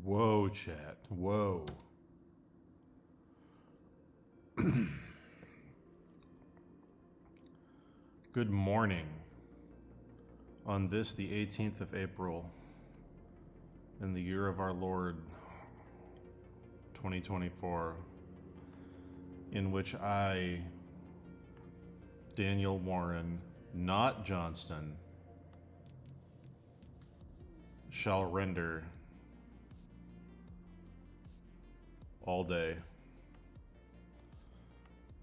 Whoa, chat. Whoa. Good morning. On this, the 18th of April, in the year of our Lord, 2024, in which I, Daniel Warren, not Johnston, shall render all day.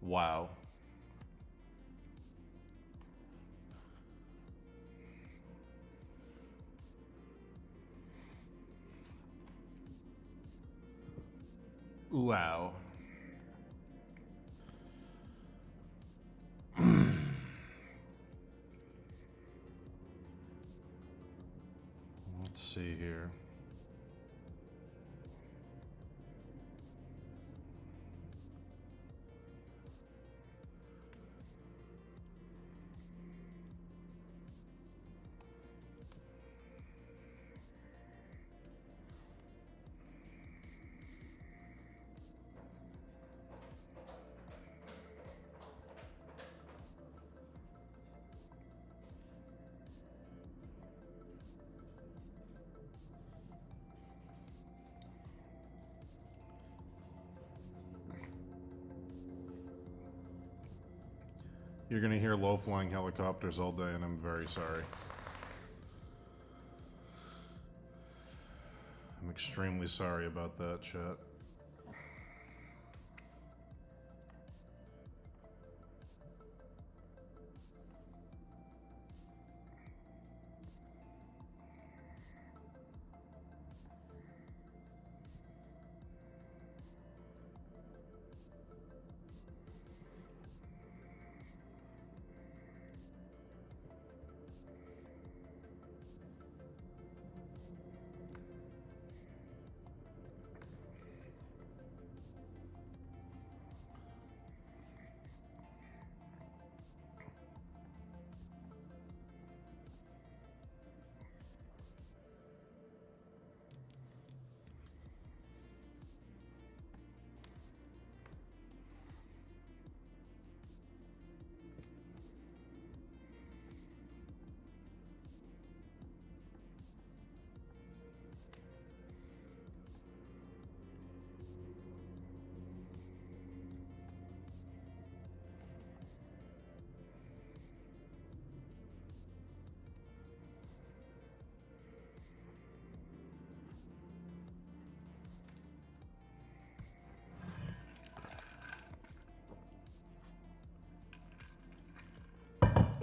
Wow. Wow. Let's see here. You're going to hear low-flying helicopters all day, and I'm very sorry. I'm extremely sorry about that, chat.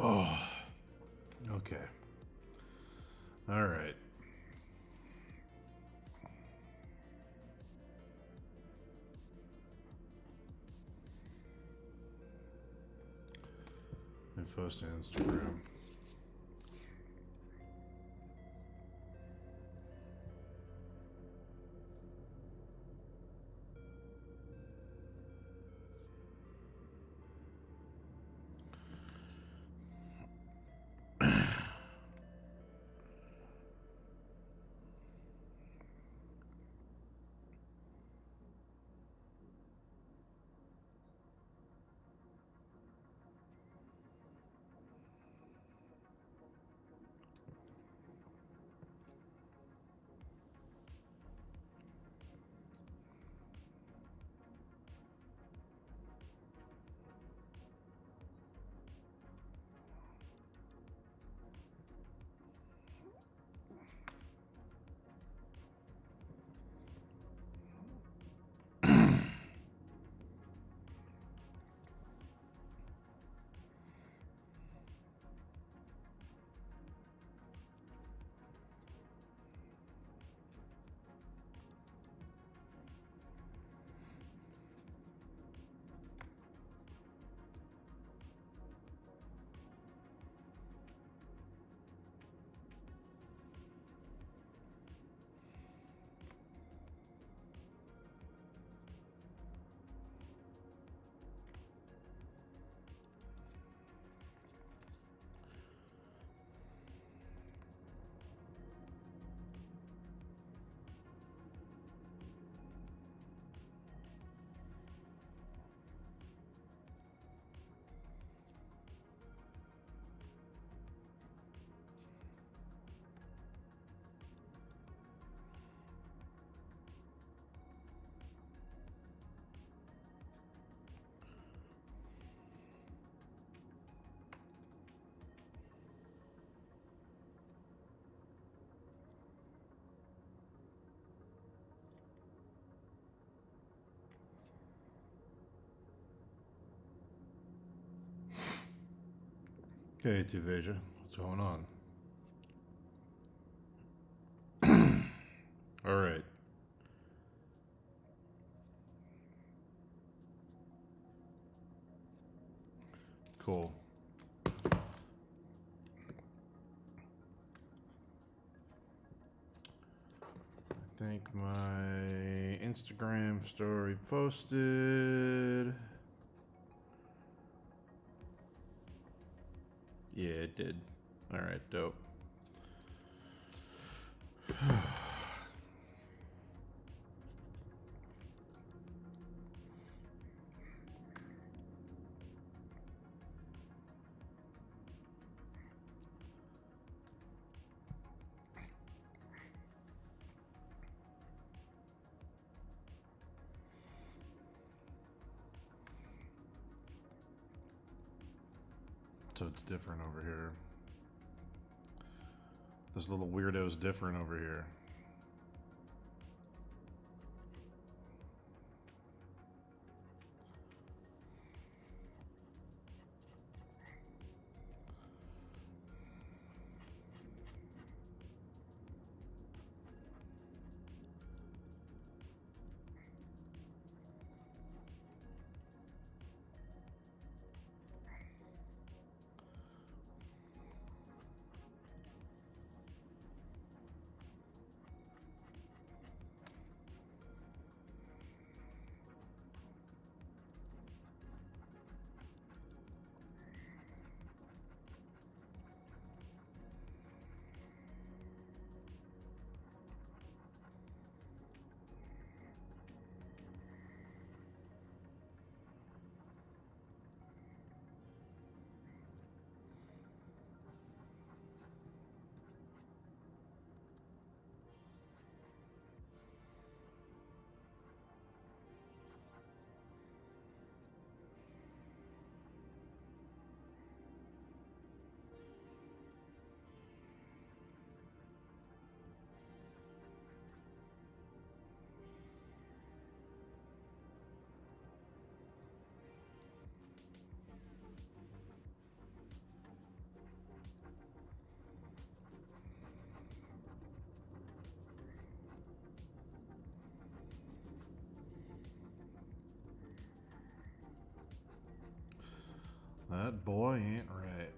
Oh, okay. All right. My first Instagram. Okay, Tuvasia, what's going on? All right. Cool. I think my Instagram story posted. Yeah, it did. All right, dope. So it's different over here. This little weirdo's different over here. That boy ain't right.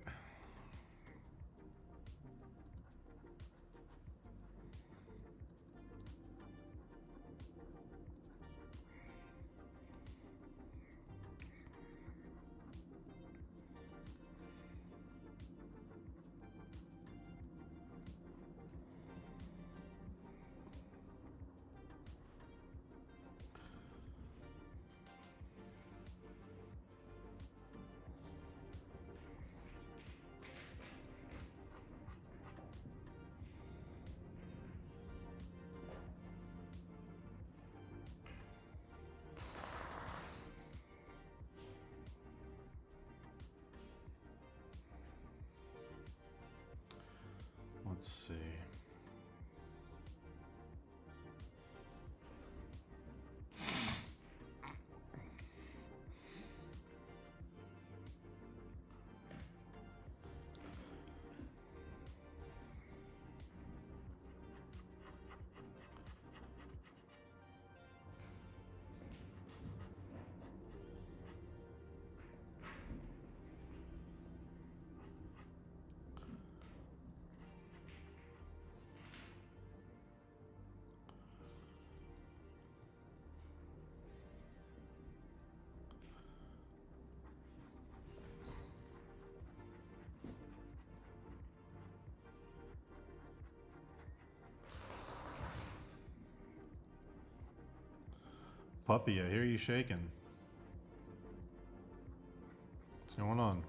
Let's see. Puppy, I hear you shaking. What's going on?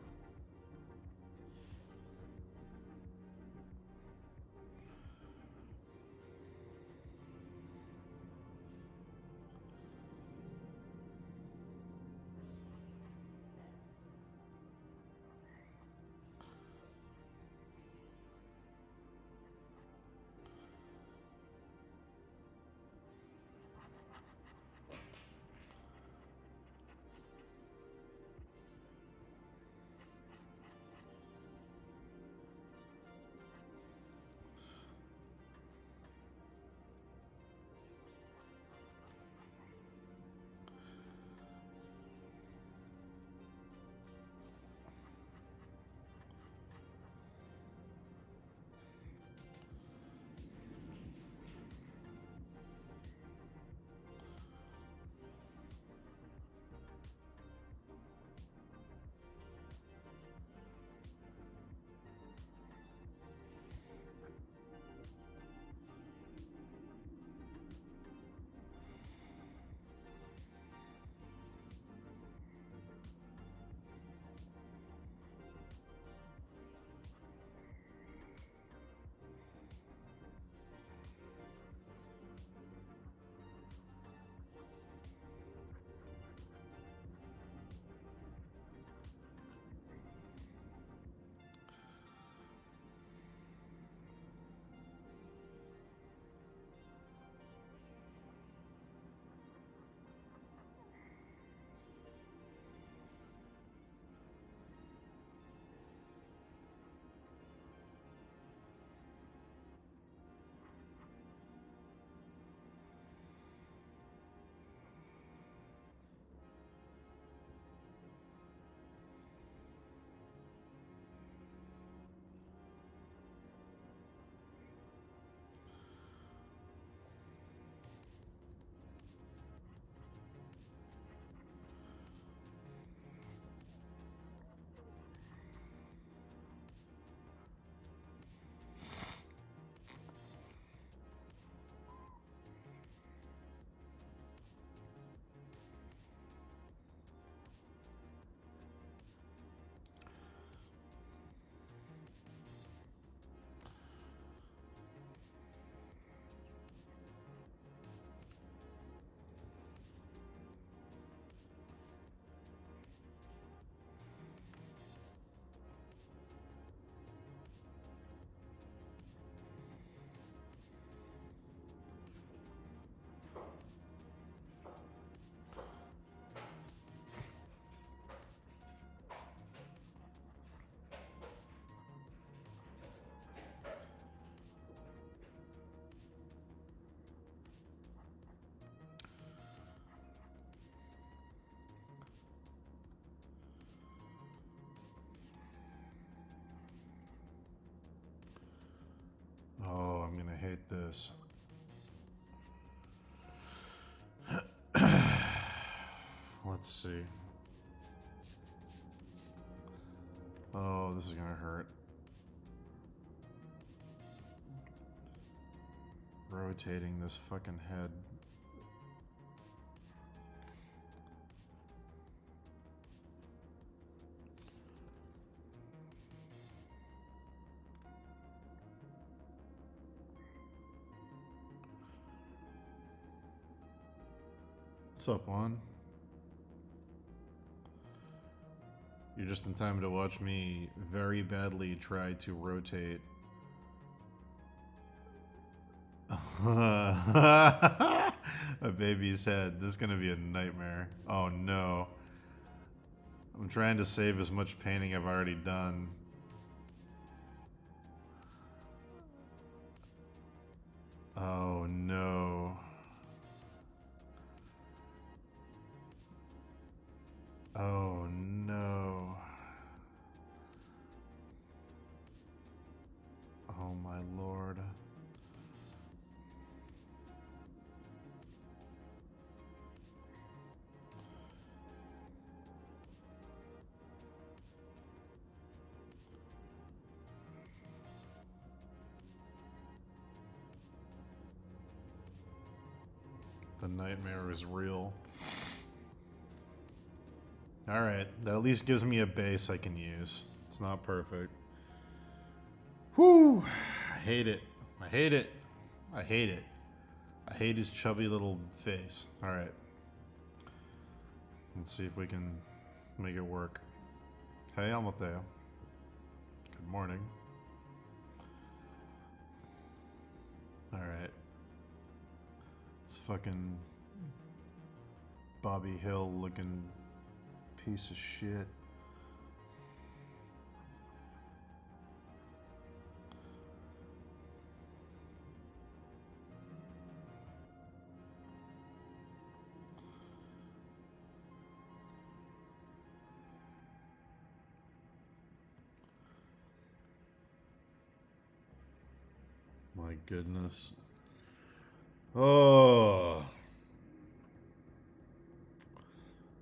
take this. Let's see. Oh, this is gonna hurt. Rotating this fucking head. What's up, Juan? You're just in time to watch me very badly try to rotate. A baby's head. This is gonna be a nightmare. Oh no. I'm trying to save as much painting I've already done. Oh no. Oh no. Oh my lord. The nightmare is real. Alright, that at least gives me a base I can use. It's not perfect. Whew! I hate it. I hate it. I hate it. I hate his chubby little face. Alright. Let's see if we can make it work. Hey, Almathea. Good morning. Alright. This fucking Bobby Hill looking piece of shit. My goodness. Oh.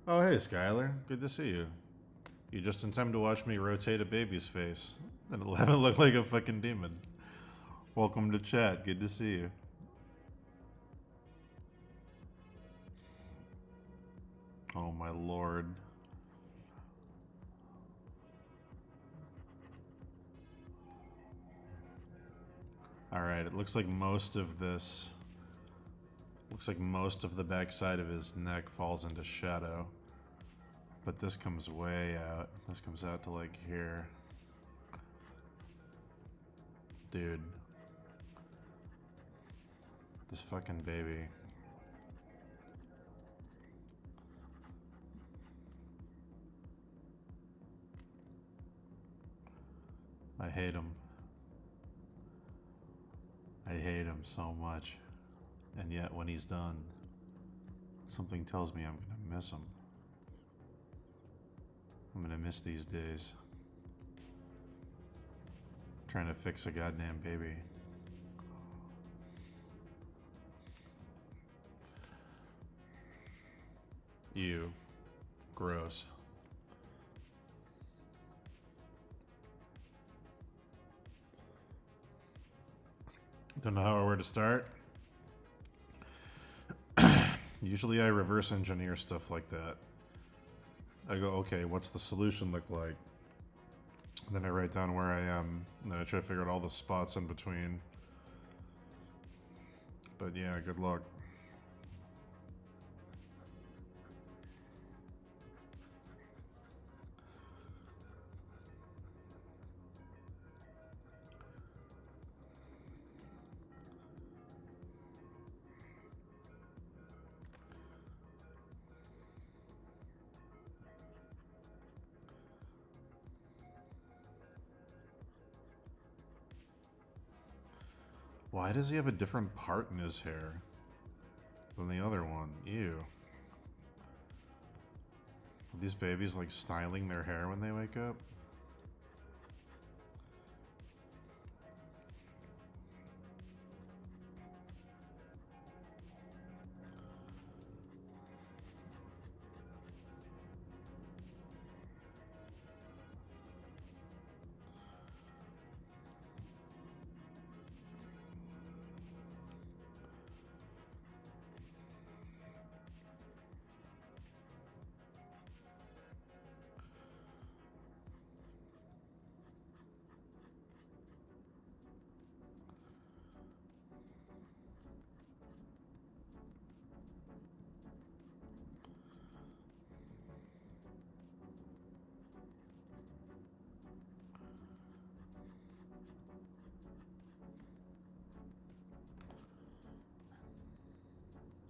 Oh, hey, Skylar. Good to see you. You're just in time to watch me rotate a baby's face. It'll have it look like a fucking demon. Welcome to chat. Good to see you. Oh, my lord. Alright, it looks like most of this... Looks like most of the backside of his neck falls into shadow. But this comes way out. This comes out to like here. Dude. This fucking baby. I hate him. I hate him so much. And yet when he's done, something tells me I'm gonna miss him. I'm gonna miss these days. Trying to fix a goddamn baby. Ew. Gross. Don't know how or where to start. Usually I reverse engineer stuff like that. I go, okay, what's the solution look like? And then I write down where I am, and then I try to figure out all the spots in between. But yeah, good luck. Why does he have a different part in his hair than the other one? Ew. Are these babies like styling their hair when they wake up?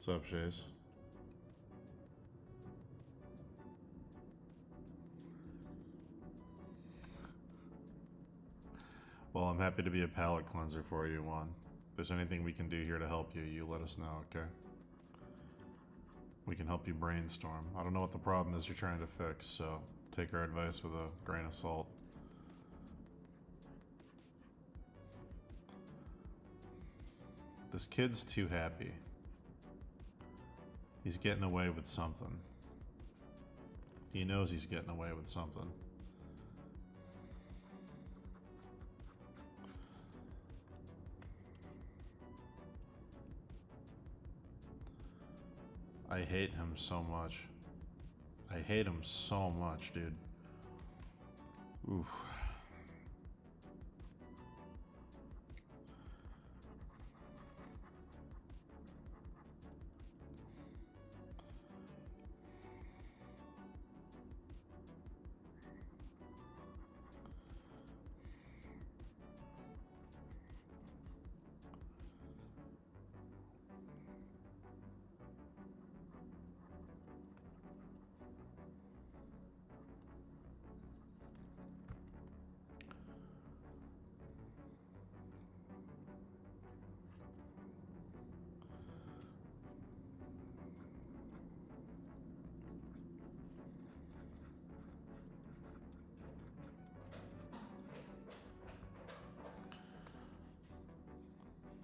What's up, Chase? Well, I'm happy to be a palate cleanser for you, Juan. If there's anything we can do here to help you, you let us know, okay? We can help you brainstorm. I don't know what the problem is you're trying to fix, so take our advice with a grain of salt. This kid's too happy. He's getting away with something. He knows he's getting away with something. I hate him so much. I hate him so much, dude. Oof.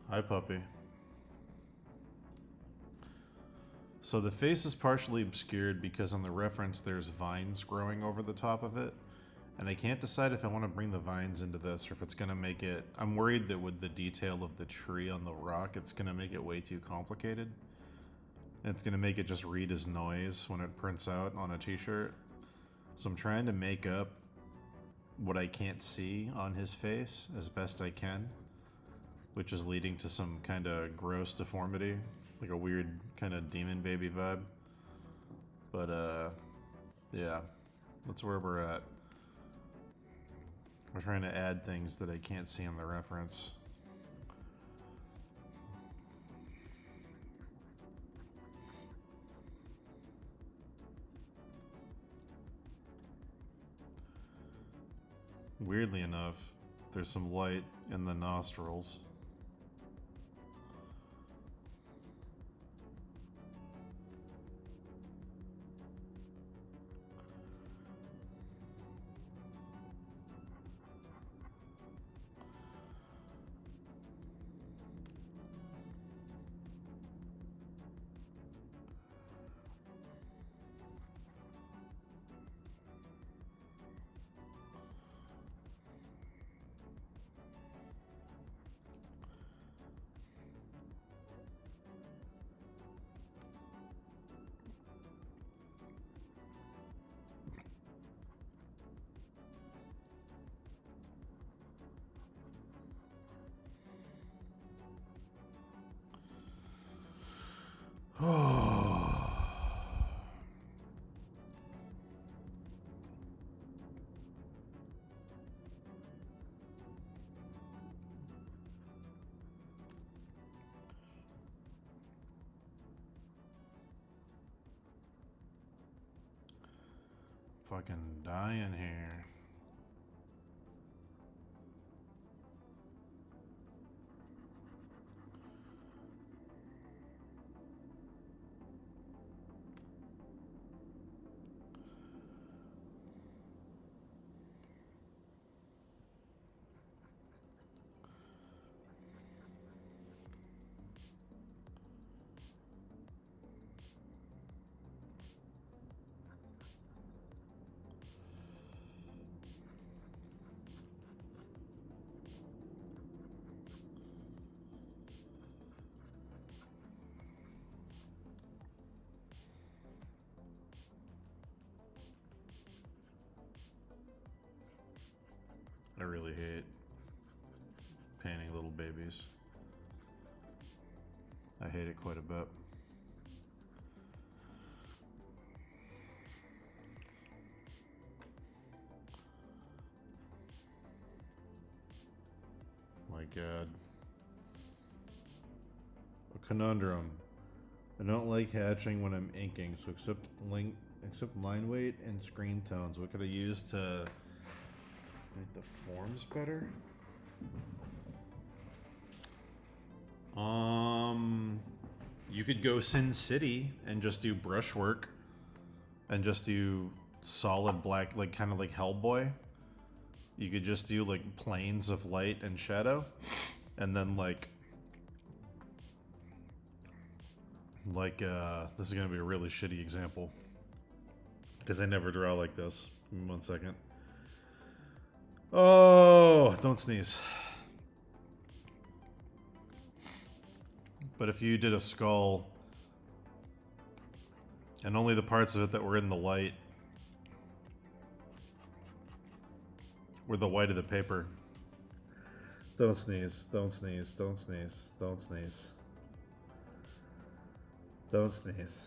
Hi, puppy. So the face is partially obscured because on the reference there's vines growing over the top of it. And I can't decide if I want to bring the vines into this or if it's going to make it... I'm worried that with the detail of the tree on the rock, it's going to make it way too complicated. And it's going to make it just read as noise when it prints out on a t-shirt. So I'm trying to make up what I can't see on his face as best I can, which is leading to some kind of gross deformity, like a weird kind of demon baby vibe. But yeah, that's where we're at. We're trying to add things that I can't see in the reference. Weirdly enough, there's some light in the nostrils. Fucking dying here. I really hate painting little babies. I hate it quite a bit. My God. A conundrum. I don't like hatching when I'm inking, so except line weight and screen tones. What could I use to make the forms better? You could go Sin City and just do brushwork and just do solid black, like kind of like Hellboy. You could just do like planes of light and shadow, and then like this is gonna be a really shitty example because I never draw like this. Give me 1 second. Oh, don't sneeze. But if you did a skull and only the parts of it that were in the light were the white of the paper. Don't sneeze, don't sneeze, don't sneeze, don't sneeze. Don't sneeze.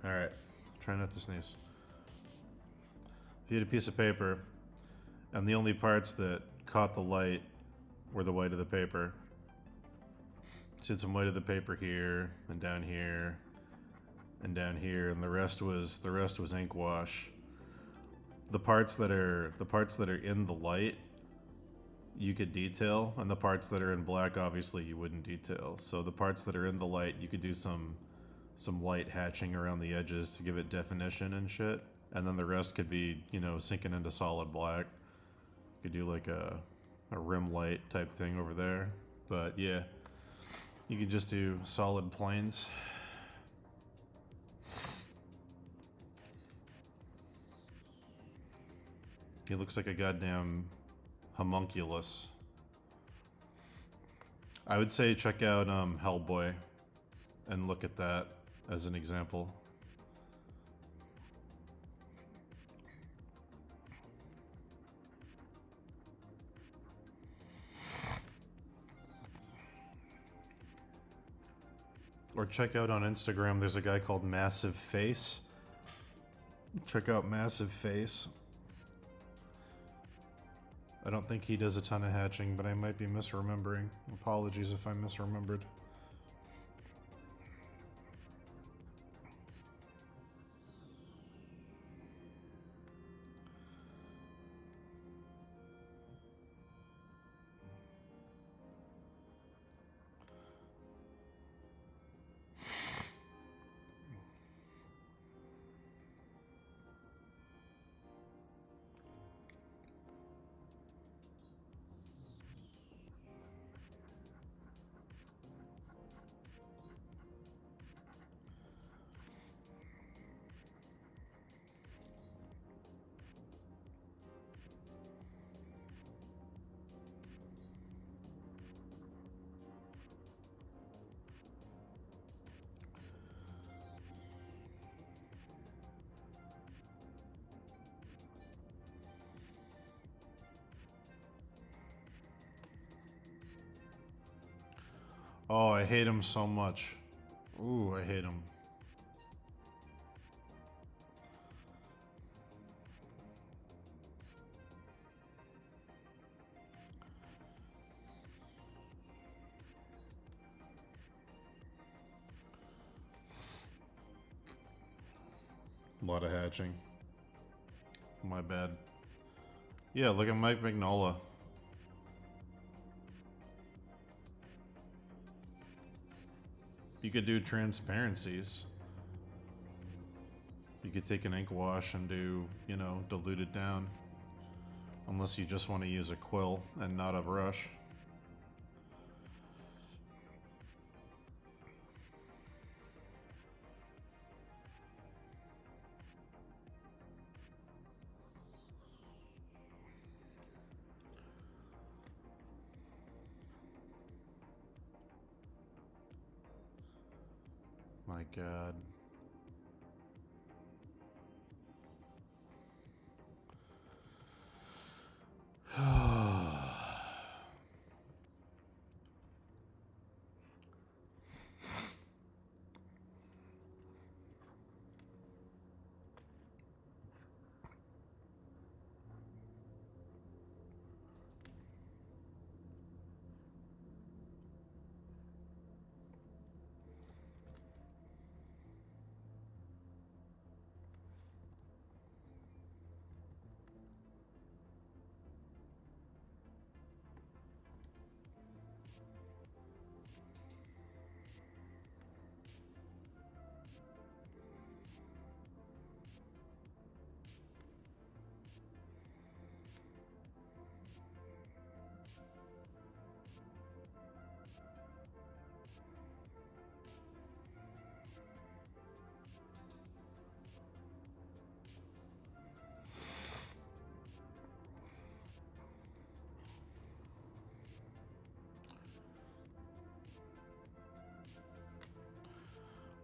Alright, try not to sneeze. If you had a piece of paper and the only parts that caught the light were the white of the paper, so some white of the paper here and down here and down here, and the rest was ink wash. The parts that are in the light you could detail, and the parts that are in black obviously you wouldn't detail. So the parts that are in the light you could do some light hatching around the edges to give it definition and shit, and then the rest could be, you know, sinking into solid black. You could do like a rim light type thing over there. But yeah, you could just do solid planes. He looks like a goddamn homunculus. I would say check out Hellboy and look at that as an example. Or check out on Instagram, there's a guy called Massive Face. Check out Massive Face. I don't think he does a ton of hatching, but I might be misremembering. Apologies if I misremembered. Oh, I hate him so much. Ooh, I hate him. A lot of hatching. My bad. Yeah, look at Mike Mignola. You could do transparencies. You could take an ink wash and do, you know, dilute it down. Unless you just want to use a quill and not a brush. My God.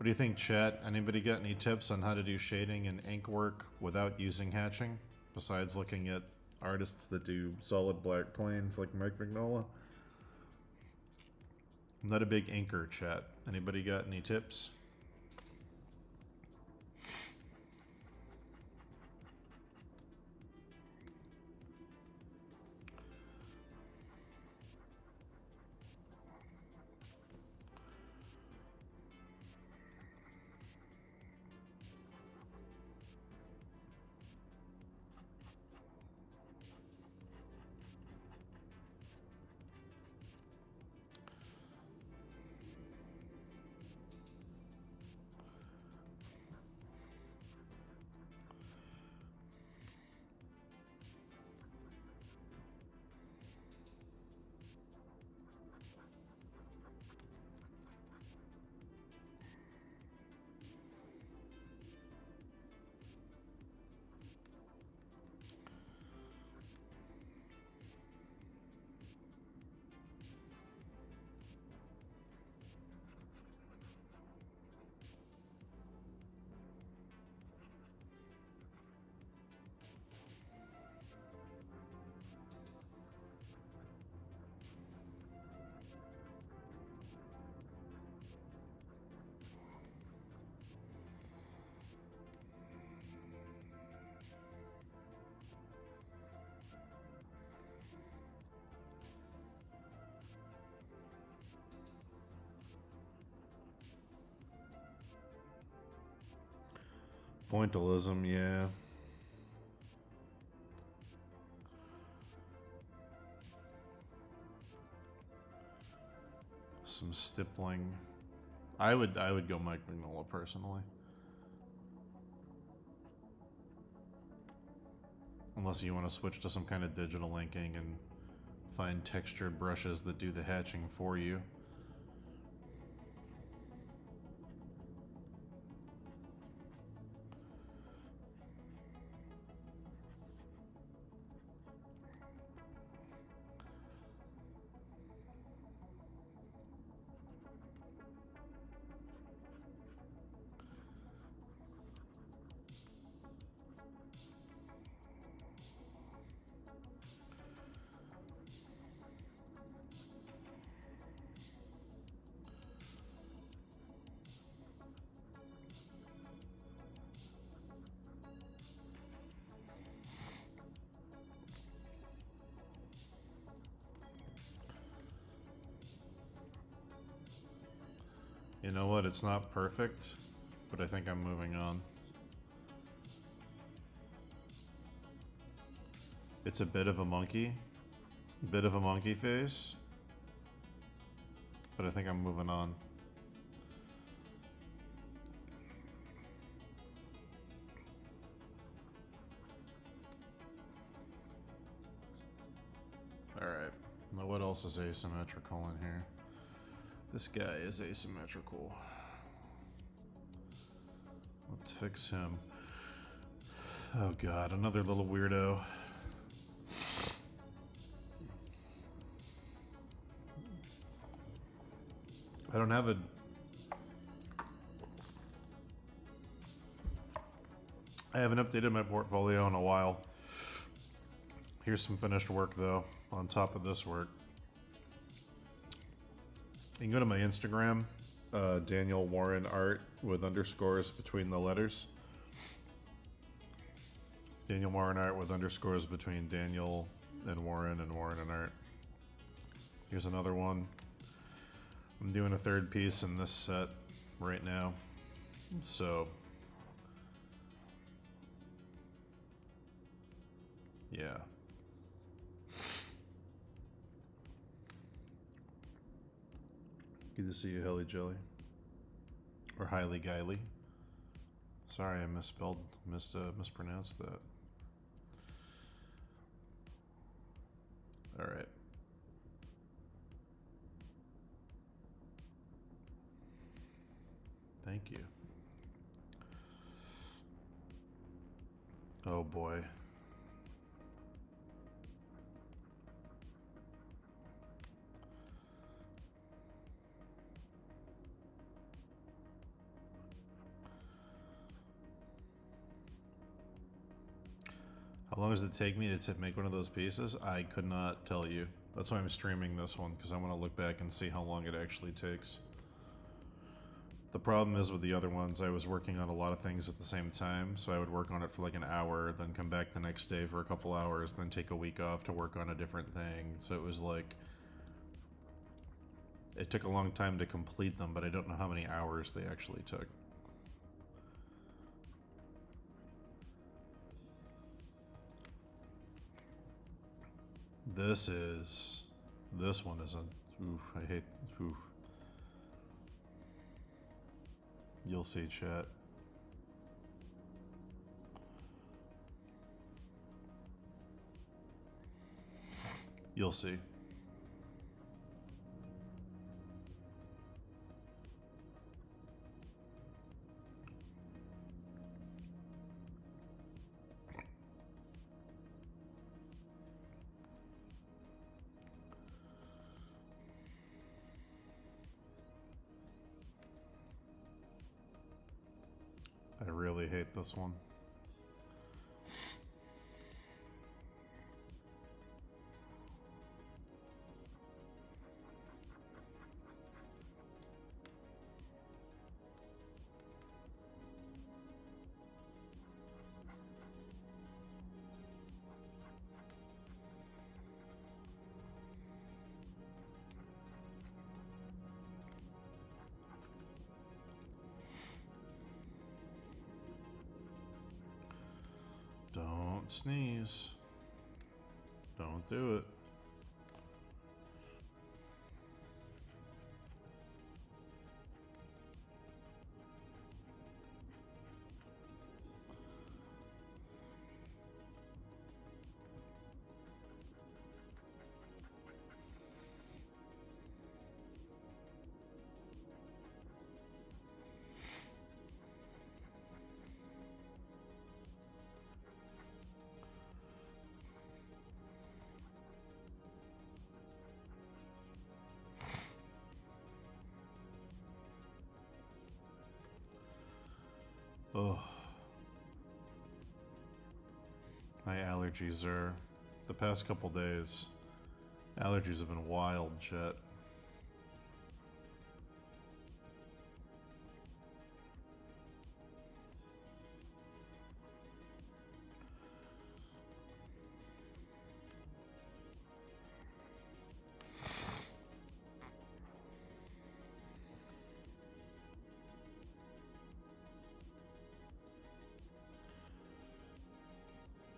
do you think, chat? Anybody got any tips on how to do shading and ink work without using hatching? Besides looking at artists that do solid black planes like Mike Mignola? I'm not a big inker, chat. Anybody got any tips? Pointillism, yeah. Some stippling. I would go Mike Mignola personally. Unless you want to switch to some kind of digital inking and find textured brushes that do the hatching for you. You know what? It's not perfect, but I think I'm moving on. It's a bit of a monkey face, but I think I'm moving on. Alright, now what else is asymmetrical in here? This guy is asymmetrical. Let's fix him. Oh god, another little weirdo. I don't have a... I haven't updated my portfolio in a while. Here's some finished work though, on top of this work. You can go to my Instagram, Daniel Warren Art with underscores between the letters. Daniel Warren Art with underscores between Daniel and Warren and Art. Here's another one. I'm doing a third piece in this set right now. So, yeah. Good to see you, Helly Jelly. Or Highly Guyly. Sorry, I mispronounced that. Alright. Thank you. Oh boy. How long does it take me to make one of those pieces? I could not tell you. That's why I'm streaming this one, because I want to look back and see how long it actually takes. The problem is with the other ones, I was working on a lot of things at the same time, so I would work on it for like an hour, then come back the next day for a couple hours, then take a week off to work on a different thing. So it was like, it took a long time to complete them, but I don't know how many hours they actually took. This one isn't, oof, I hate, oof. You'll see, chat. You'll see. I really hate this one. Don't sneeze. Don't do it. Oh. My allergies are, the past couple days, allergies have been wild, chat.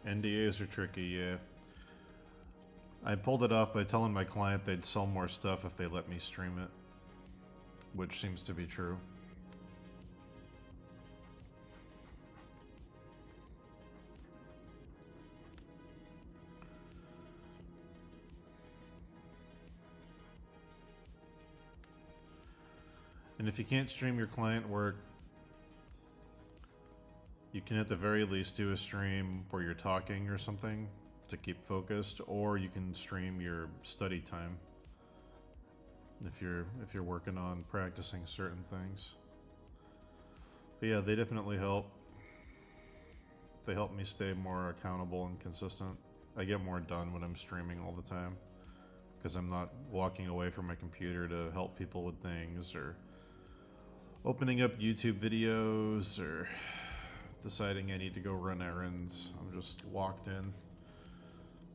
NDAs are tricky, yeah. I pulled it off by telling my client they'd sell more stuff if they let me stream it, which seems to be true. And if you can't stream your client work, you can at the very least do a stream where you're talking or something to keep focused, or you can stream your study time if you're working on practicing certain things. But yeah, they definitely help. They help me stay more accountable and consistent. I get more done when I'm streaming all the time because I'm not walking away from my computer to help people with things or opening up YouTube videos or deciding I need to go run errands. I'm just locked in,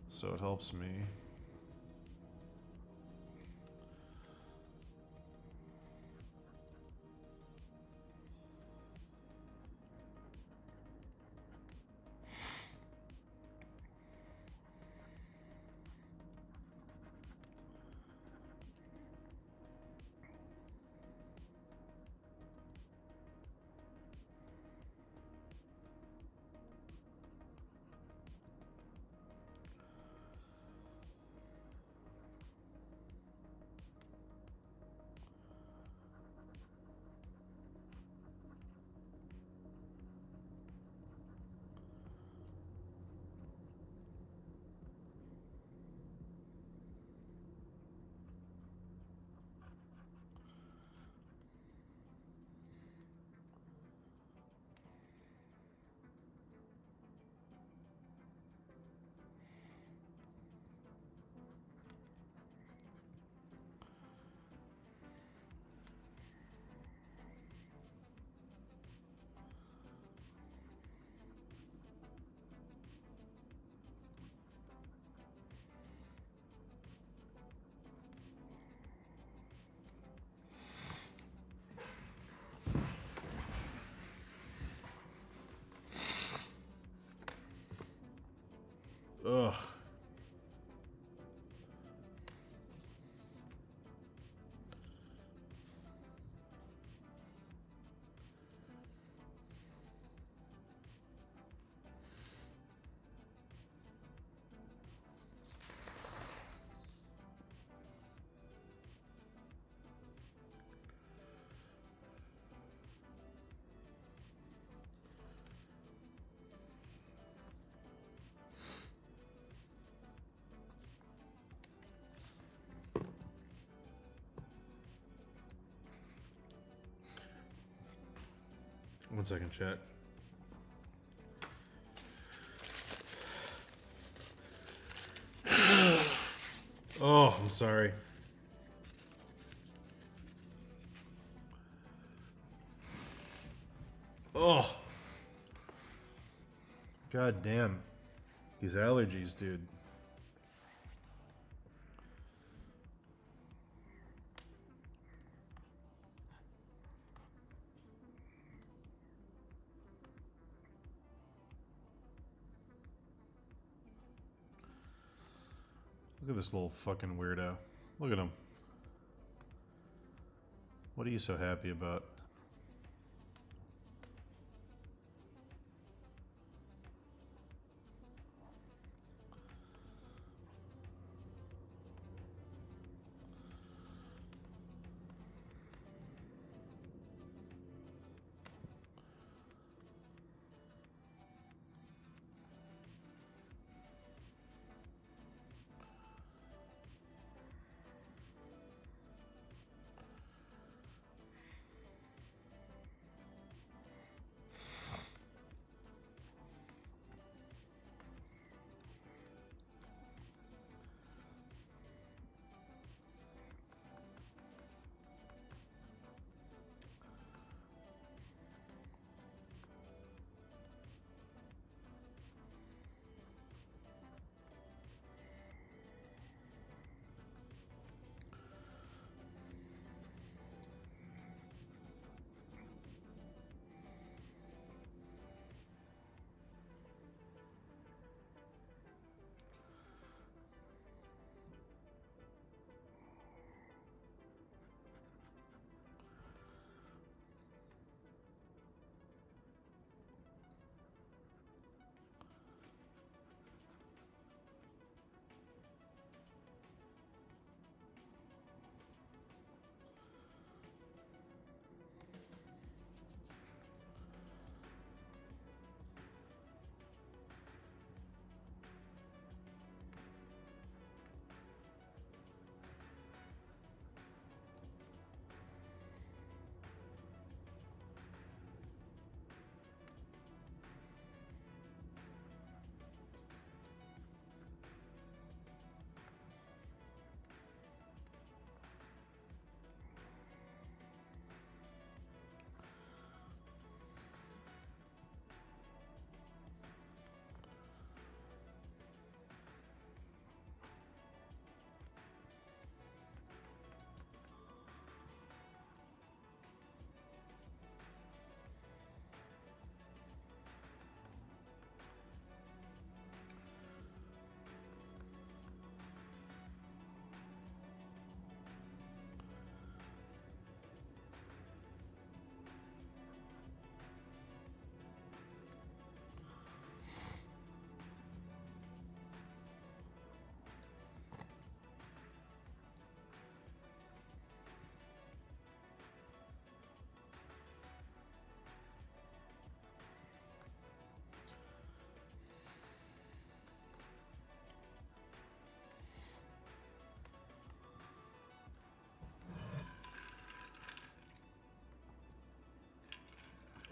so it helps me. One second, chat. Oh, I'm sorry. Oh. God damn. These allergies, dude. Look at this little fucking weirdo. Look at him. What are you so happy about?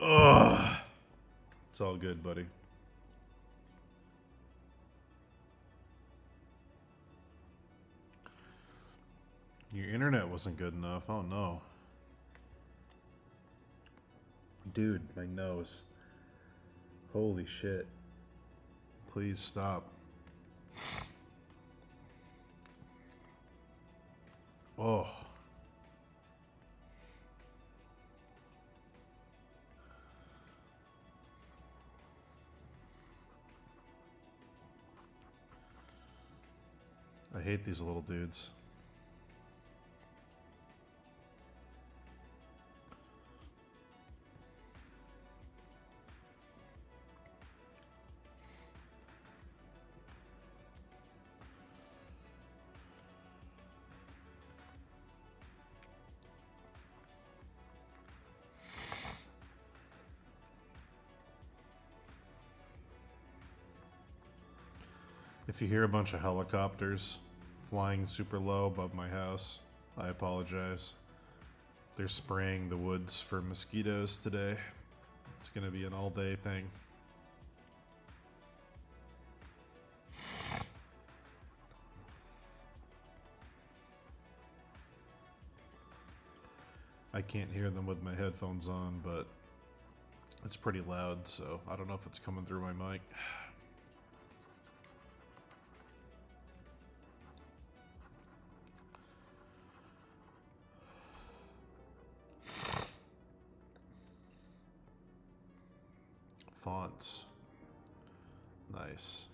Ugh. It's all good, buddy. Your internet wasn't good enough. Oh no. Dude, my nose. Holy shit. Please stop. Oh. I hate these little dudes. If you hear a bunch of helicopters flying super low above my house, I apologize. They're spraying the woods for mosquitoes today. It's gonna be an all-day thing. I can't hear them with my headphones on, but it's pretty loud, so I don't know if it's coming through my mic. Fonts. Nice.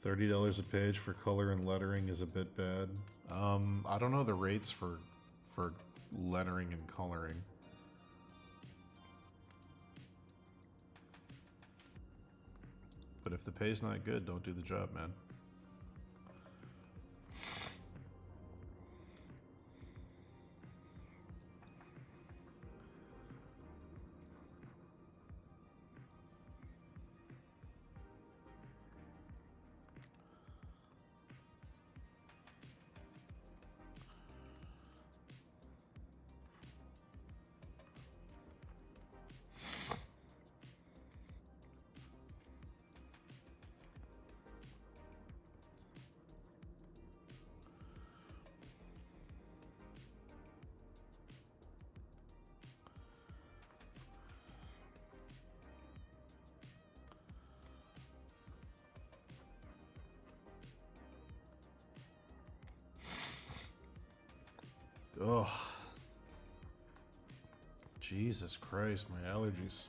$30 a page for color and lettering is a bit bad. I don't know the rates for lettering and coloring. But if the pay's not good, don't do the job, man. Ugh. Jesus Christ, my allergies.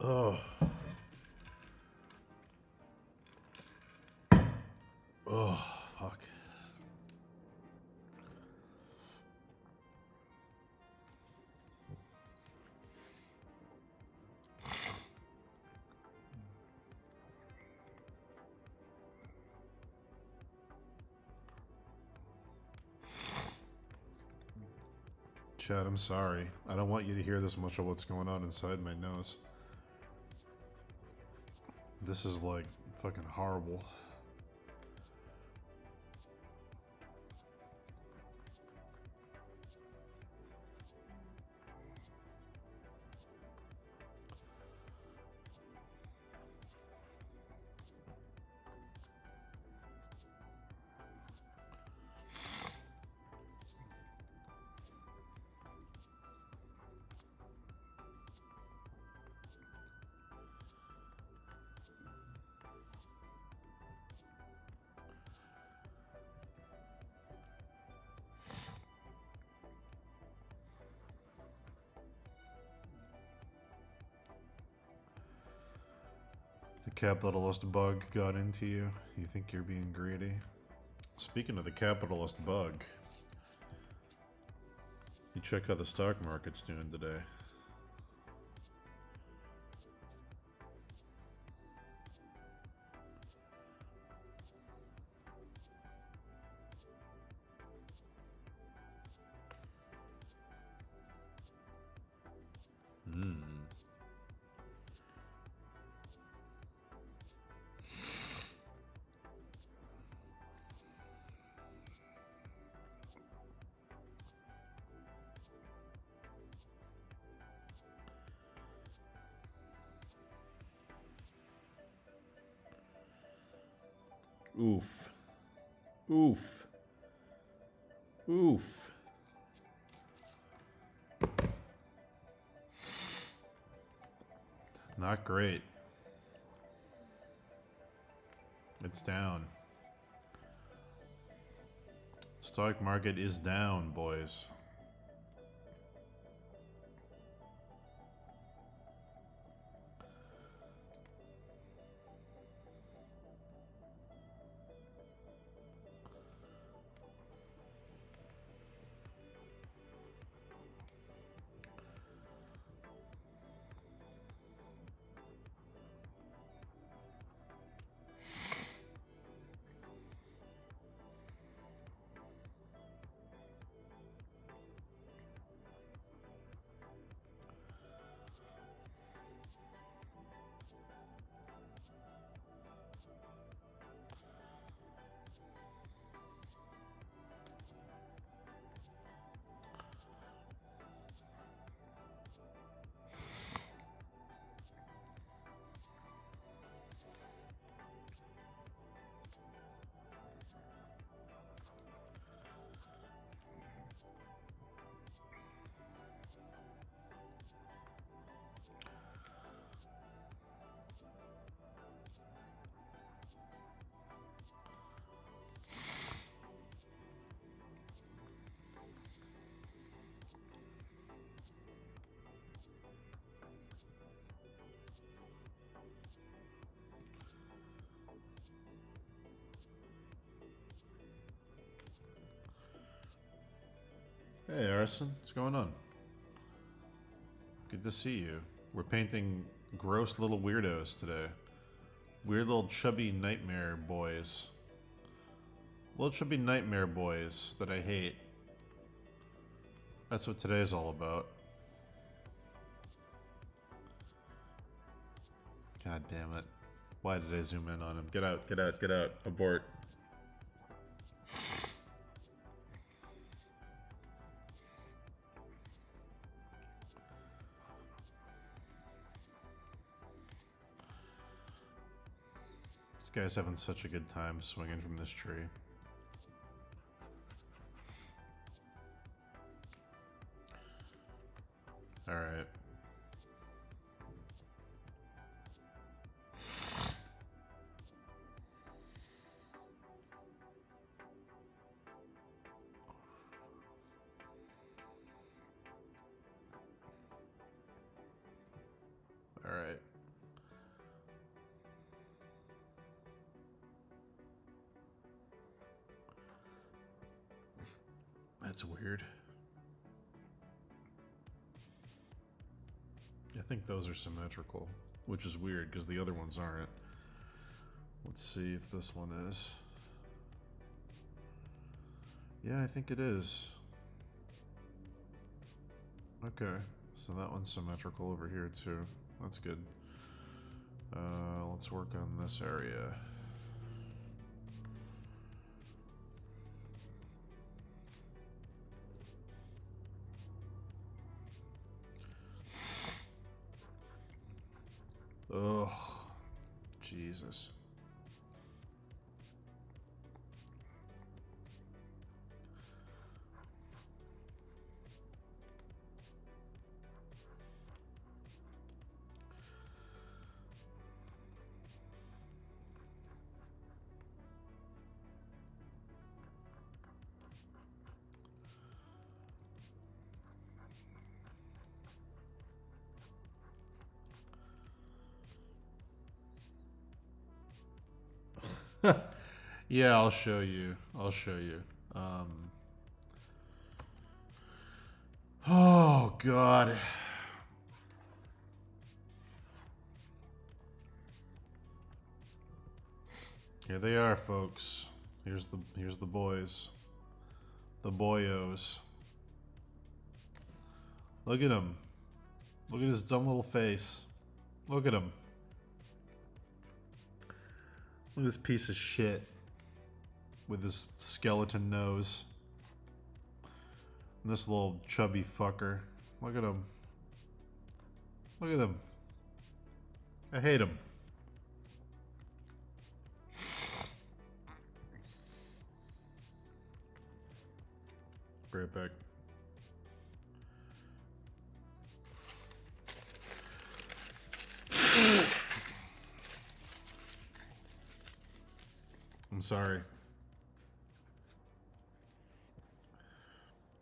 Oh. Oh, fuck. Chad, I'm sorry. I don't want you to hear this much of what's going on inside my nose. This is like fucking horrible. The capitalist bug got into you. You think you're being greedy? Speaking of the capitalist bug, you check how the stock market's doing today. Oof. Oof. Oof. Not great. It's down. Stock market is down, boys. Hey, Arison, what's going on? Good to see you. We're painting gross little weirdos today. Weird little chubby nightmare boys. Little chubby nightmare boys that I hate. That's what today's all about. God damn it. Why did I zoom in on him? Get out, get out, get out. Abort. This guy's having such a good time swinging from this tree. Alright. Alright. That's weird. I think those are symmetrical, which is weird because the other ones aren't. Let's see if this one is. Yeah, I think it is. Okay, so that one's symmetrical over here too. That's good. Let's work on this area. Ugh, Jesus. Yeah, I'll show you. I'll show you. Oh God. Here they are, folks. Here's the boys. The boyos. Look at him. Look at his dumb little face. Look at him. Look at this piece of shit. With his skeleton nose. And this little chubby fucker. Look at him. Look at him. I hate him. Be right back. I'm sorry.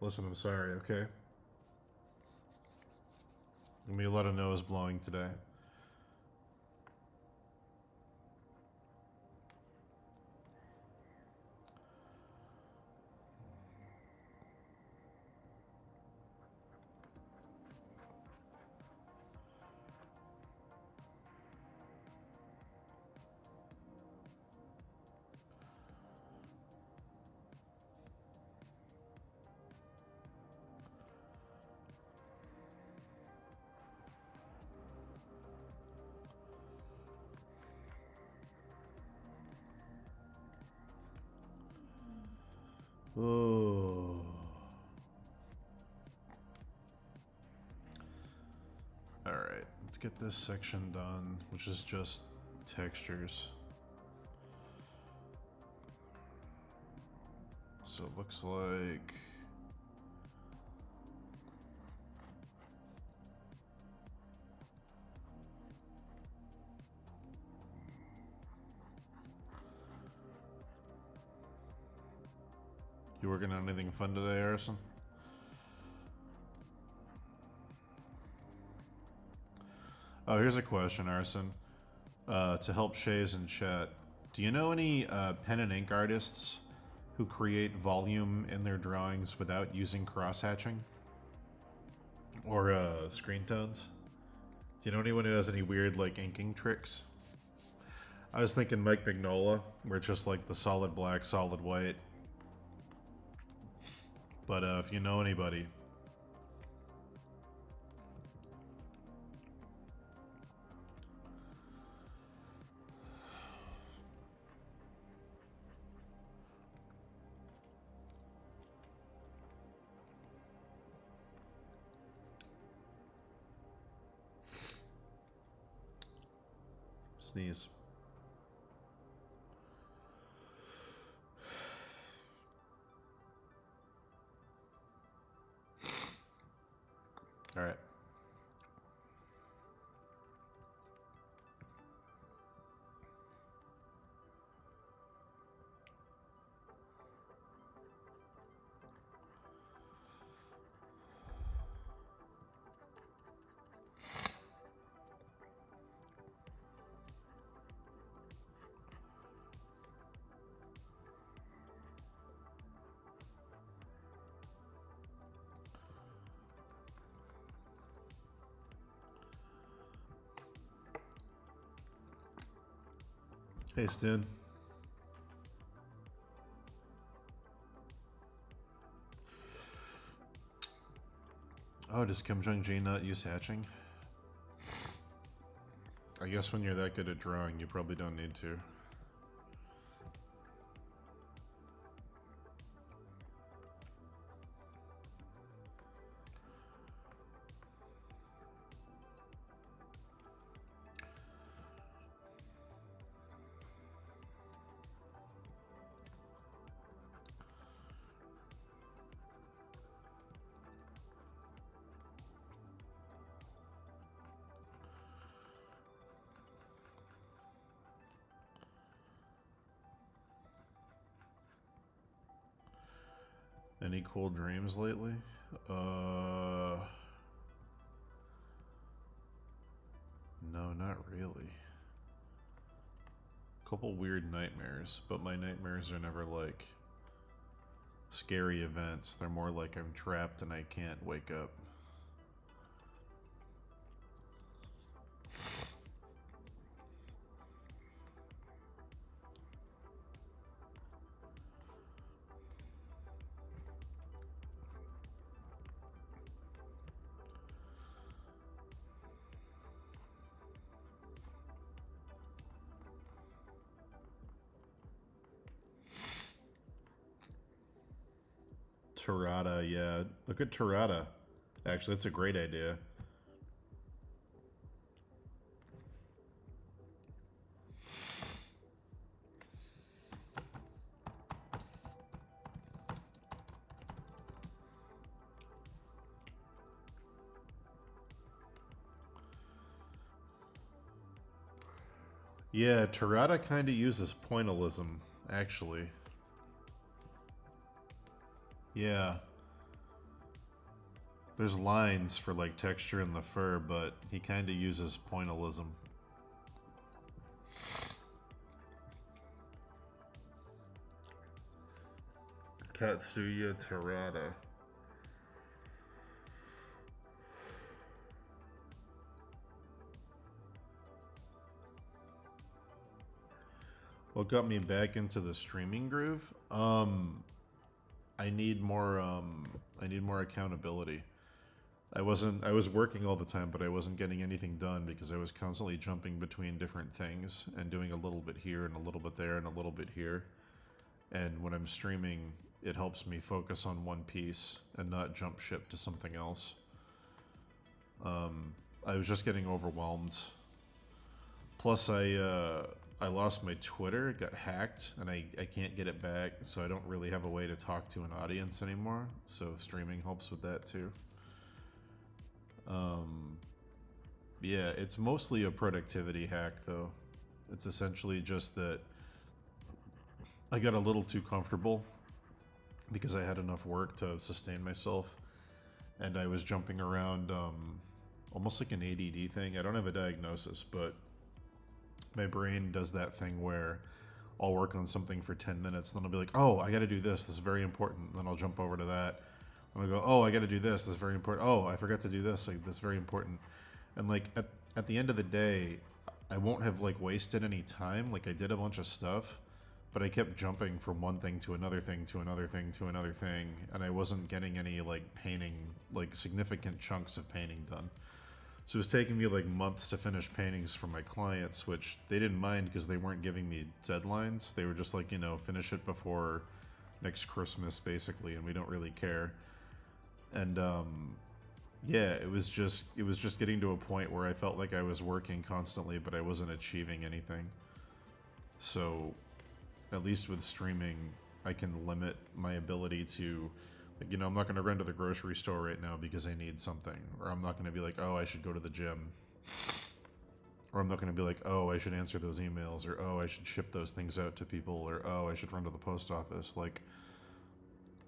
Listen, I'm sorry, okay? Give me a lot of nose blowing today. Oh. Alright, let's get this section done, which is just textures. So it looks like... You working on anything fun today, Arson? Oh, here's a question, Arson. To help Shays in chat, do you know any pen and ink artists who create volume in their drawings without using cross-hatching? Or screen tones? Do you know anyone who has any weird, like, inking tricks? I was thinking Mike Mignola, where it's just like the solid black, solid white. But if you know anybody... Sneeze. All right. Hey, Stan. Oh, does Kim Jong-Ji not use hatching? I guess when you're that good at drawing, you probably don't need to. Any cool dreams lately? No, not really. Couple weird nightmares, but my nightmares are never like scary events. They're more like I'm trapped and I can't wake up. Tarada, yeah. Look at Tarada. Actually, that's a great idea. Yeah, Terrata kind of uses pointillism, actually. Yeah. There's lines for like texture in the fur, but he kind of uses pointillism. Katsuya Terrata. What got me back into the streaming groove? I need more accountability. I was working all the time, but I wasn't getting anything done because I was constantly jumping between different things and doing a little bit here and a little bit there and a little bit here. And when I'm streaming, it helps me focus on one piece and not jump ship to something else. I was just getting overwhelmed. Plus, I lost my Twitter. It got hacked, and I can't get it back, so I don't really have a way to talk to an audience anymore. So streaming helps with that too. Yeah, it's mostly a productivity hack, though. It's essentially just that I got a little too comfortable because I had enough work to sustain myself, and I was jumping around almost like an ADD thing. I don't have a diagnosis, but my brain does that thing where I'll work on something for 10 minutes, then I'll be like, oh, I gotta do this, this is very important. Then I'll jump over to that. And I'll go, oh, I gotta do this, this is very important. Oh, I forgot to do this, like, this is very important. And like, at the end of the day, I won't have like wasted any time. Like, I did a bunch of stuff, but I kept jumping from one thing to another thing to another thing to another thing, and I wasn't getting any like painting, like significant chunks of painting done. So it was taking me like months to finish paintings for my clients, which they didn't mind because they weren't giving me deadlines. They were just like, you know, finish it before next Christmas, basically, and we don't really care. And yeah, it was just getting to a point where I felt like I was working constantly, but I wasn't achieving anything. So at least with streaming, I can limit my ability to, like, you know, I'm not going to run to the grocery store right now because I need something. Or I'm not going to be like, oh, I should go to the gym. Or I'm not going to be like, oh, I should answer those emails. Or, oh, I should ship those things out to people. Or, oh, I should run to the post office. Like,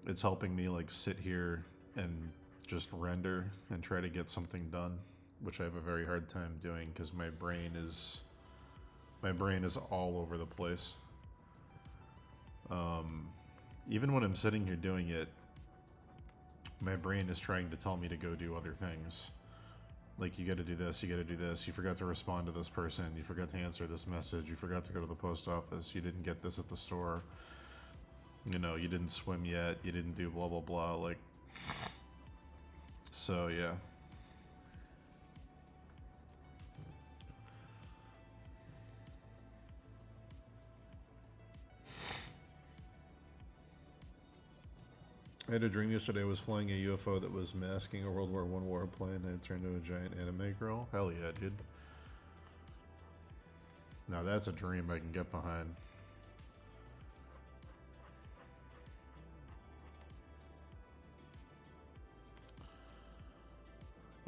it's helping me, like, sit here and just render and try to get something done. Which I have a very hard time doing because my brain is all over the place. Even when I'm sitting here doing it, my brain is trying to tell me to go do other things. Like, you gotta do this, you gotta do this, you forgot to respond to this person, you forgot to answer this message, you forgot to go to the post office, you didn't get this at the store, you know, you didn't swim yet, you didn't do blah blah blah, like... So, yeah. I had a dream yesterday I was flying a UFO that was masking a World War I warplane and it turned into a giant anime girl. Hell yeah, dude. Now that's a dream I can get behind.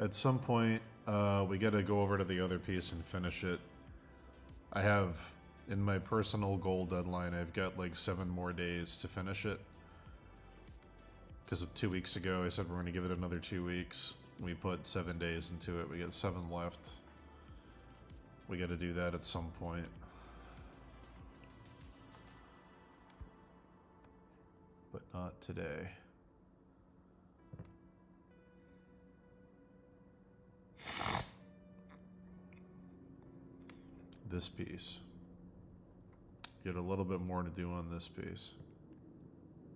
At some point, we gotta go over to the other piece and finish it. I have, in my personal goal deadline, I've got like 7 more days to finish it. Because 2 weeks ago I said we're going to give it another 2 weeks. We put 7 days into it. We got 7 left. We got to do that at some point. But not today. This piece. Get a little bit more to do on this piece.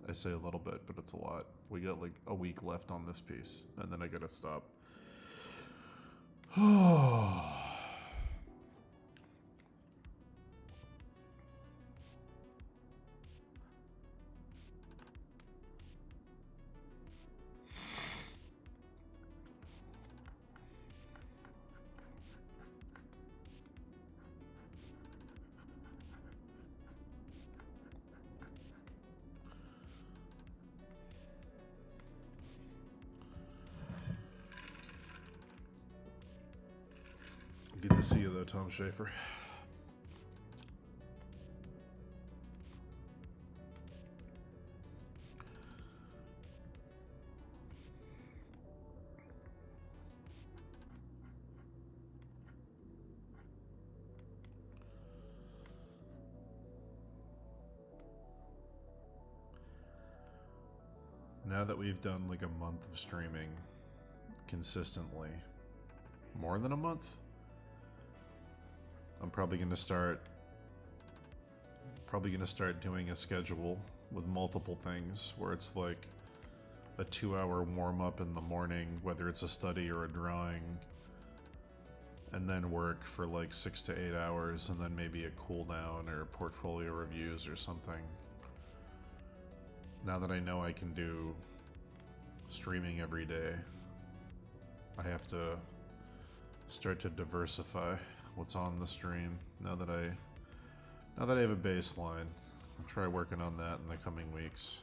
I say a little bit, but it's a lot. We got like a week left on this piece, and then I gotta stop. Good to see you, though, Tom Schaefer. now that we've done like a month of streaming consistently, more than a month, I'm probably gonna start doing a schedule with multiple things where it's like a 2-hour warm-up in the morning, whether it's a study or a drawing, and then work for like 6 to 8 hours, and then maybe a cool down or portfolio reviews or something. Now that I know I can do streaming every day, I have to start to diversify what's on the stream. Now that I have a baseline, I'll try working on that in the coming weeks.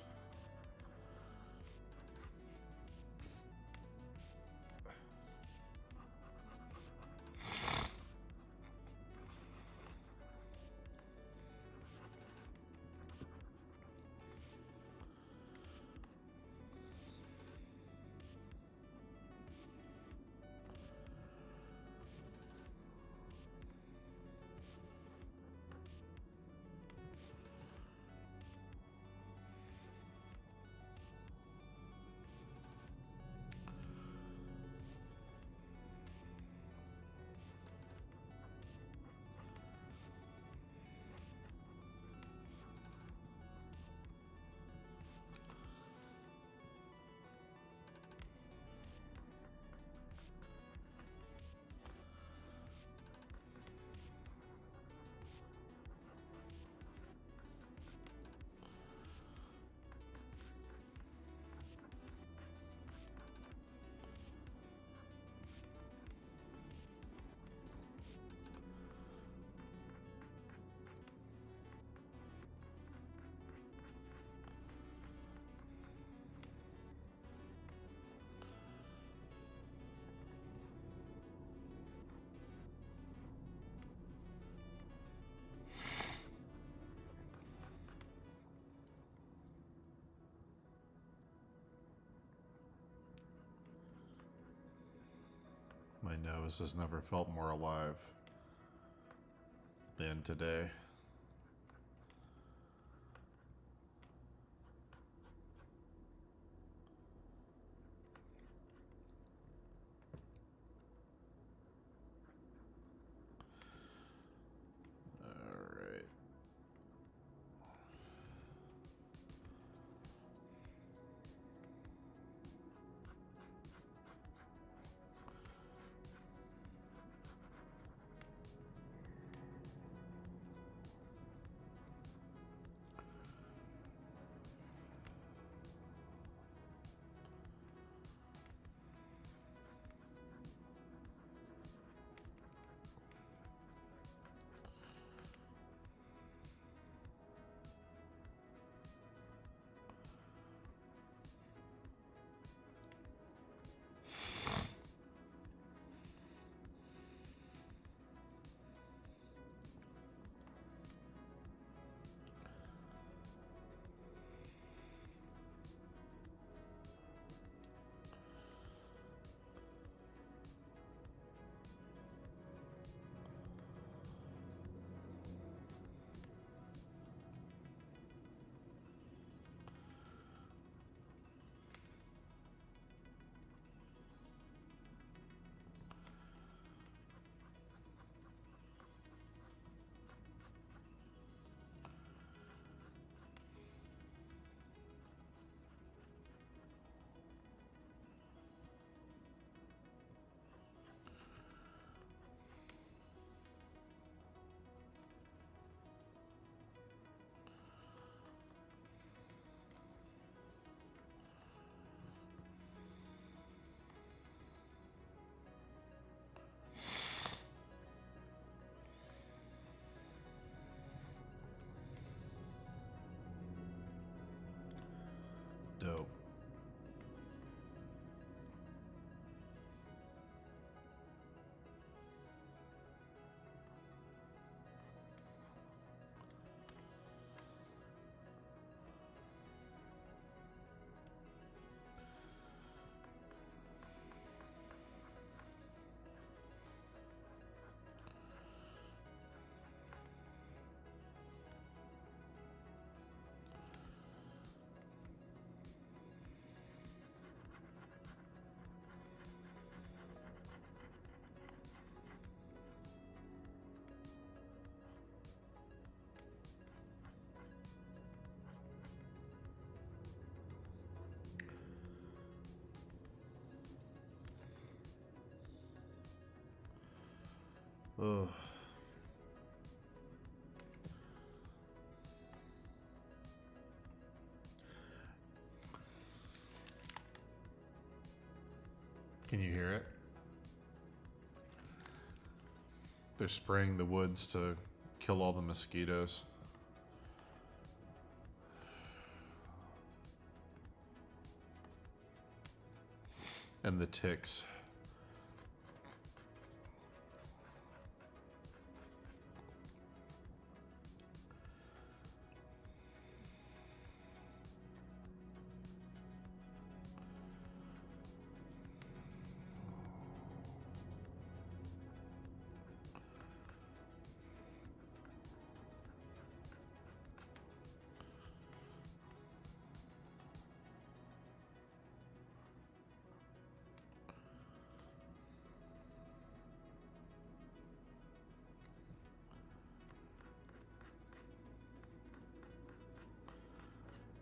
My nose has never felt more alive than today. Alright. Ugh. Can you hear it? They're spraying the woods to kill all the mosquitoes. And the ticks.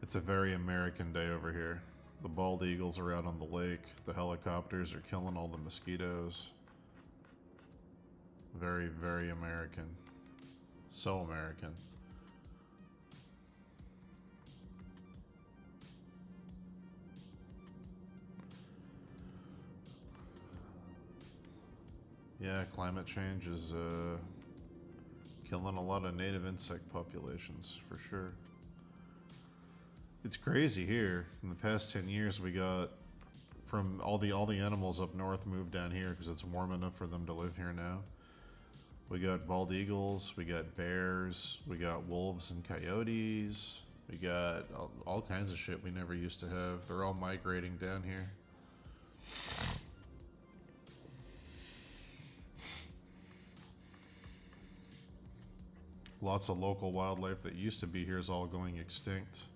It's a very American day over here. The bald eagles are out on the lake. The helicopters are killing all the mosquitoes. Very, very American. So American. Yeah, climate change is killing a lot of native insect populations, for sure. It's crazy here. In the past 10 years, we got from all the animals up north moved down here because it's warm enough for them to live here now. We got bald eagles, we got bears, we got wolves and coyotes, we got all kinds of shit we never used to have. They're all migrating down here. Lots of local wildlife that used to be here is all going extinct.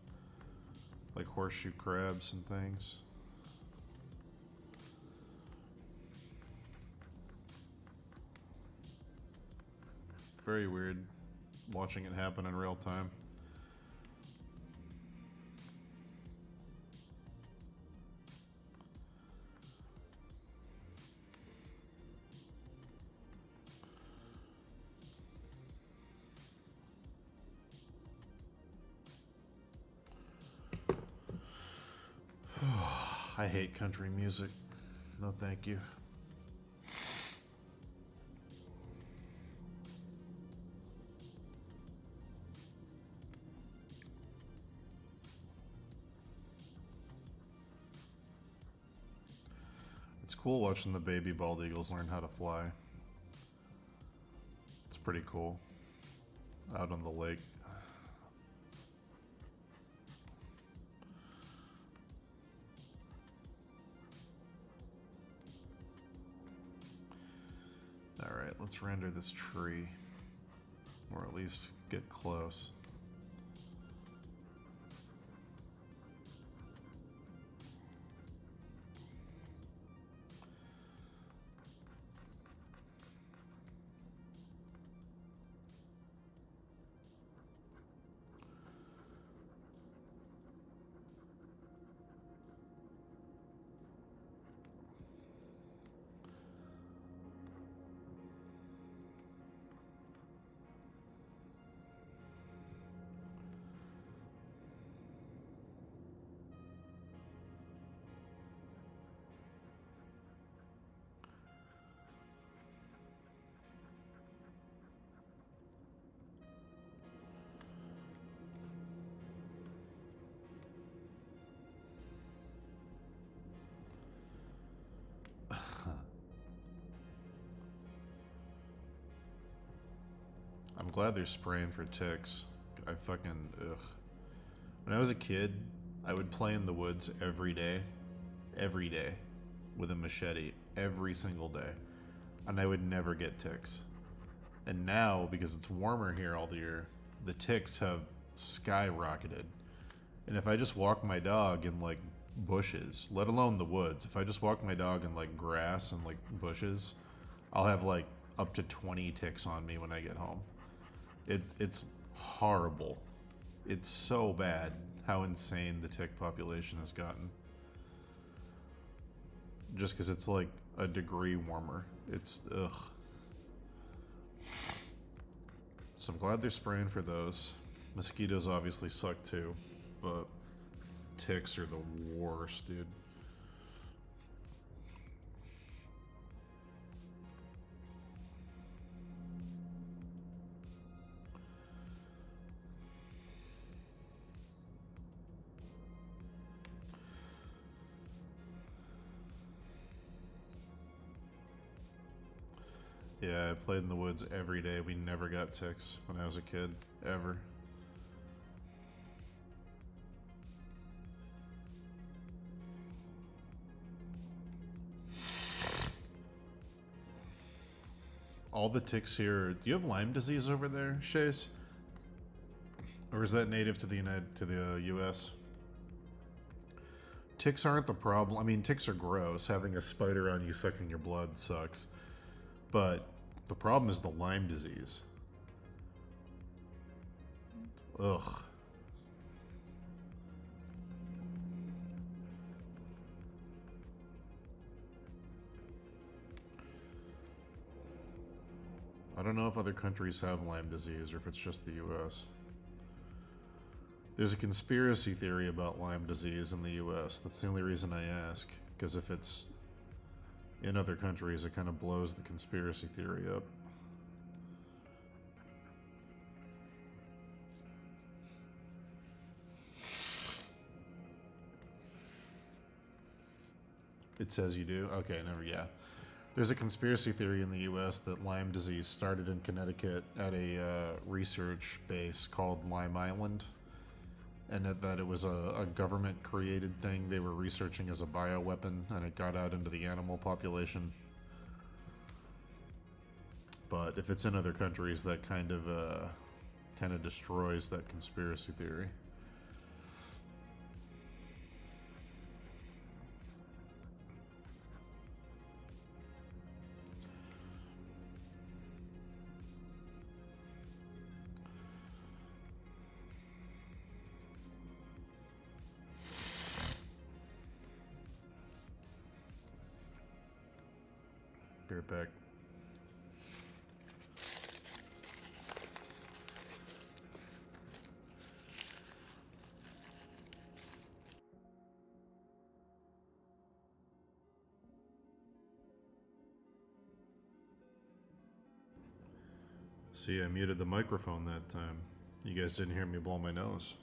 Like horseshoe crabs and things. Very weird watching it happen in real time. I hate country music. No, thank you. It's cool watching the baby bald eagles learn how to fly. It's pretty cool. Out on the lake. Alright, let's render this tree. Or at least get close. I'm glad they're spraying for ticks. I fucking, ugh. When I was a kid, I would play in the woods every day, with a machete, every single day. And I would never get ticks. And now, because it's warmer here all year, the ticks have skyrocketed. And if I just walk my dog in like bushes, let alone the woods, if I just walk my dog in like grass and like bushes, I'll have like up to 20 ticks on me when I get home. It's horrible. It's so bad how insane the tick population has gotten. Just because it's like a degree warmer. It's, ugh. So I'm glad they're spraying for those. Mosquitoes obviously suck too, but ticks are the worst, dude. Yeah, I played in the woods every day. We never got ticks when I was a kid, ever. All the ticks here. Do you have Lyme disease over there, Shays? Or is that native to the U.S.? Ticks aren't the problem. I mean, ticks are gross. Having a spider on you sucking your blood sucks. But the problem is the Lyme disease. Ugh. I don't know if other countries have Lyme disease or if it's just the U.S. There's a conspiracy theory about Lyme disease in the U.S. That's the only reason I ask. Because if it's in other countries, it kind of blows the conspiracy theory up. It says you do? Okay, never, yeah. There's a conspiracy theory in the U.S. that Lyme disease started in Connecticut at a research base called Lyme Island, and that it was a government-created thing they were researching as a bioweapon, and it got out into the animal population. But if it's in other countries, that kind of destroys that conspiracy theory. Be right back. See, I muted the microphone that time. You guys didn't hear me blow my nose.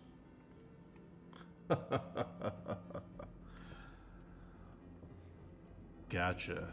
Gotcha.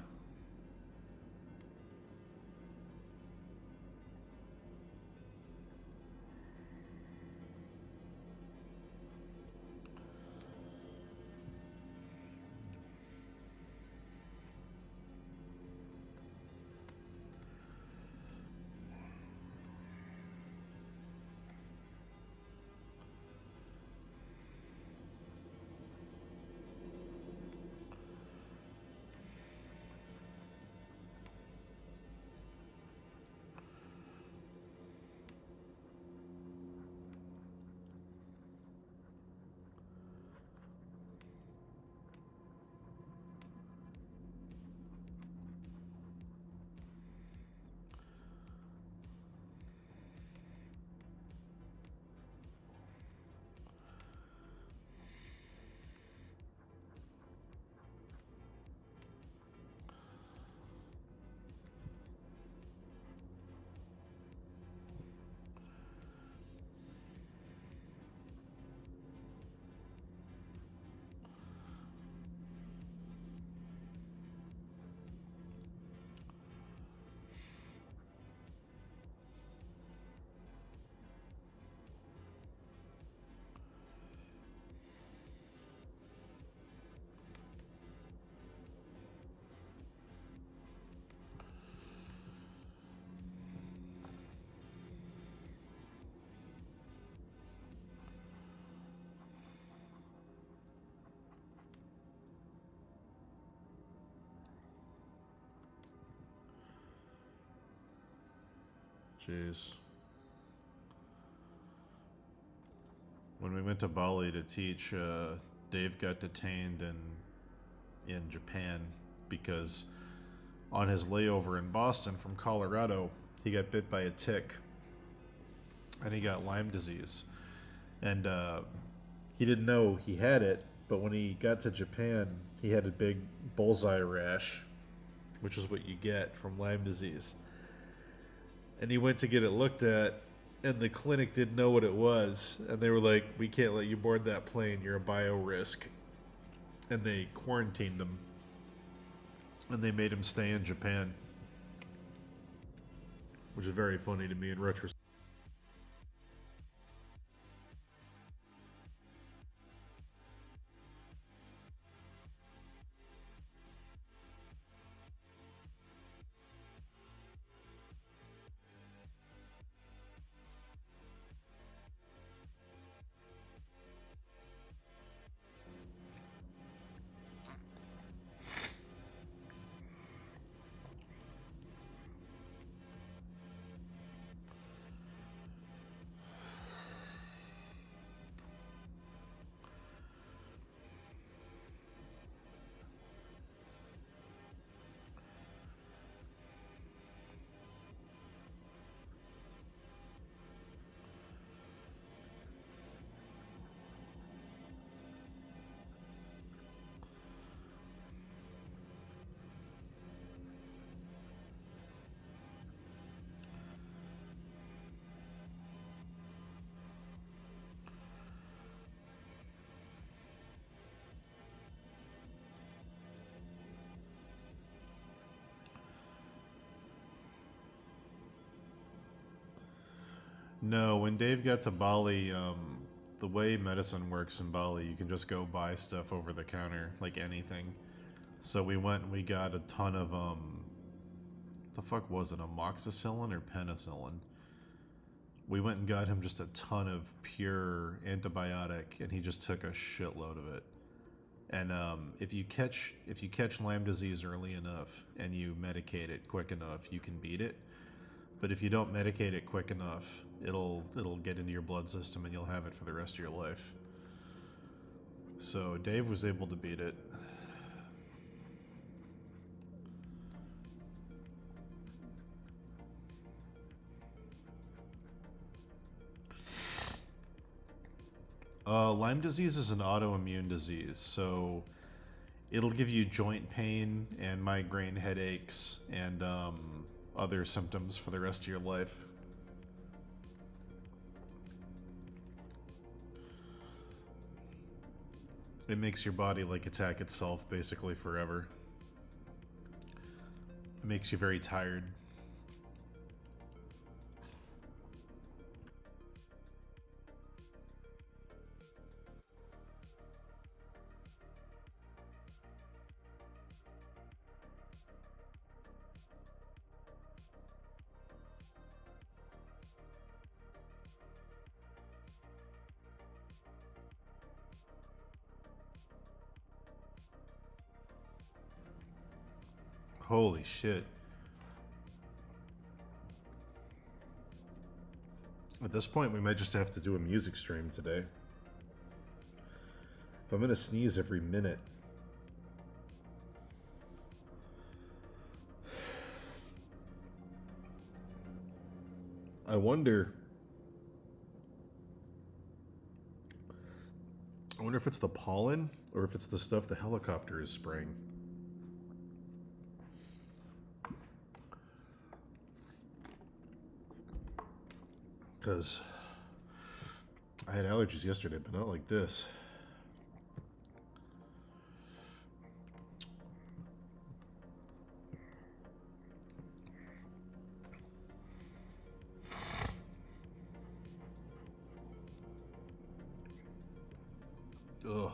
Jeez. When we went to Bali to teach, Dave got detained in Japan because on his layover in Boston from Colorado, he got bit by a tick, and he got Lyme disease. And he didn't know he had it, but when he got to Japan, he had a big bullseye rash, which is what you get from Lyme disease. And he went to get it looked at, and the clinic didn't know what it was. And they were like, we can't let you board that plane. You're a bio-risk. And they quarantined him. And they made him stay in Japan. Which is very funny to me in retrospect. No, when Dave got to Bali, the way medicine works in Bali, you can just go buy stuff over the counter, like anything. So we went and we got a ton of, the fuck was it, amoxicillin or penicillin? We went and got him just a ton of pure antibiotic, and he just took a shitload of it. And if you catch Lyme disease early enough and you medicate it quick enough, you can beat it. But if you don't medicate it quick enough, it'll get into your blood system and you'll have it for the rest of your life. So Dave was able to beat it. Lyme disease is an autoimmune disease, so it'll give you joint pain and migraine headaches and other symptoms for the rest of your life. It makes your body like attack itself basically forever. It makes you very tired. Holy shit. At this point, we might just have to do a music stream today. If I'm gonna sneeze every minute. I wonder if it's the pollen or if it's the stuff the helicopter is spraying. Because I had allergies yesterday, but not like this. Ugh.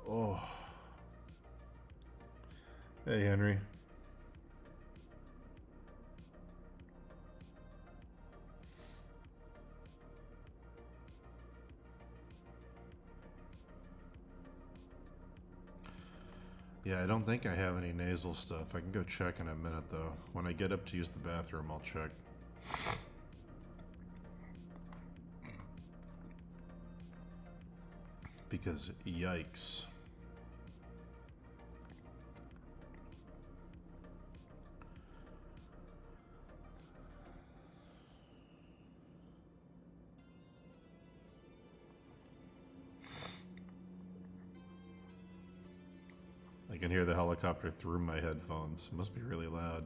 Oh. Hey, Henry. Yeah, I don't think I have any nasal stuff. I can go check in a minute, though. When I get up to use the bathroom, I'll check. Because, yikes. I can hear the helicopter through my headphones. It must be really loud.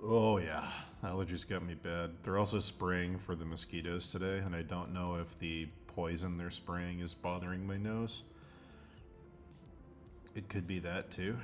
Oh yeah, allergies got me bad. They're also spraying for the mosquitoes today, and I don't know if the poison they're spraying is bothering my nose. It could be that too.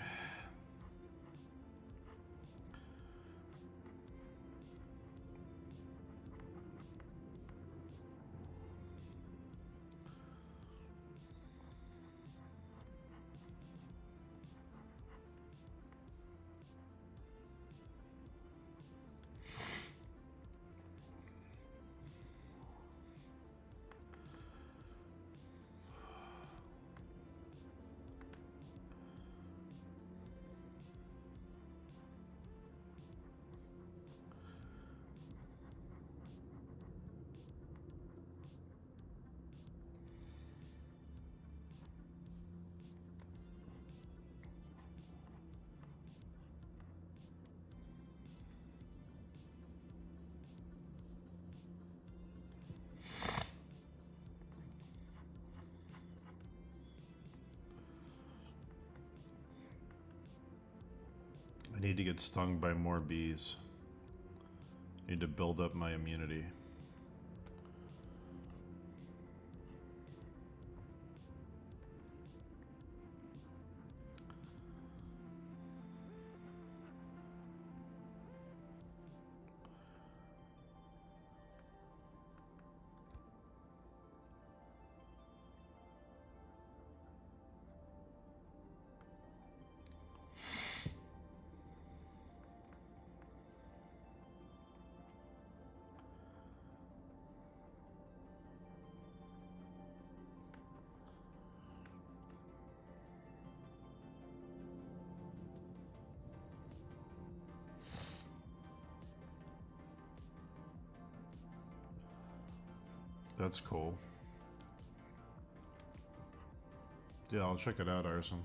I need to get stung by more bees. I need to build up my immunity. That's cool. Yeah, I'll check it out, Arson.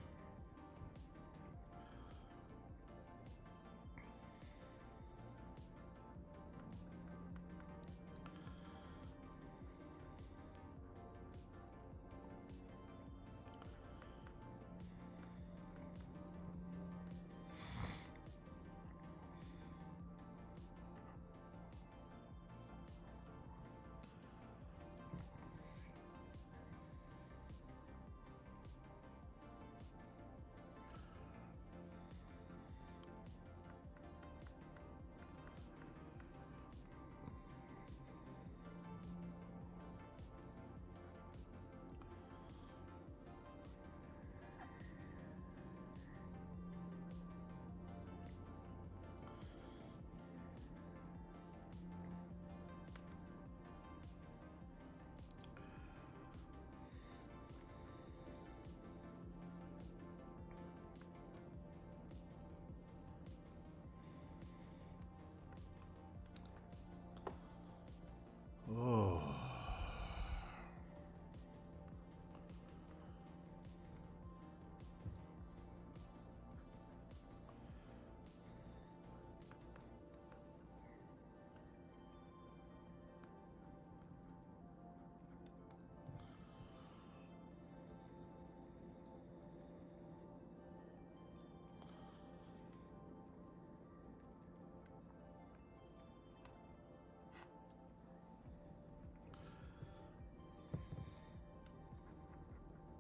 Oh.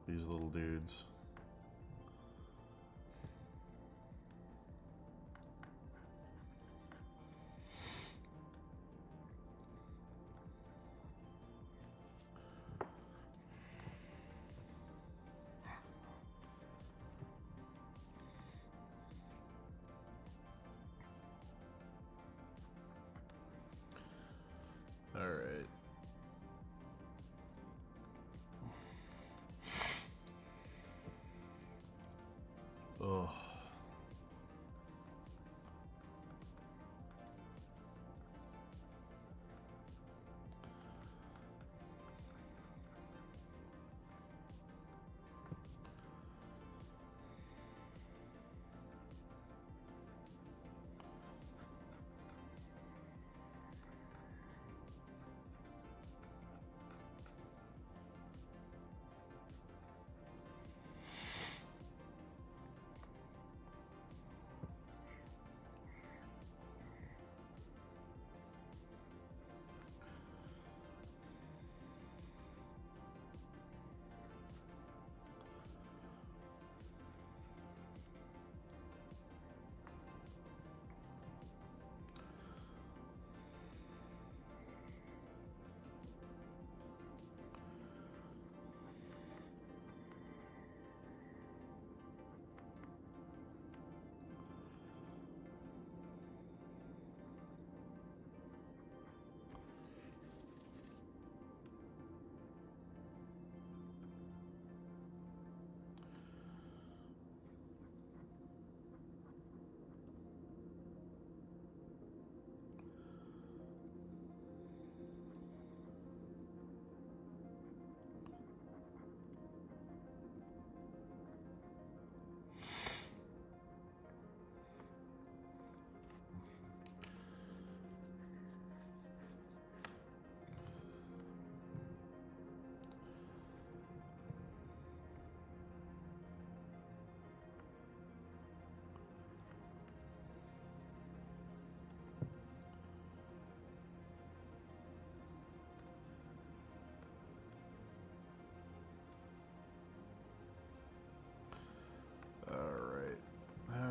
These little dudes.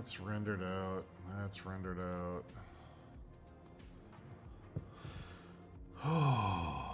That's rendered out. That's rendered out. Oh.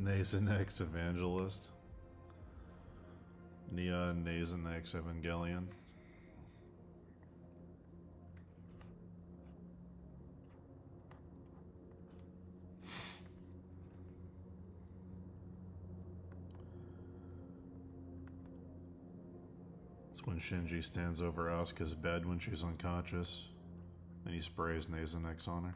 Nasonex Evangelist. Neon Nasonex Evangelion. It's when Shinji stands over Asuka's bed when she's unconscious and he sprays Nasonex on her.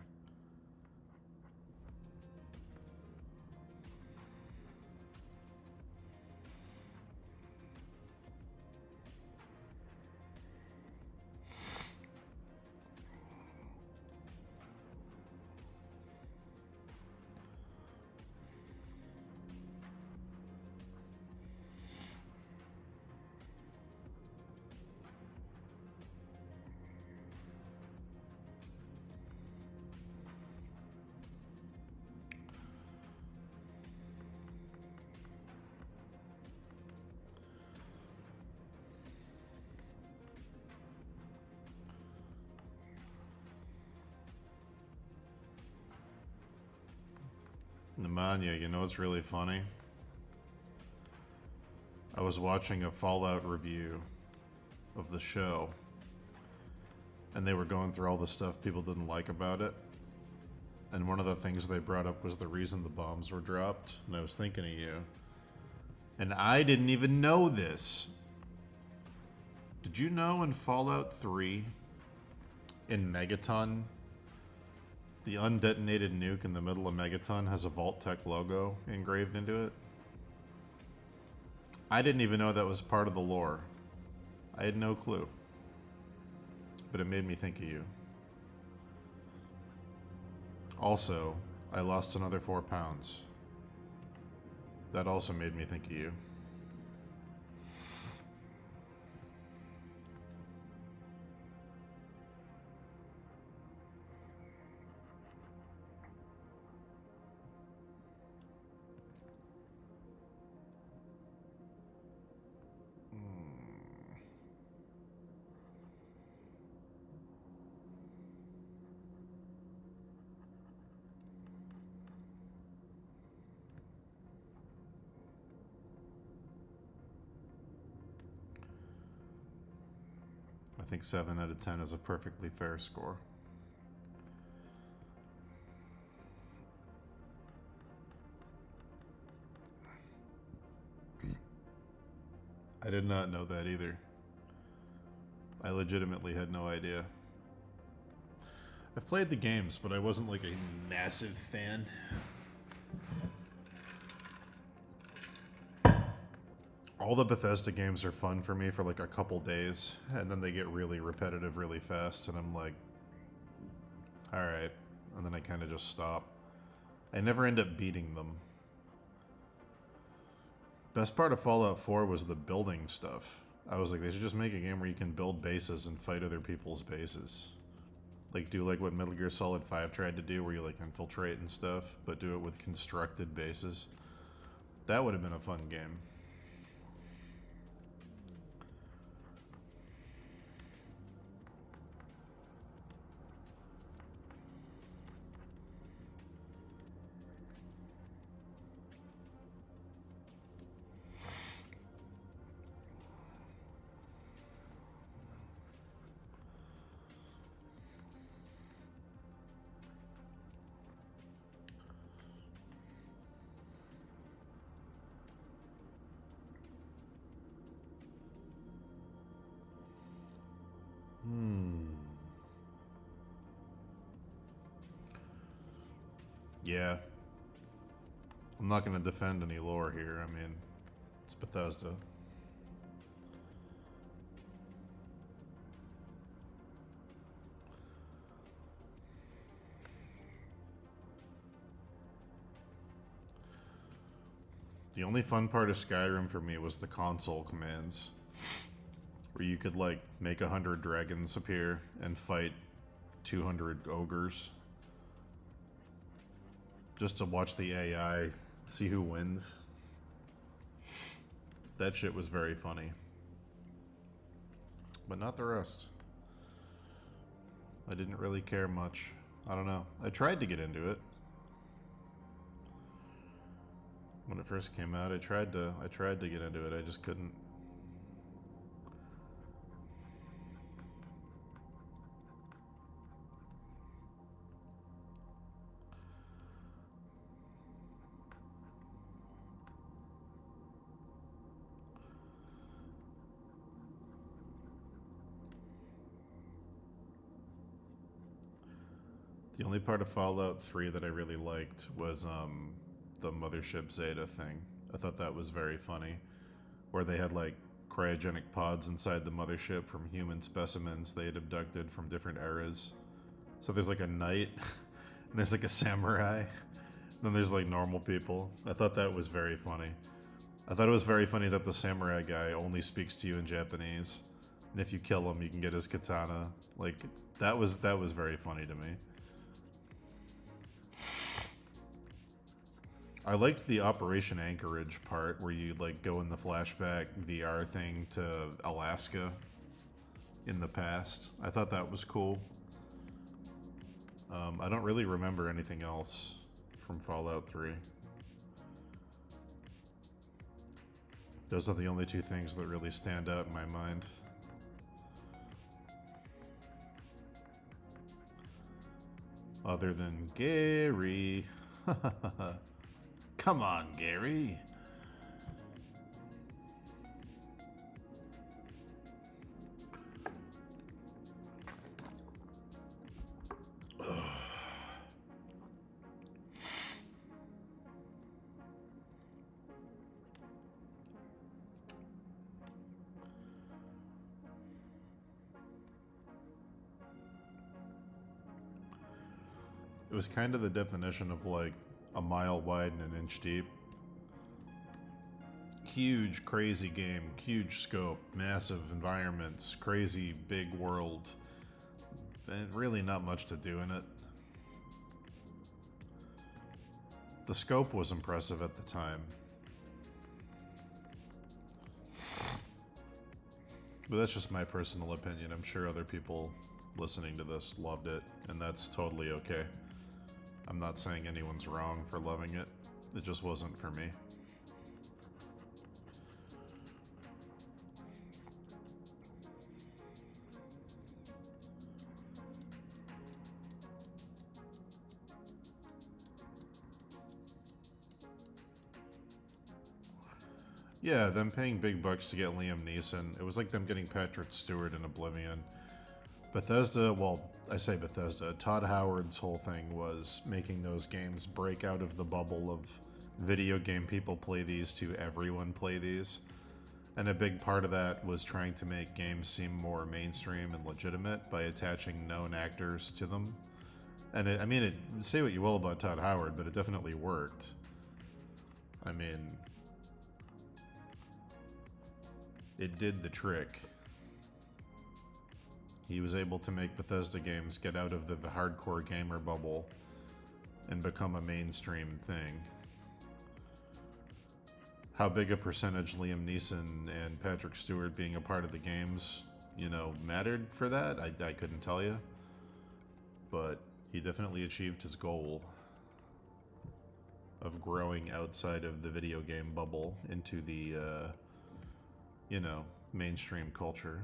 Nemanja, you know what's really funny? I was watching a Fallout review of the show, and they were going through all the stuff people didn't like about it. And one of the things they brought up was the reason the bombs were dropped. And I was thinking of you. And I didn't even know this. Did you know in Fallout 3, in Megaton, the undetonated nuke in the middle of Megaton has a Vault-Tec logo engraved into it? I didn't even know that was part of the lore. I had no clue. But it made me think of you. Also, I lost another 4 pounds. That also made me think of you. I think 7 out of 10 is a perfectly fair score. I did not know that either. I legitimately had no idea. I've played the games, but I wasn't like a massive fan. All the Bethesda games are fun for me for like a couple days, and then they get really repetitive really fast, and I'm like, alright. And then I kind of just stop. I never end up beating them. Best part of Fallout 4 was the building stuff. I was like, they should just make a game where you can build bases and fight other people's bases. Like, do like what Metal Gear Solid 5 tried to do, where you like infiltrate and stuff, but do it with constructed bases. That would have been a fun game. Yeah. I'm not going to defend any lore here. I mean, it's Bethesda. The only fun part of Skyrim for me was the console commands, where you could, like, make 100 dragons appear and fight 200 ogres. Just to watch the AI see who wins. That shit was very funny. But not the rest. I didn't really care much. I don't know. I tried to get into it. When it first came out, I tried to get into it. I just couldn't. The only part of Fallout 3 that I really liked was the Mothership Zeta thing. I thought that was very funny, where they had like cryogenic pods inside the mothership from human specimens they had abducted from different eras. So there's like a knight, and there's like a samurai, and then there's like normal people. I thought that was very funny. I thought it was very funny that the samurai guy only speaks to you in Japanese, and if you kill him, you can get his katana. Like that was very funny to me. I liked the Operation Anchorage part where you like go in the flashback VR thing to Alaska in the past. I thought that was cool. I don't really remember anything else from Fallout 3. Those are the only two things that really stand out in my mind. Other than Gary. Come on, Gary. It was kind of the definition of like a mile wide and an inch deep. Huge, crazy game, huge scope, massive environments, crazy big world, and really not much to do in it. The scope was impressive at the time. But that's just my personal opinion. I'm sure other people listening to this loved it, and that's totally okay. I'm not saying anyone's wrong for loving it. It just wasn't for me. Yeah, them paying big bucks to get Liam Neeson. It was like them getting Patrick Stewart in Oblivion. Bethesda, well, I say Bethesda, Todd Howard's whole thing was making those games break out of the bubble of video game people play these to everyone play these. And a big part of that was trying to make games seem more mainstream and legitimate by attaching known actors to them. And say what you will about Todd Howard, but it definitely worked. I mean, it did the trick. He was able to make Bethesda games get out of the hardcore gamer bubble and become a mainstream thing. How big a percentage Liam Neeson and Patrick Stewart being a part of the games, mattered for that, I couldn't tell you. But he definitely achieved his goal of growing outside of the video game bubble into the, mainstream culture.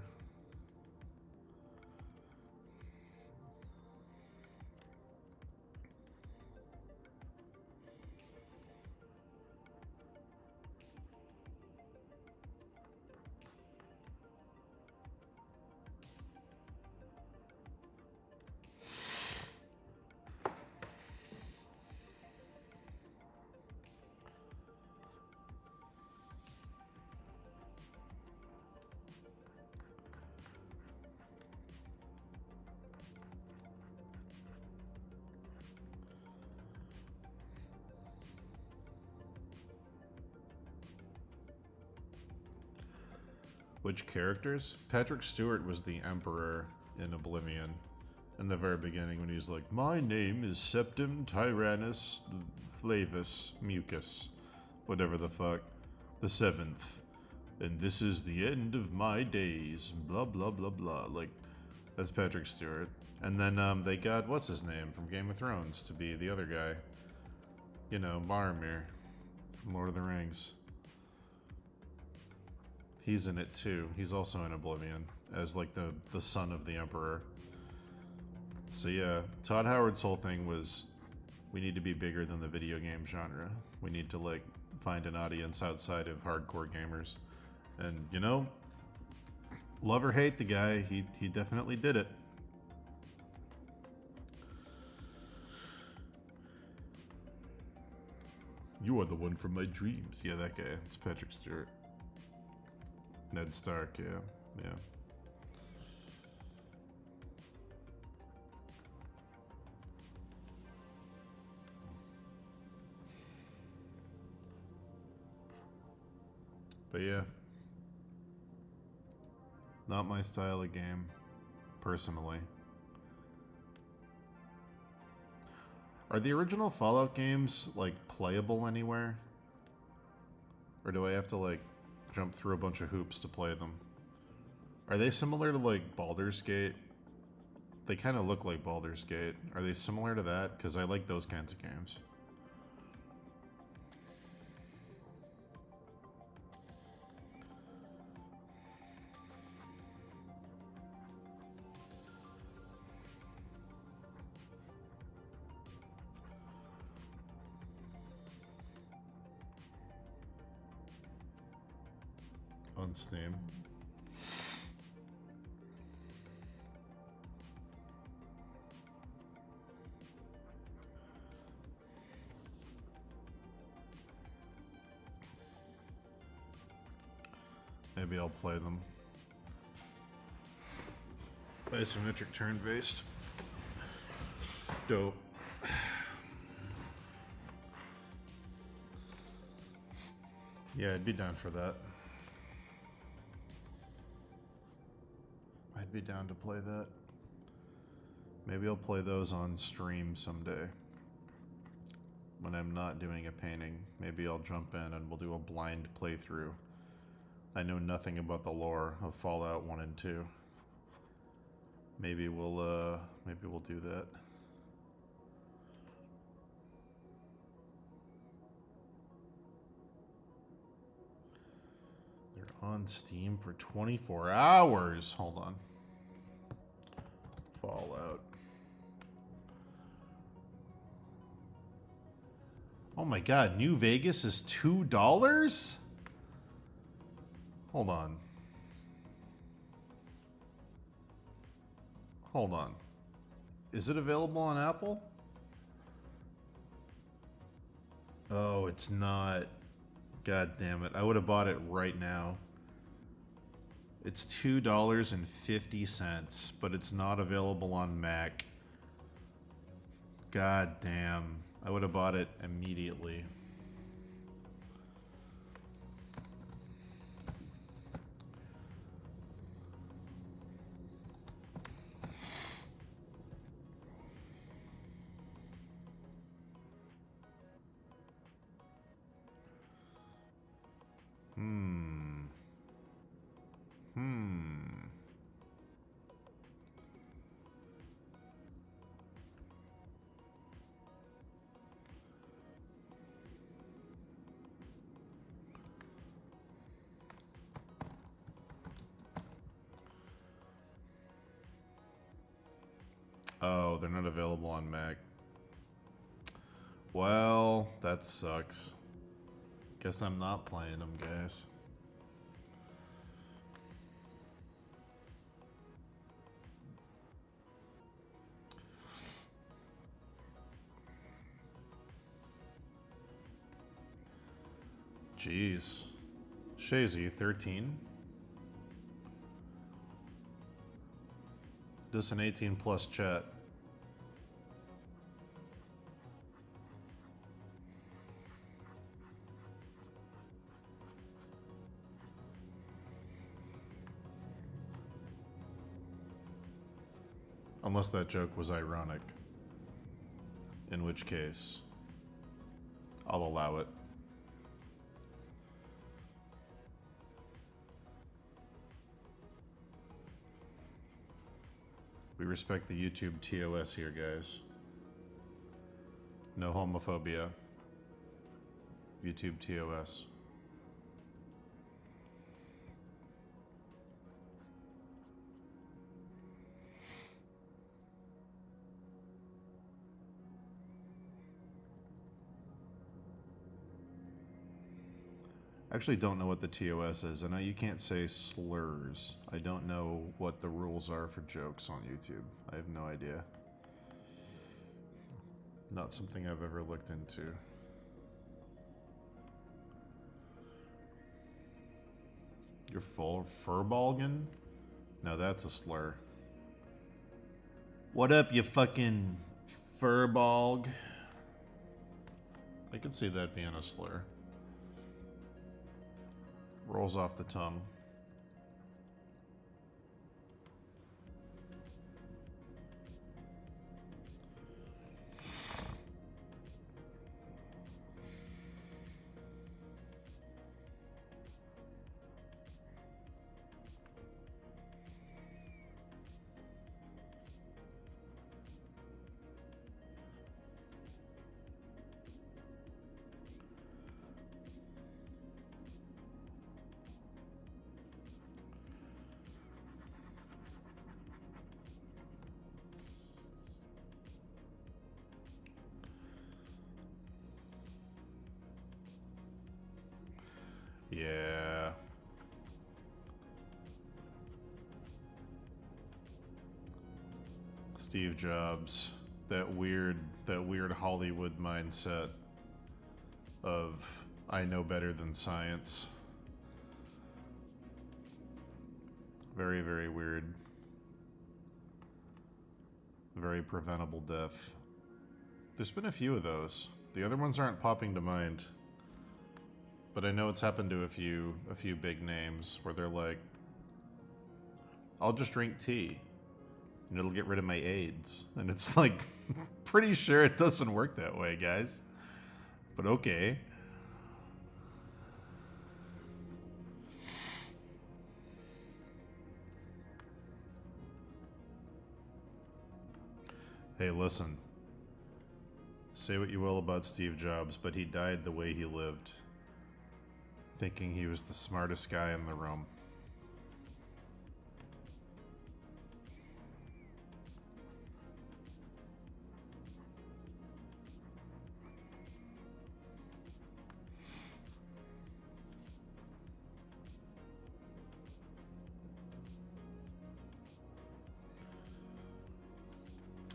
Which characters? Patrick Stewart was the Emperor in Oblivion. In the very beginning when he was like, my name is Septim Tyrannus Flavus Mucus. Whatever the fuck. The 7th. And this is the end of my days. Blah, blah, blah, blah. Like, that's Patrick Stewart. And then they got, what's his name from Game of Thrones to be the other guy. You know, Boromir from Lord of the Rings. He's in it too. He's also in Oblivion as like the son of the Emperor. So yeah, Todd Howard's whole thing was we need to be bigger than the video game genre. We need to like find an audience outside of hardcore gamers. And you know, love or hate the guy, he definitely did it. You are the one from my dreams. Yeah, that guy. It's Patrick Stewart. Ned Stark, yeah. But yeah. Not my style of game, personally. Are the original Fallout games, like, playable anywhere? Or do I have to, like, jump through a bunch of hoops to play them? Are they similar to, like, Baldur's Gate? They kind of look like Baldur's Gate. Are they similar to that? Because I like those kinds of games. On Steam. Maybe I'll play them. Isometric turn-based. Dope. Yeah, I'd be down for that. I'd be down to play that. Maybe I'll play those on stream someday. When I'm not doing a painting, maybe I'll jump in and we'll do a blind playthrough. I know nothing about the lore of Fallout 1 and 2. Maybe we'll do that. They're on Steam for 24 hours. Hold on. Fallout. Oh my god, New Vegas is $2? Hold on. Hold on. Is it available on Apple? Oh, it's not. God damn it. I would have bought it right now. It's $2.50, but it's not available on Mac. God damn. I would have bought it immediately. Oh, they're not available on Mac. Well, that sucks. Guess I'm not playing them, guys. Jeez. Shazy, 13? Just an 18 plus chat. Unless that joke was ironic. In which case, I'll allow it. We respect the YouTube TOS here, guys. No homophobia. YouTube TOS. I actually don't know what the TOS is. I know you can't say slurs. I don't know what the rules are for jokes on YouTube. I have no idea. Not something I've ever looked into. You're full furbalgen? No, that's a slur. What up, you fucking furbalg? I could see that being a slur. Rolls off the tongue. Yeah. Steve Jobs, that weird Hollywood mindset of I know better than science. Very, very weird. Very preventable death. There's been a few of those. The other ones aren't popping to mind. But I know it's happened to a few big names where they're like, I'll just drink tea and it'll get rid of my AIDS. And it's like, pretty sure it doesn't work that way, guys. But okay. Hey, listen. Say what you will about Steve Jobs, but he died the way he lived. Thinking he was the smartest guy in the room.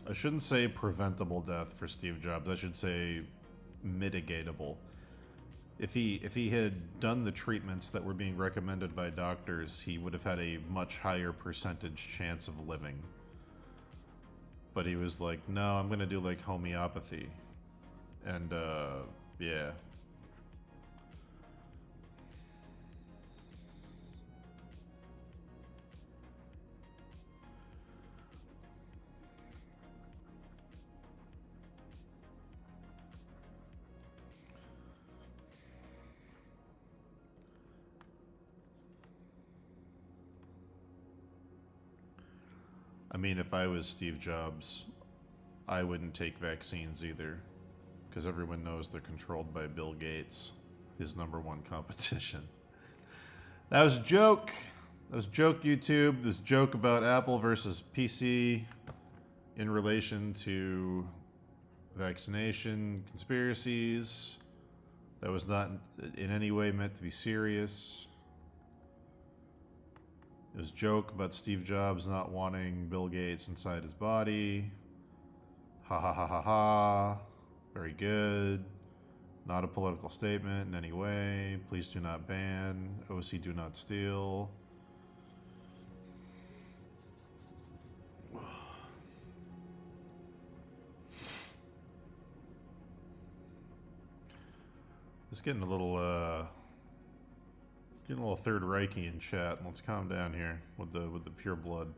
I shouldn't say preventable death for Steve Jobs. I should say mitigatable. If he had done the treatments that were being recommended by doctors, he would have had a much higher percentage chance of living. But he was like, no, I'm going to do like homeopathy. And, yeah. I mean, if I was Steve Jobs, I wouldn't take vaccines either, because everyone knows they're controlled by Bill Gates, his number one competition. That was a joke. That was a joke, YouTube. This joke about Apple versus PC in relation to vaccination conspiracies. That was not in any way meant to be serious. It was a joke about Steve Jobs not wanting Bill Gates inside his body. Ha ha ha ha ha. Very good. Not a political statement in any way. Please do not ban. OC do not steal. It's getting a little getting a little Third Reichy in chat. Let's calm down here with the pure blood.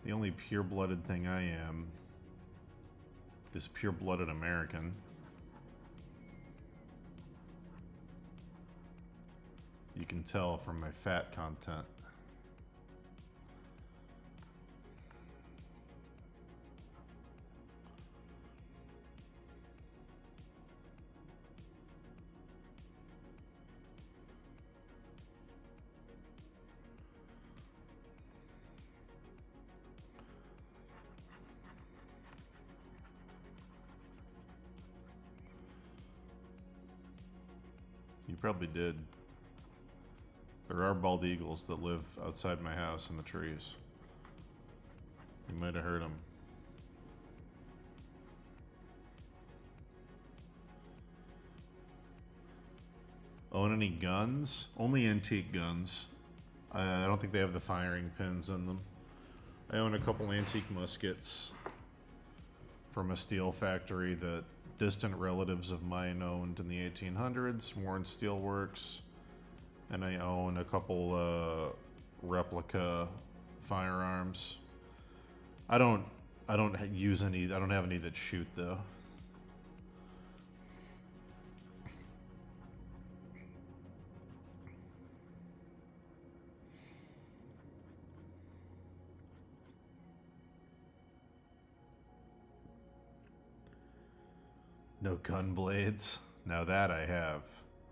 The only pure-blooded thing I am is pure-blooded American. You can tell from my fat content. You probably did. There are bald eagles that live outside my house in the trees. You might have heard them. Own any guns? Only antique guns. I don't think they have the firing pins in them. I own a couple antique muskets from a steel factory that distant relatives of mine owned in the 1800s, Warren Steel Works. And I own a couple replica firearms. I don't use any. I don't have any that shoot though. No gun blades. Now that I have.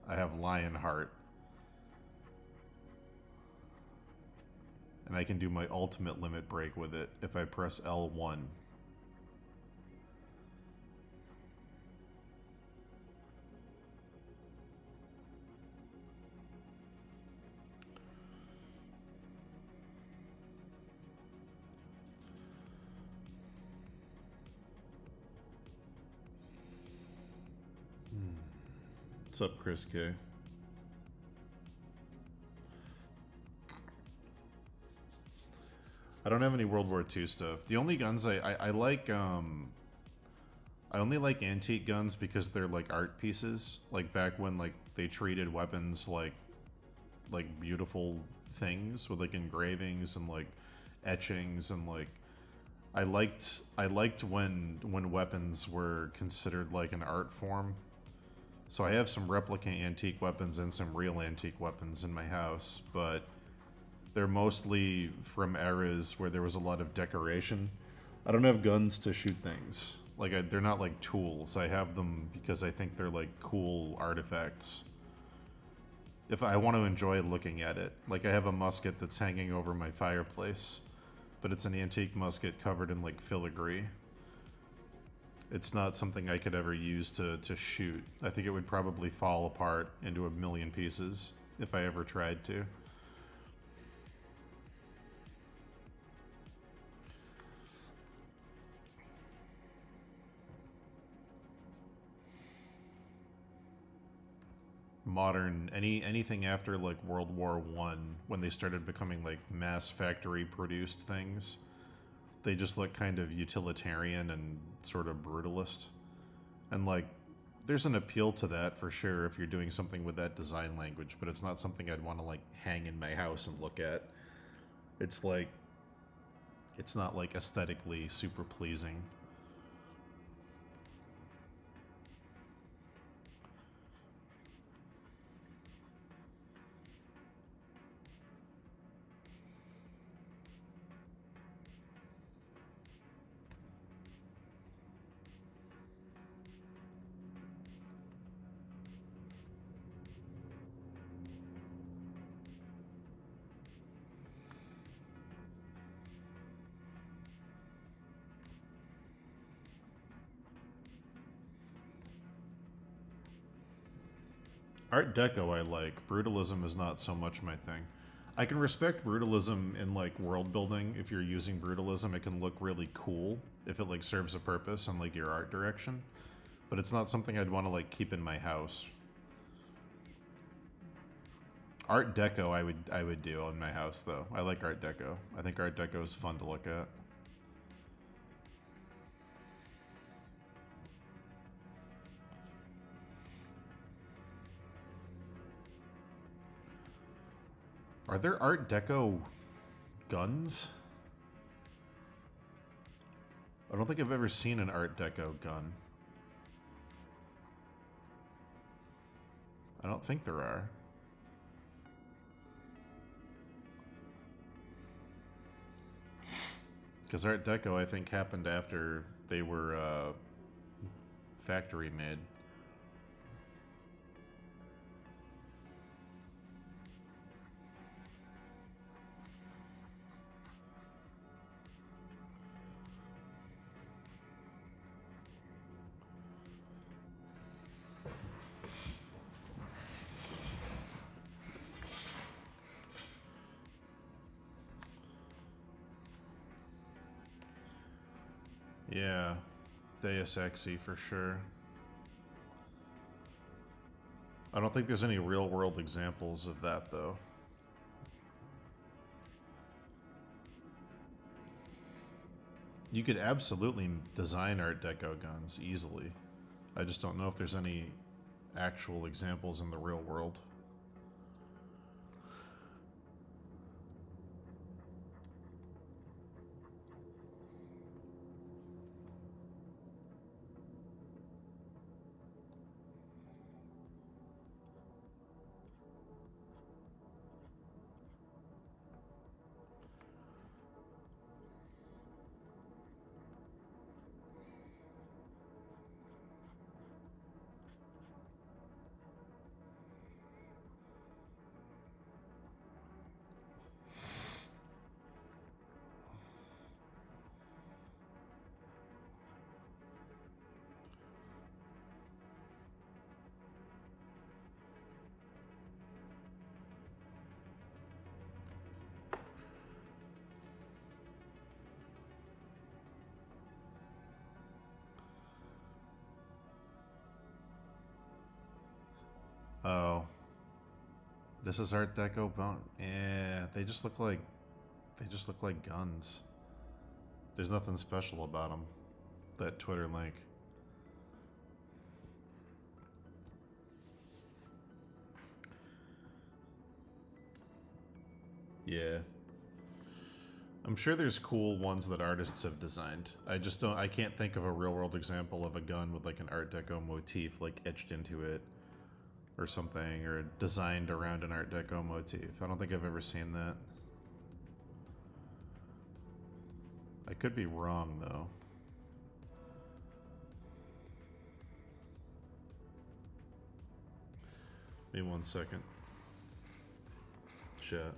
I have Lionheart. And I can do my ultimate limit break with it if I press L1. What's up, Chris K? I don't have any World War II stuff. The only guns I like, I only like antique guns because they're like art pieces. Like back when like they treated weapons like beautiful things with like engravings and like etchings and like I liked when weapons were considered like an art form. So I have some replica antique weapons and some real antique weapons in my house, but they're mostly from eras where there was a lot of decoration. I don't have guns to shoot things. Like, they're not like tools. I have them because I think they're like cool artifacts. If I want to enjoy looking at it. Like, I have a musket that's hanging over my fireplace, but it's an antique musket covered in like filigree. It's not something I could ever use to shoot. I think it would probably fall apart into a million pieces if I ever tried to. Modern, anything after like World War I, when they started becoming like mass factory produced things, they just look kind of utilitarian and sort of brutalist. And like, there's an appeal to that for sure if you're doing something with that design language, but it's not something I'd want to like hang in my house and look at. It's like, it's not like aesthetically super pleasing. Art Deco I like. Brutalism is not so much my thing. I can respect brutalism in like world building. If you're using brutalism, it can look really cool if it like serves a purpose and like your art direction. But it's not something I'd want to like keep in my house. Art Deco I would do in my house though. I like Art Deco. I think Art Deco is fun to look at. Are there Art Deco guns? I don't think I've ever seen an Art Deco gun. I don't think there are. Because Art Deco, I think, happened after they were factory made. Yeah, Deus Exi for sure. I don't think there's any real world examples of that though. You could absolutely design Art Deco guns easily. I just don't know if there's any actual examples in the real world. Oh, this is Art Deco bone. Yeah, they just look like guns. There's nothing special about them. That Twitter link. Yeah. I'm sure there's cool ones that artists have designed. I can't think of a real world example of a gun with like an Art Deco motif like etched into it or something, or designed around an Art Deco motif. I don't think I've ever seen that. I could be wrong though. Give me 1 second. Chat.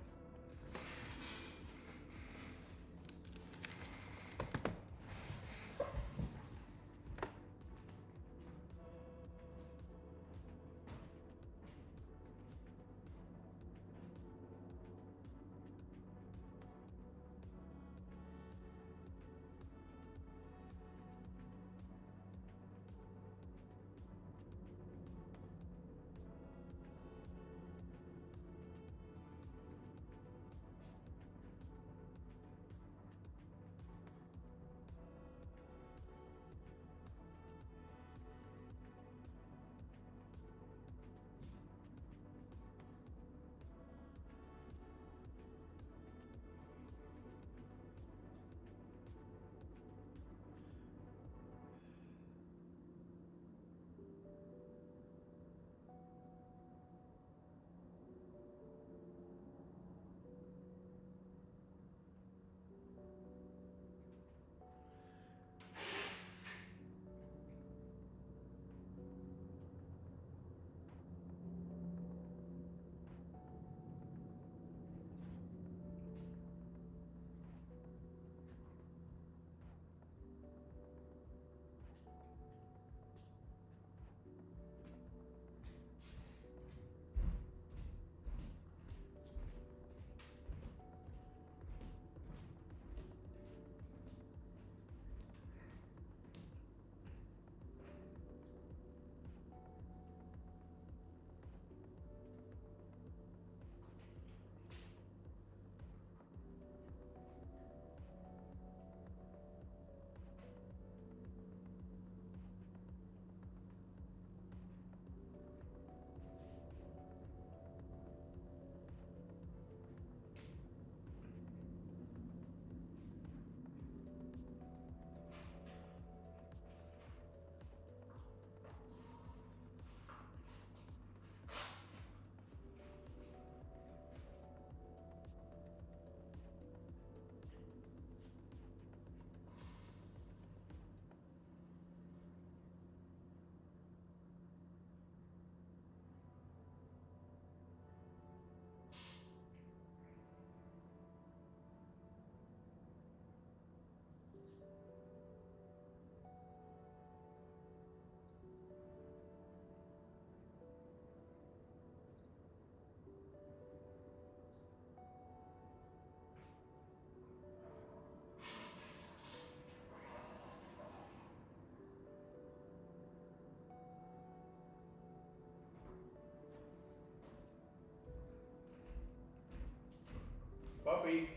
puppy.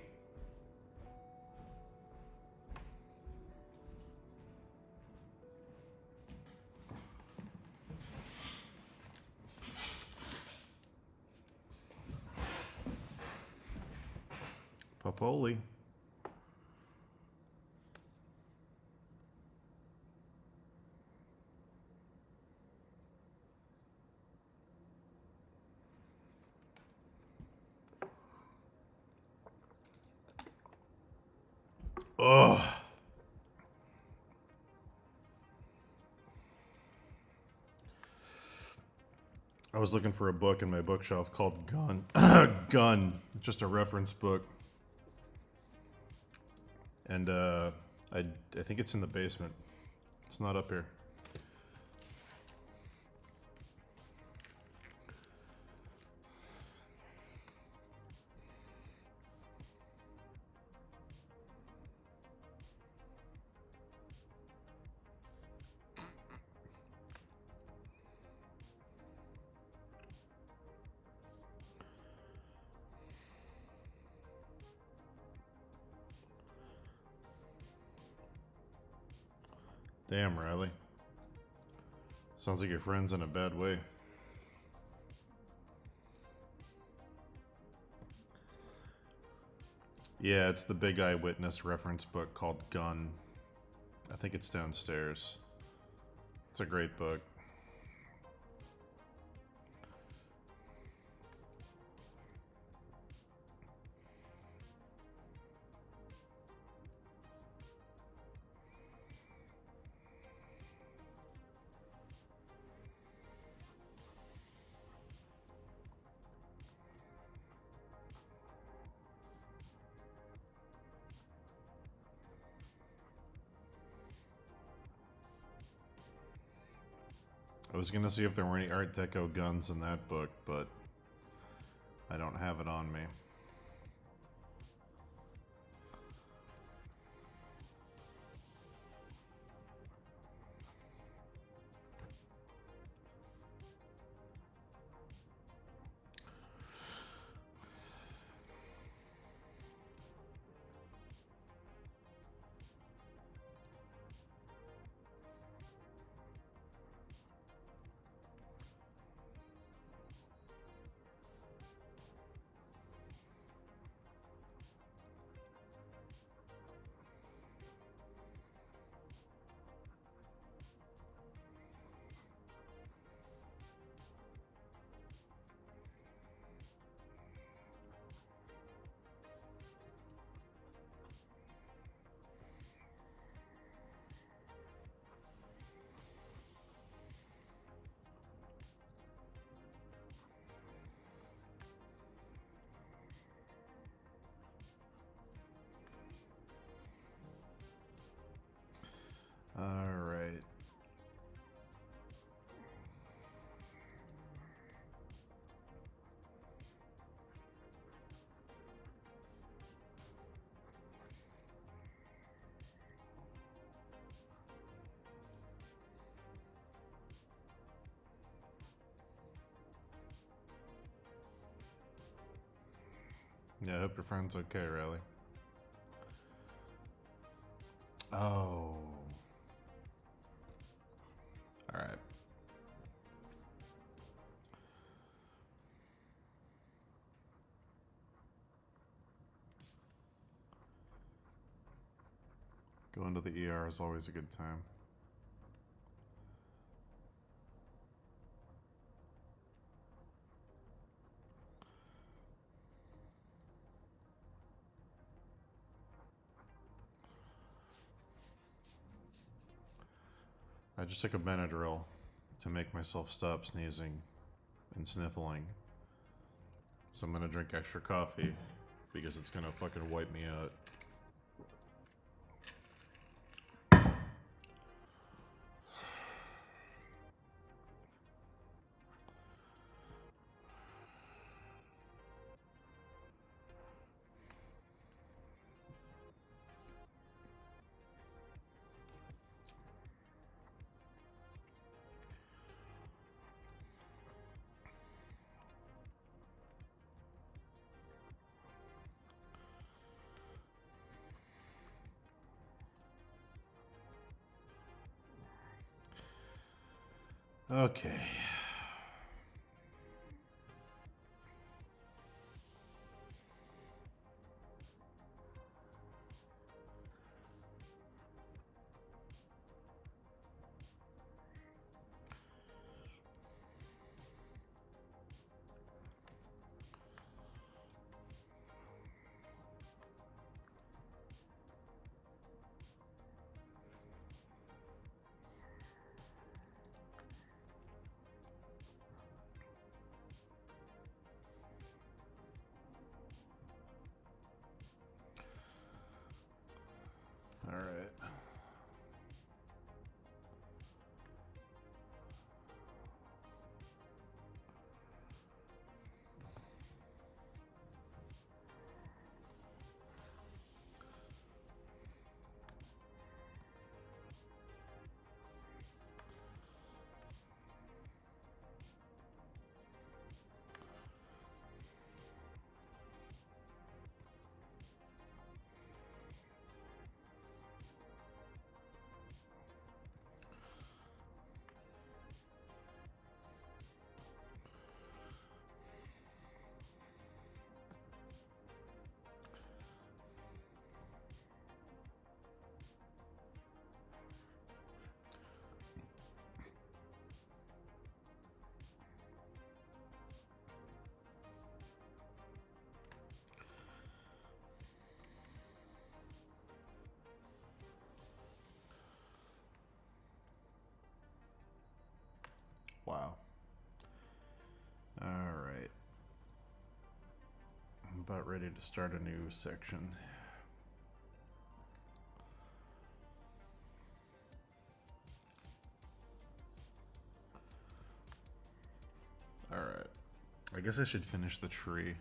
Popoli. Ugh. I was looking for a book in my bookshelf called Gun. Gun. Just a reference book. And I think it's in the basement. It's not up here. Damn, Riley. Sounds like your friend's in a bad way. Yeah, it's the Big Eyewitness reference book called Gun. I think it's downstairs. It's a great book. I was gonna see if there were any Art Deco guns in that book, but I don't have it on me. Alright. Yeah, I hope your friend's okay, Riley. Oh. Alright. Going to the ER is always a good time. I just took a Benadryl to make myself stop sneezing and sniffling. So I'm gonna drink extra coffee because it's gonna fucking wipe me out. Okay. All right. Wow. All right. I'm about ready to start a new section. All right. I guess I should finish the tree.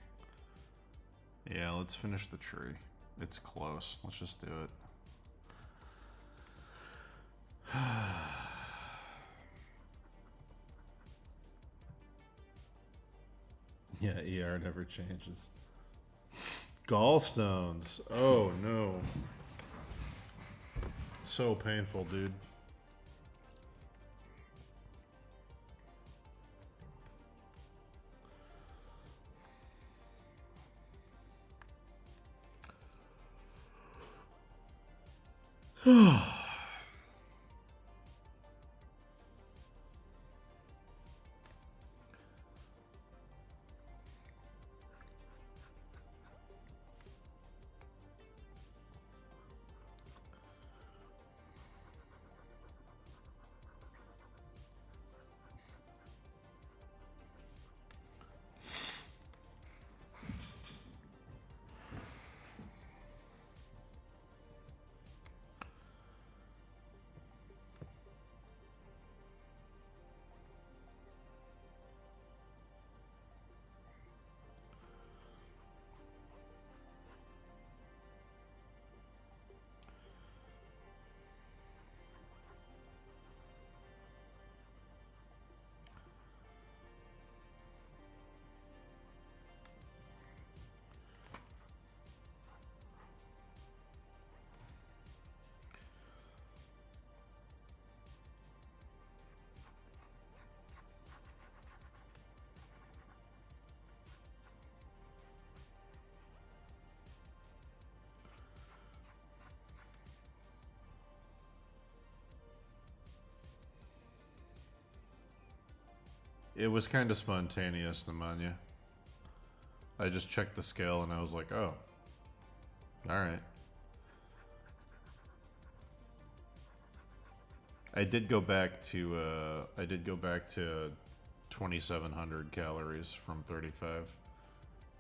Yeah, let's finish the tree. It's close. Let's just do it. Yeah, ER never changes. Gallstones. Oh no. So painful, dude. It was kind of spontaneous pneumonia. I just checked the scale and I was like, oh, all right. I did go back to 2,700 calories from 35.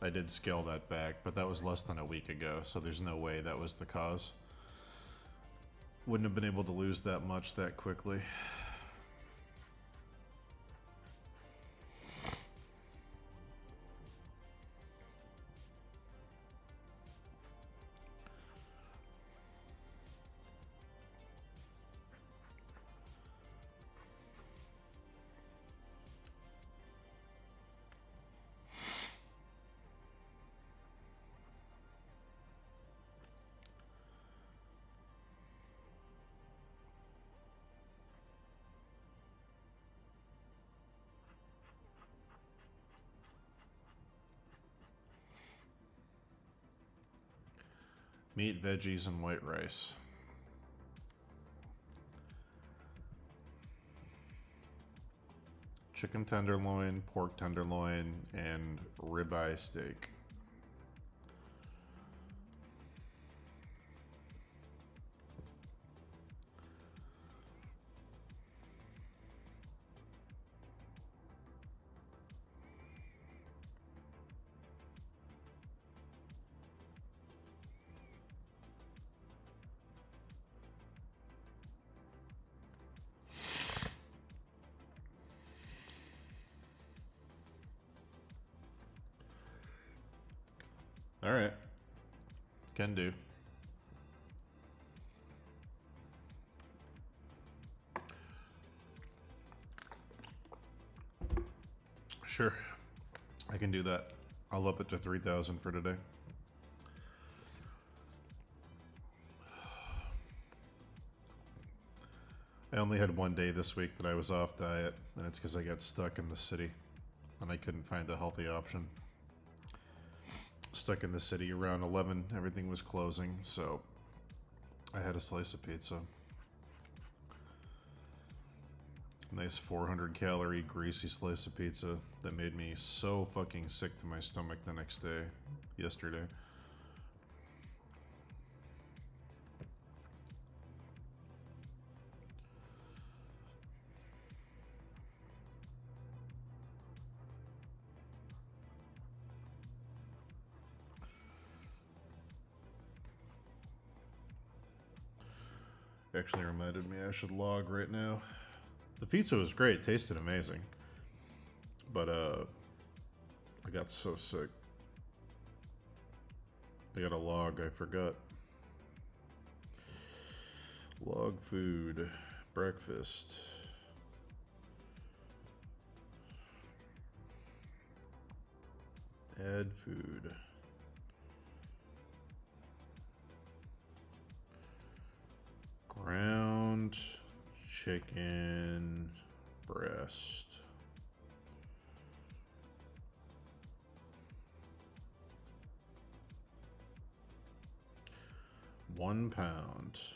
I did scale that back, but that was less than a week ago, so there's no way that was the cause. Wouldn't have been able to lose that much that quickly. Meat, veggies, and white rice. Chicken tenderloin, pork tenderloin, and ribeye steak. All right. Can do. Sure. I can do that. I'll up it to 3,000 for today. I only had one day this week that I was off diet, and it's because I got stuck in the city and I couldn't find a healthy option. Stuck in the city around 11, everything was closing, so I had a slice of pizza. Nice 400 calorie greasy slice of pizza that made me so fucking sick to my stomach the next day, yesterday. Actually reminded me I should log right now. The pizza was great, tasted amazing. But I got so sick. I got a log, I forgot. Log food, breakfast. Add food. Ground chicken breast. £1.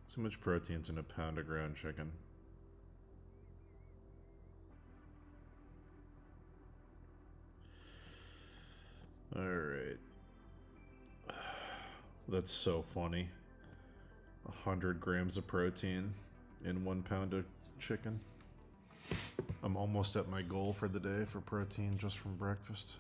So much protein's in a pound of ground chicken. All right. That's so funny. 100 grams of protein in 1 pound of chicken. I'm almost at my goal for the day for protein just from breakfast.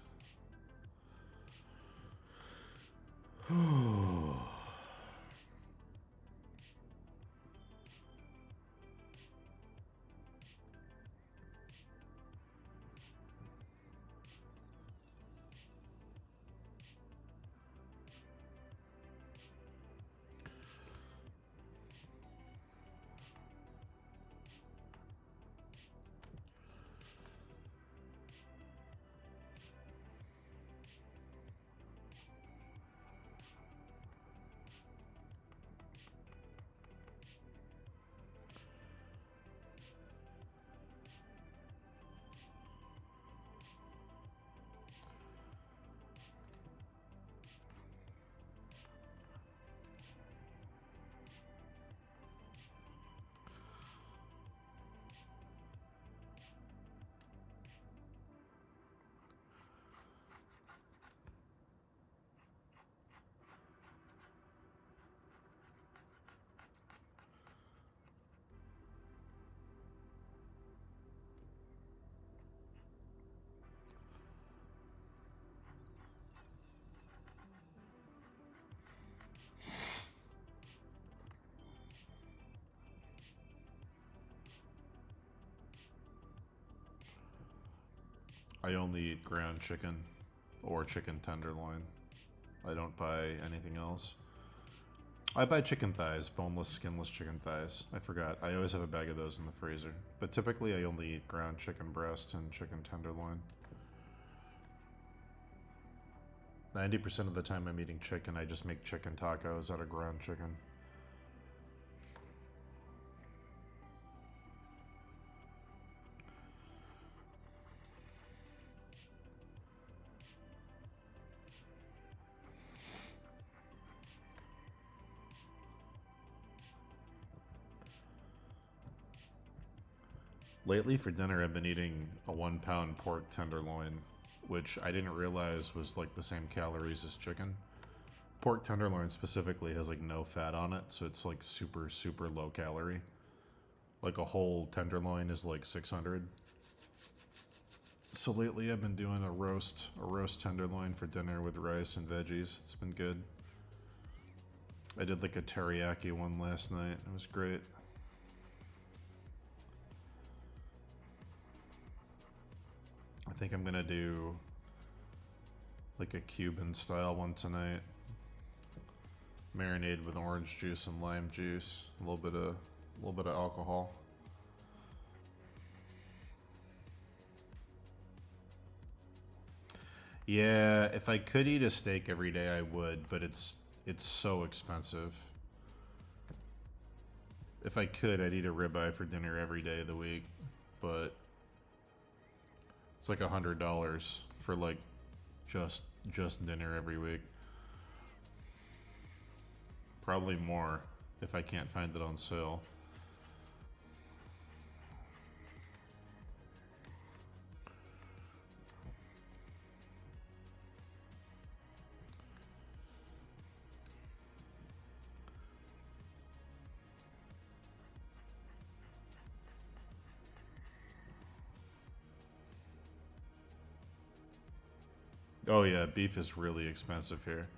I only eat ground chicken or chicken tenderloin. I don't buy anything else. I buy chicken thighs, boneless, skinless chicken thighs. I forgot. I always have a bag of those in the freezer. But typically I only eat ground chicken breast and chicken tenderloin. 90% of the time I'm eating chicken, I just make chicken tacos out of ground chicken. Lately for dinner I've been eating a 1 pound pork tenderloin, which I didn't realize was like the same calories as chicken. Pork tenderloin specifically has like no fat on it, so it's like super, super low calorie. Like a whole tenderloin is like 600. So lately I've been doing a roast tenderloin for dinner with rice and veggies. It's been good. I did like a teriyaki one last night. It was great. I think I'm gonna do like a Cuban style one tonight. Marinated with orange juice and lime juice. A little bit of alcohol. Yeah, if I could eat a steak every day, I would, but it's so expensive. If I could, I'd eat a ribeye for dinner every day of the week, but it's like $100 for like just dinner every week. Probably more if I can't find it on sale. Oh yeah, beef is really expensive here.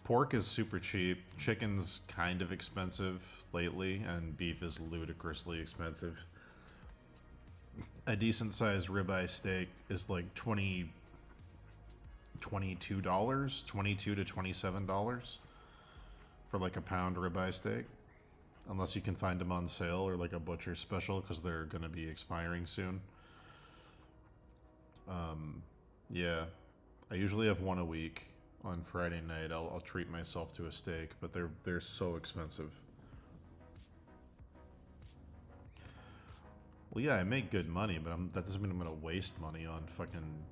Pork is super cheap. Chicken's kind of expensive lately, and beef is ludicrously expensive. A decent sized ribeye steak is like $22, $22 to $27 for like a pound ribeye steak. Unless you can find them on sale or like a butcher special because they're going to be expiring soon. Yeah, I usually have one a week. On Friday night, I'll treat myself to a steak, but they're so expensive. Well, yeah, I make good money, but that doesn't mean I'm gonna waste money on fucking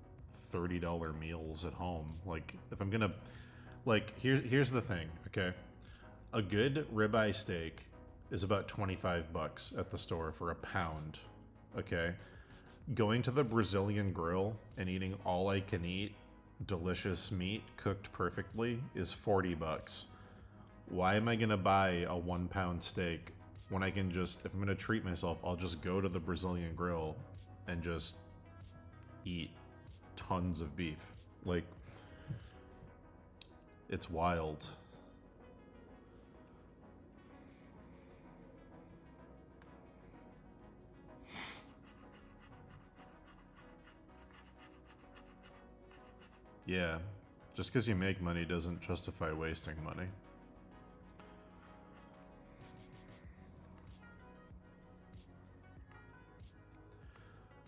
$30 meals at home. Like, if I'm gonna, like, here's the thing, okay? A good ribeye steak is about $25 at the store for a pound, okay? Going to the Brazilian grill and eating all I can eat delicious meat cooked perfectly is $40. Why am I gonna buy a 1 pound steak when I can just, if I'm gonna treat myself, I'll just go to the Brazilian grill and just eat tons of beef? Like, it's wild. Yeah, just because you make money doesn't justify wasting money.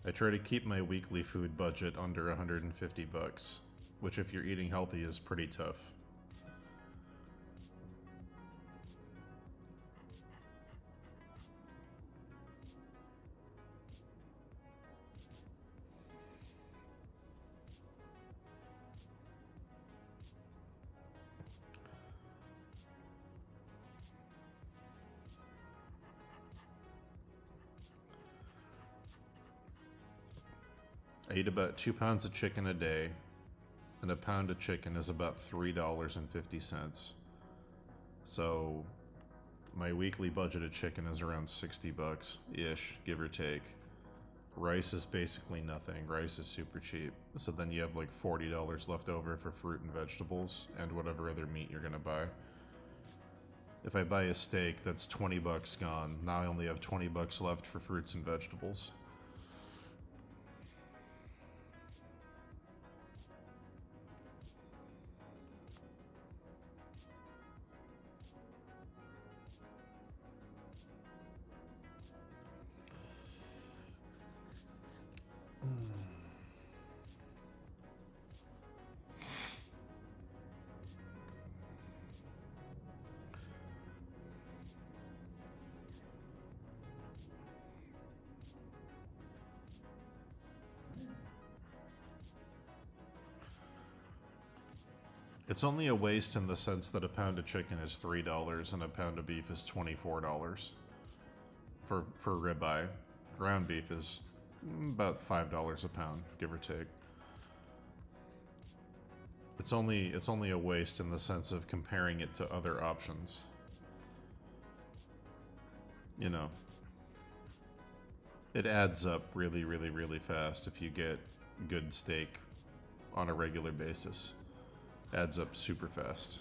I try to keep my weekly food budget under $150, which if you're eating healthy is pretty tough. I eat about 2 pounds of chicken a day, and a pound of chicken is about $3.50. So my weekly budget of chicken is around $60 ish, give or take. Rice is basically nothing. Rice is super cheap. So then you have like $40 left over for fruit and vegetables and whatever other meat you're gonna buy. If I buy a steak, that's $20 gone. Now I only have $20 left for fruits and vegetables. It's only a waste in the sense that a pound of chicken is $3 and a pound of beef is $24 for ribeye. Ground beef is about $5 a pound, give or take. It's only a waste in the sense of comparing it to other options. You know, it adds up really, really, really fast if you get good steak on a regular basis. Adds up super fast.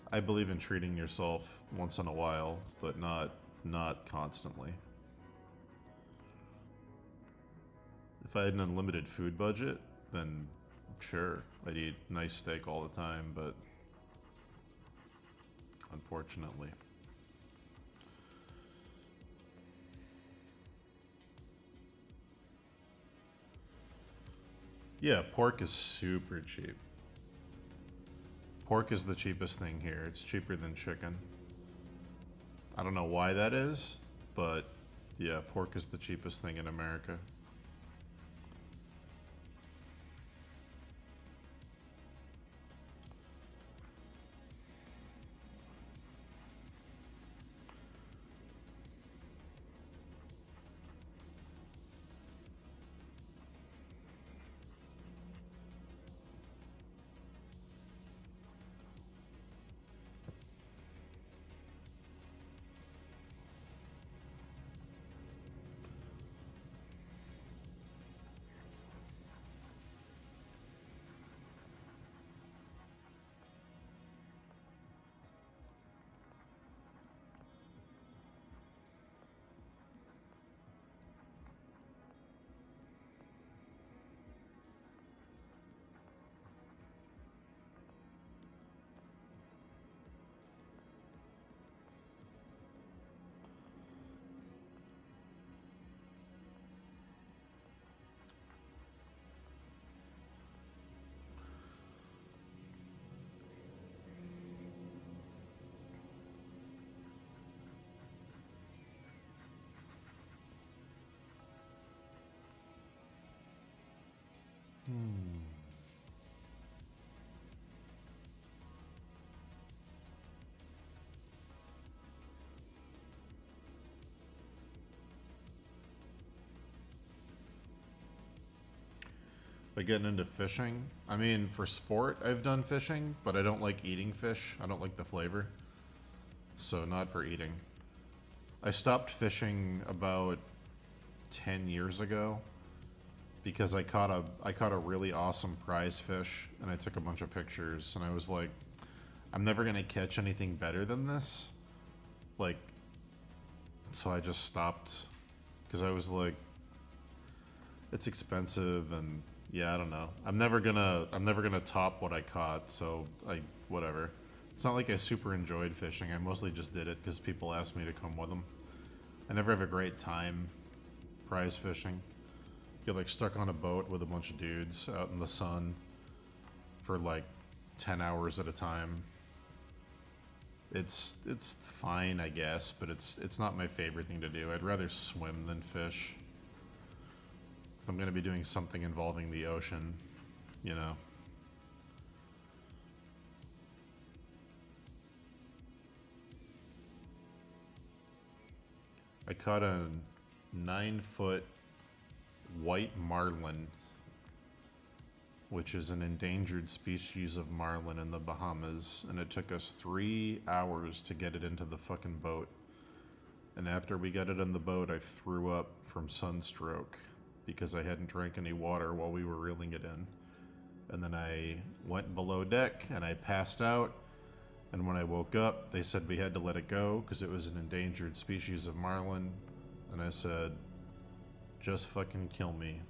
I believe in treating yourself once in a while, but not constantly. If I had an unlimited food budget, then sure, I'd eat nice steak all the time, but unfortunately. Yeah, pork is super cheap. Pork is the cheapest thing here. It's cheaper than chicken. I don't know why that is, but yeah, pork is the cheapest thing in America. But getting into fishing, I mean, for sport, I've done fishing, but I don't like eating fish. I don't like the flavor. So, not for eating. I stopped fishing about 10 years ago because I caught a really awesome prize fish and I took a bunch of pictures and I was like, I'm never gonna catch anything better than this. Like, so I just stopped because I was like, it's expensive and yeah, I don't know. I'm never gonna top what I caught, so whatever. It's not like I super enjoyed fishing. I mostly just did it because people asked me to come with them. I never have a great time prize fishing. Get like stuck on a boat with a bunch of dudes out in the sun for like 10 hours at a time. It's fine, I guess, but it's not my favorite thing to do. I'd rather swim than fish. If I'm going to be doing something involving the ocean, you know. I caught a 9-foot white marlin, which is an endangered species of marlin in the Bahamas, and it took us 3 hours to get it into the fucking boat. And after we got it in the boat, I threw up from sunstroke because I hadn't drank any water while we were reeling it in. And then I went below deck and I passed out. And when I woke up, they said we had to let it go because it was an endangered species of marlin. And I said, just fucking kill me.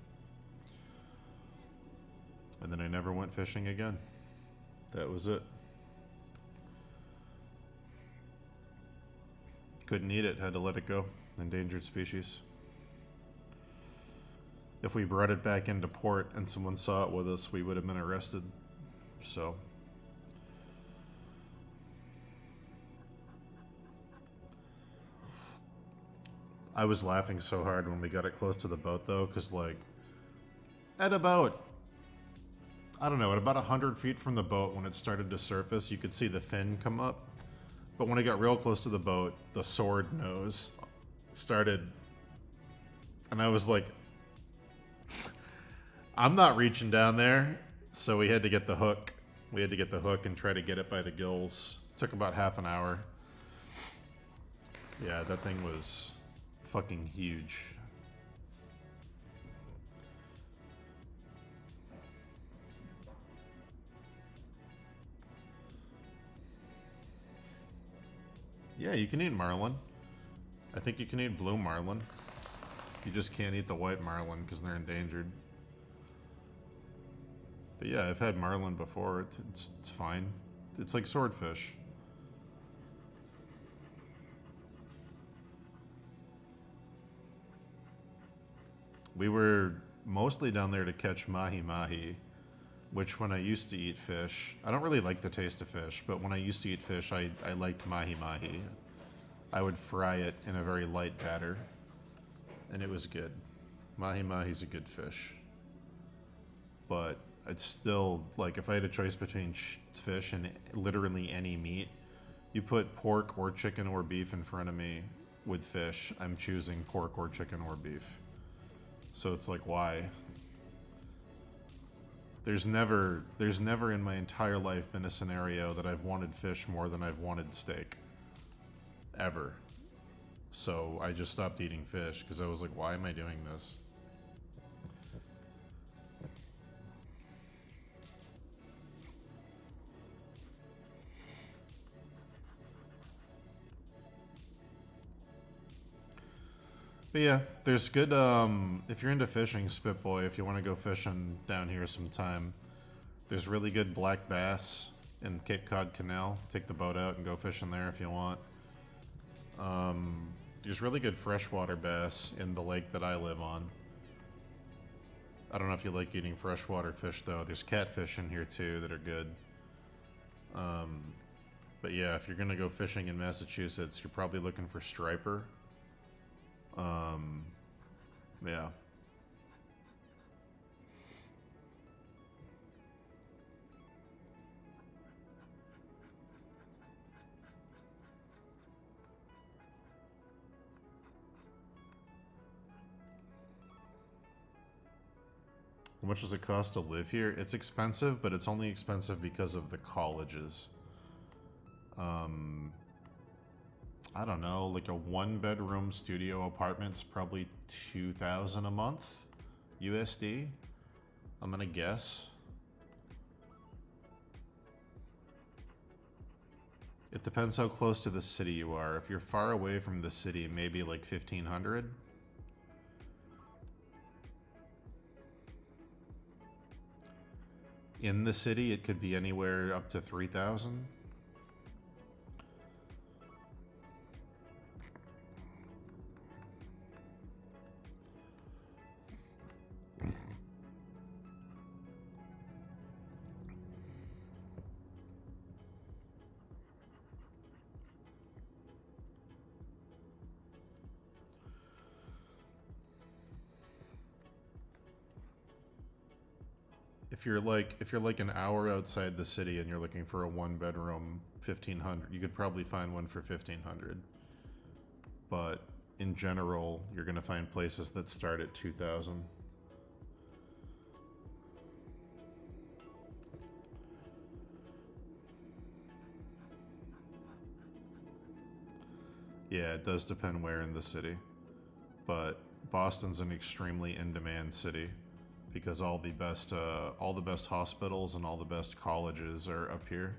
And then I never went fishing again. That was it. Couldn't eat it, had to let it go. Endangered species. If we brought it back into port and someone saw it with us, we would have been arrested. So. I was laughing so hard when we got it close to the boat, though, because, like, at about, I don't know, at about 100 feet from the boat, when it started to surface, you could see the fin come up. But when it got real close to the boat, the sword nose started, and I was like, I'm not reaching down there. So we had to get the hook. We had to get the hook and try to get it by the gills. It took about half an hour. Yeah, that thing was fucking huge. Yeah, you can eat marlin. I think you can eat blue marlin. You just can't eat the white marlin because they're endangered. But yeah, I've had marlin before. It's fine. It's like swordfish. We were mostly down there to catch mahi-mahi, which when I used to eat fish, I don't really like the taste of fish, but when I used to eat fish, I liked mahi-mahi. I would fry it in a very light batter, and it was good. Mahi-mahi's a good fish. But it's still, like, if I had a choice between fish and literally any meat, you put pork or chicken or beef in front of me with fish, I'm choosing pork or chicken or beef. So it's like, why? There's never in my entire life been a scenario that I've wanted fish more than I've wanted steak. Ever. So I just stopped eating fish because I was like, why am I doing this? But yeah, there's good, if you're into fishing, Spitboy, if you want to go fishing down here sometime, there's really good black bass in Cape Cod Canal. Take the boat out and go fishing there if you want. There's really good freshwater bass in the lake that I live on. I don't know if you like eating freshwater fish, though. There's catfish in here, too, that are good. But yeah, if you're going to go fishing in Massachusetts, you're probably looking for striper. Yeah. How much does it cost to live here? It's expensive, but it's only expensive because of the colleges. I don't know, like a one-bedroom studio apartment's probably $2,000 a month USD. I'm gonna guess. It depends how close to the city you are. If you're far away from the city, maybe like 1,500. In the city, it could be anywhere up to 3,000. If you're like an hour outside the city and you're looking for a one bedroom 1,500, you could probably find one for 1,500. But in general, you're gonna find places that start at 2,000. Yeah, it does depend where in the city, but Boston's an extremely in-demand city because all the best hospitals and all the best colleges are up here.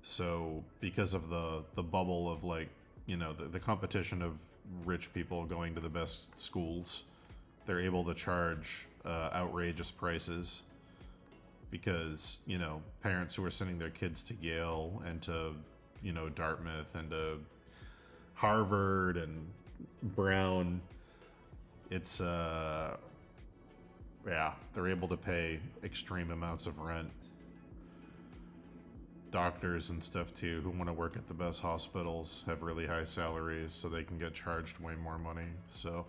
So because of the bubble of, like, you know, the competition of rich people going to the best schools, they're able to charge outrageous prices because, you know, parents who are sending their kids to Yale and to, you know, Dartmouth and to Harvard and Brown, it's yeah, they're able to pay extreme amounts of rent. doctors and stuff too who want to work at the best hospitals have really high salaries, so they can get charged way more money. So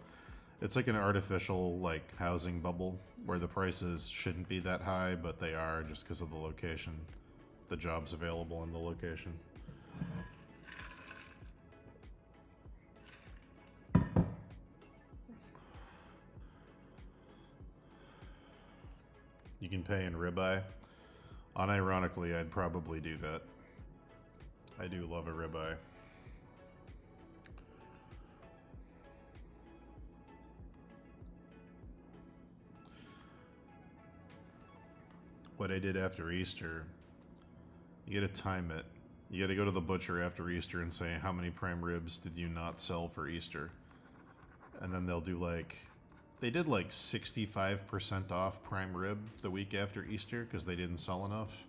it's like an artificial like housing bubble where the prices shouldn't be that high, but they are just because of the location, the jobs available in the location. You can pay in ribeye. Unironically, I'd probably do that. I do love a ribeye. What I did after Easter, you gotta time it. You gotta go to the butcher after Easter and say, how many prime ribs did you not sell for Easter? And then they'll do like, they did like 65% off prime rib the week after Easter because they didn't sell enough.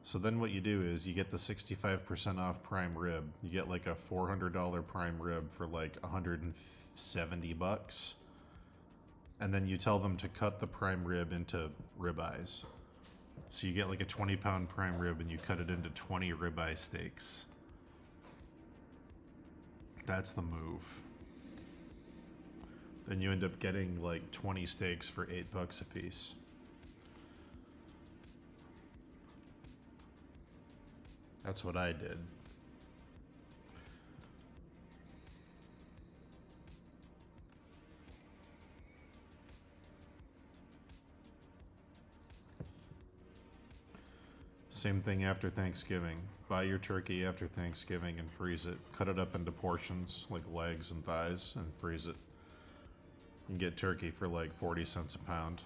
So then what you do is you get the 65% off prime rib. You get like a $400 prime rib for like $170. And then you tell them to cut the prime rib into ribeyes. So you get like a 20-pound prime rib and you cut it into 20 ribeye steaks. That's the move. Then you end up getting like 20 steaks for $8 a piece. That's what I did. Same thing after Thanksgiving. Buy your turkey after Thanksgiving and freeze it. Cut it up into portions like legs and thighs and freeze it. You get turkey for like 40 cents a pound.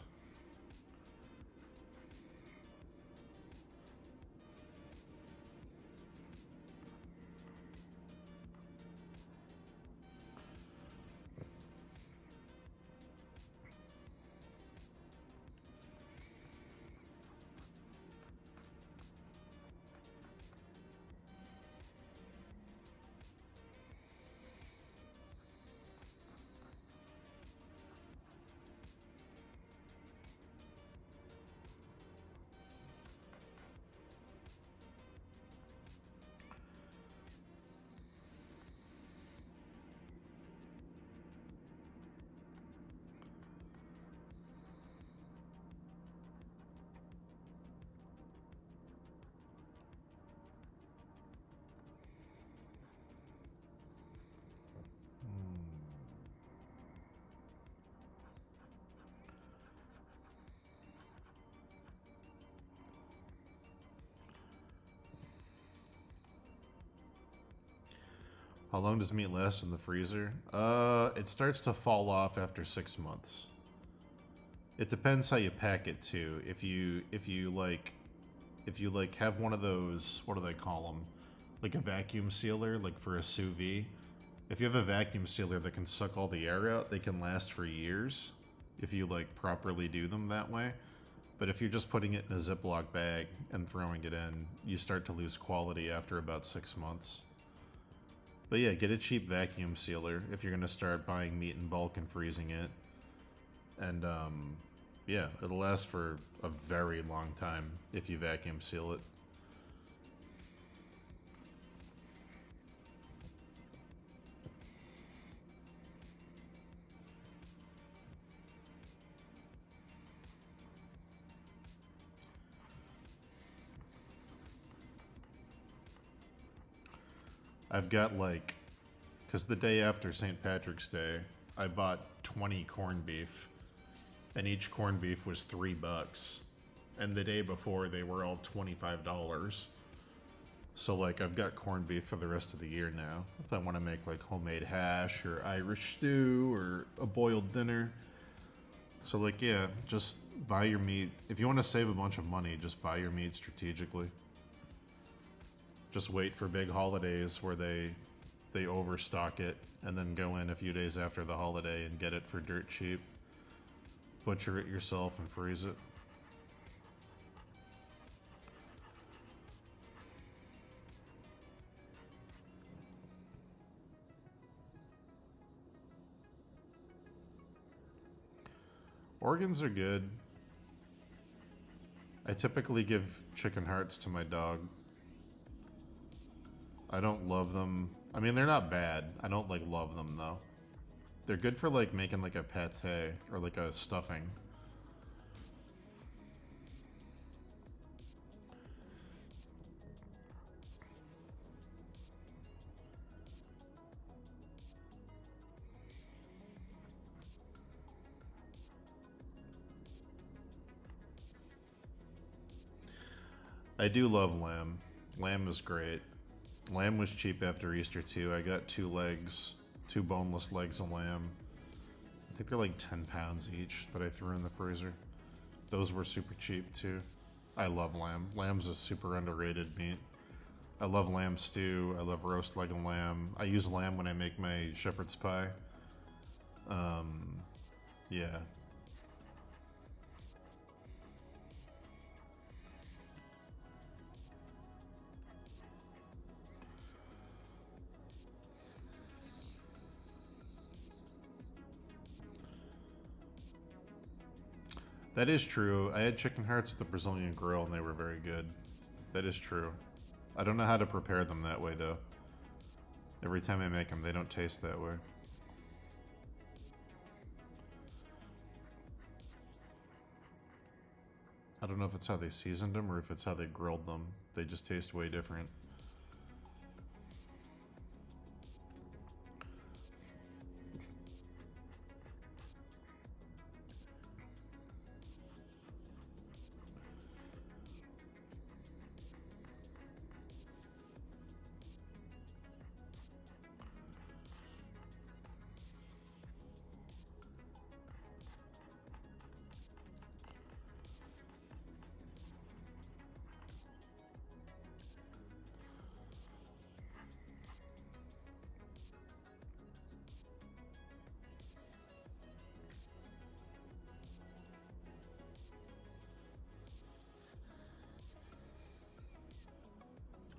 How long does meat last in the freezer? It starts to fall off after 6 months. It depends how you pack it too. If you have one of those, what do they call them? Like a vacuum sealer, like for a sous vide. If you have a vacuum sealer that can suck all the air out, they can last for years if you like properly do them that way. But if you're just putting it in a Ziploc bag and throwing it in, you start to lose quality after about 6 months. But yeah, get a cheap vacuum sealer if you're going to start buying meat in bulk and freezing it. And yeah, it'll last for a very long time if you vacuum seal it. I've got like, because the day after St. Patrick's Day, I bought 20 corned beef, and each corned beef was $3. And the day before, they were all $25. So like, I've got corned beef for the rest of the year now. If I want to make like homemade hash or Irish stew or a boiled dinner. So like, yeah, just buy your meat. If you want to save a bunch of money, just buy your meat strategically. Just wait for big holidays where they overstock it and then go in a few days after the holiday and get it for dirt cheap. Butcher it yourself and freeze it. Organs are good. I typically give chicken hearts to my dog. I don't love them. I mean, they're not bad. I don't like love them though. They're good for like making like a pate or like a stuffing. I do love lamb. Lamb is great. Lamb was cheap after Easter too. I got 2 boneless legs of lamb. I think they're like 10 pounds each that I threw in the freezer. Those were super cheap too. I love lamb. Lamb's a super underrated meat. I love lamb stew. I love roast leg of lamb. I use lamb when I make my shepherd's pie. Yeah. That is true. I had chicken hearts at the Brazilian grill and they were very good. That is true. I don't know how to prepare them that way though. Every time I make them, they don't taste that way. I don't know if it's how they seasoned them or if it's how they grilled them. They just taste way different.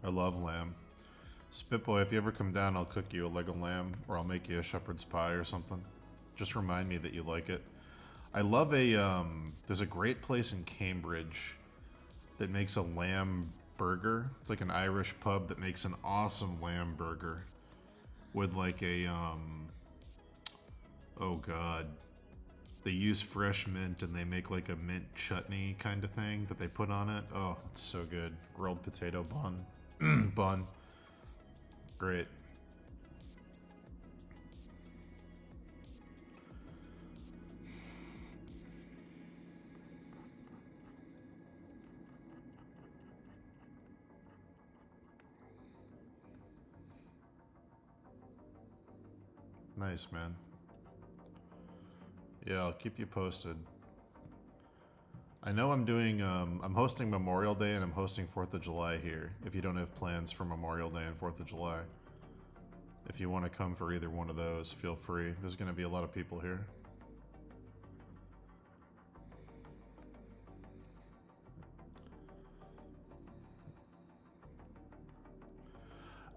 I love lamb. Spitboy, if you ever come down, I'll cook you a leg of lamb, or I'll make you a shepherd's pie or something. Just remind me that you like it. I love there's a great place in Cambridge that makes a lamb burger. It's like an Irish pub that makes an awesome lamb burger with like a, oh god. They use fresh mint and they make like a mint chutney kind of thing that they put on it. Oh, it's so good. Grilled potato bun. Bun. Great. Nice, man. Yeah, I'll keep you posted. I know I'm doing, I'm hosting Memorial Day and I'm hosting 4th of July here, if you don't have plans for Memorial Day and 4th of July. If you want to come for either one of those, feel free. There's going to be a lot of people here.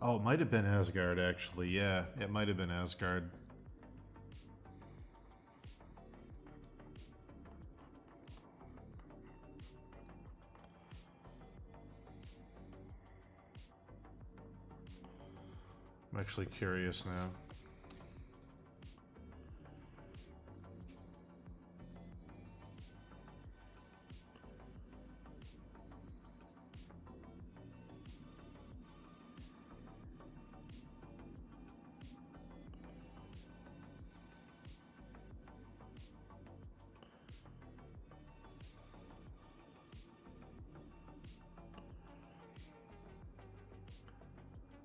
Oh, it might have been Asgard, actually. Yeah, it might have been Asgard. I'm actually curious now.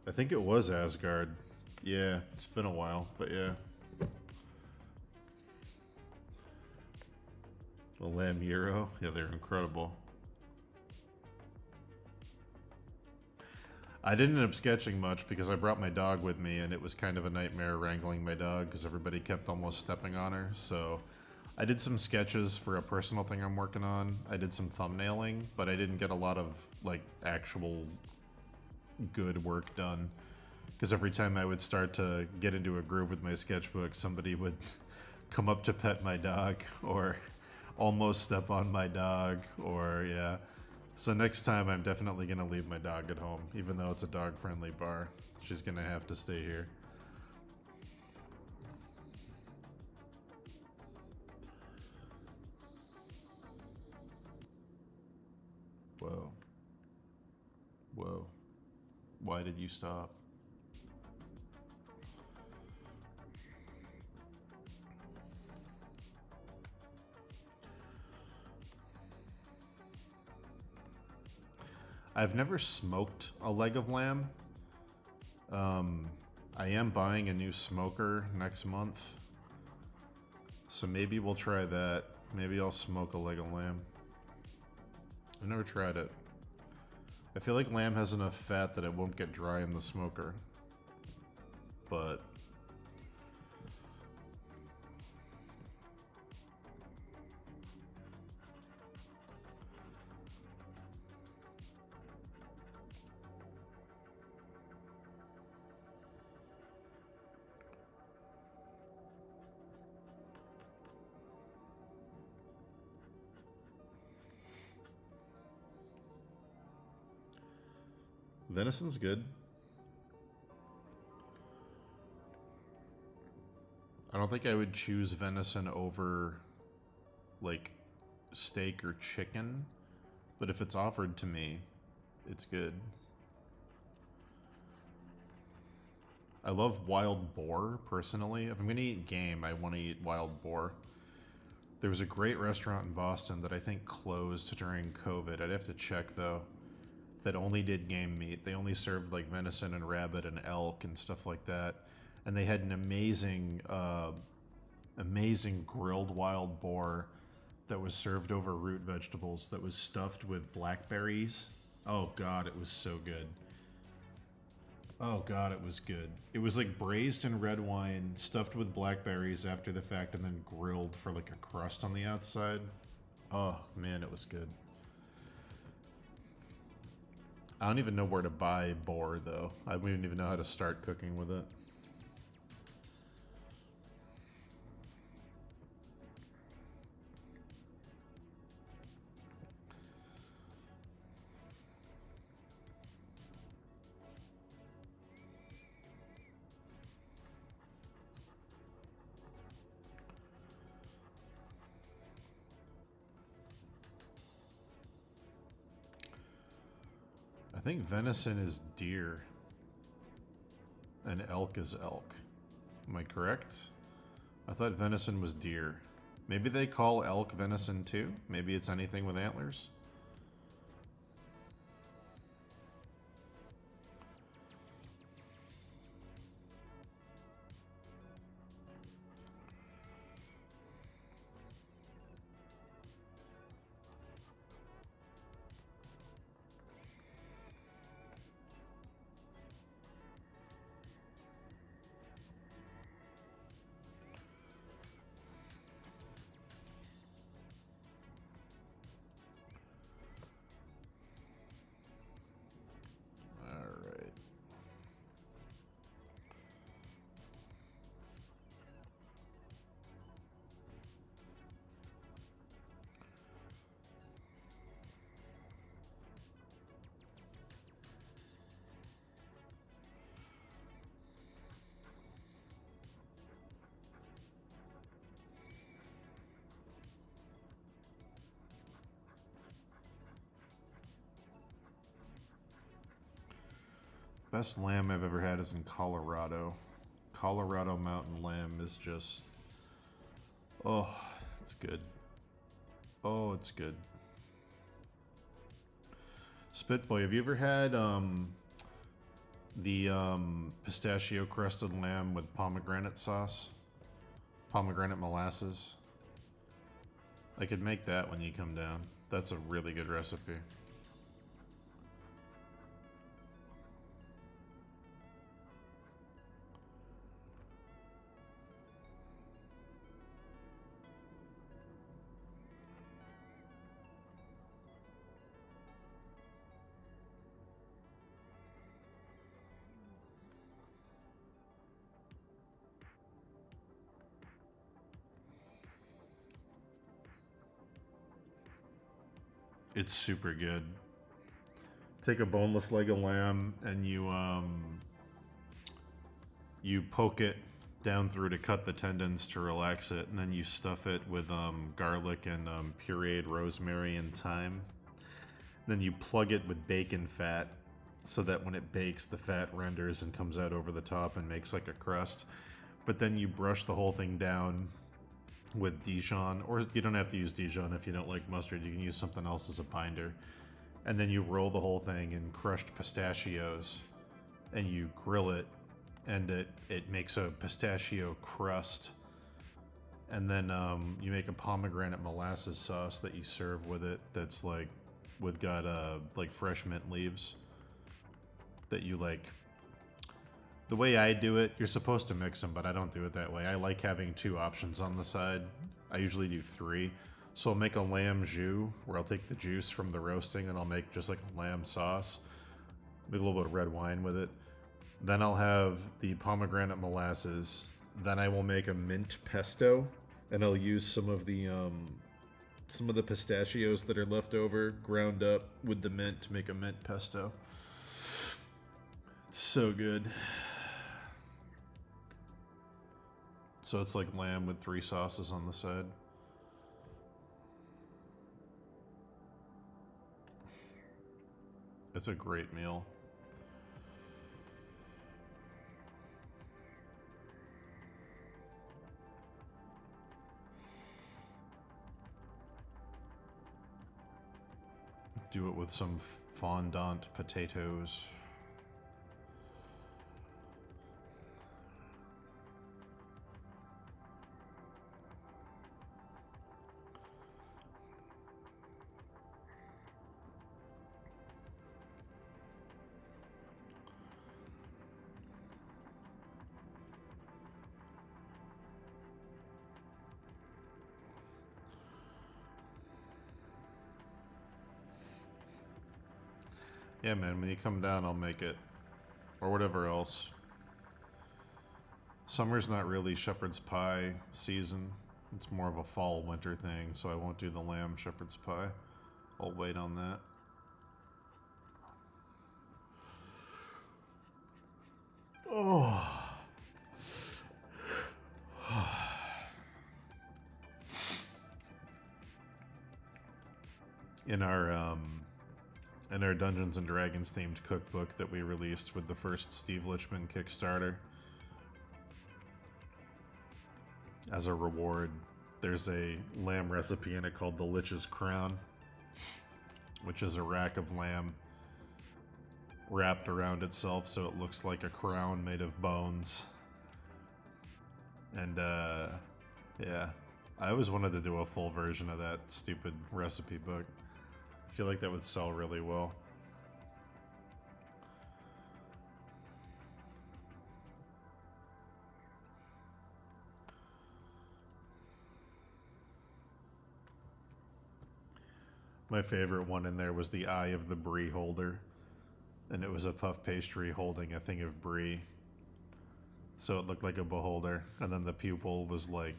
I think it was Asgard. Yeah, it's been a while, but yeah. The Lamb Euro, yeah, they're incredible. I didn't end up sketching much because I brought my dog with me and it was kind of a nightmare wrangling my dog because everybody kept almost stepping on her. So I did some sketches for a personal thing I'm working on. I did some thumbnailing, but I didn't get a lot of like actual good work done. Because every time I would start to get into a groove with my sketchbook, somebody would come up to pet my dog or almost step on my dog or, yeah. So next time I'm definitely going to leave my dog at home, even though it's a dog-friendly bar. She's going to have to stay here. Whoa. Whoa. Why did you stop? I've never smoked a leg of lamb. I am buying a new smoker next month. So maybe we'll try that. Maybe I'll smoke a leg of lamb. I've never tried it. I feel like lamb has enough fat that it won't get dry in the smoker. But venison's good. I don't think I would choose venison over, like, steak or chicken. But if it's offered to me, it's good. I love wild boar, personally. If I'm going to eat game, I want to eat wild boar. There was a great restaurant in Boston that I think closed during COVID. I'd have to check, though. That only did game meat. They only served like venison and rabbit and elk and stuff like that. And they had an amazing, amazing grilled wild boar that was served over root vegetables that was stuffed with blackberries. Oh God, it was so good. Oh God, it was good. It was like braised in red wine, stuffed with blackberries after the fact, and then grilled for like a crust on the outside. Oh man, it was good. I don't even know where to buy boar, though. I wouldn't even know how to start cooking with it. I think venison is deer and elk is elk. Am I correct? I thought venison was deer. Maybe they call elk venison too? Maybe it's anything with antlers? Alright. Best lamb I've ever had is in Colorado. Colorado mountain lamb is just... Oh, it's good. Oh, it's good. Spitboy, have you ever had the pistachio crusted lamb with pomegranate sauce? Pomegranate molasses? I could make that when you come down. That's a really good recipe. It's super good. take a boneless leg of lamb and you poke it down through to cut the tendons to relax it, and then you stuff it with garlic and pureed rosemary and thyme. Then you plug it with bacon fat so that when it bakes, the fat renders and comes out over the top and makes like a crust. But then you brush the whole thing down with Dijon, or you don't have to use Dijon if you don't like mustard. You can use something else as a binder. And then you roll the whole thing in crushed pistachios and you grill it, and it makes a pistachio crust. And then you make a pomegranate molasses sauce that you serve with it that's like got like fresh mint leaves that you like. The way I do it, you're supposed to mix them, but I don't do it that way. I like having 2 options on the side. I usually do 3. So I'll make a lamb jus, where I'll take the juice from the roasting and I'll make just like a lamb sauce. Make a little bit of red wine with it. Then I'll have the pomegranate molasses. Then I will make a mint pesto, and I'll use some of the pistachios that are left over, ground up with the mint to make a mint pesto. It's so good. So it's like lamb with 3 sauces on the side. It's a great meal. Do it with some fondant potatoes. Yeah, man, when you come down, I'll make it. Or whatever else. Summer's not really shepherd's pie season. It's more of a fall-winter thing, so I won't do the lamb shepherd's pie. I'll wait on that. Oh. In our Dungeons and Dragons themed cookbook that we released with the first Steve Lichman Kickstarter, as a reward, there's a lamb recipe in it called the Lich's Crown, which is a rack of lamb wrapped around itself so it looks like a crown made of bones. And yeah, I always wanted to do a full version of that stupid recipe book. I feel like that would sell really well. My favorite one in there was the Eye of the Brie holder. And it was a puff pastry holding a thing of brie. So it looked like a beholder. And then the pupil was like,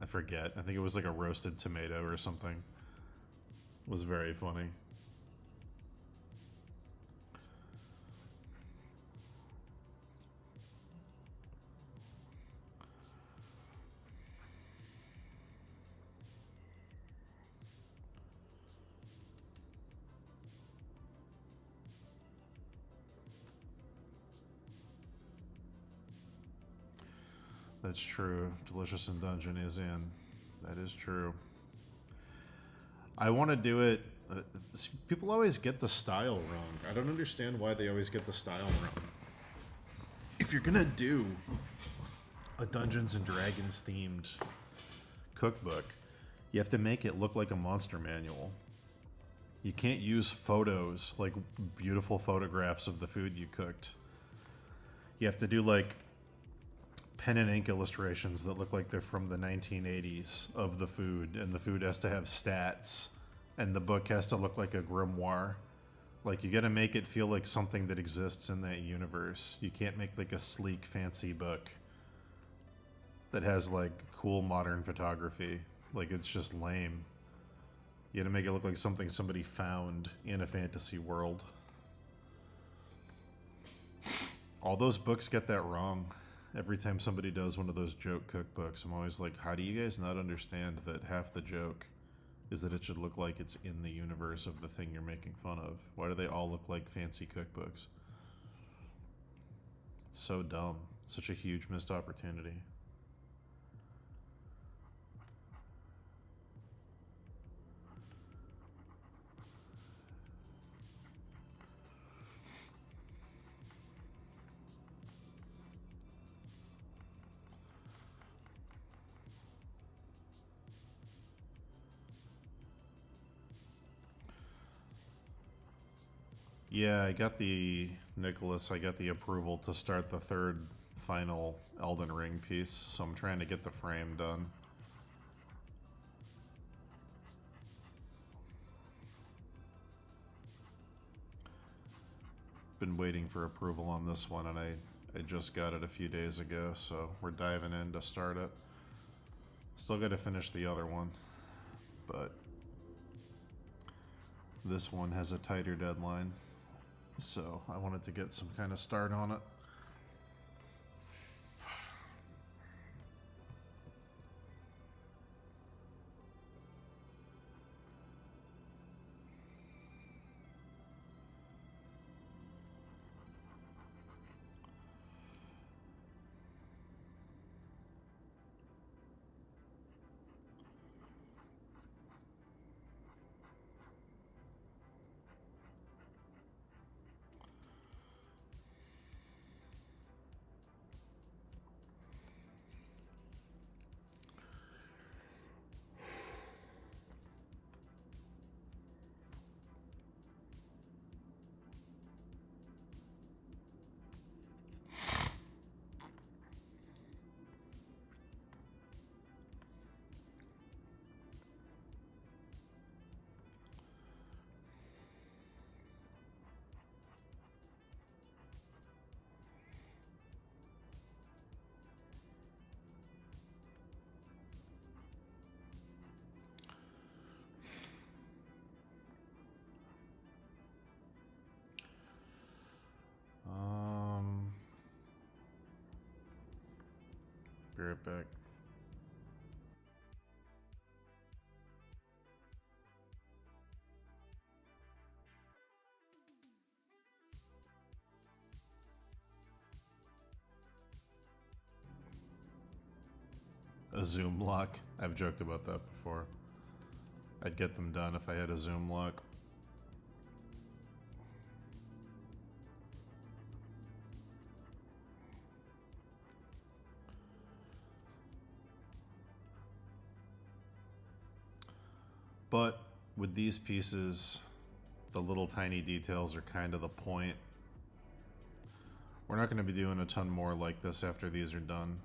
I forget. I think it was like a roasted tomato or something. It was very funny. That's true. Delicious in Dungeon is in. That is true. I want to do it. People always get the style wrong. I don't understand why they always get the style wrong. If you're gonna do a Dungeons and Dragons themed cookbook, you have to make it look like a monster manual. You can't use photos, like beautiful photographs of the food you cooked. You have to do like pen and ink illustrations that look like they're from the 1980s of the food, and the food has to have stats, and the book has to look like a grimoire. Like, you gotta make it feel like something that exists in that universe. You can't make like a sleek, fancy book that has like cool modern photography. Like, it's just lame. You gotta make it look like something somebody found in a fantasy world. All those books get that wrong. Every time somebody does one of those joke cookbooks, I'm always like, how do you guys not understand that half the joke is that it should look like it's in the universe of the thing you're making fun of? Why do they all look like fancy cookbooks? It's so dumb. Such a huge missed opportunity. Yeah, I got the approval to start the third final Elden Ring piece, so I'm trying to get the frame done. Been waiting for approval on this one, and I just got it a few days ago, so we're diving in to start it. Still got to finish the other one, but this one has a tighter deadline, so I wanted to get some kind of start on it. Be right back. A zoom lock. I've joked about that before. I'd get them done if I had a zoom lock. But with these pieces, the little tiny details are kind of the point. We're not going to be doing a ton more like this after these are done.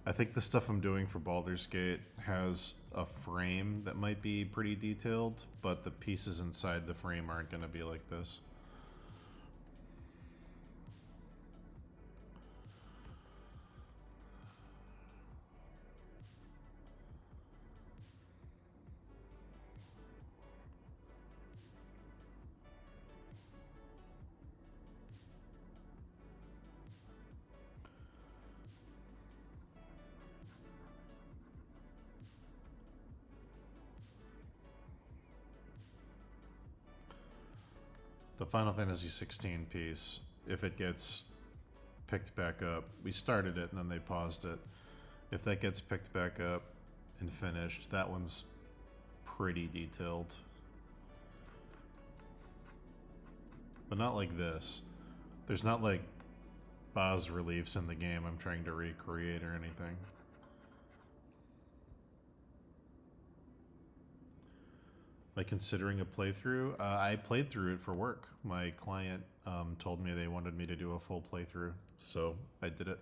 I think the stuff I'm doing for Baldur's Gate has a frame that might be pretty detailed, but the pieces inside the frame aren't going to be like this. The Final Fantasy 16 piece, if it gets picked back up, we started it and then they paused it. If that gets picked back up and finished, that one's pretty detailed. But not like this. There's not like bas reliefs in the game I'm trying to recreate or anything. Like considering a playthrough, I played through it for work. My client told me they wanted me to do a full playthrough, so I did it.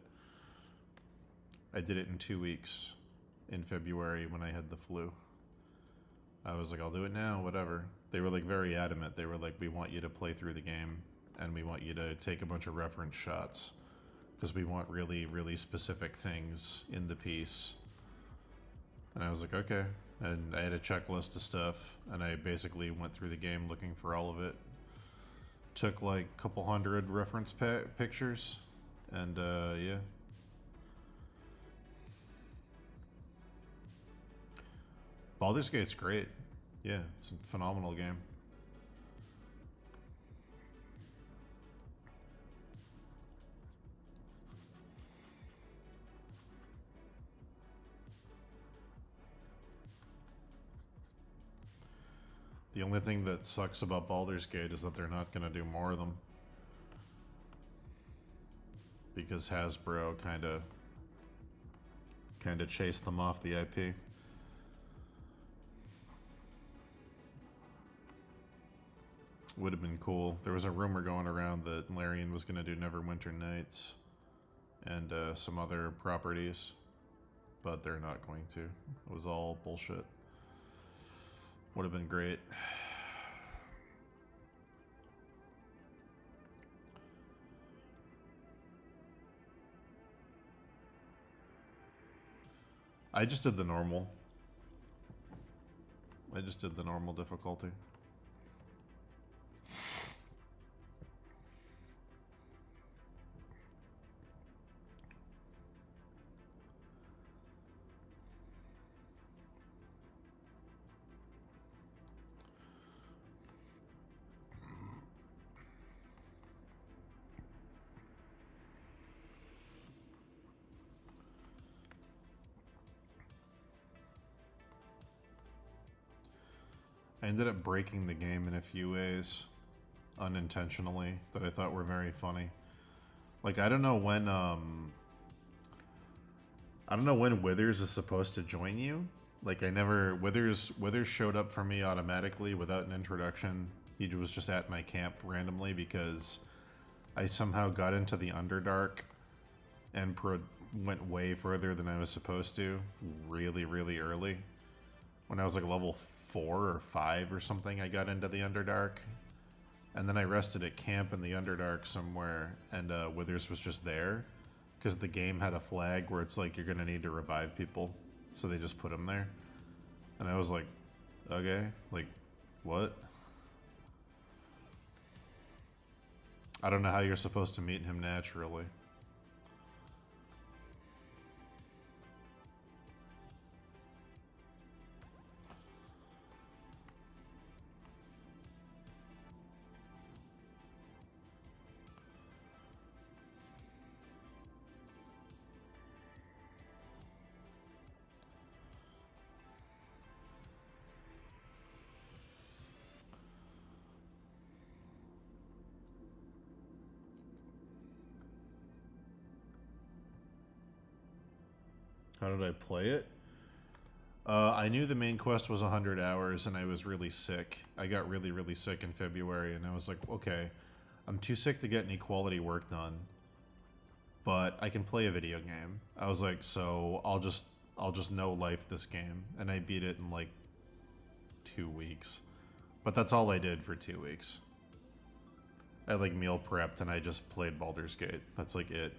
I did it in 2 weeks in February when I had the flu. I was like, I'll do it now, whatever. They were like very adamant. They were like, we want you to play through the game and we want you to take a bunch of reference shots because we want really, really specific things in the piece. And I was like, okay. And I had a checklist of stuff, and I basically went through the game looking for all of it. took like a couple hundred reference pictures, and yeah. Baldur's Gate's great. Yeah, it's a phenomenal game. The only thing that sucks about Baldur's Gate is that they're not going to do more of them. Because Hasbro kind of chased them off the IP. Would have been cool. There was a rumor going around that Larian was going to do Neverwinter Nights and some other properties, but they're not going to. It was all bullshit. Would have been great. I just did the normal. I just did the normal difficulty. I ended up breaking the game in a few ways, unintentionally, that I thought were very funny. Like, I don't know when Withers is supposed to join you. Like, Withers showed up for me automatically without an introduction. He was just at my camp randomly because I somehow got into the Underdark and went way further than I was supposed to really, really early. When I was like level 4 or 5 or something, I got into the Underdark. And then I rested at camp in the Underdark somewhere, and Withers was just there. Because the game had a flag where it's like, you're going to need to revive people. So they just put him there. And I was like, okay, like, what? I don't know how you're supposed to meet him naturally. How did I play it? I knew the main quest was 100 hours, and I was really sick. I got really, really sick in February, and I was like, okay, I'm too sick to get any quality work done, but I can play a video game. I was like, so I'll just no life this game, and I beat it in like 2 weeks. But that's all I did for 2 weeks. I like meal prepped, and I just played Baldur's Gate. That's like it.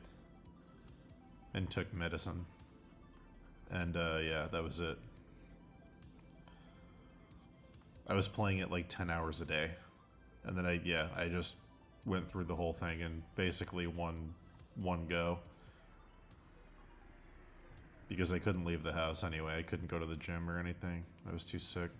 And took medicine. And yeah, that was it. I was playing it like 10 hours a day. And then I just went through the whole thing in basically one go. Because I couldn't leave the house anyway. I couldn't go to the gym or anything. I was too sick.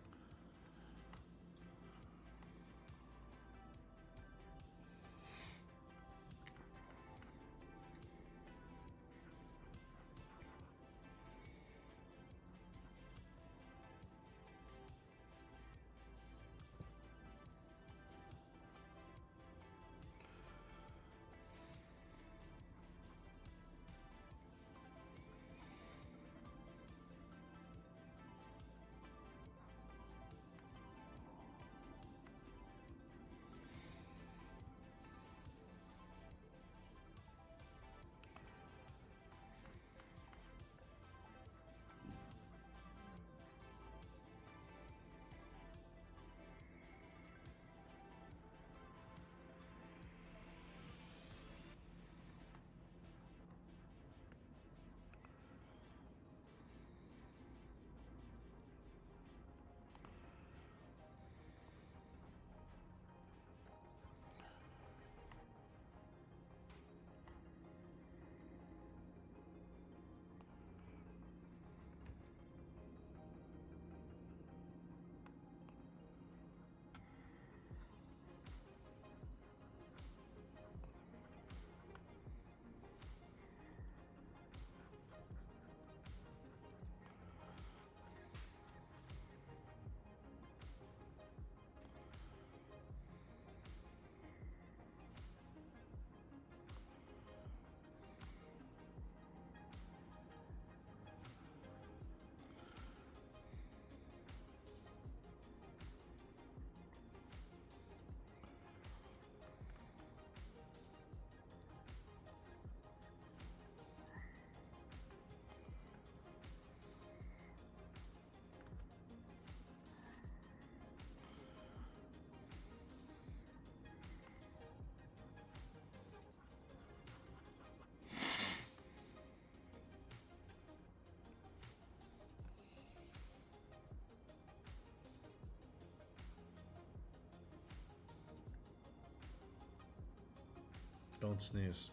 Don't sneeze.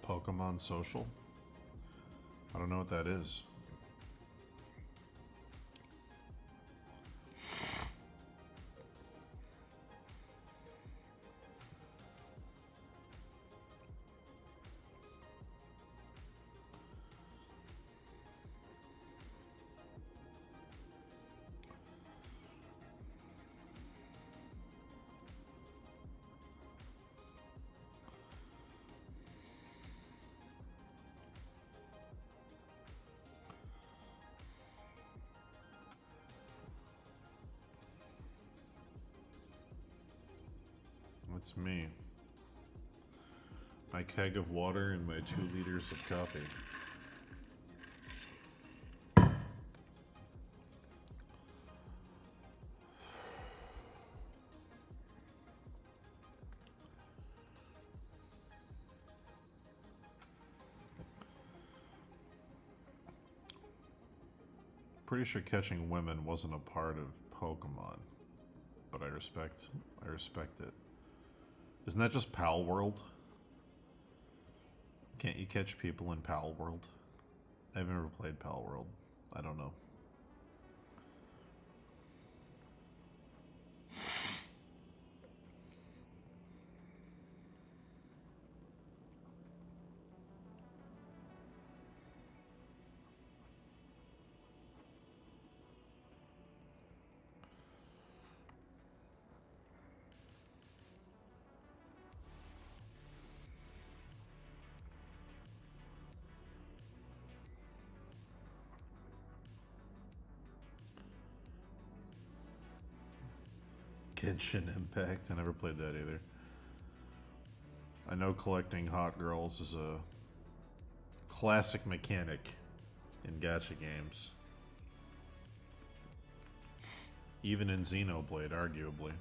Pokemon Social? I don't know what that is. It's me. My keg of water and my 2 liters of coffee. Pretty sure catching women wasn't a part of Pokemon, but I respect it. Isn't that just Pal World? Can't you catch people in Pal World? I've never played Pal World. I don't know. Genshin Impact. I never played that either. I know collecting hot girls is a classic mechanic in gacha games. Even in Xenoblade, arguably.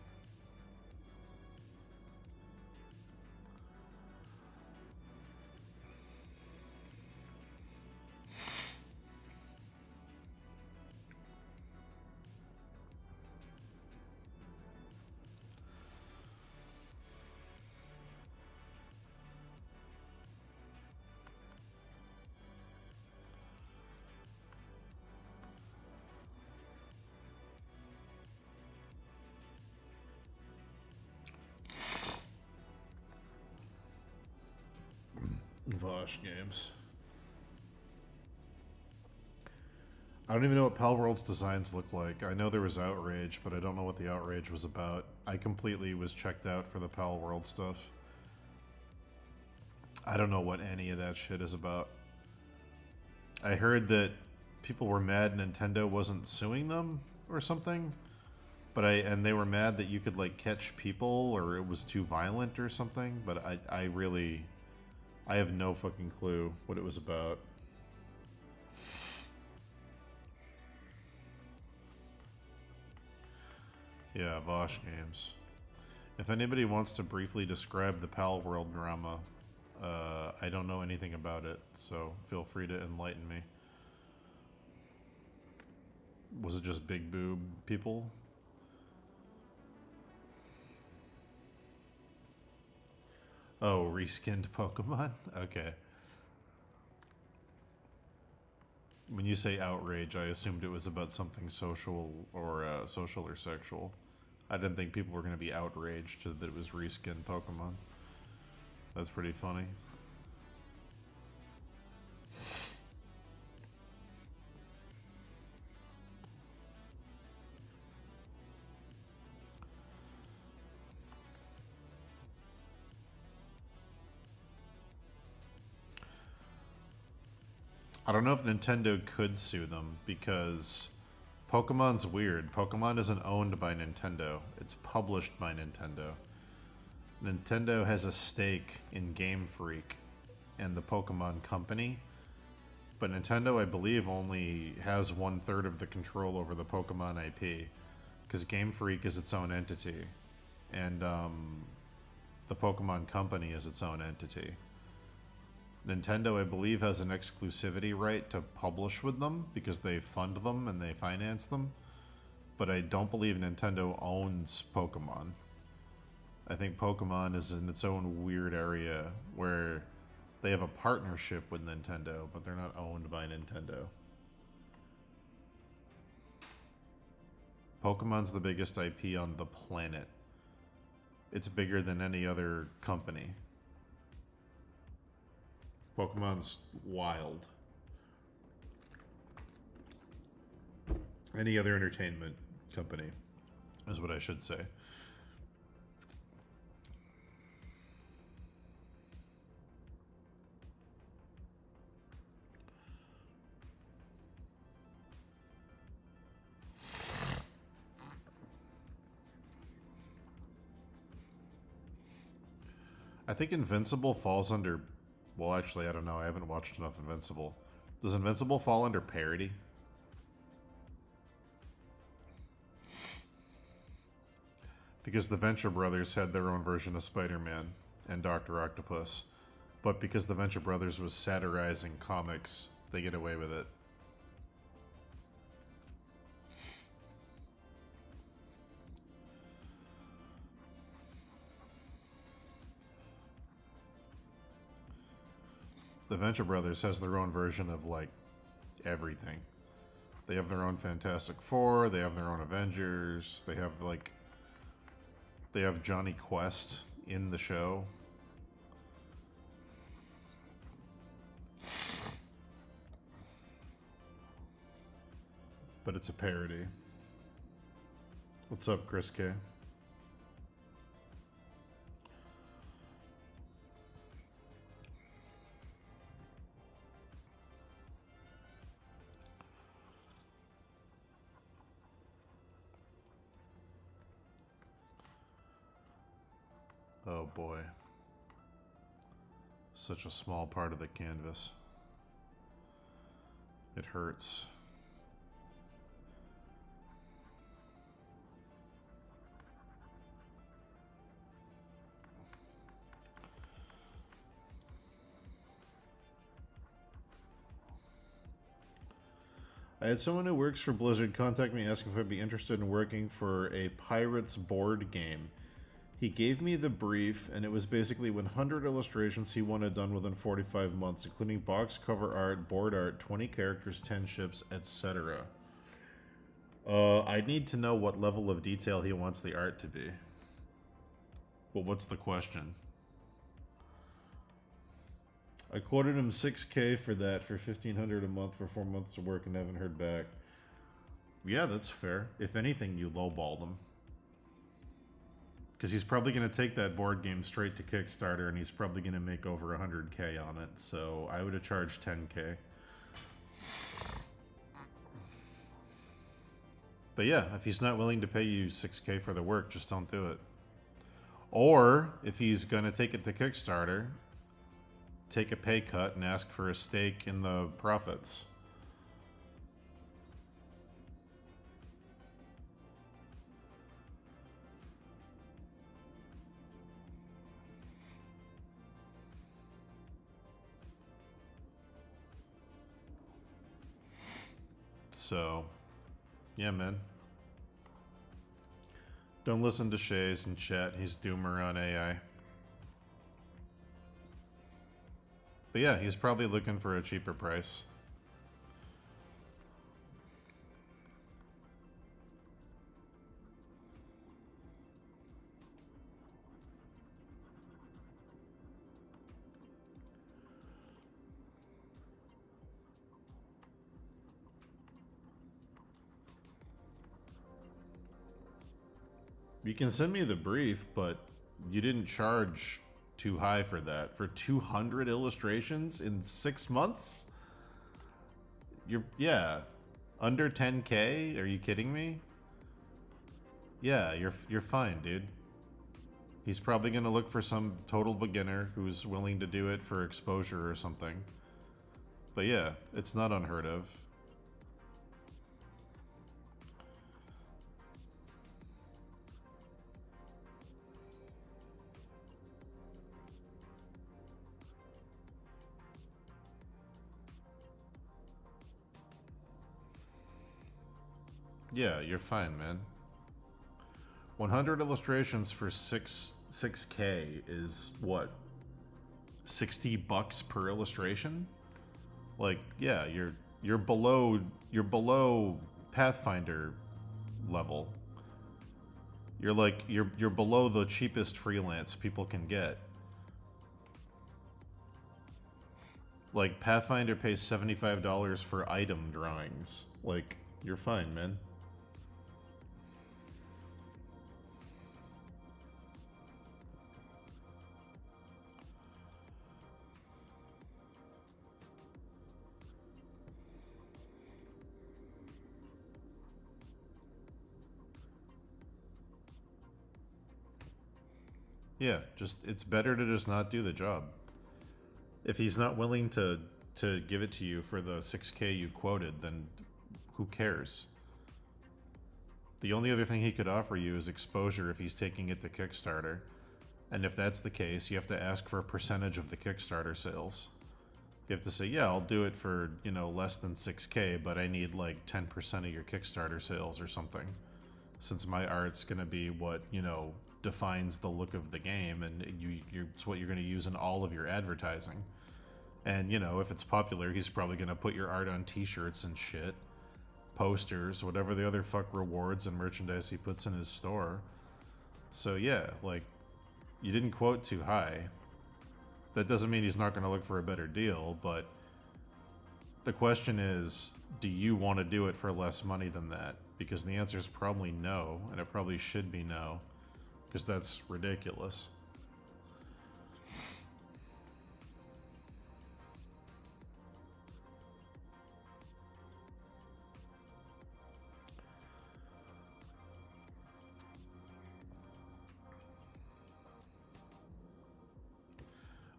Vosh games. I don't even know what Pal World's designs look like. I know there was outrage, but I don't know what the outrage was about. I completely was checked out for the Pal World stuff. I don't know what any of that shit is about. I heard that people were mad Nintendo wasn't suing them or something, but and they were mad that you could like catch people or it was too violent or something, but I really I have no fucking clue what it was about. Yeah, Vosh games. If anybody wants to briefly describe the Pal World drama, I don't know anything about it, so feel free to enlighten me. Was it just big boob people? Oh, reskinned Pokemon? Okay. when you say outrage, I assumed it was about something social or sexual. I didn't think people were going to be outraged that it was reskinned Pokemon. That's pretty funny. I don't know if Nintendo could sue them because Pokemon's weird. Pokemon isn't owned by Nintendo. It's published by Nintendo. Nintendo has a stake in Game Freak and the Pokemon Company, but Nintendo, I believe, only has 1/3 of the control over the Pokemon IP because Game Freak is its own entity, and the Pokemon Company is its own entity. Nintendo, I believe, has an exclusivity right to publish with them because they fund them and they finance them, but I don't believe Nintendo owns Pokemon. I think Pokemon is in its own weird area where they have a partnership with Nintendo, but they're not owned by Nintendo. Pokemon's the biggest IP on the planet. It's bigger than any other company. Pokemon's wild. Any other entertainment company is what I should say. I think Invincible falls under... Well, actually, I don't know. I haven't watched enough Invincible. Does Invincible fall under parody? Because the Venture Brothers had their own version of Spider-Man and Dr. Octopus. But because the Venture Brothers was satirizing comics, they get away with it. The Venture Brothers has their own version of, like, everything. They have their own Fantastic Four, they have their own Avengers, they have, like... They have Johnny Quest in the show. But it's a parody. What's up, Chris K? Oh boy. Such a small part of the canvas. It hurts. I had someone who works for Blizzard contact me asking if I'd be interested in working for a Pirates board game. He gave me the brief, and it was basically 100 illustrations he wanted done within 45 months, including box cover art, board art, 20 characters, 10 ships, etc. I need to know what level of detail he wants the art to be. Well, what's the question? I quoted him $6K for that, for $1,500 a month for 4 months of work and haven't heard back. Yeah, that's fair. If anything, you lowballed him. Because he's probably going to take that board game straight to Kickstarter, and he's probably going to make over 100K on it. So I would have charged 10K. But yeah, if he's not willing to pay you 6K for the work, just don't do it. Or if he's going to take it to Kickstarter, take a pay cut and ask for a stake in the profits. So, yeah, man. Don't listen to Shays in chat. He's doomer on AI. But yeah, he's probably looking for a cheaper price. You can send me the brief, but you didn't charge too high for that. For 200 illustrations in 6 months? Yeah. Under 10K? Are you kidding me? Yeah, you're fine, dude. He's probably going to look for some total beginner who's willing to do it for exposure or something. But yeah, it's not unheard of. Yeah, you're fine, man. 100 illustrations for 6K is what? $60 per illustration? Like, yeah, you're below Pathfinder level. You're below the cheapest freelance people can get. Like, Pathfinder pays $75 for item drawings. Like, you're fine, man. Yeah, just it's better to just not do the job. If he's not willing to give it to you for the 6K you quoted, then who cares? The only other thing he could offer you is exposure if he's taking it to Kickstarter. And if that's the case, you have to ask for a percentage of the Kickstarter sales. You have to say, yeah, I'll do it for, less than 6K, but I need like 10% of your Kickstarter sales or something. Since my art's going to be what, defines the look of the game, and it's what you're going to use in all of your advertising. And, if it's popular, he's probably going to put your art on t-shirts and shit. Posters, whatever the other fuck rewards and merchandise he puts in his store. So yeah, like, you didn't quote too high. That doesn't mean he's not going to look for a better deal, but the question is, do you want to do it for less money than that? Because the answer is probably no, and it probably should be no, because that's ridiculous.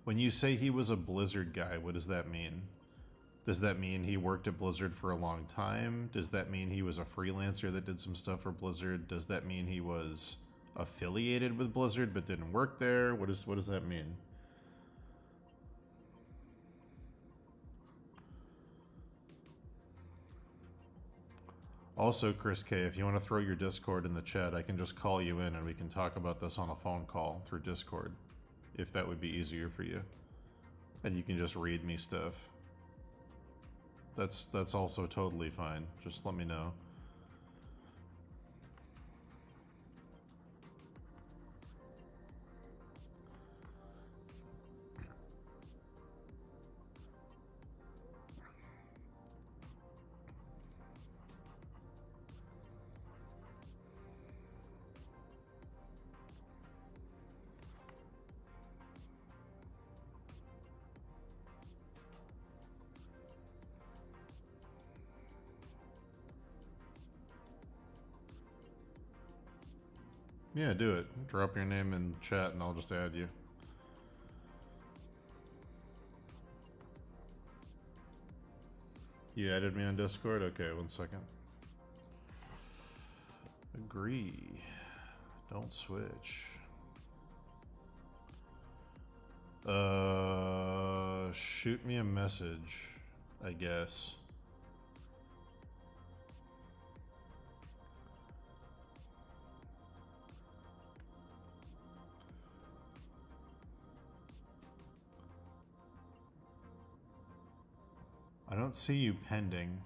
When you say he was a Blizzard guy, what does that mean? Does that mean he worked at Blizzard for a long time? Does that mean he was a freelancer that did some stuff for Blizzard? Does that mean he was affiliated with Blizzard but didn't work there? What does that mean? Also, Chris K, if you want to throw your Discord in the chat, I can just call you in and we can talk about this on a phone call through Discord, if that would be easier for you. And you can just read me stuff. That's also totally fine. Just let me know. Yeah, do it. Drop your name in chat and I'll just add you. You added me on Discord? Okay, 1 second. Agree. Don't switch. Shoot me a message, I guess. I don't see you pending.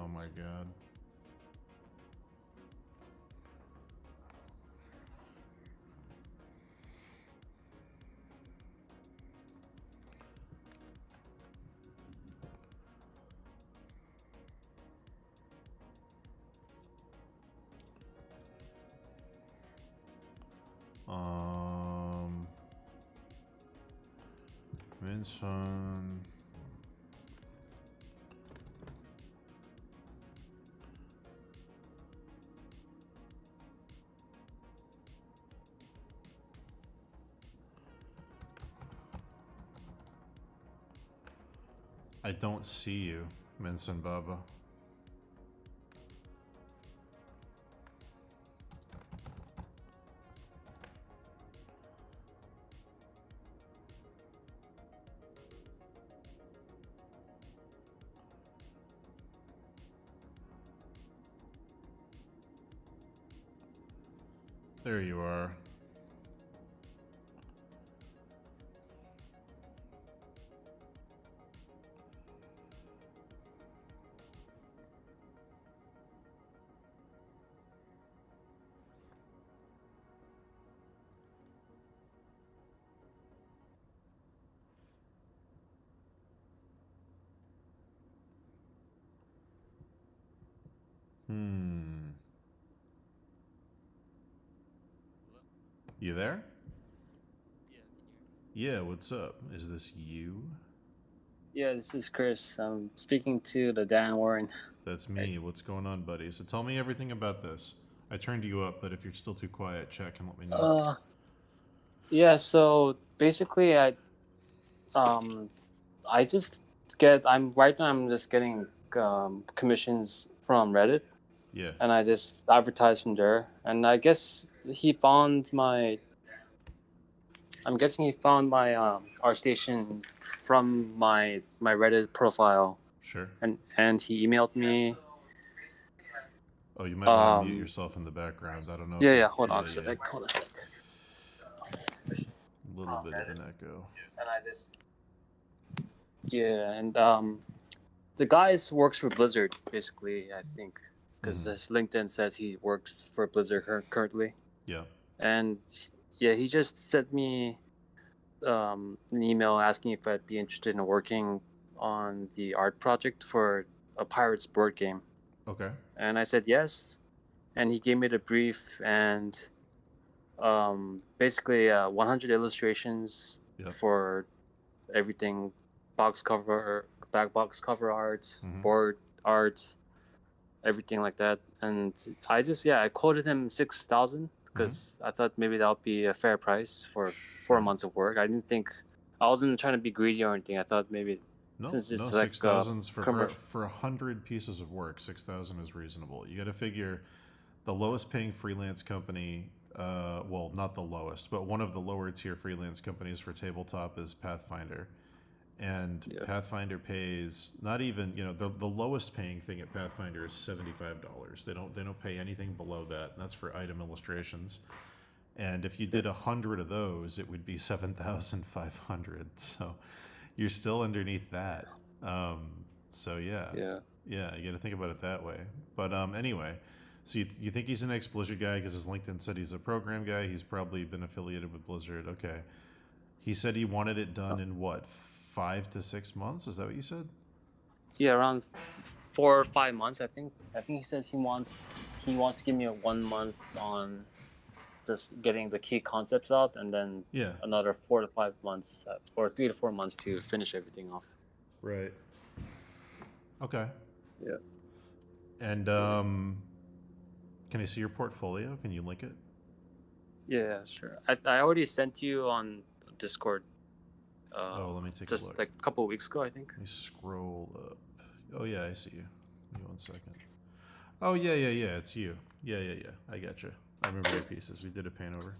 Oh my god. Mention. I don't see you, Minson Baba. There you are. You there? Yeah, what's up? Is this you? Yeah, this is Chris. I'm speaking to the Dan Warren. That's me. What's going on, buddy? So tell me everything about this. I turned you up, but if you're still too quiet, check and let me know. Yeah. So basically, um, I just I'm right now. I'm just getting commissions from Reddit, Yeah. and I just advertise from there. And I guess he found my. I'm guessing he found my our station from my Reddit profile, Sure. and he emailed me. Oh, you might want to mute yourself in the background. I don't know if Yeah. you. Hold on a Yeah. sec. Hold on a sec. A little bit of an echo. And I just. Yeah, and the guys works for Blizzard basically, I think, because his LinkedIn says he works for Blizzard currently. Yeah. And yeah, he just sent me an email asking if I'd be interested in working on the art project for a Pirates board game. Okay. And I said yes, and he gave me the brief and basically 100 illustrations Yep. for everything, box cover, back box cover art, board art, everything like that. And I quoted him 6,000 because I thought maybe that would be a fair price for 4 months of work. I wasn't trying to be greedy or anything. I thought maybe since it's like 6,000's for commercial. 100 pieces of work. 6,000 is reasonable. You got to figure the lowest paying freelance company. Well, not the lowest, but one of the lower tier freelance companies for tabletop is Pathfinder. And Pathfinder pays not even the lowest paying thing at Pathfinder is $75. They don't pay anything below that, and that's for item illustrations. And if you did 100 of those, it would be 7,500. So you're still underneath that. So yeah, you got to think about it that way. But anyway, so you think he's an ex-Blizzard guy because his LinkedIn said he's a program guy. He's probably been affiliated with Blizzard. Okay, he said he wanted it done in what? 5 to 6 months? Is that what you said? Yeah, around 4 or 5 months. I think he says he wants to give me a 1 month on just getting the key concepts out, and then another 4 to 5 months or 3 to 4 months to finish everything off. Right. Okay. Yeah. And can I see your portfolio? Can you link it? Yeah, sure. I already sent you on Discord. Let me take a look. Just like a couple of weeks ago, I think. Let me scroll up. Oh yeah, I see you. Give me 1 second. Oh yeah. It's you. Yeah. I got you. I remember your pieces. We did a pan over.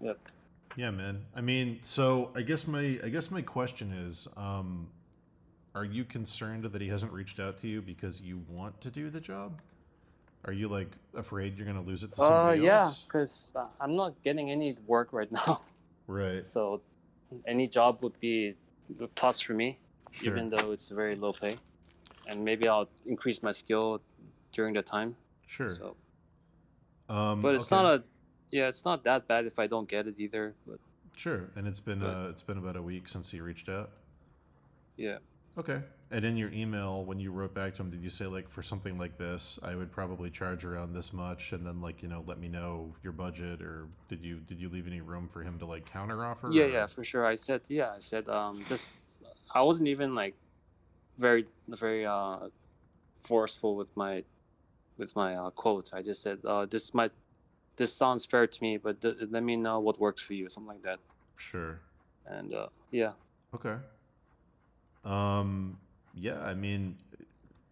Yep. Yeah, man. I mean, so I guess my question is, are you concerned that he hasn't reached out to you because you want to do the job? Are you like afraid you're gonna lose it to somebody else? Yeah, because I'm not getting any work right now. Right. So any job would be a plus for me, Sure. even though it's very low pay. and maybe I'll increase my skill during the time. Sure. So, but it's Okay. not a, yeah, it's not that bad if I don't get it either. But Sure. And it's been but about a week since he reached out. yeah, Okay. And in your email, when you wrote back to him, did you say like for something like this, I would probably charge around this much, and then like let me know your budget, or did you leave any room for him to like counter offer? yeah, for sure. I said just I wasn't even like very forceful with my quotes. I just said this sounds fair to me, but let me know what works for you, something like that. Sure. And yeah, Okay. Um. Yeah. I mean,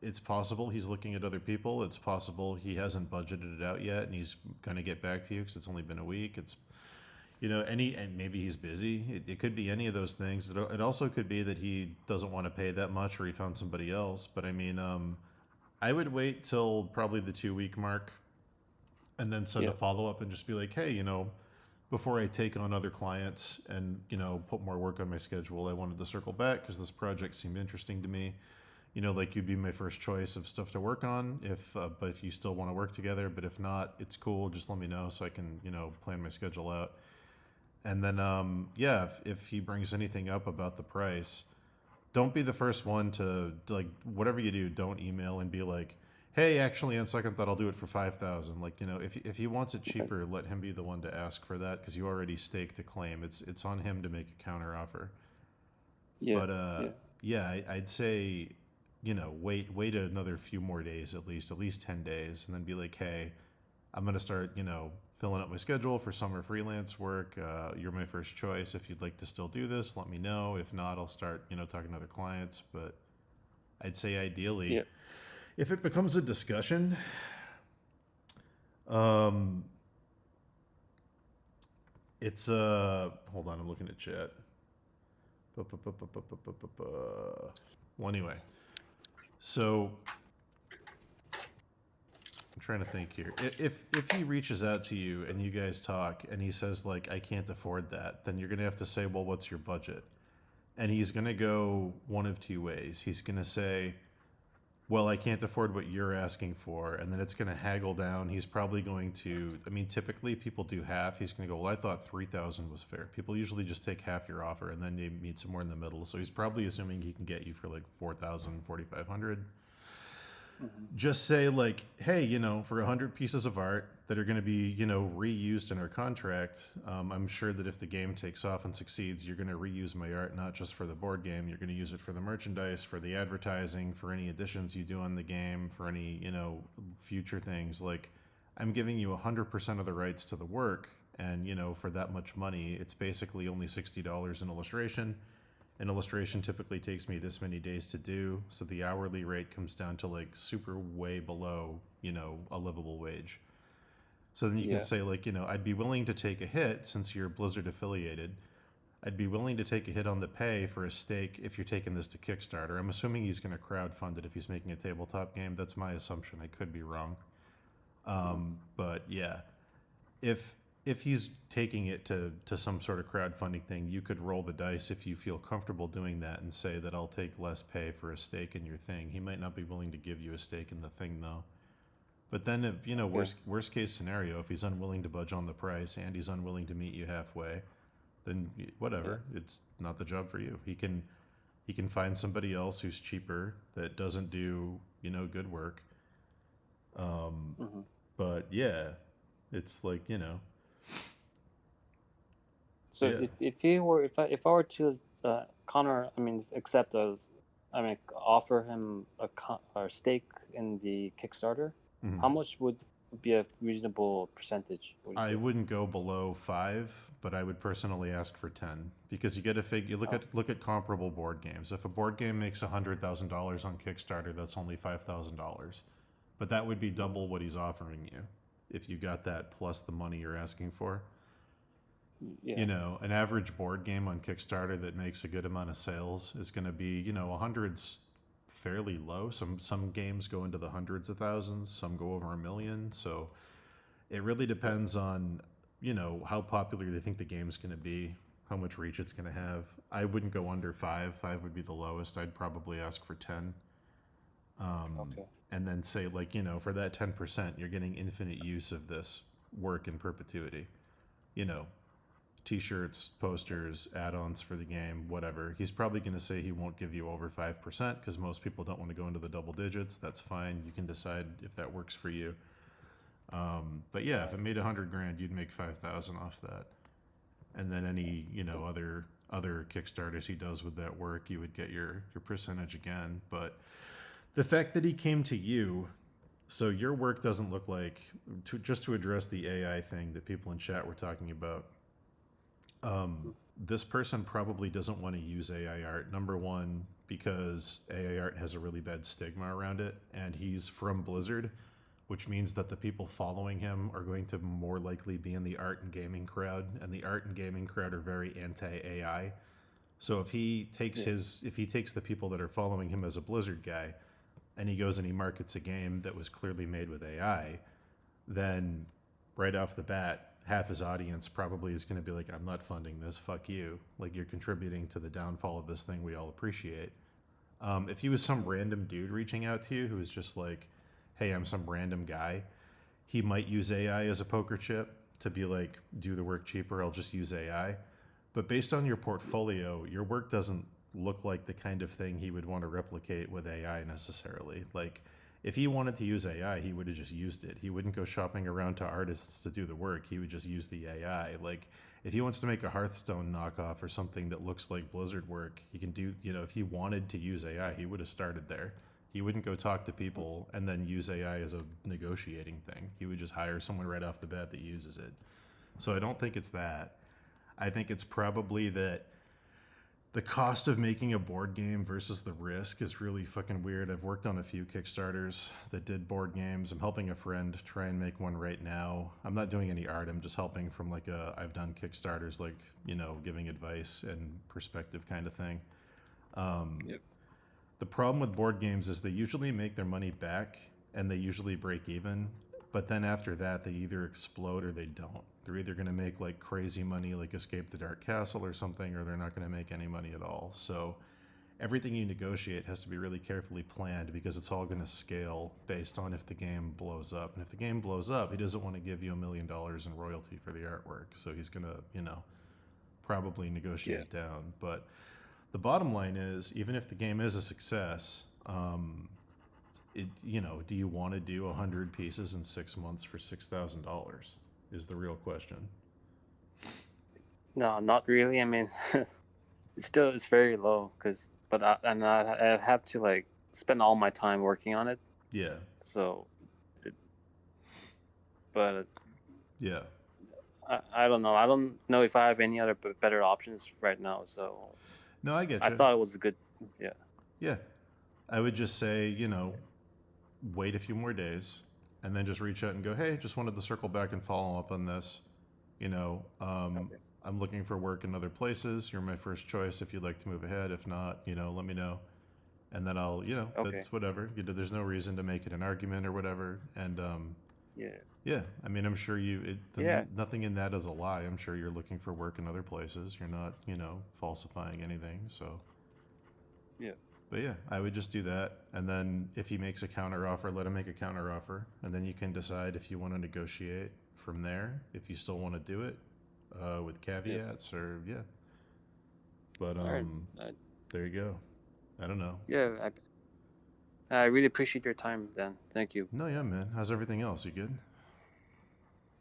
it's possible he's looking at other people. It's possible he hasn't budgeted it out yet, and he's gonna get back to you because it's only been a week. It's and maybe he's busy. It could be any of those things. It also could be that he doesn't want to pay that much, or he found somebody else. But I mean, I would wait till probably the 2 week mark, and then send yeah, a follow up and just be like, hey, before I take on other clients and put more work on my schedule, I wanted to circle back because this project seemed interesting to me. Like you'd be my first choice of stuff to work on but if you still want to work together, but if not, it's cool. Just let me know so I can plan my schedule out. And then yeah, if he brings anything up about the price, don't be the first one to like whatever you do. Don't email and be like, hey, actually, on second thought, I'll do it for 5,000. Like if he wants it okay, cheaper, let him be the one to ask for that because you already staked a claim. It's on him to make a counter offer. yeah, But yeah, yeah, I'd say wait another few more days at least 10 days, and then be like, hey, I'm gonna start filling up my schedule for summer freelance work. You're my first choice. If you'd like to still do this, let me know. If not, I'll start talking to other clients. But I'd say ideally, yeah, if it becomes a discussion, um, it's hold on, I'm looking at chat. Well, anyway, so I'm trying to think here. If he reaches out to you and you guys talk and he says like I can't afford that, then you're gonna have to say, well, what's your budget? And he's gonna go one of two ways. He's gonna say, well, I can't afford what you're asking for, and then it's gonna haggle down. He's probably going to. I mean, typically people do half. He's gonna go, well, I thought 3,000 was fair. People usually just take half your offer and then they meet somewhere in the middle. So he's probably assuming he can get you for like 4,000, 4,500. hmm Just say like, hey, for 100 pieces of art that are going to be reused in our contract, I'm sure that if the game takes off and succeeds, you're going to reuse my art not just for the board game. You're going to use it for the merchandise, for the advertising, for any additions you do on the game, for any future things. Like, I'm giving you 100% of the rights to the work, and for that much money, it's basically only $60 in illustration. An illustration typically takes me this many days to do, so the hourly rate comes down to like super way below, a livable wage. So then you can yeah, say like, I'd be willing to take a hit since you're Blizzard affiliated. I'd be willing to take a hit on the pay for a stake if you're taking this to Kickstarter. I'm assuming he's going to crowdfund it if he's making a tabletop game. That's my assumption. I could be wrong. mhm, But yeah, if he's taking it to some sort of crowdfunding thing, you could roll the dice if you feel comfortable doing that and say that I'll take less pay for a stake in your thing. He might not be willing to give you a stake in the thing though. But then if okay, worst case scenario, if he's unwilling to budge on the price and he's unwilling to meet you halfway, then yeah, whatever, it's not the job for you. He can find somebody else who's cheaper that doesn't do good work. Um, hmm but yeah, it's like So yeah. if I were to Connor, I mean, accept as, I mean, offer him a stake in the Kickstarter, Mhm. how much would be a reasonable percentage? Would you I say? wouldn't go below 5, but I would personally ask for 10 because you get a fig. You Oh, look at comparable board games. If a board game makes $100,000 on Kickstarter, that's only $5,000, but that would be mhm, double what he's offering you if you got that plus the money you're asking for. yeah, An average board game on Kickstarter that makes a good amount of sales is going to be a hundreds fairly low. Some games go into the hundreds of thousands, some go over a million. So it really yeah, depends on how popular they think the game's going to be, how much reach it's going to have. I wouldn't go under 5. 5 would be the lowest. I'd probably ask for 10. Okay. and then say like, for that 10%, you're getting infinite use of this work in perpetuity. You know, T-shirts, posters, add-ons for the game, whatever. He's probably going to say he won't give you over 5% because most people don't want to go into the double digits. That's fine. You can decide if that works for you. But yeah, if it made 100 grand, you'd make 5,000 off that. And then any other Kickstarters he does with that work, you would get your percentage again. But the fact that he came to you, so your work doesn't look like, just to address the AI thing that people in chat were talking about. This person probably doesn't want to use AI art. Number one, because AI art has a really bad stigma around it, and he's from Blizzard, which means that the people following him are going to more likely be in the art and gaming crowd, and the art and gaming crowd are very anti-AI. So if he takes the people that are following him as a Blizzard guy, and he goes and he markets a game that was clearly made with AI, then right off the bat, half his audience probably is going to be like, I'm not funding this, fuck you. Like, you're contributing to the downfall of this thing we all appreciate. If he was some random dude reaching out to you who was just like, hey, I'm some random guy, he might use AI as a poker chip to be like, do the work cheaper, I'll just use AI. But based on your portfolio, your work doesn't look like the kind of thing he would want to replicate with AI necessarily. Like, if he wanted to use AI, he would have just used it. He wouldn't go shopping around to artists to do the work. He would just use the AI. Like, if he wants to make a Hearthstone knockoff or something that looks like Blizzard work, he can do, if he wanted to use AI, he would have started there. He wouldn't go talk to people and then use AI as a negotiating thing. He would just hire someone right off the bat that uses it. So I don't think it's that. I think it's probably that the cost of making a board game versus the risk is really fucking weird. I've worked on a few Kickstarters that did board games. I'm helping a friend try and make one right now. I'm not doing any art. I'm just helping from like I've done Kickstarters, like, giving advice and perspective kind of thing. Yep. The problem with board games is they usually make their money back and they usually break even. But then after that, they either explode or they don't. They're either going to make like crazy money, like Escape the Dark Castle or something, or they're not going to make any money at all. So everything you negotiate has to be really carefully planned because it's all going to scale based on if the game blows up. And if the game blows up, he doesn't want to give you $1 million in royalty for the artwork. So he's going to, probably negotiate down. But the bottom line is, even if the game is a success, do you want to do 100 pieces in 6 months for $6,000 is the real question. No, not really. I mean, it's very low but I'd have to like spend all my time working on it. Yeah. So, yeah. I don't know. I don't know if I have any other better options right now. So, no, I get you. I thought it was a good, yeah. Yeah. I would just say, wait a few more days and then just reach out and go, hey, just wanted to circle back and follow up on this. Okay. I'm looking for work in other places. You're my first choice if you'd like to move ahead. If not, let me know. And then I'll, okay. That's whatever. There's no reason to make it an argument or whatever. And yeah. Yeah, I mean, I'm sure nothing in that is a lie. I'm sure you're looking for work in other places. You're not, falsifying anything. So, yeah. But yeah, I would just do that. And then if he makes a counter offer, let him make a counter offer. And then you can decide if you want to negotiate from there, if you still want to do it with caveats or, yeah. But right. there you go. I don't know. Yeah, I really appreciate your time, Dan. Thank you. No, yeah, man. How's everything else? You good?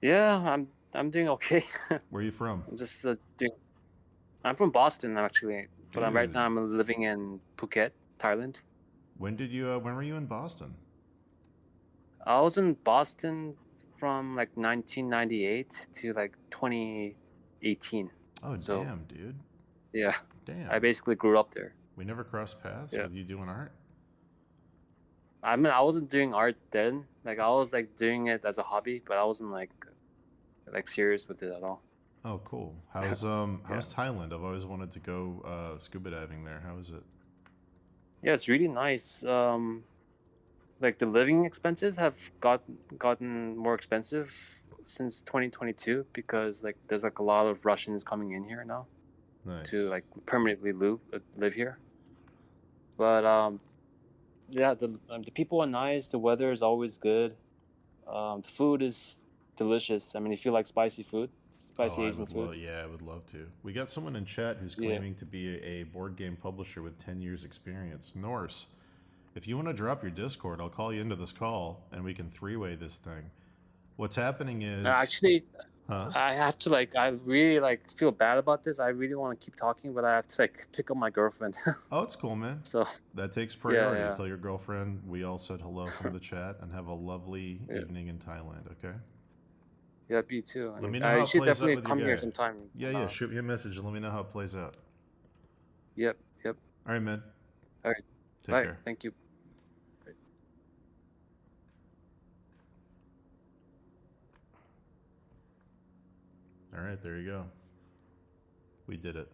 Yeah, I'm doing okay. Where are you from? I'm just I'm from Boston actually, but right now I'm living in Phuket, Thailand. When were you in Boston? I was in Boston from like 1998 to like 2018. Oh, so, damn, dude. Yeah. Damn. I basically grew up there. We never crossed paths with you doing art? I mean, I wasn't doing art then. Like, I was like doing it as a hobby, but I wasn't like serious with it at all. Oh, cool. How's Thailand? I've always wanted to go scuba diving there. How is it? Yeah, it's really nice. Like the living expenses have gotten more expensive since 2022 because like there's like a lot of Russians coming in here now. Nice. To like permanently live here. But yeah, the people are nice. The weather is always good. The food is delicious. I mean, if you like spicy food, Oh, spicy I Asian would food. love. Yeah, I would love to. We got someone in chat who's Yeah. claiming to be a board game publisher with 10 years experience. Norse, if you want to drop your Discord, I'll call you into this call and we can three-way this thing. What's happening is, Actually, huh? I have to I really feel bad about this. I really want to keep talking, but I have to pick up my girlfriend. Oh, it's cool, man. So That takes yeah, priority. yeah, Tell your girlfriend we all said hello from the chat and have a lovely yeah, evening in Thailand, okay? yeah. Me too. Let me know I how it should plays out definitely with your come here guy. sometime. Yeah, yeah, shoot me a message and let me know how it plays out. Yep, yep. All right, man. All right. Take Bye. care. Thank you. All right, there you go. We did it.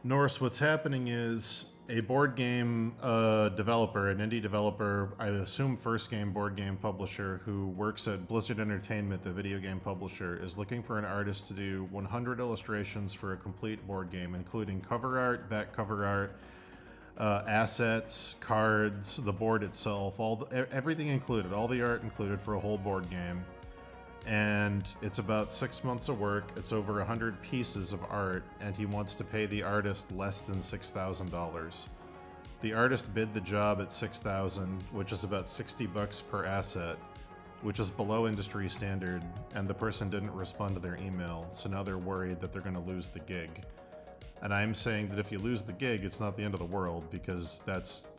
Norse, what's happening is a board game developer, an indie developer, I assume first game board game publisher who works at Blizzard Entertainment, the video game publisher, is looking for an artist to do 100 illustrations for a complete board game, including cover art, back cover art, assets, cards, the board itself, everything included, all the art included for a whole board game. And it's about 6 months of work. It's over 100 pieces of art, and he wants to pay the artist less than $6,000. The artist bid the job at $6,000, which is about $60 per asset, which is below industry standard, and the person didn't respond to their email, so now they're worried that they're going to lose the gig. And I'm saying that if you lose the gig, it's not the end of the world, because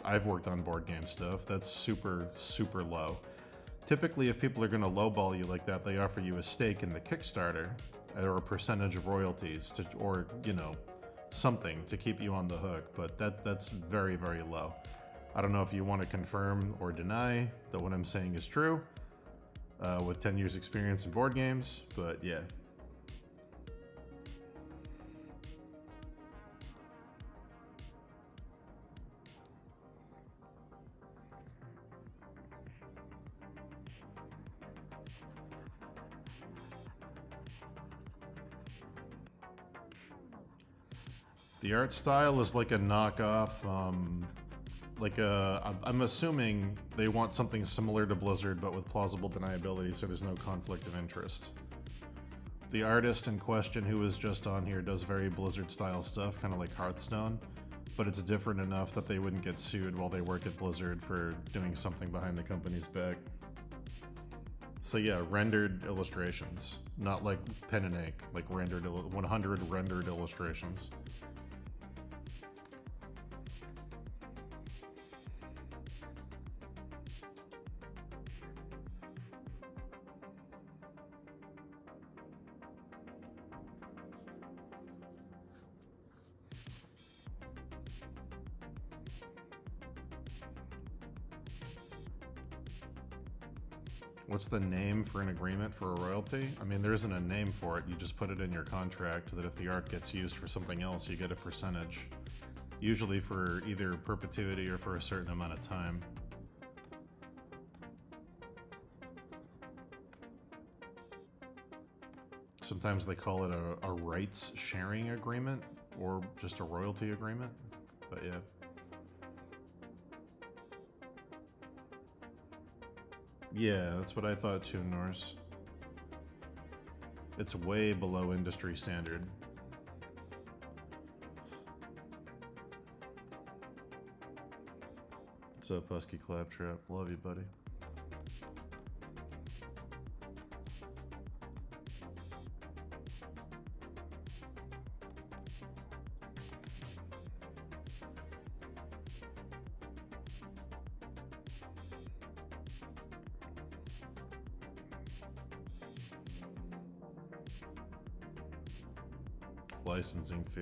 I've worked on board game stuff, that's super, super low. Typically, if people are going to lowball you like that, they offer you a stake in the Kickstarter or a percentage of royalties or something to keep you on the hook. But that's very, very low. I don't know if you want to confirm or deny that what I'm saying is true with 10 years experience in board games, but yeah. The art style is like a knockoff, I'm assuming they want something similar to Blizzard but with plausible deniability so there's no conflict of interest. The artist in question who was just on here does very Blizzard style stuff, kind of like Hearthstone, but it's different enough that they wouldn't get sued while they work at Blizzard for doing something behind the company's back. So yeah, rendered illustrations, not like pen and ink, like 100 rendered illustrations. What's the name for an agreement for a royalty? I mean, there isn't a name for it. You just put it in your contract that if the art gets used for something else, you get a percentage. Usually for either perpetuity or for a certain amount of time. Sometimes they call it a rights sharing agreement or just a royalty agreement, but yeah. Yeah, that's what I thought too, Norse. It's way below industry standard. What's up, Husky Claptrap? Love you, buddy. Licensing fee.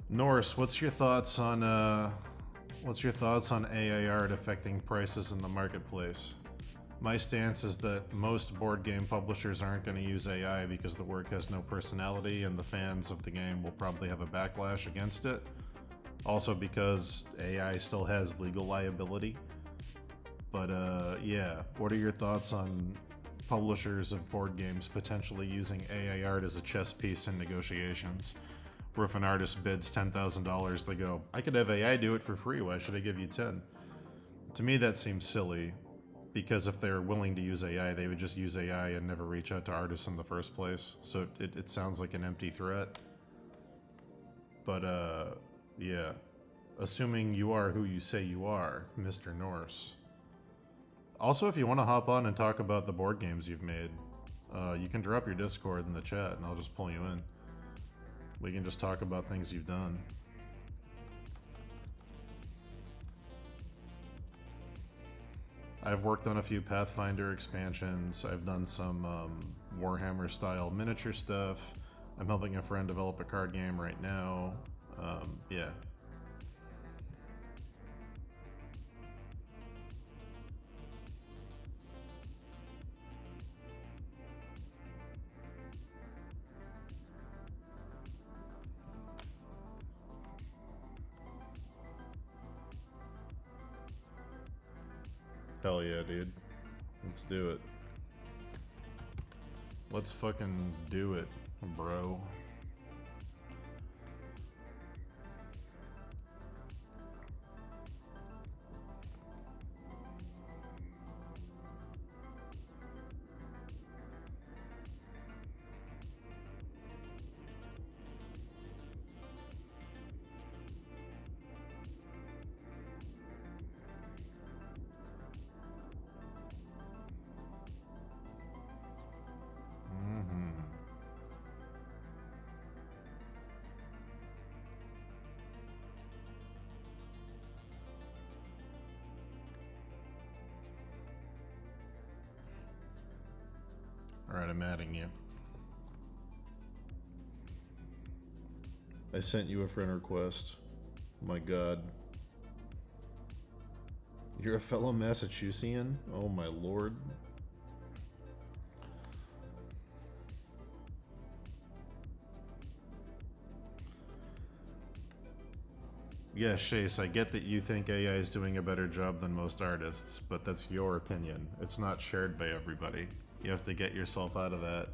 Norse, what's your thoughts on AI art affecting prices in the marketplace? My stance is that most board game publishers aren't going to use AI because the work has no personality and the fans of the game will probably have a backlash against it. Also because AI still has legal liability. But yeah, what are your thoughts on publishers of board games potentially using AI art as a chess piece in negotiations. Where if an artist bids $10,000, they go, I could have AI do it for free, why should I give you 10? To me, that seems silly, because if they're willing to use AI, they would just use AI and never reach out to artists in the first place. So it sounds like an empty threat. But, yeah. Assuming you are who you say you are, Mr. Norse. Also, if you want to hop on and talk about the board games you've made, you can drop your Discord in the chat and I'll just pull you in. We can just talk about things you've done. I've worked on a few Pathfinder expansions. I've done some Warhammer style miniature stuff. I'm helping a friend develop a card game right now. Yeah. Hell yeah, dude. Let's do it. Let's fucking do it, bro. Alright, I'm adding you. I sent you a friend request. My god. You're a fellow Massachusettsian? Oh my lord. Yeah, Chase, I get that you think AI is doing a better job than most artists, but that's your opinion. It's not shared by everybody. You have to get yourself out of that.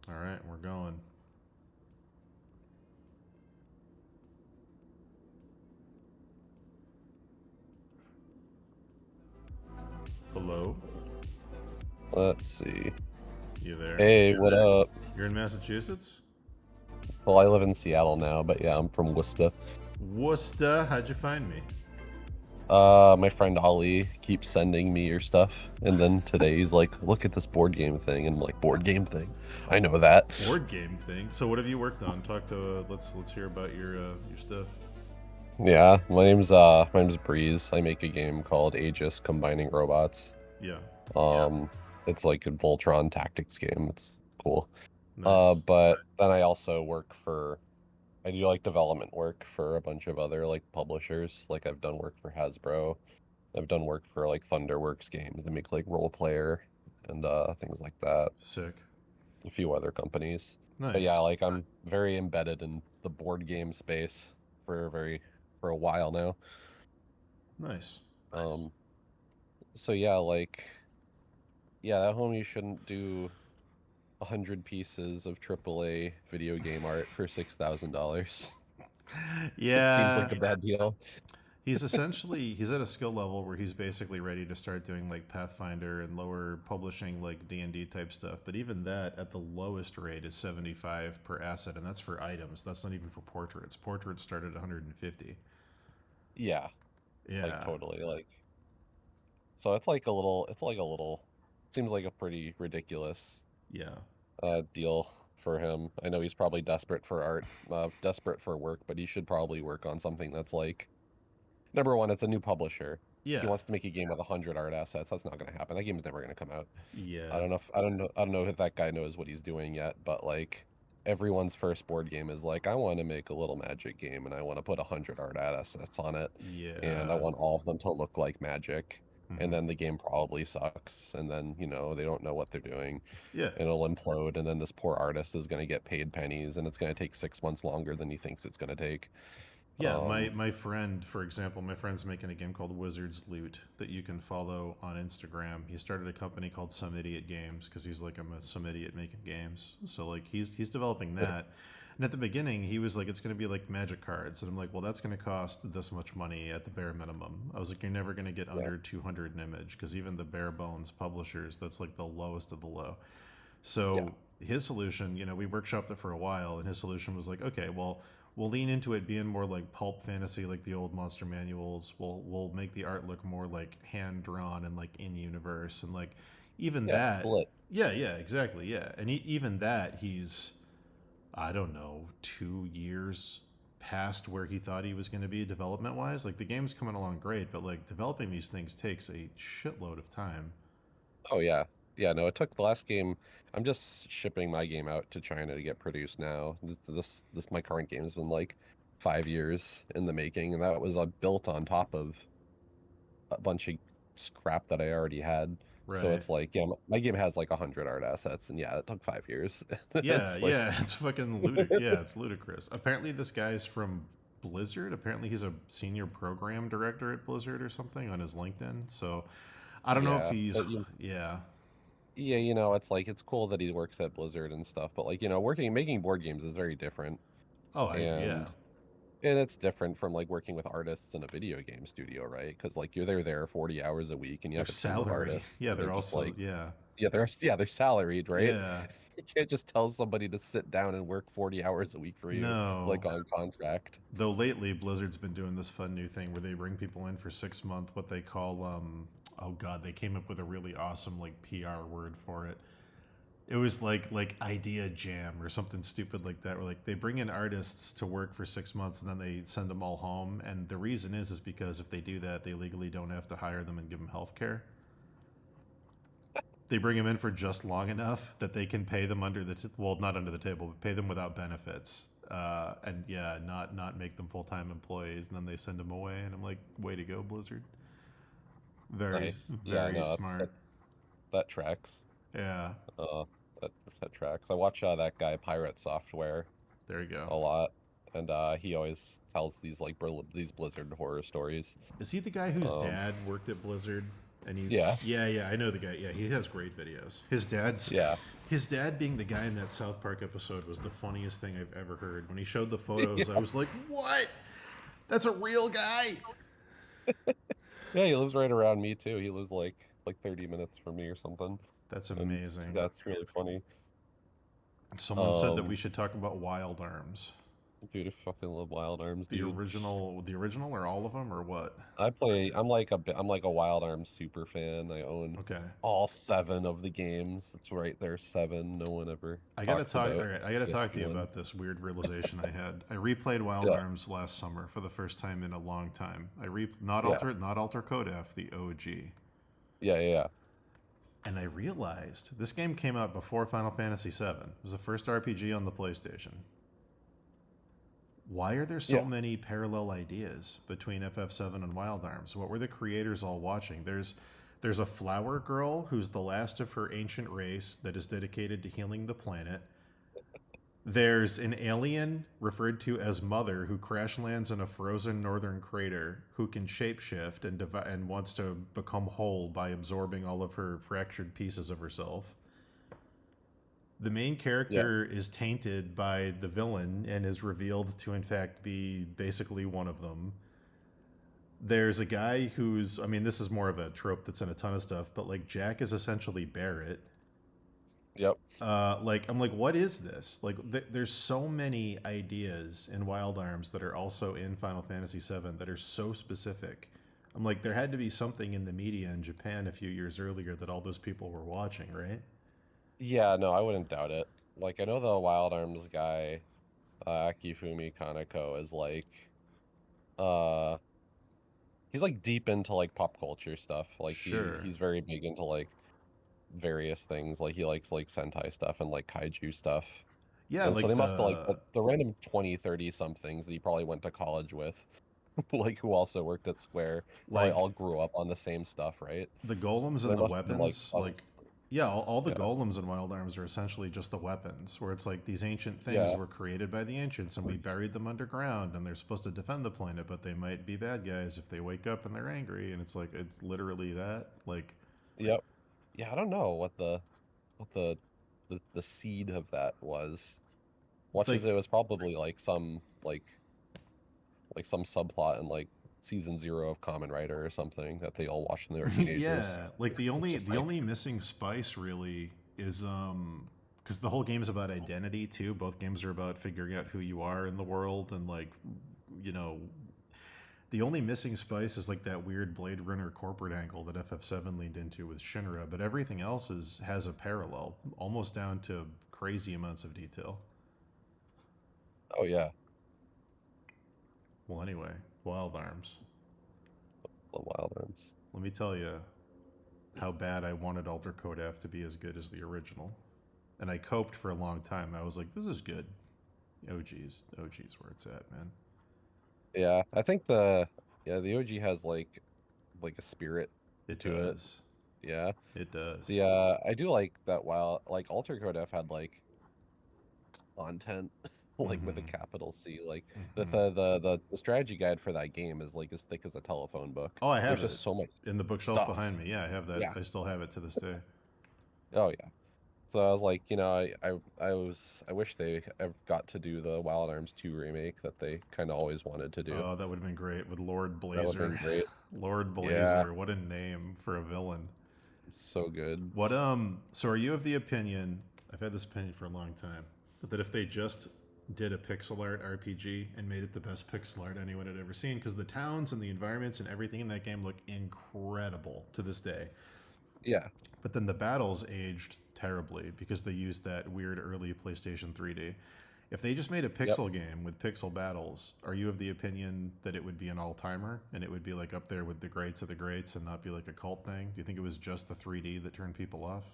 Alright, we're going. Hello? Let's see. You there? Hey, what up? You're in Massachusetts? Well, I live in Seattle now, but yeah, I'm from Worcester. Worcester? How'd you find me? My friend Ollie keeps sending me your stuff, and then today he's like, look at this board game thing, and I'm like, board game thing? I know that. Board game thing? So what have you worked on? Talk to, let's hear about your stuff. Yeah, my name's Breeze. I make a game called Aegis Combining Robots. Yeah. It's like a Voltron tactics game. It's cool. Nice. But then I also I do like development work for a bunch of other like publishers. Like I've done work for Hasbro. I've done work for like Thunderworks games. They make like Role Player and things like that. Sick. A few other companies. Nice. But yeah, like I'm very embedded in the board game space for a while now. Nice. So yeah, like at home you shouldn't do 100 pieces of AAA video game art for $6,000. Yeah. It seems like a bad deal. He's at a skill level where he's basically ready to start doing like Pathfinder and lower publishing like D&D type stuff. But even that at the lowest rate is 75 per asset, and that's for items. That's not even for portraits. Portraits start at 150. Yeah. Yeah. Like totally like. So it's seems like a pretty ridiculous deal for him. I know he's probably desperate for art, desperate for work, but he should probably work on something that's like, number one, it's a new publisher. Yeah. He wants to make a game with 100 art assets. That's not going to happen. That game's never going to come out. Yeah. I don't know if that guy knows what he's doing yet, but like, everyone's first board game is like, I want to make a little Magic game and I want to put 100 art assets on it. Yeah. And I want all of them to look like Magic. And then the game probably sucks. And then, you know, they don't know what they're doing. Yeah. And it'll implode. And then this poor artist is going to get paid pennies. And it's going to take 6 months longer than he thinks it's going to take. Yeah, my friend, for example, my friend's making a game called Wizard's Loot that you can follow on Instagram. He started a company called Some Idiot Games because he's like, I'm some idiot making games. So like he's developing that. And at the beginning, he was like, it's going to be like Magic cards. And I'm like, well, that's going to cost this much money at the bare minimum. I was like, you're never going to get under 200 an image because even the bare bones publishers, that's like the lowest of the low. So his solution, you know, we workshopped it for a while, and his solution was like, okay, well, we'll lean into it being more like pulp fantasy, like the old monster manuals. We'll make the art look more like hand drawn and like in universe, and like even that. Yeah, exactly, yeah. And even that, he's, I don't know, 2 years past where he thought he was going to be development wise. Like the game's coming along great, but like developing these things takes a shitload of time. Oh yeah. Yeah, no, it took the last game. I'm just shipping my game out to China to get produced now. This my current game has been like 5 years in the making, and that was built on top of a bunch of scrap that I already had. Right. So it's like, yeah, my game has like 100 art assets, and yeah, it took 5 years. Yeah, it's fucking ludicrous. Yeah, it's ludicrous. Apparently, this guy's from Blizzard. Apparently, he's a senior program director at Blizzard or something on his LinkedIn. So I don't know if he's yeah, you know, it's like, it's cool that he works at Blizzard and stuff, but like, you know, making board games is very different. And it's different from like working with artists in a video game studio, right? Because like they're there 40 hours a week and you have a team of artists. Yeah, they're also like, they're salaried, right? Yeah. You can't just tell somebody to sit down and work 40 hours a week for you, like on contract. Though lately Blizzard's been doing this fun new thing where they bring people in for 6 months, what they call oh god, they came up with a really awesome like PR word for it. It was like idea jam or something stupid like that, where like they bring in artists to work for 6 months and then they send them all home. And the reason is because if they do that, they legally don't have to hire them and give them health care. They bring them in for just long enough that they can pay them not under the table, but pay them without benefits. And yeah, not make them full-time employees, and then they send them away. And I'm like, way to go, Blizzard. Very smart. That tracks. Yeah. That tracks. I watch that guy Pirate Software. There you go. A lot, and he always tells these like these Blizzard horror stories. Is he the guy whose dad worked at Blizzard? And he's yeah, I know the guy. Yeah, he has great videos. His dad being the guy in that South Park episode was the funniest thing I've ever heard. When he showed the photos, I was like, "What? That's a real guy." Yeah, he lives right around me too. He lives like 30 minutes from me or something. That's amazing. And that's really funny. Someone said that we should talk about Wild Arms. Dude, I fucking love Wild Arms. The original, or all of them, or what? I'm like a Wild Arms super fan. I own all 7 of the games. That's right, there's 7. No one ever. I gotta talk to you about this weird realization I had. I replayed Wild Arms last summer for the first time in a long time. Not Alter Code F, the OG. Yeah. And I realized this game came out before Final Fantasy VII. It was the first RPG on the PlayStation. Why are there so many parallel ideas between FF7 and Wild Arms? What were the creators all watching? There's a flower girl who's the last of her ancient race that is dedicated to healing the planet. There's an alien referred to as Mother who crash lands in a frozen northern crater who can shapeshift and wants to become whole by absorbing all of her fractured pieces of herself. The main character is tainted by the villain and is revealed to, in fact, be basically one of them. There's a guy who's, I mean, this is more of a trope that's in a ton of stuff, but like Jack is essentially Barrett. Yep. I'm like, what is this? Like, there's so many ideas in Wild Arms that are also in Final Fantasy VII that are so specific. I'm like, there had to be something in the media in Japan a few years earlier that all those people were watching, right? Yeah, no, I wouldn't doubt it. Like, I know the Wild Arms guy, Akifumi Kaneko, is like, he's like deep into like pop culture stuff. Like, he's very big into like various things. Like, he likes like Sentai stuff and like kaiju stuff. Yeah, And so like they must have like the random 20, 30 somethings that he probably went to college with, like who also worked at Square, probably like all grew up on the same stuff, right? the golems So and they the must have been like weapons, puzzles. yeah, all the Yeah. golems in Wild Arms are essentially just the weapons, where it's like these ancient things Yeah. were created by the ancients and we buried them underground and they're supposed to defend the planet, but they might be bad guys if they wake up and they're angry, and it's like it's literally that. Like, Yep. Yeah, I don't know what the seed of that was. Much as like it was probably like some some subplot in like season 0 of Kamen Rider or something that they all watched when they were teenagers. yeah, like the It's only just like missing spice really is because the whole game's about identity too. Both games are about figuring out who you are in the world, and like, you know, the only missing spice is like that weird Blade Runner corporate angle that FF7 leaned into with Shinra, but everything else has a parallel, almost down to crazy amounts of detail. oh yeah. Well, anyway, Wild Arms. The Wild Arms. Let me tell you how bad I wanted Alter Code F to be as good as the original. And I coped for a long time. I was like, this is good. OG's where it's at, man. Yeah, I think the OG has like a spirit It to does. it. Yeah. It does. I do like that while like Alter Code F had like content like with a capital C. Like the strategy guide for that game is like as thick as a telephone book. Oh, I have There's it just so much in the bookshelf stuff. behind me. Yeah, I have that. Yeah. I still have it to this day. Oh yeah. So I was like, I wish they ever got to do the Wild Arms 2 remake that they kind of always wanted to do. Oh, that would have been great with Lord Blazer. That would have been great. Lord Blazer, Yeah. what a name for a villain. It's so good. What so are you of the opinion, I've had this opinion for a long time, that if they just did a pixel art RPG and made it the best pixel art anyone had ever seen, because the towns and the environments and everything in that game look incredible to this day. Yeah. But then the battles aged terribly because they used that weird early PlayStation 3D. If they just made a pixel game with pixel battles, are you of the opinion that it would be an all-timer and it would be like up there with the greats of the greats and not be like a cult thing? Do you think it was just the 3D that turned people off?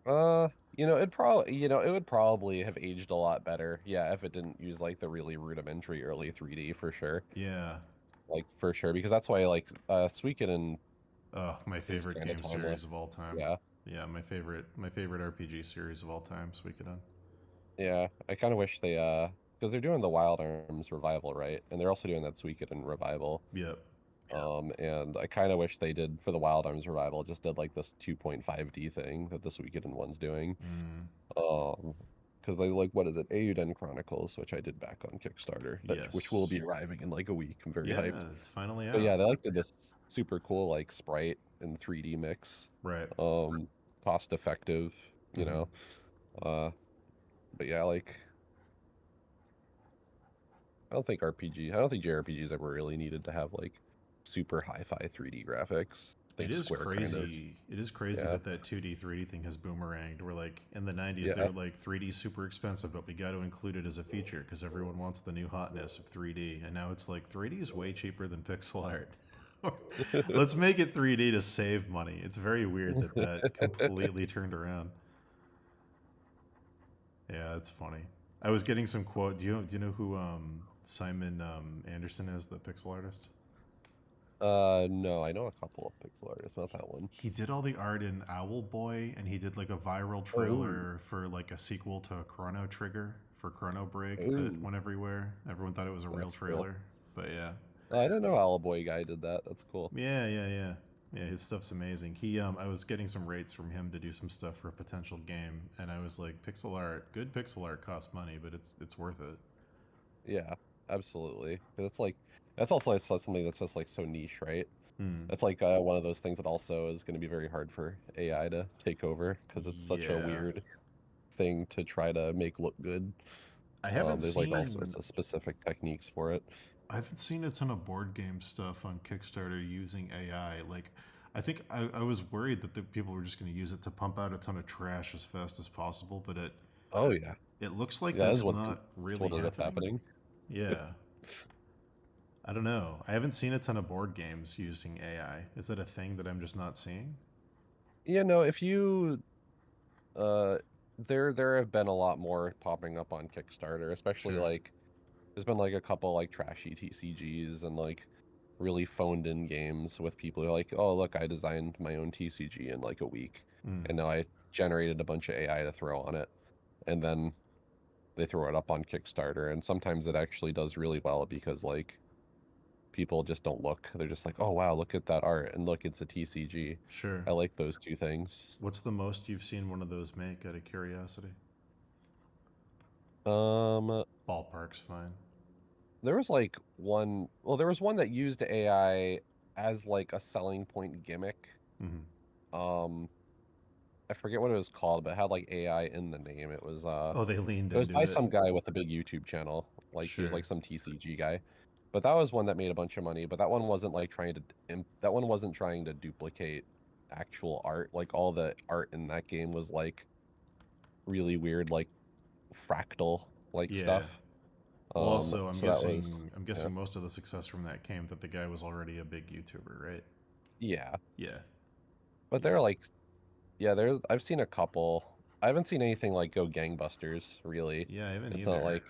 It would probably have aged a lot better. Yeah, if it didn't use like the really rudimentary early 3D for sure. Yeah. Like for sure, because that's why like Suikoden. Oh, my favorite game series of all time. Yeah. Yeah, my favorite RPG series of all time, Suikoden. Yeah, I kind of wish they because they're doing the Wild Arms revival, right? And they're also doing that Suikoden revival. Yep. And I kind of wish they did for the Wild Arms revival, just did like this 2.5D thing that the Suikoden one's doing. Because they like, what is it, Eiyuden Chronicles, which I did back on Kickstarter, which will be arriving in like a week. I'm very hyped. Yeah, it's finally out. But yeah, they like did this super cool like sprite and 3D mix. Right. Cost effective, you know. But yeah, like I don't think JRPGs ever really needed to have like super hi-fi 3D graphics. It is crazy. It is crazy that 2D 3D thing has boomeranged. We're like in the 90s they were like 3D super expensive, but we got to include it as a feature because everyone wants the new hotness of 3D. And now it's like 3D is way cheaper than pixel art. Let's make it 3D to save money. It's very weird that completely turned around. Yeah, it's funny. I was getting some quote. Do you know who Simon Anderson is, the pixel artist? No, I know a couple of pixel artists, not that one. He did all the art in Owlboy, and he did like a viral trailer for like a sequel to Chrono Trigger for Chrono Break that went everywhere. Everyone thought it was a real trailer, but yeah. I didn't know Owlboy guy did that. That's cool. Yeah. Yeah, his stuff's amazing. He, I was getting some rates from him to do some stuff for a potential game, and I was like, pixel art, good pixel art costs money, but it's worth it. Yeah, absolutely. It's like that's also something that's just like so niche, right? That's like one of those things that also is going to be very hard for AI to take over because it's such a weird thing to try to make look good. I haven't there's seen like all sorts of specific techniques for it. I haven't seen a ton of board game stuff on Kickstarter using AI. Like, I think I was worried that the people were just going to use it to pump out a ton of trash as fast as possible, but it looks like that's not really happening. Yeah. I don't know. I haven't seen a ton of board games using AI. Is that a thing that I'm just not seeing? Yeah, no, if you there have been a lot more popping up on Kickstarter, especially like there's been like a couple like trashy TCGs and like really phoned in games with people who are like, oh look, I designed my own TCG in like a week, and now I generated a bunch of AI to throw on it, and then they throw it up on Kickstarter, and sometimes it actually does really well because like people just don't look. They're just like, oh wow, look at that art, and look, it's a TCG. Sure. I like those two things. What's the most you've seen one of those make, out of curiosity? Ballpark's fine. There was like one. Well, there was one that used AI as like a selling point gimmick. I forget what it was called, but it had like AI in the name. It was oh, they leaned it was into by it. some guy with a big YouTube channel. Like he was like some TCG guy. But that was one that made a bunch of money, but that one wasn't like trying to duplicate actual art. Like all the art in that game was like really weird, like fractal like stuff. Well, also, I'm guessing yeah. most of the success from that came that the guy was already a big YouTuber, right? Yeah. Yeah. But they're like, yeah, I've seen a couple. I haven't seen anything like go gangbusters, really. Yeah, I haven't It's either. not like,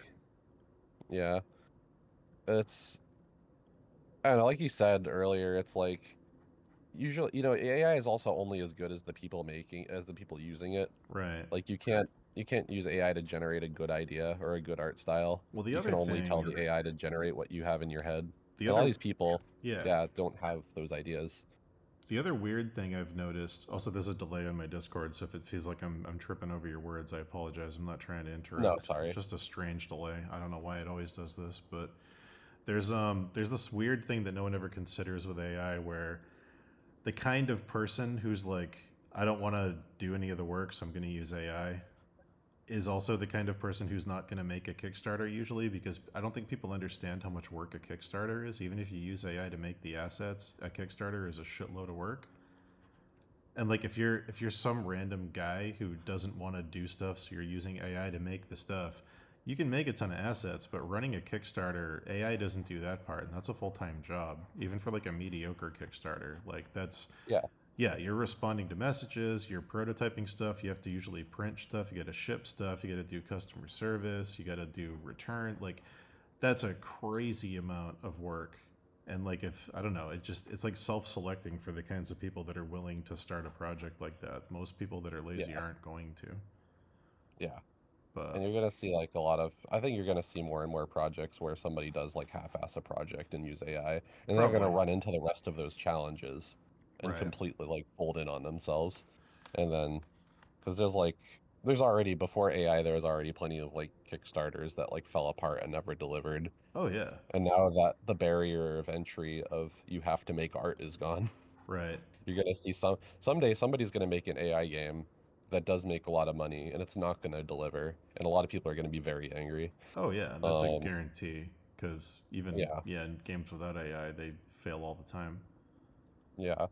yeah. It's, I don't know, like you said earlier, it's like, usually, AI is also only as good as the people using it. Right. Like you can't use AI to generate a good idea or a good art style. Well, the you other can only thing, tell the AI to generate what you have in your head. The and other, all these people, yeah, don't have those ideas. The other weird thing I've noticed, also there's a delay on my Discord, so if it feels like I'm tripping over your words, I apologize. I'm not trying to interrupt. No, sorry. It's just a strange delay. I don't know why it always does this, but there's this weird thing that no one ever considers with AI where the kind of person who's like, I don't want to do any of the work, so I'm going to use AI, is also the kind of person who's not going to make a Kickstarter usually, because I don't think people understand how much work a Kickstarter is. Even if you use AI to make the assets, a Kickstarter is a shitload of work. And like if you're some random guy who doesn't want to do stuff, so you're using AI to make the stuff, you can make a ton of assets, but running a Kickstarter, AI doesn't do that part, and that's a full-time job, even for like a mediocre Kickstarter. Like that's yeah, you're responding to messages, you're prototyping stuff, you have to usually print stuff, you got to ship stuff, you got to do customer service, you got to do return. Like that's a crazy amount of work. And like if I don't know, it's like self-selecting for the kinds of people that are willing to start a project like that. Most people that are lazy aren't going to. Yeah. But and you're gonna see like I think you're gonna see more and more projects where somebody does like half-ass a project and use AI, and they're gonna run into the rest of those challenges and completely like fold in on themselves. And then because there's already, before AI, there was already plenty of like Kickstarters that like fell apart and never delivered. Oh yeah. And now that the barrier of entry of you have to make art is gone, right, you're gonna see someday somebody's gonna make an AI game that does make a lot of money, and it's not gonna deliver, and a lot of people are gonna be very angry. Oh yeah, that's a guarantee. Because even in games without AI, they fail all the time. Yeah.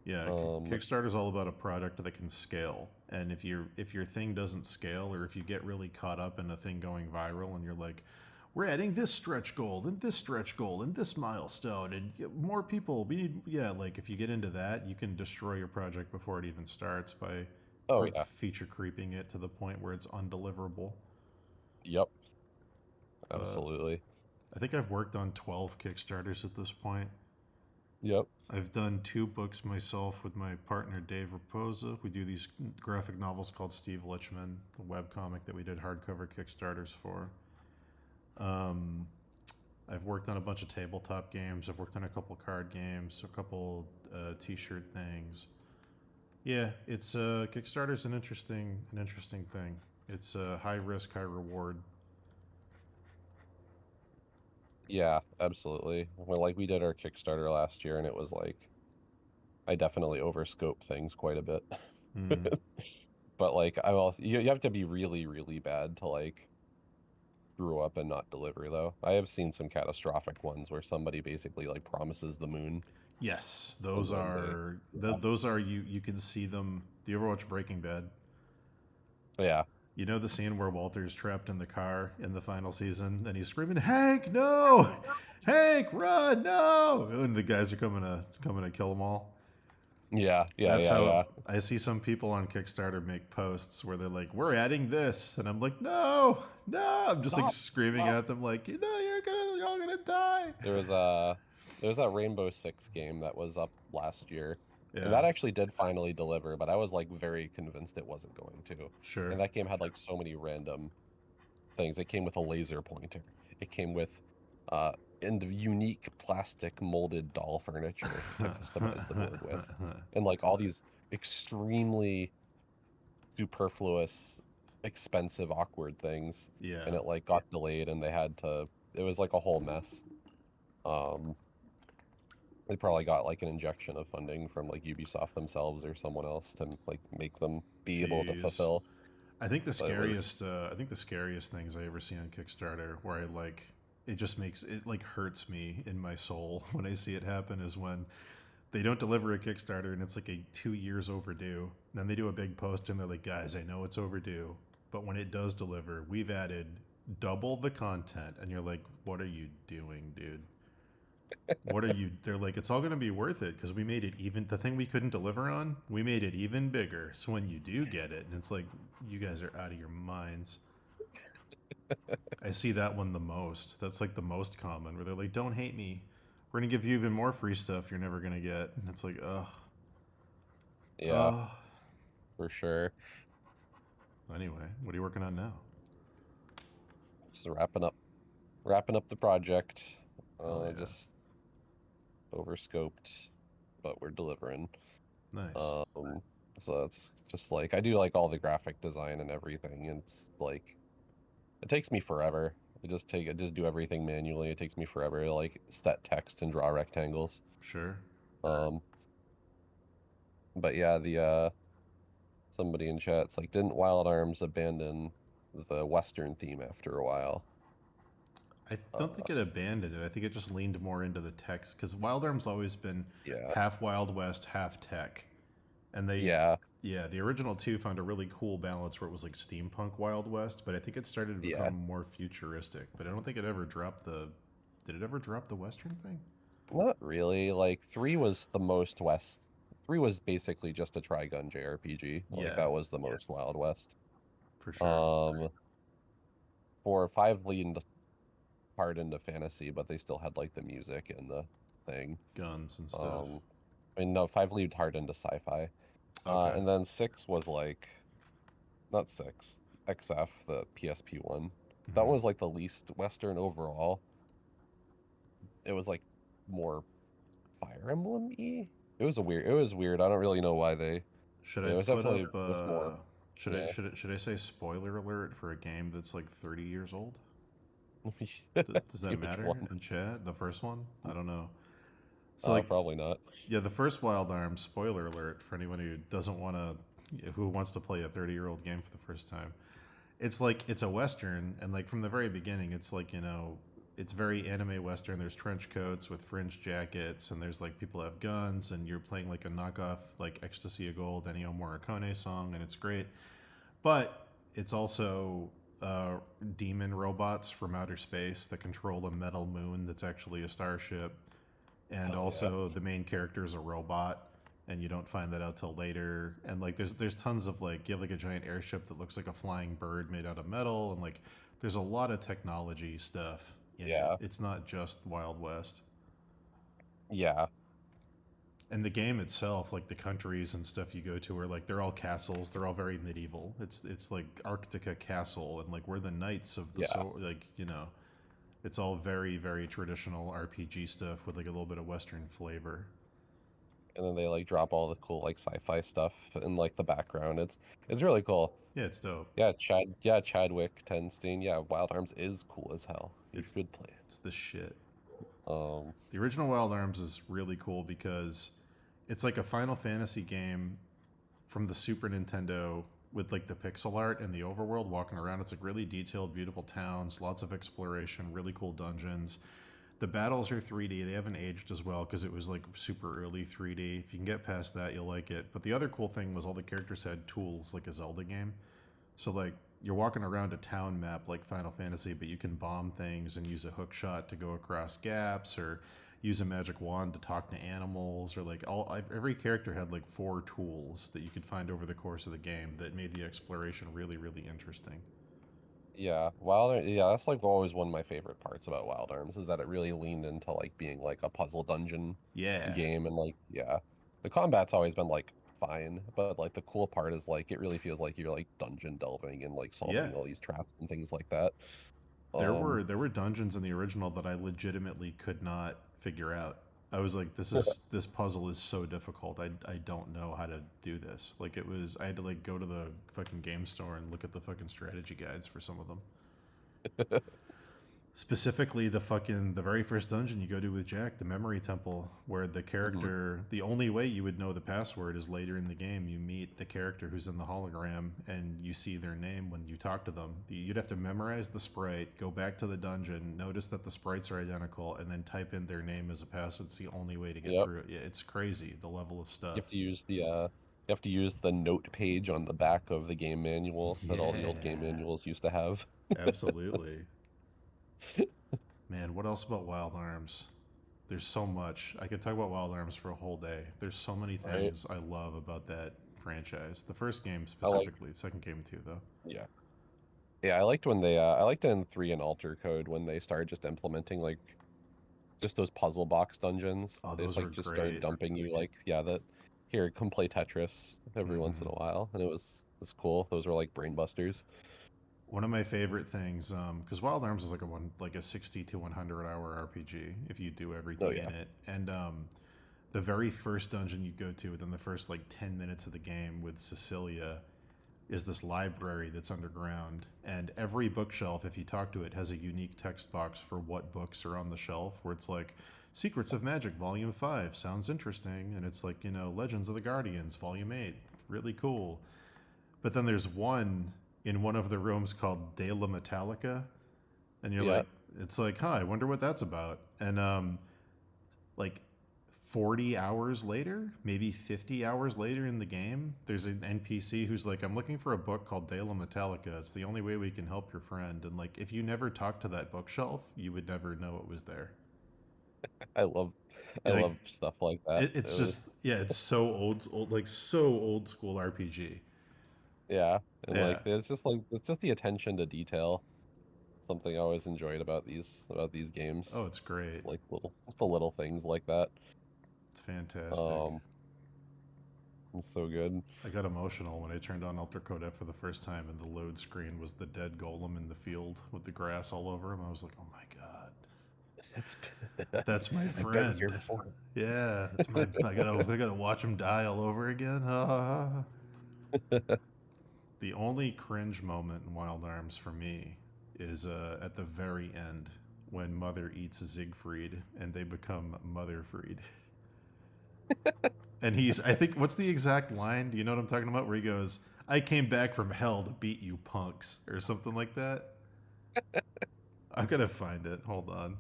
Yeah, Kickstarter's all about a product that can scale. And if your thing doesn't scale, or if you get really caught up in a thing going viral and you're like, we're adding this stretch goal and this stretch goal and this milestone and more people, we need, like if you get into that, you can destroy your project before it even starts by feature creeping it to the point where it's undeliverable. Yep. Absolutely. I think I've worked on 12 Kickstarters at this point. Yep. I've done 2 books myself with my partner Dave Raposa. We do these graphic novels called Steve Lichman, a webcomic that we did hardcover Kickstarters for. I've worked on a bunch of tabletop games. I've worked on a couple card games, a couple t-shirt things. Yeah, it's Kickstarter's an interesting thing. It's high risk, high reward. Yeah, absolutely. Well, like we did our Kickstarter last year, and it was like, I definitely overscoped things quite a bit. But like, you have to be really, really bad to like screw up and not deliver, though. I have seen some catastrophic ones where somebody basically like promises the moon. Yes, those are you can see them. Do you ever watch Breaking Bad? Yeah. You know the scene where Walter's trapped in the car in the final season, and he's screaming, "Hank, no! Hank, run, no!" And the guys are coming to kill them all. Yeah, That's how I see some people on Kickstarter make posts where they're like, "We're adding this," and I'm like, "No, no!" I'm just like screaming at them, like, "You know, you're all gonna die." There was that Rainbow Six game that was up last year, and Yeah, that actually did finally deliver, but I was like very convinced it wasn't going to. sure. And that game had like so many random things. It came with a laser pointer. It came with and unique plastic molded doll furniture to customize the board with, and like all these extremely superfluous, expensive, awkward things. Yeah. And it like got delayed, and they had to. It was like a whole mess. They probably got like an injection of funding from like Ubisoft themselves or someone else to like make them be able to fulfill. I think the scariest things I ever see on Kickstarter, where I like, it just makes it like hurts me in my soul when I see it happen, is when they don't deliver a Kickstarter and it's like 2 years overdue. And then they do a big post and they're like, "Guys, I know it's overdue, but when it does deliver, we've added double the content." And you're like, "What are you doing, dude? What are you?" They're like, "It's all going to be worth it because we made it even. The thing we couldn't deliver on, we made it even bigger. So when you do get it," and it's like, you guys are out of your minds. I see that one the most. That's like the most common, where they're like, "Don't hate me. We're going to give you even more free stuff you're never going to get." And it's like, ugh. Yeah, for sure. Anyway, what are you working on now? Just wrapping up the project. Yeah. Just overscoped, but we're delivering. Nice. So it's just like I do like all the graphic design and everything, and it's like it takes me forever. I just do everything manually. It takes me forever to like set text and draw rectangles. Sure. But yeah, the somebody in chat's like, didn't Wild Arms abandon the Western theme after a while? I don't think it abandoned it. I think it just leaned more into the text, because Wild Arms always been half Wild West, half tech, and the original 2 found a really cool balance where it was like steampunk Wild West, but I think it started to become more futuristic. But I don't think it ever dropped the. Did it ever drop the Western thing? Not really. Like 3 was the most West. 3 was basically just a Trigun JRPG. Like that was the most Wild West. For sure. 4, 5 leaned hard into fantasy, but they still had like the music and the thing. Guns and stuff. No, 5 leaned hard into sci-fi. Okay. And then 6 was like, not 6, XF, the PSP one. That was like the least Western overall. It was like more Fire Emblem-y. It was weird. I don't really know why they. Should I put up? Should I say spoiler alert for a game that's like 30 years old? Does that matter in chat? The first one? I don't know. So like, probably not. Yeah, the first Wild Arms, spoiler alert for anyone who wants to play a 30-year-old game for the first time. It's like, it's a Western, and like from the very beginning, it's like, it's very anime Western. There's trench coats with fringe jackets, and there's like people have guns, and you're playing like a knockoff, like Ecstasy of Gold, Ennio Morricone song, and it's great. But it's also demon robots from outer space that control a metal moon that's actually a starship. And the main character is a robot, and you don't find that out till later. And like there's tons of like, you have like a giant airship that looks like a flying bird made out of metal, and like there's a lot of technology stuff in it. It's not just Wild West. Yeah. And the game itself, like the countries and stuff you go to, are like, they're all castles. They're all very medieval. It's like Arctica Castle, and like we're the knights of the it's all very, very traditional RPG stuff with like a little bit of Western flavor. And then they like drop all the cool like sci-fi stuff in like the background. It's really cool. Yeah, it's dope. Yeah, Chadwick Tenstein. Yeah, Wild Arms is cool as hell. You should play it. It's the shit. The original Wild Arms is really cool because it's like a Final Fantasy game from the Super Nintendo with like the pixel art and the overworld walking around. It's like really detailed, beautiful towns, lots of exploration, really cool dungeons. The battles are 3D. They haven't aged as well because it was like super early 3D. If you can get past that, you'll like it. But the other cool thing was all the characters had tools, like a Zelda game. So like you're walking around a town map like Final Fantasy, but you can bomb things and use a hook shot to go across gaps, or use a magic wand to talk to animals, or like every character had like 4 tools that you could find over the course of the game that made the exploration really, really interesting. Yeah, that's like always one of my favorite parts about Wild Arms is that it really leaned into like being like a puzzle dungeon game, and like the combat's always been like fine, but like the cool part is like it really feels like you're like dungeon delving and like solving all these traps and things like that. There were dungeons in the original that I legitimately could not figure out. I was like, this puzzle is so difficult. I don't know how to do this. Like I had to like go to the fucking game store and look at the fucking strategy guides for some of them. Specifically, the very first dungeon you go to with Jack, the Memory Temple, where the character, the only way you would know the password is later in the game. You meet the character who's in the hologram, and you see their name when you talk to them. You'd have to memorize the sprite, go back to the dungeon, notice that the sprites are identical, and then type in their name as a password. It's the only way to get through it. Yeah, it's crazy, the level of stuff. You have to use the note page on the back of the game manual that all the old game manuals used to have. Absolutely. Man, what else about Wild Arms? There's so much. I could talk about Wild Arms for a whole day. There's so many things I love about that franchise. The first game specifically, the second game too, though. Yeah. Yeah, I liked when I liked in 3 and Alter Code when they started just implementing like just those puzzle box dungeons. Oh, they those just were just great. started dumping you like here, come play Tetris every once in a while, and it was cool. Those were like brain busters. One of my favorite things, because Wild Arms is like a 60 to 100 hour RPG if you do everything in it, and the very first dungeon you go to within the first like 10 minutes of the game with Cecilia is this library that's underground, and every bookshelf, if you talk to it, has a unique text box for what books are on the shelf, where it's like Secrets of Magic Volume 5 sounds interesting, and it's like, Legends of the Guardians Volume 8, really cool. But then there's one in one of the rooms called De La Metallica, and you're like, it's like, I wonder what that's about. And like 40 hours later, maybe 50 hours later in the game, there's an NPC who's like, I'm looking for a book called De La Metallica. It's the only way we can help your friend. And like, if you never talked to that bookshelf, you would never know it was there. I love stuff like that. It's just it's so old, so old school RPG. Yeah, and like it's just the attention to detail. Something I always enjoyed about these games. Oh, it's great. Like the little things like that. It's fantastic. It's so good. I got emotional when I turned on Alter Code F for the first time, and the load screen was the dead golem in the field with the grass all over him. I was like, oh my god, that's my friend. I've been here before. Yeah, that's my. I gotta watch him die all over again. The only cringe moment in Wild Arms for me is at the very end when Mother eats Siegfried and they become Motherfried. And I think, what's the exact line? Do you know what I'm talking about? Where he goes, I came back from hell to beat you punks, or something like that. I've got to find it. Hold on.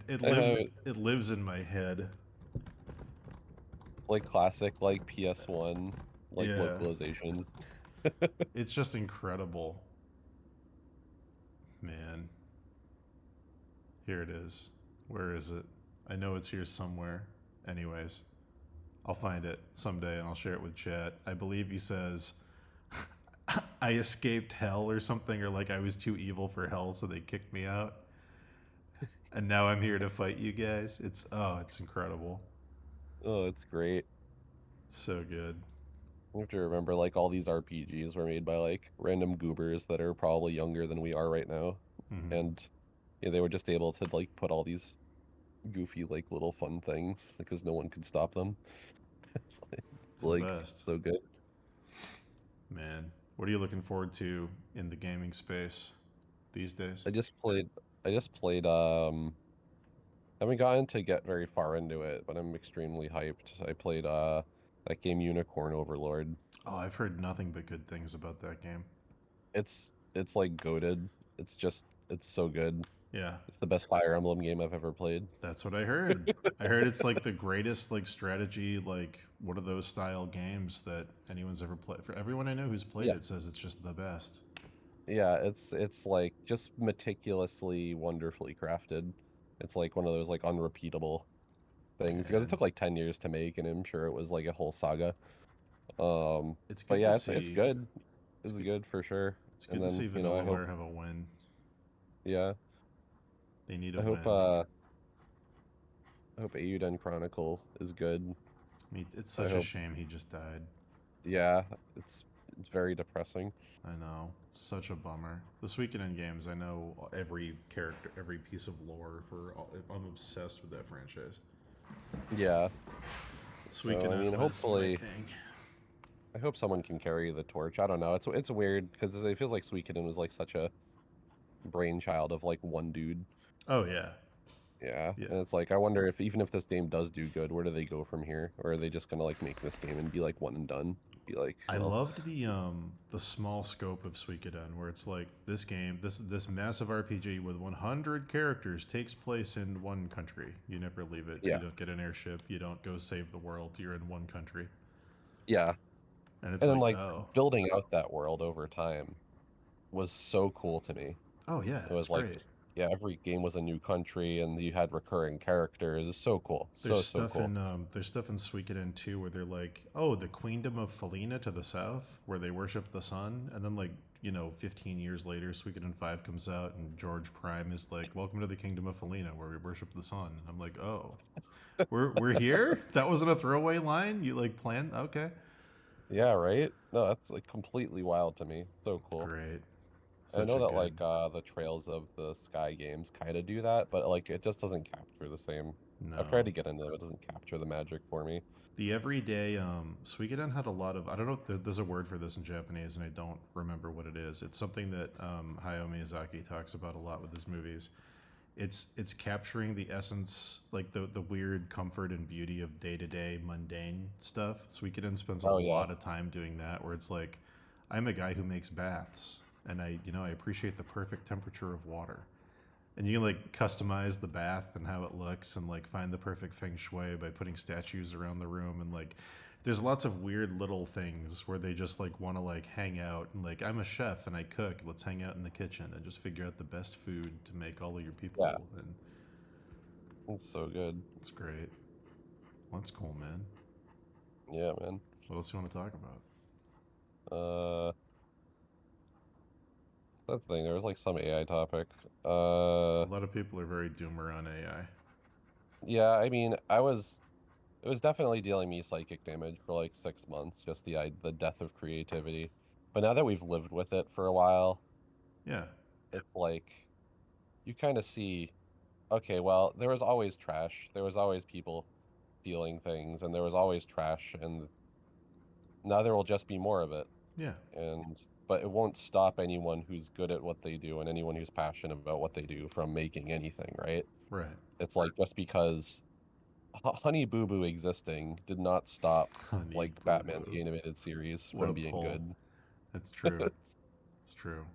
It lives in my head. Like classic, like PS1, like localization. It's just incredible. Man. Here it is. Where is it? I know it's here somewhere. Anyways, I'll find it someday and I'll share it with chat. I believe he says, I escaped hell or something, or like I was too evil for hell, so they kicked me out. And now I'm here to fight you guys. It's incredible. Oh, it's great. So good. You have to remember, like, all these RPGs were made by, like, random goobers that are probably younger than we are right now. Mm-hmm. And they were just able to, like, put all these goofy, like, little fun things because no one could stop them. It's the best. So good. Man, what are you looking forward to in the gaming space these days? I just played, haven't gotten to get very far into it, but I'm extremely hyped. I played, that game Unicorn Overlord. Oh, I've heard nothing but good things about that game. It's like goated. It's so good. Yeah. It's the best Fire Emblem game I've ever played. That's what I heard. I heard it's like the greatest like strategy, like one of those style games that anyone's ever played. For everyone I know who's played it says it's just the best. Yeah, it's like just meticulously, wonderfully crafted. It's like one of those like unrepeatable things because it took like 10 years to make, and I'm sure it was like a whole saga. It's good but yeah, to see. It's good. It's good for sure. It's good to see Vanillaware have a win. Yeah. They need a win. I hope Eiyuden Chronicle is good. It's such a shame he just died. Yeah, it's very depressing. I know. It's such a bummer. This weekend in games, I know every character, every piece of lore I'm obsessed with that franchise. Yeah. Suikoden, I mean, hopefully, I hope someone can carry the torch. I don't know. It's weird because it feels like Suikoden was like such a brainchild of like one dude. Oh yeah. Yeah. And it's like I wonder if even if this game does do good, where do they go from here? Or are they just gonna like make this game and be like one and done? Be like, I loved the small scope of Suikoden, where it's like this game, this massive RPG with 100 characters takes place in one country. You never leave it. Yeah. You don't get an airship. You don't go save the world. You're in one country. Yeah. And it's then building out that world over time was so cool to me. Oh yeah, it was like great. Yeah, every game was a new country, and you had recurring characters. It's so cool. There's so stuff cool. There's stuff in Suikoden too where they're like, oh, the Queendom of Felina to the south, where they worship the sun, and then 15 years later, Suikoden 5 comes out, and George Prime is like, welcome to the Kingdom of Felina, where we worship the sun. And I'm like, oh, we're here? That wasn't a throwaway line? You planned? Okay. Yeah, right? No, that's completely wild to me. So cool. Great. I know that the Trails of the Sky games kind of do that, but it just doesn't capture the same. No. I've tried to get into it. It doesn't capture the magic for me. The everyday Suikoden had a lot of, I don't know, there's a word for this in Japanese, and I don't remember what it is. It's something that Hayao Miyazaki talks about a lot with his movies. It's capturing the essence, the weird comfort and beauty of day-to-day mundane stuff. Suikoden spends a lot of time doing that, where it's like, I'm a guy who makes baths, and I appreciate the perfect temperature of water. And you can customize the bath and how it looks, and find the perfect feng shui by putting statues around the room, and there's lots of weird little things where they just want to hang out and I'm a chef and I cook. Let's hang out in the kitchen and just figure out the best food to make all of your people. Yeah. And it's so good. It's great. Well, that's cool, man. Yeah, man. What else do you want to talk about? That thing. There was some AI topic. A lot of people are very doomer on AI. Yeah, I mean, it was definitely dealing me psychic damage for 6 months, just the death of creativity. But now that we've lived with it for a while, yeah, it's you kind of see, okay, well, there was always trash. There was always people stealing things, and there was always trash, and now there will just be more of it. Yeah. But it won't stop anyone who's good at what they do and anyone who's passionate about what they do from making anything, right? Right. It's just because Honey Boo Boo existing did not stop Batman the animated series from being good. That's true. It's true.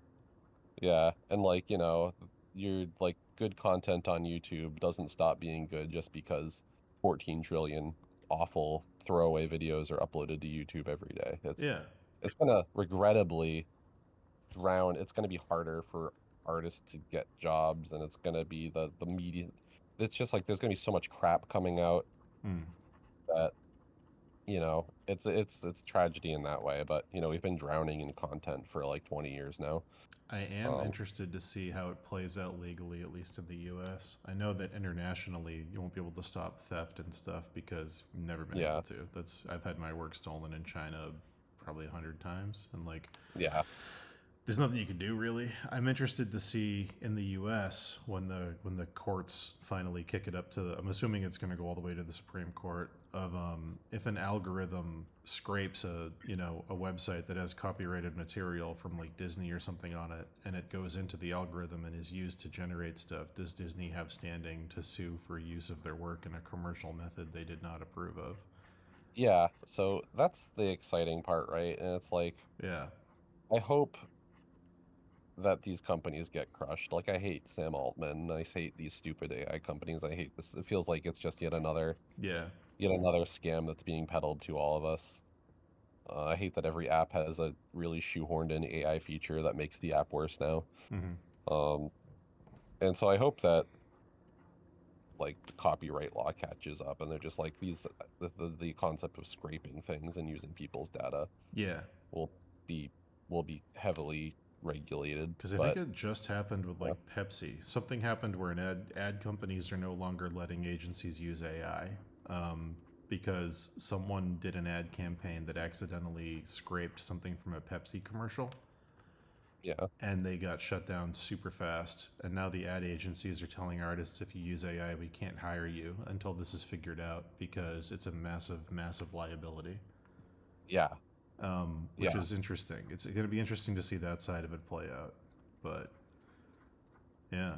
Yeah, and your good content on YouTube doesn't stop being good just because 14 trillion awful throwaway videos are uploaded to YouTube every day. It's gonna regrettably drown. It's gonna be harder for artists to get jobs, and it's gonna be the media. It's just there's gonna be so much crap coming out that it's tragedy in that way. But we've been drowning in content for 20 years now. I am interested to see how it plays out legally, at least in the U.S. I know that internationally you won't be able to stop theft and stuff because you've never been able to. I've had my work stolen in China probably 100 times, and there's nothing you can do really. I'm interested to see in the U.S. when the courts finally kick it up to I'm assuming it's going to go all the way to the Supreme Court of if an algorithm scrapes a website that has copyrighted material from Disney or something on it, and it goes into the algorithm and is used to generate stuff. Does Disney have standing to sue for use of their work in a commercial method they did not approve of? Yeah, so that's the exciting part, right? And it's yeah, I hope that these companies get crushed. I hate Sam Altman. I hate these stupid AI companies. I hate this. It feels like it's just yet another scam that's being peddled to all of us. I hate that every app has a really shoehorned in AI feature that makes the app worse now. Mm-hmm. And so I hope that like the copyright law catches up, and they're just like the concept of scraping things and using people's data. Yeah, will be heavily regulated. Because I think it just happened with like Pepsi. Something happened where ad companies are no longer letting agencies use AI because someone did an ad campaign that accidentally scraped something from a Pepsi commercial. Yeah. And they got shut down super fast. And now the ad agencies are telling artists, if you use AI, we can't hire you until this is figured out because it's a massive, massive liability. Yeah. Which is interesting. It's going to be interesting to see that side of it play out. But yeah,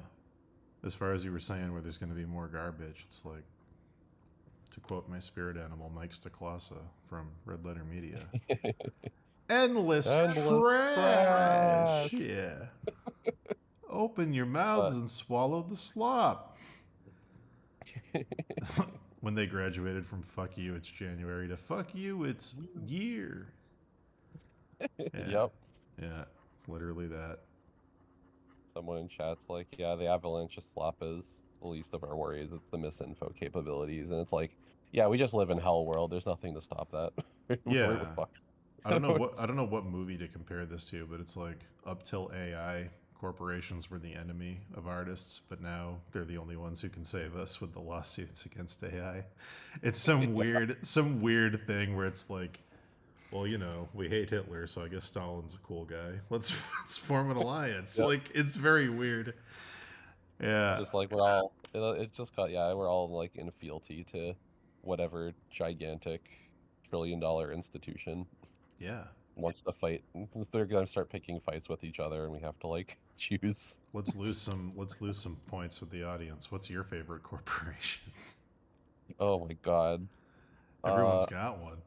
as far as you were saying, where there's going to be more garbage, it's like, to quote my spirit animal, Mike Stacklasa from Red Letter Media. Endless trash. Yeah. Open your mouths and swallow the slop. When they graduated from fuck you, it's January, to fuck you, it's year. Yeah. Yep. Yeah, it's literally that. Someone in chat's like, yeah, the avalanche of slop is the least of our worries. It's the misinfo capabilities. And it's like, yeah, we just live in hell world. There's nothing to stop that. Yeah. I don't know what movie to compare this to, but it's like up till AI, corporations were the enemy of artists, but now they're the only ones who can save us with the lawsuits against AI. It's some weird thing where it's like, well, you know, we hate Hitler, so I guess Stalin's a cool guy. Let's form an alliance. Yep. Like, it's very weird. Yeah. Just like we're all, it's just got, we're all like in fealty to whatever gigantic $1 trillion institution. Yeah. Wants to fight. They're gonna start picking fights with each other, and we have to like choose. Let's lose some points with the audience. What's your favorite corporation? Oh my god. Everyone's got one.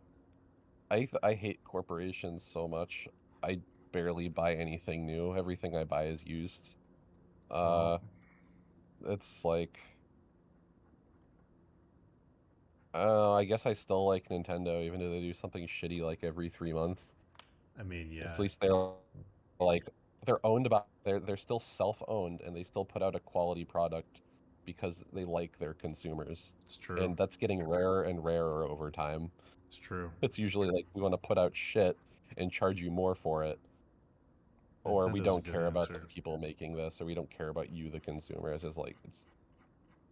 I hate corporations so much. I barely buy anything new. Everything I buy is used. It's like, I guess I still like Nintendo, even though they do something shitty like every 3 months. I mean, yeah. At least they're like, they're owned by, they're still self-owned, and they still put out a quality product because they like their consumers. It's true. And that's getting rarer and rarer over time. It's true. It's usually like, we want to put out shit and charge you more for it. Or we don't care about the people making this, or we don't care about you, the consumer. It's just like,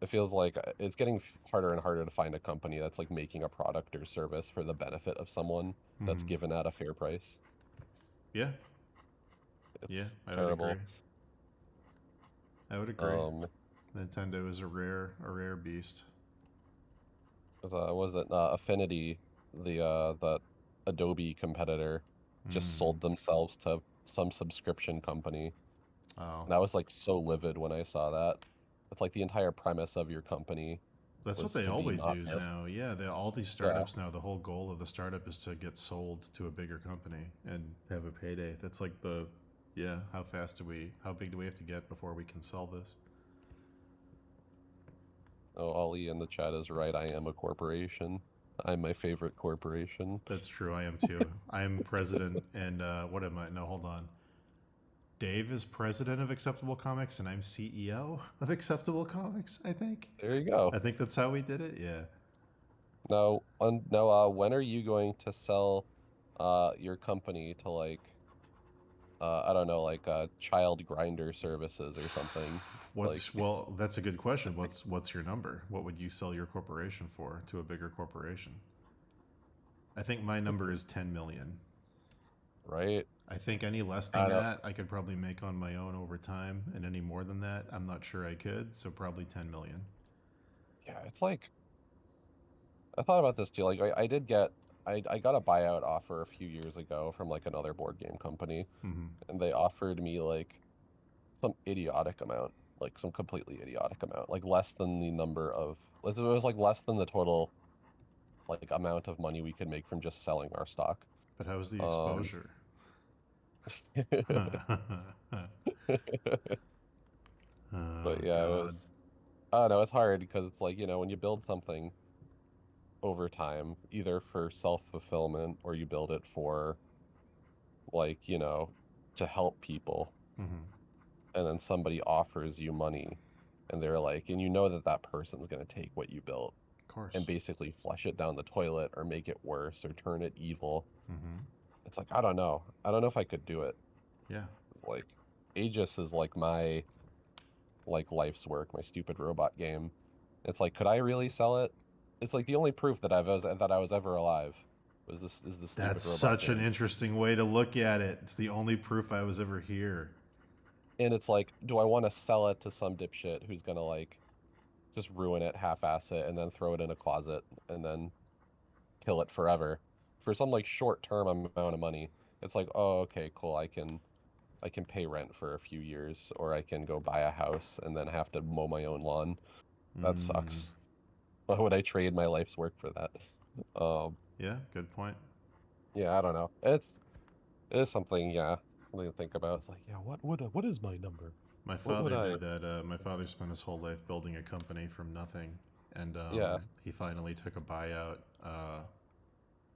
it feels like it's getting harder and harder to find a company that's like making a product or service for the benefit of someone that's given at a fair price. Yeah. It's I terrible. would agree. Nintendo is a rare beast. Was it Affinity, the Adobe competitor, just sold themselves to some subscription company. Oh. And I was like so livid when I saw that. It's like the entire premise of your company. That's what they always do now. Yeah, all these startups now, the whole goal of the startup is to get sold to a bigger company and have a payday. That's like how big do we have to get before we can sell this? Oh, Ollie in the chat is right. I am a corporation. I'm my favorite corporation. That's true. I am too. I am president, and what am I? No, hold on. Dave is president of Acceptable Comics, and I'm CEO of Acceptable Comics, I think. There you go. I think that's how we did it, yeah. Now, when are you going to sell your company to, like, I don't know, like child grinder services or something? Well, that's a good question. What's your number? What would you sell your corporation for to a bigger corporation? I think my number is 10 million. Right. I think any less than that, I could probably make on my own over time, and any more than that, I'm not sure I could. So probably 10 million. Yeah, it's like, I thought about this too. Like, I got a buyout offer a few years ago from like another board game company, and they offered me like some idiotic amount, like some completely idiotic amount, like less than the number of, it was like less than the total like amount of money we could make from just selling our stock. But how's the exposure? But yeah, I don't know, it's hard because it's like, when you build something over time, either for self-fulfillment or you build it for like, to help people, and then somebody offers you money and they're like, and you know that person's gonna take what you built, of course, and basically flush it down the toilet or make it worse or turn it evil. Mm-hmm. It's like, I don't know if I could do it. Yeah. Like, Aegis is like my life's work, my stupid robot game. It's like, could I really sell it? It's like the only proof that I was ever alive was this is the stupid That's robot such game. an interesting way to look at it. It's the only proof I was ever here. And it's like, do I want to sell it to some dipshit who's gonna like just ruin it, half-ass it, and then throw it in a closet and then kill it forever for some like short-term amount of money? It's like, oh, okay, cool. I can pay rent for a few years, or I can go buy a house and then have to mow my own lawn. That sucks. Why would I trade my life's work for that? Yeah, good point. Yeah, I don't know. It is something, yeah, something to think about. It's like, yeah, what is my number? My father did that. My father spent his whole life building a company from nothing, and Yeah. he finally took a buyout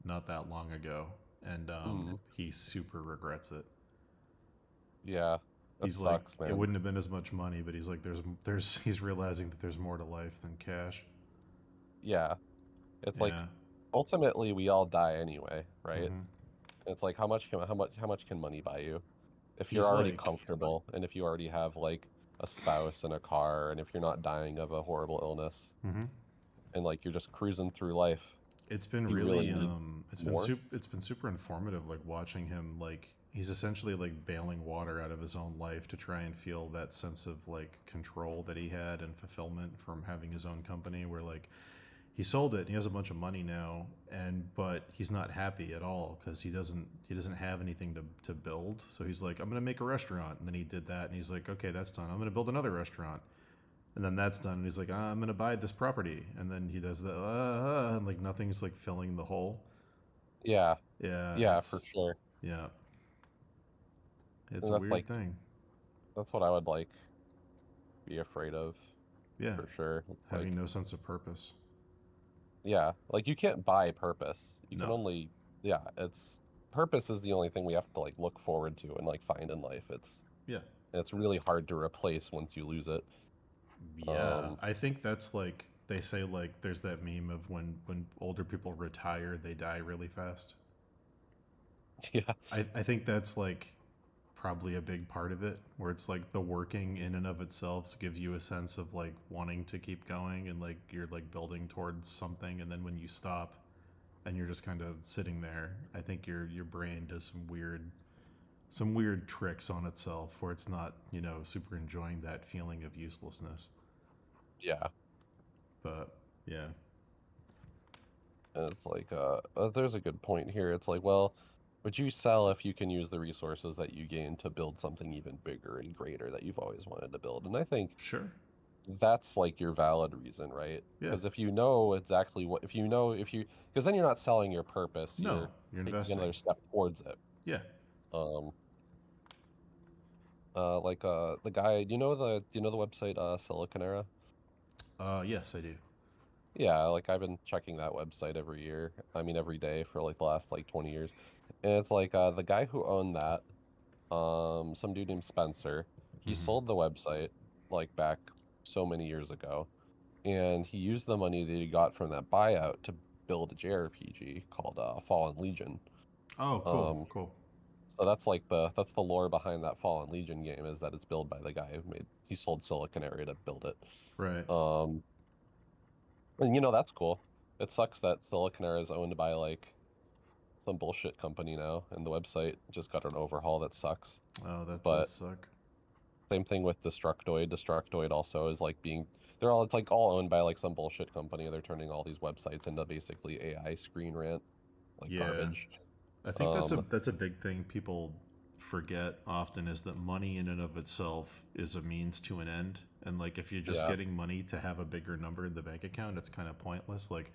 not that long ago, and he super regrets it. Yeah, that He's sucks, like, man. it wouldn't have been as much money, but he's like, he's realizing that there's more to life than cash. Yeah, it's like ultimately we all die anyway, right? It's like how much can money buy you? If you're already comfortable, and if you already have like a spouse and a car, and if you're not dying of a horrible illness, and like you're just cruising through life. It's been really it's been super informative, like watching him. Like, he's essentially like bailing water out of his own life to try and feel that sense of like control that he had and fulfillment from having his own company, where like he sold it and he has a bunch of money now, but he's not happy at all because he doesn't have anything to build. So he's like, I'm gonna make a restaurant, and then he did that, and he's like, okay, that's done, I'm gonna build another restaurant, and then that's done, and he's like, I'm gonna buy this property, and then he does the and like nothing's like filling the hole. Yeah, yeah, for sure. Yeah, it's a weird thing. That's what I would like be afraid of. Yeah, for sure. Having no sense of purpose. Yeah, like you can't buy purpose. You can only, purpose is the only thing we have to like look forward to and like find in life. It's really hard to replace once you lose it. Yeah, I think that's like, they say like there's that meme of when older people retire, they die really fast. Yeah, I think that's like probably a big part of it, where it's like the working in and of itself gives you a sense of like wanting to keep going, and like you're like building towards something, and then when you stop and you're just kind of sitting there, I think your brain does some weird tricks on itself where it's not, super enjoying that feeling of uselessness. Yeah. But yeah. And it's like there's a good point here. It's like, well, would you sell if you can use the resources that you gain to build something even bigger and greater that you've always wanted to build? And I think that's like your valid reason, right? Because if you know exactly what, because then you're not selling your purpose. No, you're investing. Another step towards it. Yeah. Like the guy, do you know the website Siliconera? Yes, I do. Yeah, like I've been checking that website every day for like the last like 20 years. And it's like the guy who owned that, some dude named Spencer, he sold the website like back so many years ago, and he used the money that he got from that buyout to build a JRPG called Fallen Legion. Oh, cool, cool. So that's the lore behind that Fallen Legion game, is that it's built by the guy he sold Siliconera to build it. Right. And that's cool. It sucks that Siliconera is owned by like some bullshit company now, and the website just got an overhaul that sucks. Oh, that does suck. Same thing with Destructoid. Destructoid also is like it's like all owned by like some bullshit company. They're turning all these websites into basically AI screen rant, like garbage. I think that's a big thing people forget often, is that money in and of itself is a means to an end. And like, if you're just getting money to have a bigger number in the bank account, it's kind of pointless. Like,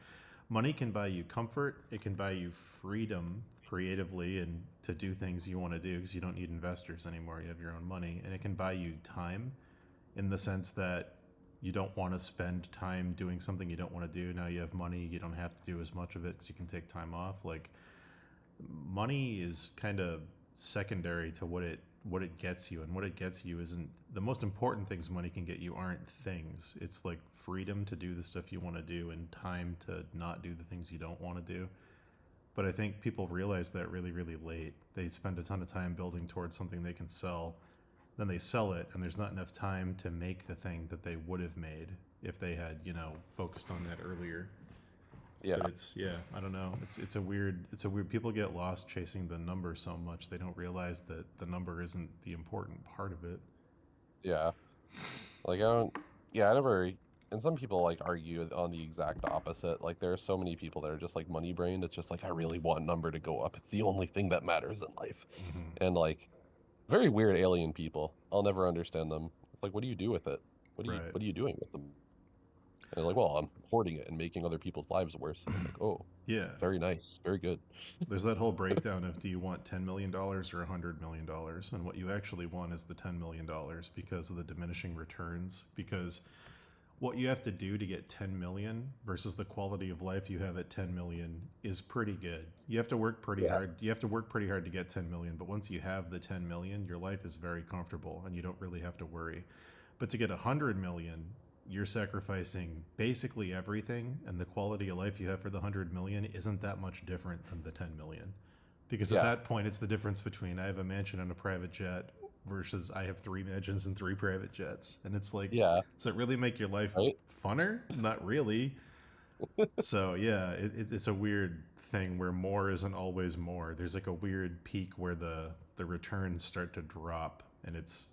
money can buy you comfort, it can buy you freedom creatively and to do things you want to do, because you don't need investors anymore, you have your own money. And it can buy you time, in the sense that you don't want to spend time doing something you don't want to do. Now you have money, you don't have to do as much of it because you can take time off. Like, money is kind of secondary to what it what it gets you, and what it gets you isn't the most important things money can get you aren't things. It's like freedom to do the stuff you want to do and time to not do the things you don't want to do. But I think people realize that really, really late. They spend a ton of time building towards something they can sell. Then they sell it, and there's not enough time to make the thing that they would have made if they had, focused on that earlier. Yeah. But I don't know. It's a weird. People get lost chasing the number so much they don't realize that the number isn't the important part of it. Yeah. Like I never. And some people like argue on the exact opposite. Like there are so many people that are just like money brained. It's just like I really want number to go up. It's the only thing that matters in life. Mm-hmm. And like very weird alien people. I'll never understand them. It's like what do you do with it? What are you doing with them? And they're like, well, I'm hoarding it and making other people's lives worse. And I'm like, oh, yeah, very nice, very good. There's that whole breakdown of do you want $10 million or $100 million? And what you actually want is the $10 million because of the diminishing returns. Because what you have to do to get 10 million versus the quality of life you have at 10 million is pretty good. You have to work pretty hard. You have to work pretty hard to get 10 million, but once you have the 10 million, your life is very comfortable and you don't really have to worry. But to get 100 million, you're sacrificing basically everything, and the quality of life you have for the 100 million isn't that much different than the 10 million. Because at that point, it's the difference between I have a mansion and a private jet versus I have 3 mansions and 3 private jets. And it's like, does it really make your life funner? Not really. So, it's a weird thing where more isn't always more. There's like a weird peak where the returns start to drop, and it's,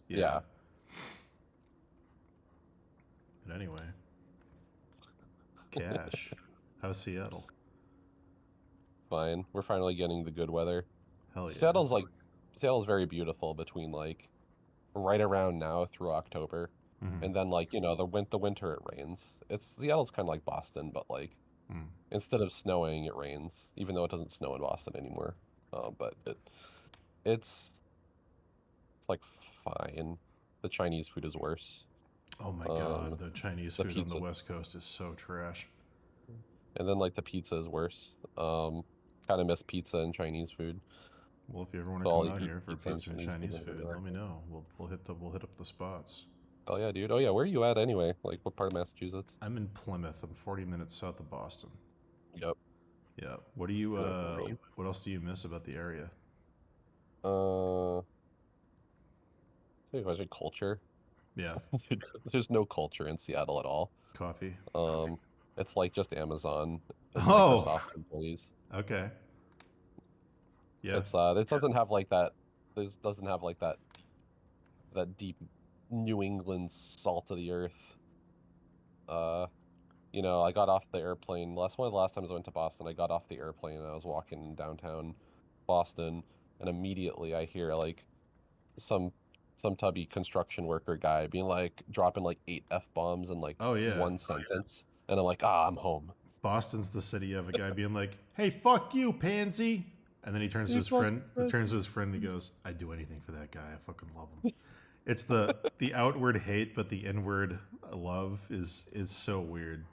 But anyway, Cash, how's Seattle? Fine. We're finally getting the good weather. Hell yeah. Seattle's very beautiful between like right around now through October, and then like the winter it rains. Seattle's kind of like Boston, but like instead of snowing it rains, even though it doesn't snow in Boston anymore. But it's like fine. The Chinese food is worse. Oh my god, the Chinese food on the West Coast is so trash. And then like the pizza is worse. Kind of miss pizza and Chinese food. Well, if you ever want to come out here for pizza and Chinese food, let me know. We'll hit up the spots. Oh yeah, dude. Oh yeah, where are you at anyway? Like what part of Massachusetts? I'm in Plymouth. I'm 40 minutes south of Boston. Yep. Yeah. What do you what else do you miss about the area? I think culture. Yeah. There's no culture in Seattle at all. Coffee. It's like just Amazon. Oh. Employees. Okay. Yeah. It doesn't have like that. It doesn't have like that deep New England salt of the earth. I got off the airplane. One of the last times I went to Boston, I got off the airplane and I was walking in downtown Boston, and immediately I hear like some tubby construction worker guy being like dropping like 8 F-bombs in like one sentence, and I'm like, I'm home. Boston's the city of a guy being like, "Hey, fuck you, pansy," and then he turns to his friend. And he goes, "I'd do anything for that guy. I fucking love him." It's the outward hate, but the inward love is so weird.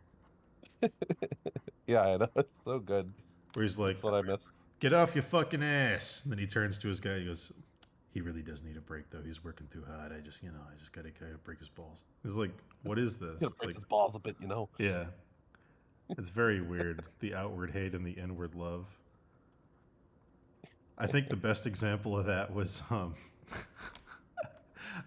Yeah, I know. It's so good. Where he's like, that's what I miss. "Get off your fucking ass," and then he turns to his guy. He goes, "He really does need a break, though. He's working too hard. I just gotta break his balls." He's like, "What is this?" Break his balls a bit, Yeah. It's very weird. The outward hate and the inward love. I think the best example of that was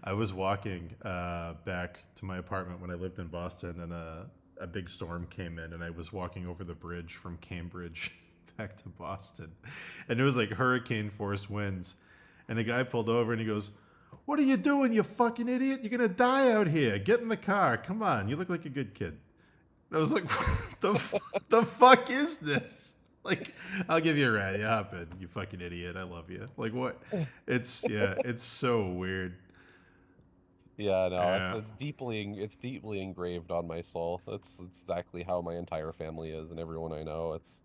I was walking back to my apartment when I lived in Boston, and a big storm came in, and I was walking over the bridge from Cambridge back to Boston, and it was like hurricane force winds, and a guy pulled over and he goes, "What are you doing, you fucking idiot? You're gonna die out here. Get in the car. Come on. You look like a good kid." And I was like, what the fuck is this? Like, I'll give you a ride. Yeah, hop in, you fucking idiot. I love you. Like, what? It's so weird. Yeah, no, it's deeply engraved on my soul. It's exactly how my entire family is, and everyone I know. It's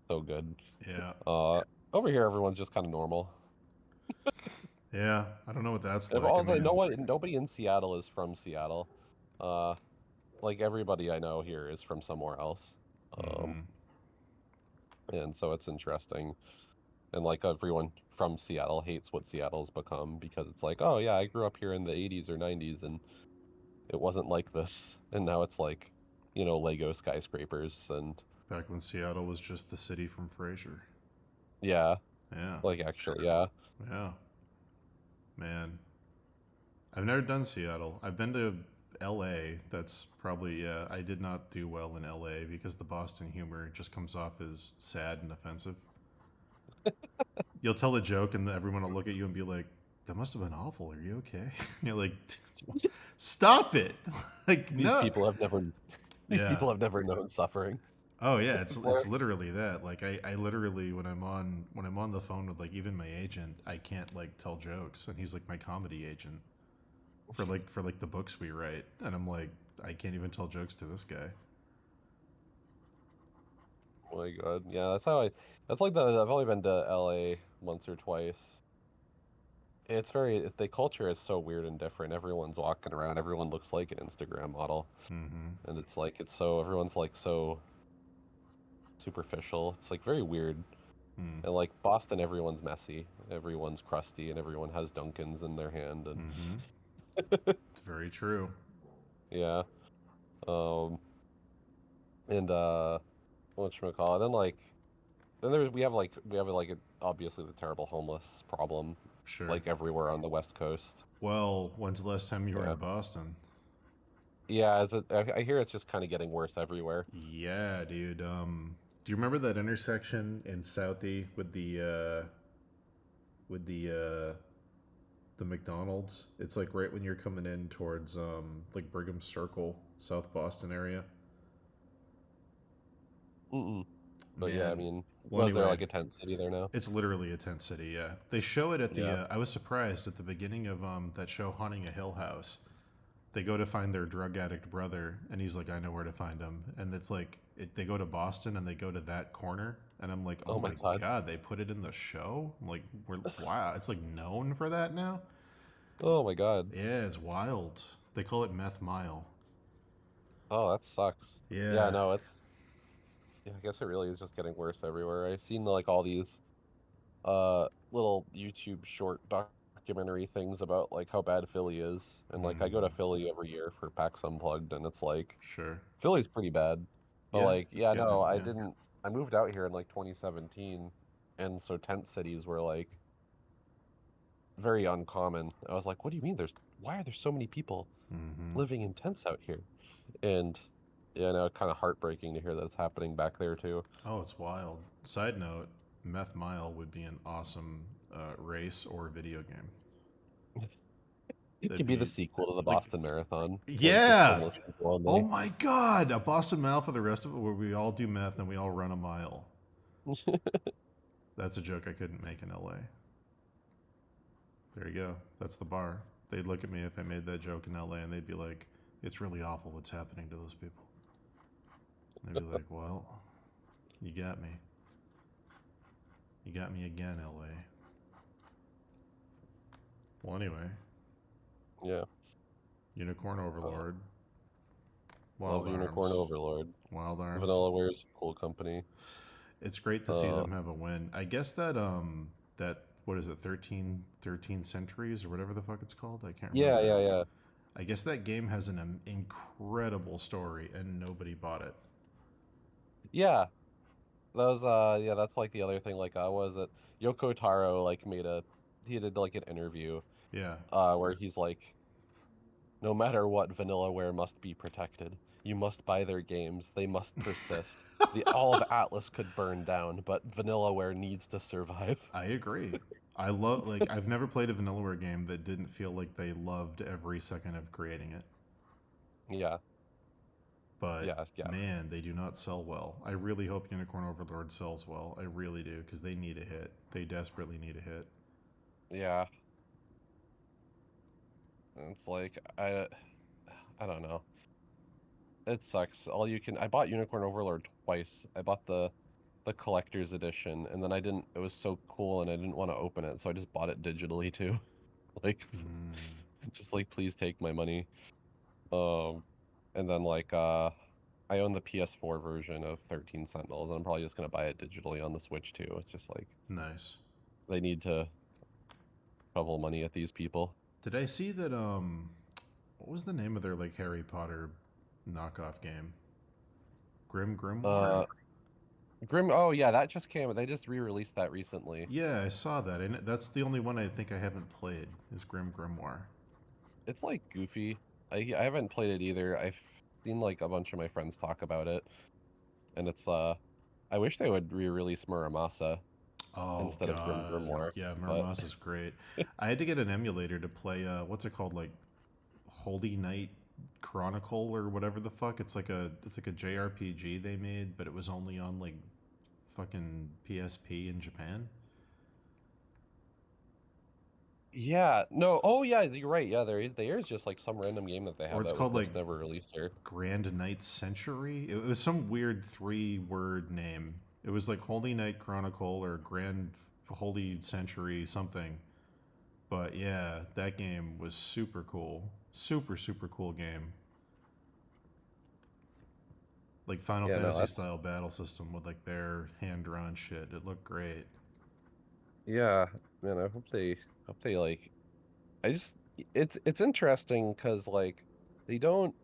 so good. Yeah. Over here, everyone's just kind of normal. Yeah, I don't know what that's like. Nobody in Seattle is from Seattle. Like everybody I know here is from somewhere else. And so it's interesting. And like everyone from Seattle hates what Seattle's become because it's like, oh yeah, I grew up here in the 80s or 90s and it wasn't like this, and now it's like, Lego skyscrapers and back when Seattle was just the city from Frasier. Yeah. Yeah. Like actually, yeah. Yeah. Man. I've never done Seattle. I've been to LA. That's probably, yeah, I did not do well in LA because the Boston humor just comes off as sad and offensive. You'll tell a joke and everyone will look at you and be like, that must have been awful. Are you okay? And you're like, stop it. Like, These no. people have never known suffering. Oh yeah, it's literally that. Like I literally when I'm on the phone with like even my agent, I can't like tell jokes, and he's like my comedy agent for like the books we write, and I'm like I can't even tell jokes to this guy. Oh my god, yeah, that's like I've only been to LA once or twice. The culture is so weird and different. Everyone's walking around, everyone looks like an Instagram model, and it's like everyone's like so superficial. It's like very weird. And like Boston, everyone's messy, everyone's crusty, and everyone has Dunkins in their hand. And it's very true. Yeah. And whatchamacallit, then we have obviously the terrible homeless problem. Sure. Like everywhere on the West Coast. Well, when's the last time you were in Boston? Yeah, I hear it's just kind of getting worse everywhere. Yeah, dude. Do you remember that intersection in Southie with the McDonald's? It's like right when you're coming in towards like Brigham Circle, South Boston area. But Man. yeah, I mean, well, anyway, there like a tent city there now? It's literally a tent city. Yeah, they show it at the. I was surprised at the beginning of that show, Haunting a Hill House. They go to find their drug addict brother, and he's like, "I know where to find him." And it's like they go to Boston, and they go to that corner, and I'm like, "Oh my god, they put it in the show!" I'm like, wow, it's like known for that now. Oh my god. Yeah, it's wild. They call it Meth Mile. Oh, that sucks. Yeah. Yeah, no, I guess it really is just getting worse everywhere. I've seen like all these little YouTube short documentary things about like how bad Philly is, and like I go to Philly every year for PAX Unplugged, and it's like Philly's pretty bad. But I moved out here in like 2017, and so tent cities were like very uncommon. I was like, what do you mean why are there so many people living in tents out here? And yeah, no, kind of heartbreaking to hear that it's happening back there too. Oh, it's wild. Side note, Meth Mile would be an awesome race or video game. It could be the sequel to the Boston Marathon. Yeah. Oh my god, a Boston Mile for the rest of it, where we all do meth and we all run a mile. That's a joke I couldn't make in LA. There you go. That's the bar. They'd look at me if I made that joke in LA, and they'd be like, "It's really awful what's happening to those people." And they'd be like, "Well, you got me. You got me again, LA." Well, anyway. Yeah. Unicorn Overlord. Wild Arms. Unicorn Overlord. Wild Arms. Vanillaware's a cool company. It's great to see them have a win. I guess that what is it, 13 Centuries or whatever the fuck it's called? I can't remember. Yeah. I guess that game has an incredible story and nobody bought it. Yeah. That was that's like the other thing. Like was it Yoko Taro like he did like an interview. Yeah. Where he's like, no matter what, Vanillaware must be protected. You must buy their games. They must persist. All of Atlas could burn down, but Vanillaware needs to survive. I agree. I love I've never played a Vanillaware game that didn't feel like they loved every second of creating it. Yeah. But man, they do not sell well. I really hope Unicorn Overlord sells well. I really do, because they need a hit. They desperately need a hit. Yeah. It's like I don't know. It sucks. I bought Unicorn Overlord twice. I bought the collector's edition, and then it was so cool and I didn't want to open it, so I just bought it digitally too. Just like, please take my money. And then I own the PS4 version of 13 Sentinels, and I'm probably just gonna buy it digitally on the Switch too. It's just like nice. they need to shovel money at these people. Did I see that? What was the name of their like Harry Potter knockoff game? Grimoire. Oh yeah, that just came. They just re-released that recently. Yeah, I saw that, and that's the only one I think I haven't played. Is Grimoire. It's like goofy. I haven't played it either. I've seen like a bunch of my friends talk about it, and it's I wish they would re-release Muramasa instead of Grimoire. Yeah, Muramasa's great. I had to get an emulator to play what's it called, like Holy Knight Chronicle or whatever the fuck. It's like a JRPG they made, but it was only on like fucking PSP in Japan. Yeah, no, oh yeah, you're right. Yeah, there is just like some random game that they have Or it's that called was like never released here. Grand Knight Century. It was some weird 3-word name. It was like Holy Knight Chronicle or Grand Holy Century something. But yeah, that game was super cool. Super cool game. Like Final Fantasy style battle system with like their hand-drawn shit. It looked great. Yeah, man, I hope they like it's interesting because like they don't.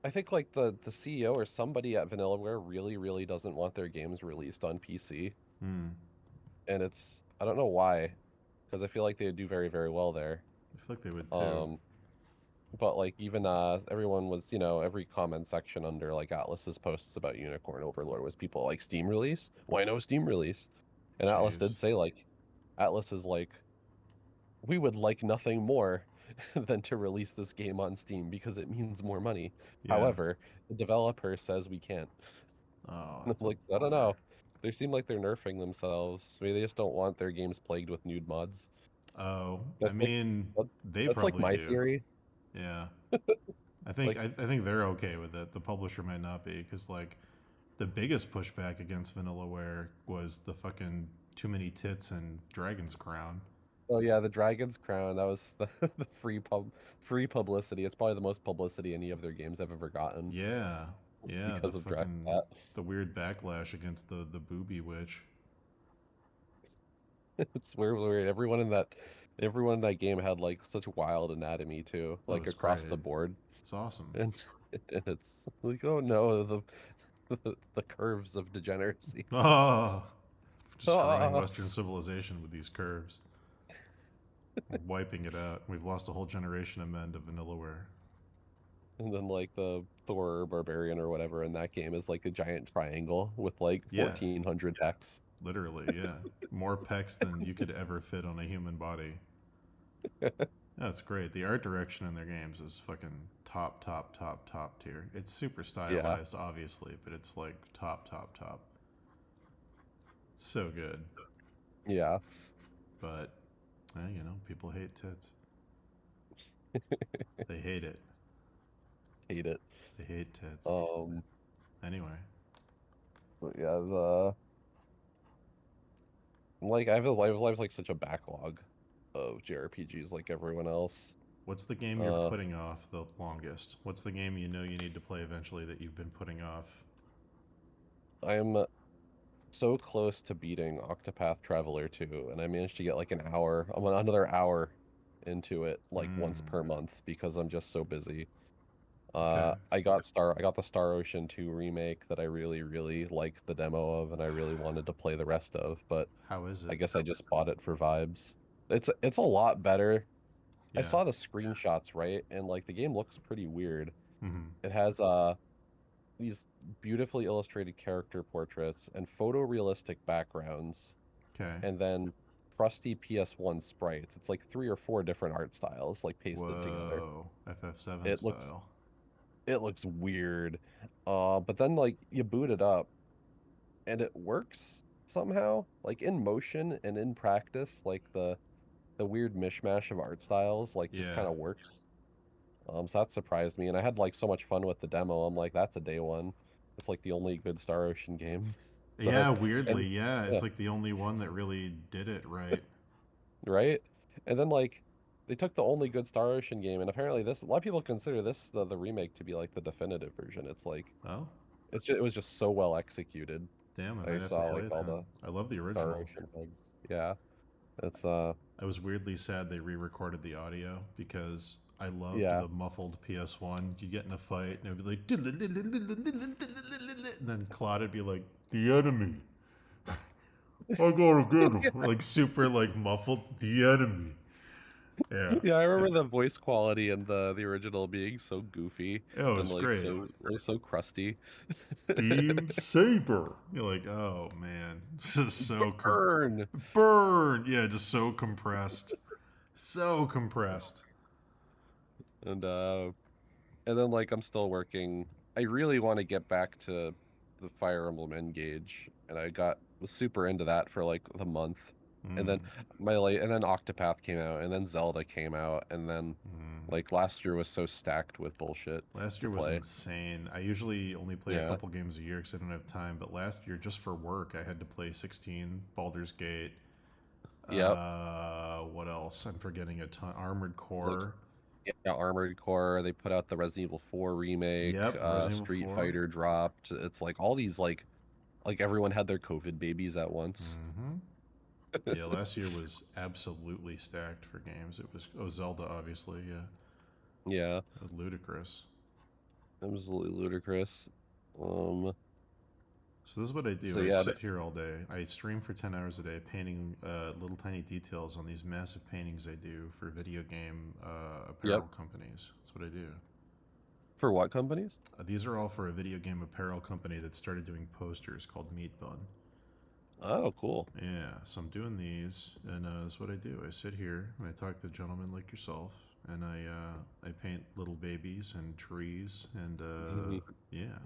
I think like the CEO or somebody at Vanillaware really doesn't want their games released on PC. And I don't know why, because I feel like they would do very well there. I feel like they would too. But like even everyone was, every comment section under like Atlas's posts about Unicorn Overlord was people like Steam release? Why no Steam release? And Jeez. Atlas did say like Atlas is like, we would like nothing more than to release this game on Steam because it means more money. Yeah. However, the developer says we can't. Oh, like I don't know. They seem like they're nerfing themselves. Maybe they just don't want their games plagued with nude mods. Oh, I mean, they that's probably like my do. theory. Yeah, I think I think they're okay with it. The publisher might not be, because like the biggest pushback against Vanillaware was the fucking too many tits and Dragon's Crown. Oh yeah, the Dragon's Crown. That was the free publicity. It's probably the most publicity any of their games have ever gotten. Yeah, because of the weird backlash against the booby witch. It's weird. Everyone in that game had like such wild anatomy too, like across the board. It's awesome. And it's like, oh no, the curves of degeneracy. Oh, destroying Western civilization with these curves. Wiping it out. We've lost a whole generation of men to Vanillaware. And then like the Thor Barbarian or whatever in that game is like a giant triangle with like 1,400 pecs. Literally, yeah. More pecs than you could ever fit on a human body. That's great. The art direction in their games is fucking top tier. It's super stylized, obviously, but it's like top. It's so good. Yeah. But, people hate tits. They hate it. Hate it. They hate tits. Anyway. But yeah, like I have like such a backlog of JRPGs like everyone else. What's the game you're putting off the longest? What's the game you know you need to play eventually that you've been putting off? I'm so close to beating Octopath Traveler 2, and I managed to get like I'm another hour into it like once per month because I'm just so busy. Okay. I got the Star Ocean 2 remake that I really liked the demo of, and I really wanted to play the rest of, but how is it? I guess I just bought it for vibes. It's a lot better. Yeah. I saw the screenshots, right? And like the game looks pretty weird. Mm-hmm. It has these beautifully illustrated character portraits and photorealistic backgrounds. Okay. And then crusty PS1 sprites. It's like 3 or 4 different art styles like pasted together. FF7 style. It looks weird. But then like you boot it up and it works somehow. Like in motion and in practice, like the weird mishmash of art styles like just kind of works. So that surprised me, and I had like so much fun with the demo. I'm like, that's a day one. It's like the only good Star Ocean game. Yeah, weirdly, it's like the only one that really did it right. Right? And then like they took the only good Star Ocean game, and apparently a lot of people consider this the remake to be like the definitive version. It's like, it was just so well executed. Damn, I saw like all the. I love the original. Star Ocean things. Yeah. It's I was weirdly sad they re-recorded the audio because I loved the muffled PS1. You get in a fight and it would be like, and then Claude would be like, the enemy. I gotta get him. Like super like muffled, the enemy. Yeah. Yeah, I remember the voice quality and the original being so goofy Oh, it and was like great. so crusty. Beam Saber. You're like, oh man, this is so Burn. Burn. Yeah, just so compressed, so compressed. And then like I'm still working. I really want to get back to the Fire Emblem Engage, and was super into that for like the month. And then and then Octopath came out, and then Zelda came out, and then like last year was so stacked with bullshit. Last year was insane. I usually only play a couple games a year because I don't have time. But last year, just for work, I had to play 16, Baldur's Gate. What else? I'm forgetting a ton. Armored Core. Yeah, Armored Core. They put out the Resident Evil 4 remake. Street Fighter dropped. It's like all these like everyone had their COVID babies at once. Yeah, last year was absolutely stacked for games. It was Zelda, obviously. Yeah. Ludicrous. Absolutely ludicrous. So this is what I do. I sit here all day. I stream for 10 hours a day, painting little tiny details on these massive paintings I do for video game apparel companies. That's what I do. For what companies? These are all for a video game apparel company that started doing posters called Meat Bun. Oh, cool. Yeah, so I'm doing these, and that's what I do. I sit here and I talk to gentlemen like yourself, and I paint little babies and trees, and yeah.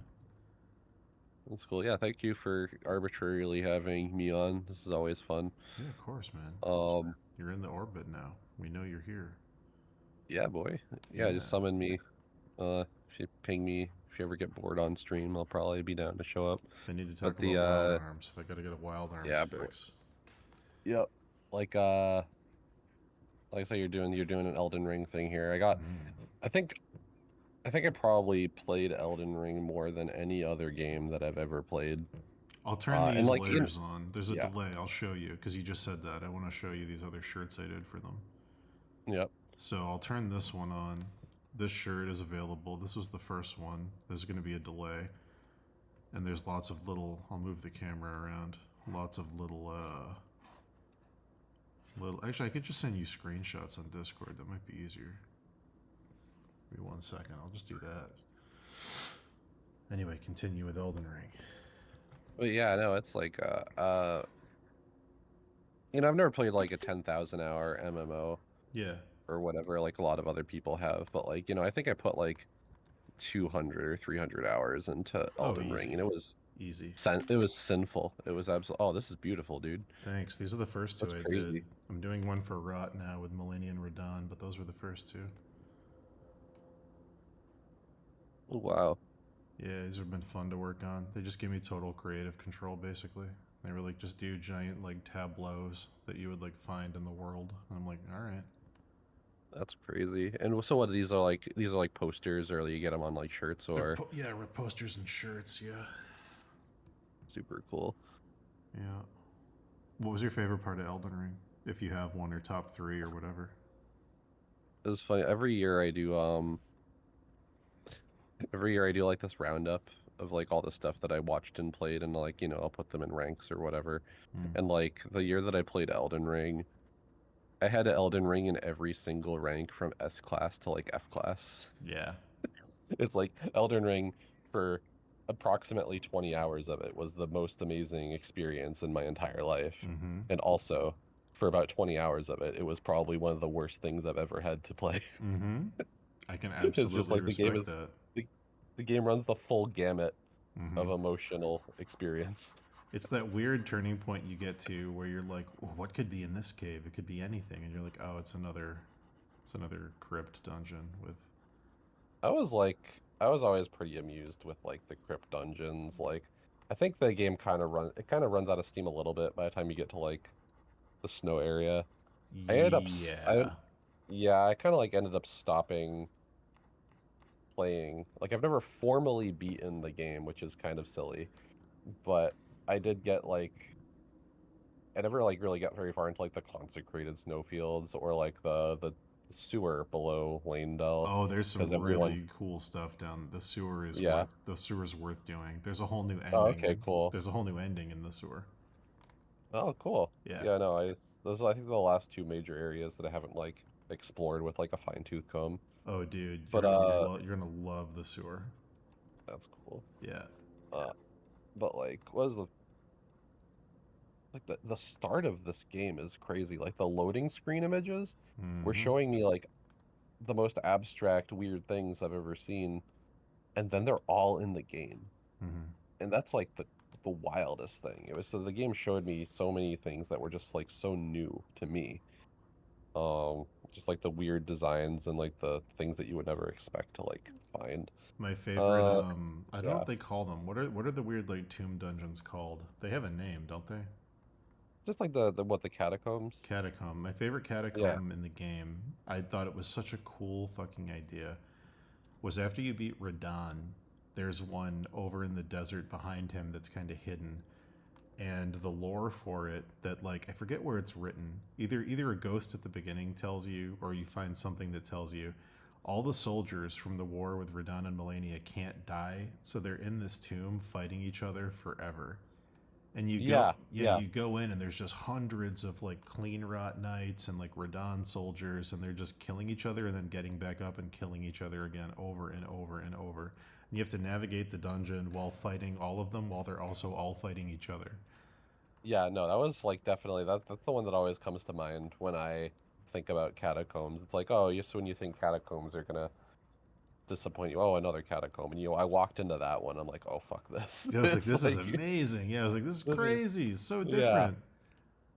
That's cool. Yeah, thank you for arbitrarily having me on. This is always fun. Yeah, of course, man. You're in the orbit now. We know you're here. Yeah, boy. Yeah, just summon me. If you ping me, if you ever get bored on stream, I'll probably be down to show up. I need to talk about wild arms. If I gotta get a wild arms fix. Yep. Like I said, you're doing an Elden Ring thing here. I think I probably played Elden Ring more than any other game that I've ever played. I'll turn these layers on. There's a delay. I'll show you because you just said that. I want to show you these other shirts I did for them. Yep. So I'll turn this one on. This shirt is available. This was the first one. There's going to be a delay. And there's lots of little... I'll move the camera around. Lots of little... Actually, I could just send you screenshots on Discord. That might be easier. Give me 1 second. I'll just do that. Anyway, continue with Elden Ring. But yeah, no, it's like... you know, I've never played like a 10,000 hour MMO. Yeah. Or whatever, like a lot of other people have. But like, you know, I think I put like 200 or 300 hours into Elden Ring, and it was easy. It was sinful. It was absolutely. Oh, this is beautiful, dude. Thanks. These are the first two I did. I'm doing one for Rot now with Millennium Radon, but those were the first two. Oh, wow. Yeah, these have been fun to work on. They just give me total creative control, basically. They were like, just do giant like tableaus that you would like find in the world. And I'm like, all right. That's crazy. And so what, these are like posters, or you get them on like shirts, or yeah, posters and shirts. Yeah. Super cool. Yeah. What was your favorite part of Elden Ring? If you have one, or top 3 or whatever. It was funny. Every year I do like this roundup of like all the stuff that I watched and played, and like, you know, I'll put them in ranks or whatever. And like the year that I played Elden Ring, I had an Elden Ring in every single rank from S class to like F class. Yeah. It's like Elden Ring, for approximately 20 hours of it, was the most amazing experience in my entire life. And also, for about 20 hours of it, it was probably one of the worst things I've ever had to play. I can absolutely it's just like respect that. The game runs the full gamut of emotional experience. It's that weird turning point you get to where you're like, oh, what could be in this cave? It could be anything. And you're like, oh, it's another crypt dungeon with... I was always pretty amused with like the crypt dungeons. Like, I think the game kind of runs out of steam a little bit by the time you get to like the snow area. I kind of like ended up stopping playing. Like, I've never formally beaten the game, which is kind of silly, but I did get like I never like really got very far into like the consecrated snowfields or like the sewer below Lanedell. Oh, there's some everyone... really cool stuff down. The sewer is Yeah. the sewer's worth doing. There's a whole new ending. Oh, okay, cool. There's a whole new ending in the sewer. Oh, cool. Yeah. Yeah, no, those are, I think, the last two major areas that I haven't like explored with like a fine-tooth comb. Oh, dude, But you're gonna love the sewer. That's cool. Yeah. But like, what is the start of this game is crazy. Like the loading screen images were showing me like the most abstract, weird things I've ever seen, and then they're all in the game. And that's like the wildest thing. It was so the game showed me so many things that were just like so new to me. Just like the weird designs and like the things that you would never expect to like find. My favorite, I don't know what they call them. What are the weird like tomb dungeons called? They have a name, don't they? Just like the catacombs? Catacomb. My favorite catacomb in the game, I thought it was such a cool fucking idea, was after you beat Radahn, there's one over in the desert behind him that's kind of hidden. And the lore for it, that like, I forget where it's written. Either a ghost at the beginning tells you, or you find something that tells you, all the soldiers from the war with Radahn and Melania can't die, so they're in this tomb fighting each other forever. And you go in and there's just hundreds of like clean rot knights and like Radahn soldiers, and they're just killing each other and then getting back up and killing each other again over and over and over. And you have to navigate the dungeon while fighting all of them while they're also all fighting each other. Yeah, no, that was like definitely that's the one that always comes to mind when I think about catacombs. It's like, oh, just when you think catacombs are gonna disappoint you, oh, another catacomb. And I walked into that one, I'm like, oh, fuck this. Yeah, I was like, this is amazing. Yeah, I was like, this is crazy. It's so different.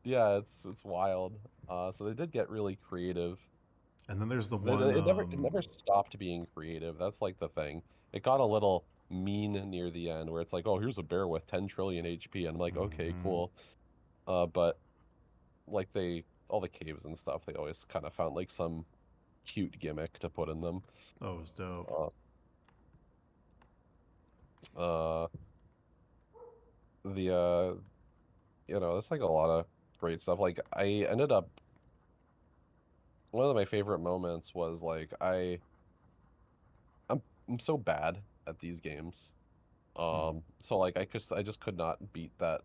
Yeah, it's wild. So they did get really creative. And then there's the one. It never stopped being creative. That's like the thing. It got a little mean near the end, where it's like, oh, here's a bear with 10 trillion HP, and I'm like, okay, cool. But like all the caves and stuff, they always kind of found like some cute gimmick to put in them. Oh, it was dope. There's like a lot of great stuff. Like I ended up, one of my favorite moments was like I'm so bad at these games. So like I just could not beat that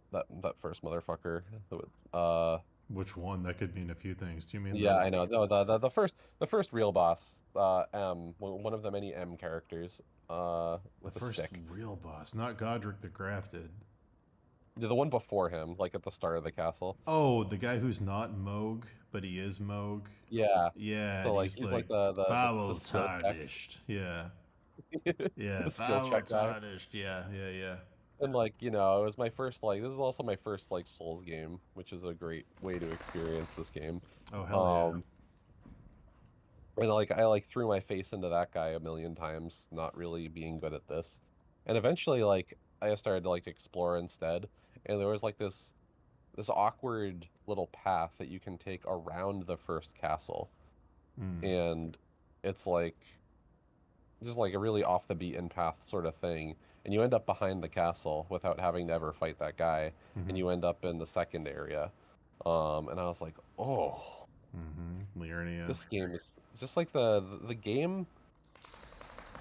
first motherfucker. Which one? That could mean a few things. Do you mean? Yeah, I know. No, the first real boss, one of the many M characters. With the first real boss, not Godric the Grafted. The one before him, like at the start of the castle. Oh, the guy who's not Moog, but he is Moog. Yeah. Yeah. So like he's like the foul tarnished. Yeah. Yeah. Foul tarnished. Yeah. And like, it was my first this is also my first like Souls game, which is a great way to experience this game. Oh hell yeah. And like I threw my face into that guy a million times, not really being good at this. And eventually like I started to like explore instead, and there was like this awkward little path that you can take around the first castle. And it's like just like a really off the beaten path sort of thing, and you end up behind the castle without having to ever fight that guy, and you end up in the second area. And I was like, oh, Liurnia. This game is just like the game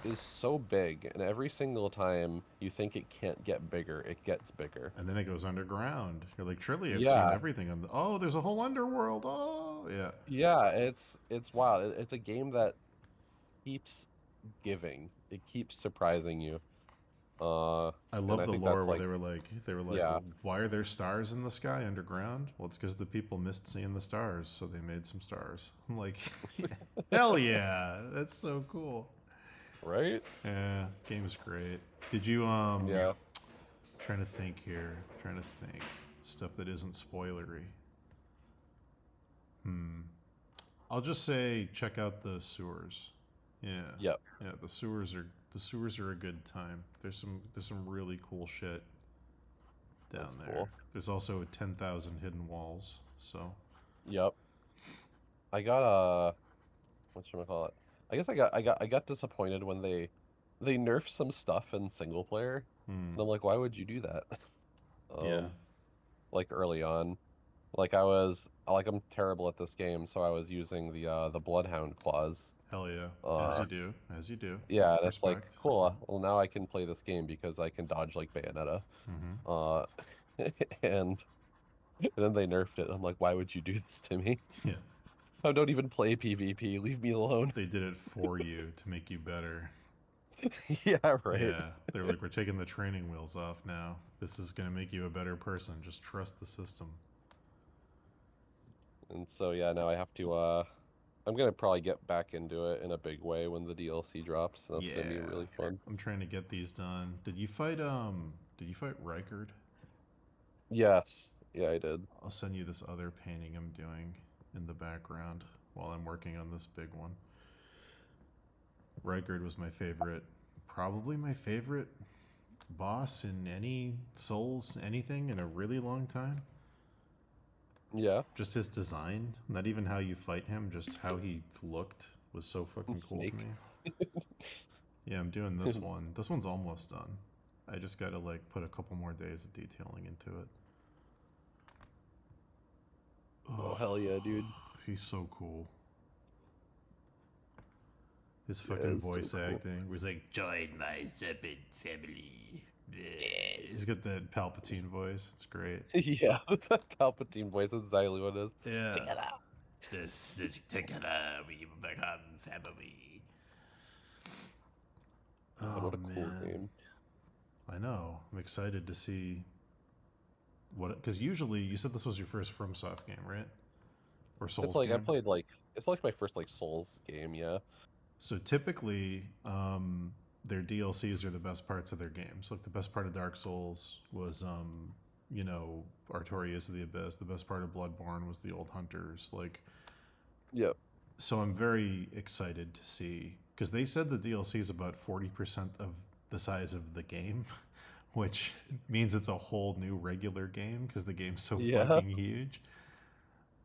is so big, and every single time you think it can't get bigger, it gets bigger. And then it goes underground. You're like, truly, I've seen everything on oh, there's a whole underworld. Oh, yeah. Yeah, it's wild. It's a game that keeps giving. It keeps surprising you. I love the lore where they were like, why are there stars in the sky underground? Well, it's because the people missed seeing the stars, so they made some stars. I'm like, hell yeah, that's so cool. Right? Yeah, game's great. Did you trying to think here. Stuff that isn't spoilery. I'll just say check out the sewers. Yeah. Yep. Yeah, the sewers are a good time. There's some really cool shit down there. Cool. There's also 10,000 hidden walls. So. Yep. I got whatchamacallit? I guess I got disappointed when they nerfed some stuff in single player. And I'm like, why would you do that? Yeah. Like early on. Like I'm terrible at this game, so I was using the Bloodhound claws. Hell yeah. As you do. As you do. Yeah, that's like Respect. cool. Well, now I can play this game because I can dodge like Bayonetta. Uh, and then they nerfed it. I'm like, why would you do this to me? Yeah. I don't even play PvP. Leave me alone. They did it for you to make you better. Yeah, right. Yeah. They're like, we're taking the training wheels off now. This is going to make you a better person. Just trust the system. And so, yeah, now I have to, I'm going to probably get back into it in a big way when the DLC drops. That's going to be really fun. I'm trying to get these done. Did you fight Rykard? Yes. Yeah, I did. I'll send you this other painting I'm doing in the background while I'm working on this big one. Rykard was my favorite, probably my favorite boss in any Souls anything in a really long time. Yeah. Just his design, not even how you fight him, just how he looked was so fucking cool to me. Yeah, I'm doing this one. This one's almost done. I just gotta like put a couple more days of detailing into it. Oh, hell yeah, dude. He's so cool. His fucking voice acting was like, join my serpent family. Yeah. He's got that Palpatine voice. It's great. Yeah, that Palpatine voice is exactly what it is. Yeah. Together. This together we become family. Oh, what a cool game. I know. I'm excited to see what, because usually you said this was your first FromSoft game, right? Or Souls it's like game? I played like it's like my first like Souls game, yeah. So typically, their DLCs are the best parts of their games. Like the best part of Dark Souls was, you know, Artorias of the Abyss. The best part of Bloodborne was the Old Hunters. Like, yep. So I'm very excited to see, because they said the DLC is about 40% of the size of the game, which means it's a whole new regular game because the game's so fucking huge.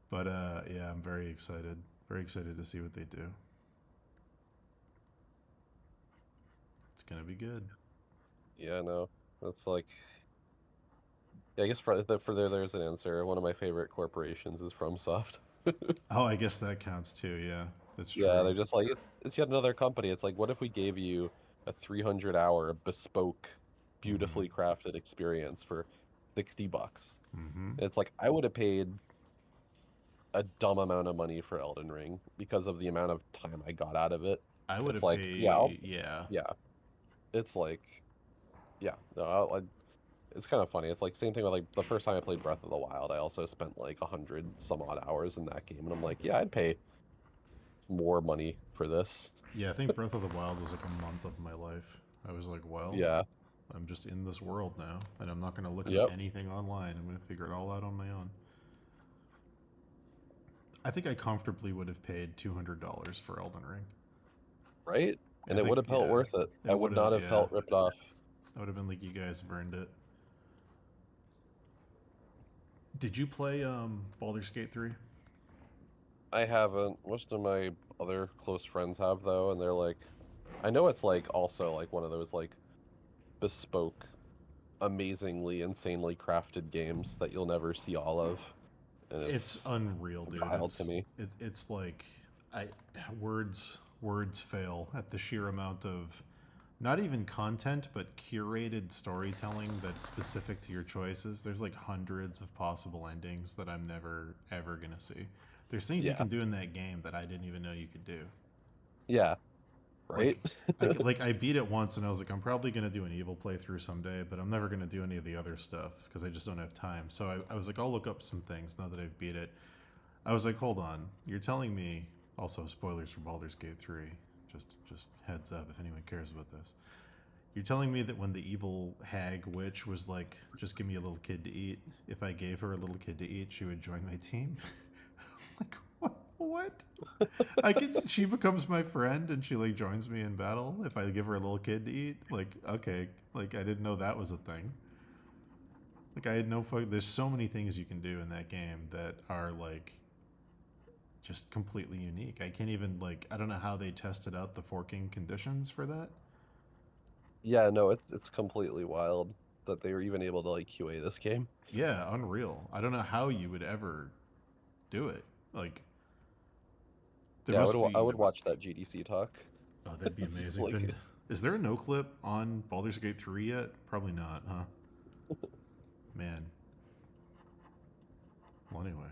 But yeah, I'm very excited. Very excited to see what they do. It's gonna be good. Yeah, no, that's like. Yeah, I guess for there's an answer. One of my favorite corporations is FromSoft. Oh, I guess that counts too. Yeah, that's true. Yeah, they're just like it's yet another company. It's like, what if we gave you a 300-hour bespoke, beautifully crafted experience for $60? It's like I would have paid a dumb amount of money for Elden Ring because of the amount of time I got out of it. I would have like, paid. Yeah. It's like, yeah. No, it's kind of funny. It's like same thing with like the first time I played Breath of the Wild. I also spent like 100 some odd hours in that game, and I'm like, yeah, I'd pay more money for this. Yeah, I think Breath of the Wild was like a month of my life. I was like, well, yeah, I'm just in this world now, and I'm not going to look at anything online. I'm going to figure it all out on my own. I think I comfortably would have paid $200 for Elden Ring. Right? And it would have felt worth it. I would not have felt ripped off. I would have been like, you guys have earned it. Did you play Baldur's Gate 3? I haven't. Most of my other close friends have, though, and they're like, I know it's like also like one of those like bespoke, amazingly, insanely crafted games that you'll never see all of. And it's unreal, dude. Wild to me. It's like words fail at the sheer amount of not even content, but curated storytelling that's specific to your choices. There's like hundreds of possible endings that I'm never ever gonna see. There's things you can do in that game that I didn't even know you could do. Yeah. Right? Like I beat it once and I was like, I'm probably going to do an evil playthrough someday, but I'm never going to do any of the other stuff because I just don't have time. So I was like, I'll look up some things now that I've beat it. I was like, hold on. You're telling me, also spoilers for Baldur's Gate 3, just heads up if anyone cares about this. You're telling me that when the evil hag witch was like, just give me a little kid to eat, if I gave her a little kid to eat, she would join my team? Like, what? She becomes my friend and she like joins me in battle if I give her a little kid to eat? Like, okay, like I didn't know that was a thing. Like I had no there's so many things you can do in that game that are like just completely unique. I can't even like, I don't know how they tested out the forking conditions for that. Yeah, no, it's completely wild. that they were even able to like QA this game. Yeah, unreal. I don't know how you would ever do it. Like, yeah, I would watch that GDC talk. Oh, that'd be amazing. Like, then, is there a no clip on Baldur's Gate 3 yet? Probably not, huh? Man. Well, anyway.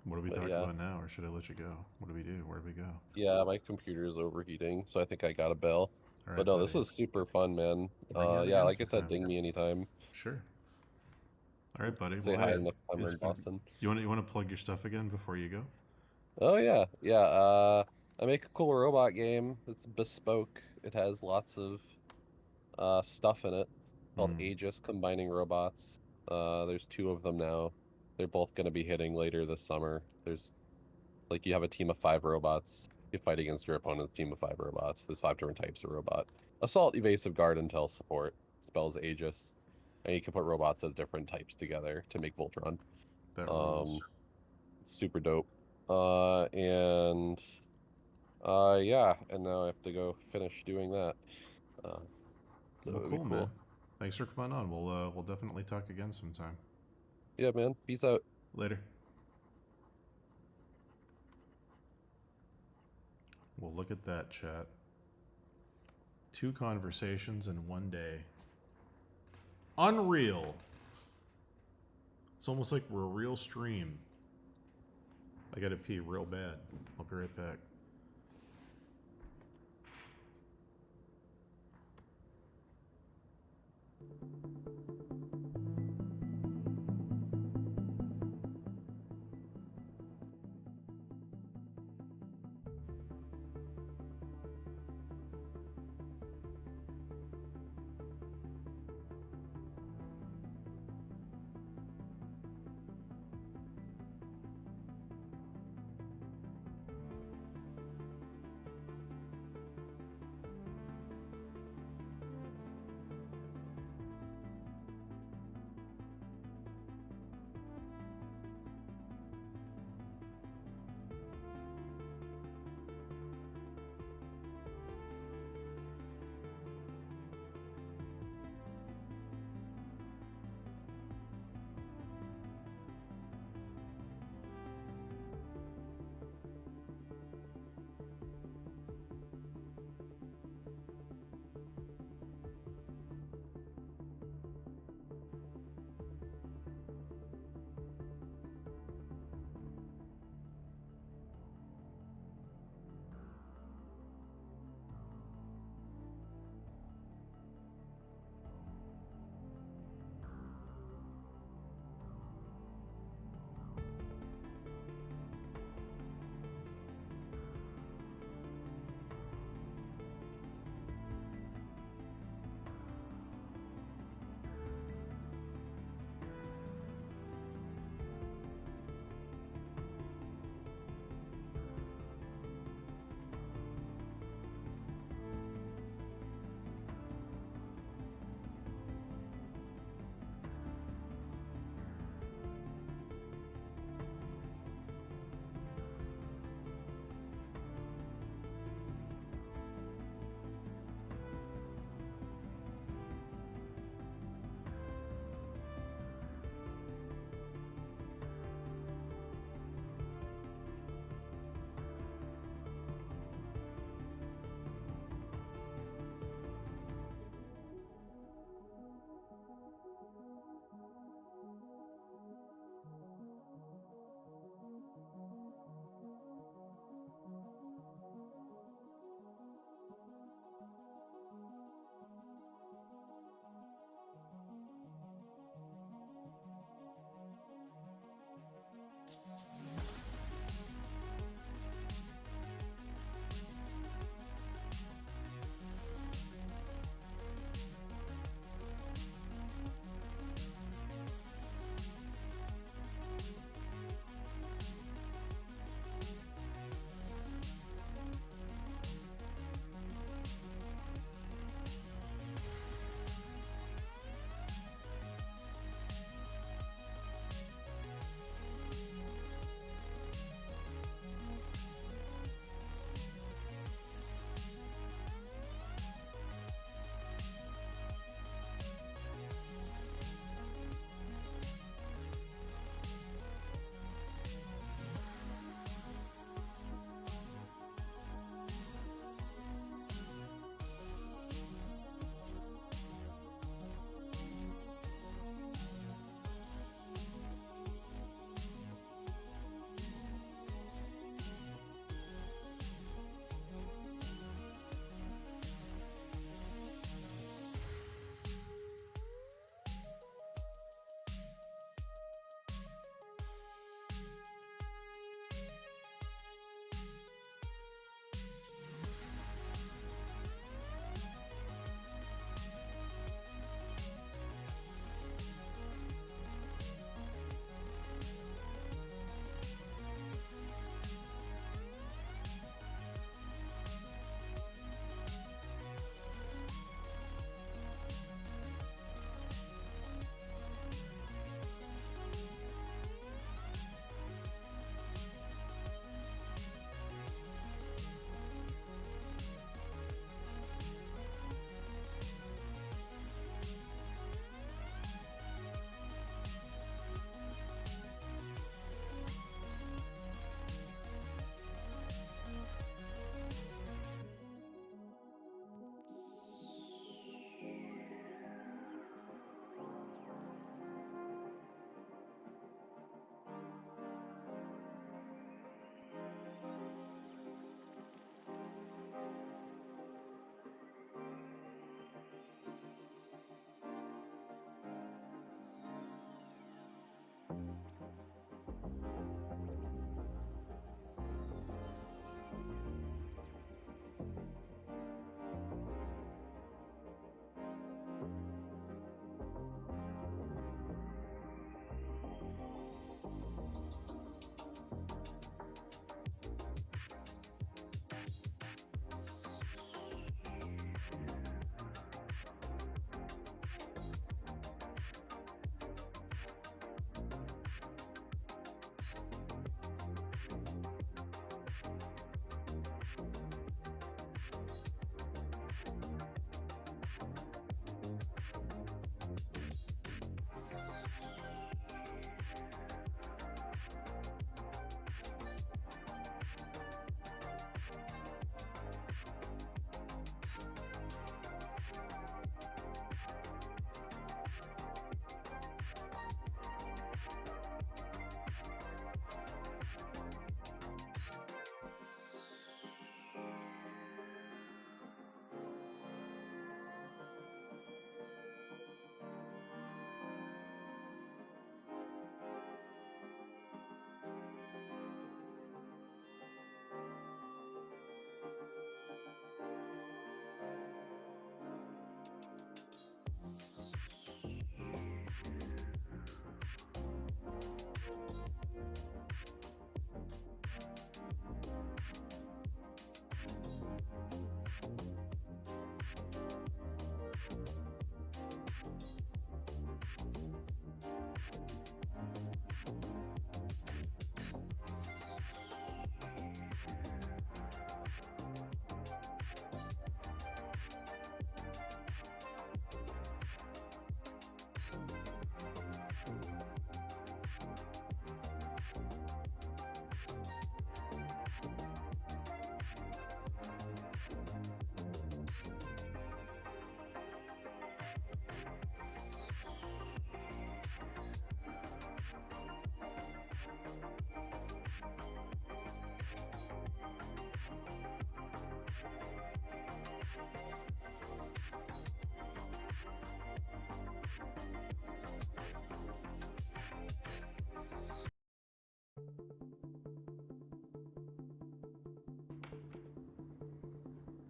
What do we talk about now, or should I let you go? What do we do? Where do we go? Yeah, my computer is overheating, so I think I got a bail. All right, but no, buddy. this was super fun, man. Yeah, like I said, ding me anytime. Sure. All right, buddy. Say hi next time we're in Boston. You want to plug your stuff again before you go? Oh yeah. I make a cool robot game. It's bespoke. It has lots of stuff in it called Aegis, combining robots. There's 2 of them now. They're both going to be hitting later this summer. There's like you have a team of 5 robots. You fight against your opponent's team of 5 robots. There's 5 different types of robot. Assault, evasive, guard, intel, support. Spells Aegis. And you can put robots of different types together to make Voltron. That rules. Super dope. Yeah, and now I have to go finish doing that. So well, cool, man. Thanks for coming on. We'll definitely talk again sometime. Yeah, man. Peace out. Later. Well, look at that, chat. 2 conversations in 1 day. Unreal. It's almost like we're a real stream. I gotta pee real bad. I'll be right back.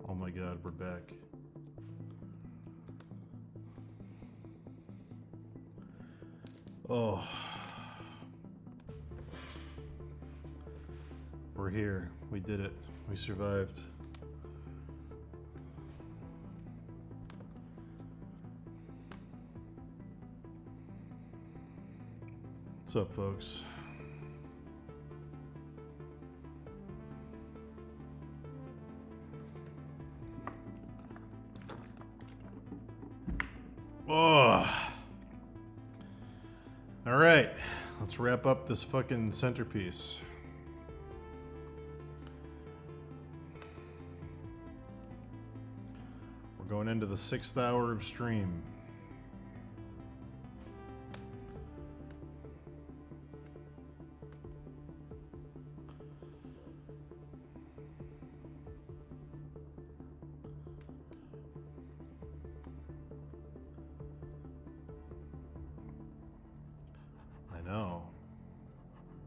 Oh my god, we're back. Oh. We're here. We did it. We survived. What's up, folks? Oh. All right, let's wrap up this fucking centerpiece. We're going into the 6th hour of stream.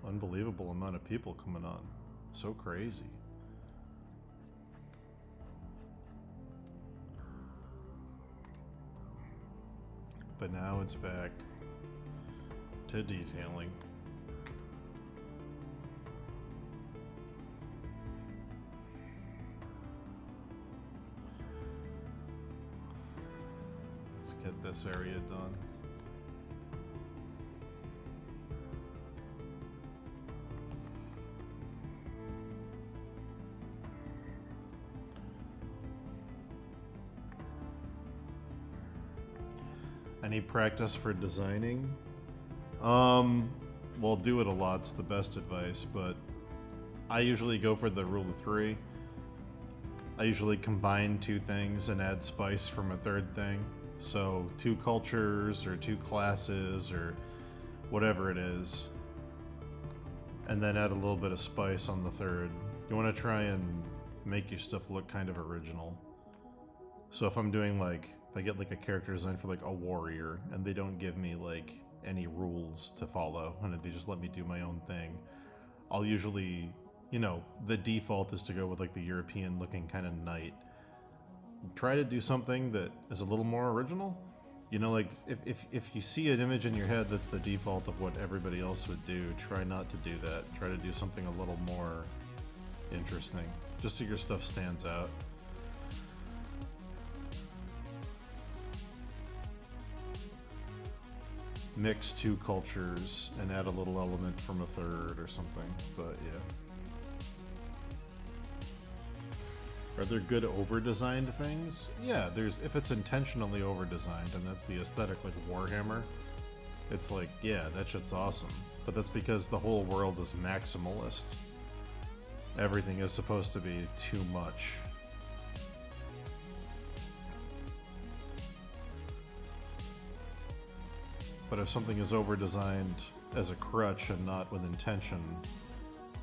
Unbelievable amount of people coming on. So crazy. But now it's back to detailing. Let's get this area done. I need practice for designing. Well, do it a lot's the best advice, but I usually go for the rule of 3. I usually combine 2 things and add spice from a 3rd thing. So 2 cultures or 2 classes or whatever it is, and then add a little bit of spice on the 3rd. You want to try and make your stuff look kind of original. So if I'm doing like, if I get like a character design for like a warrior and they don't give me like any rules to follow, and they just let me do my own thing. I'll usually, you know, the default is to go with like the European looking kind of knight. Try to do something that is a little more original. You know, like if you see an image in your head that's the default of what everybody else would do, try not to do that. Try to do something a little more interesting, just so your stuff stands out. Mix two cultures and add a little element from a third or something, but yeah. Are there good over-designed things? Yeah, there's, if it's intentionally over-designed, and that's the aesthetic, like Warhammer, it's like, yeah, that shit's awesome. But that's because the whole world is maximalist. Everything is supposed to be too much. But if something is over-designed as a crutch and not with intention,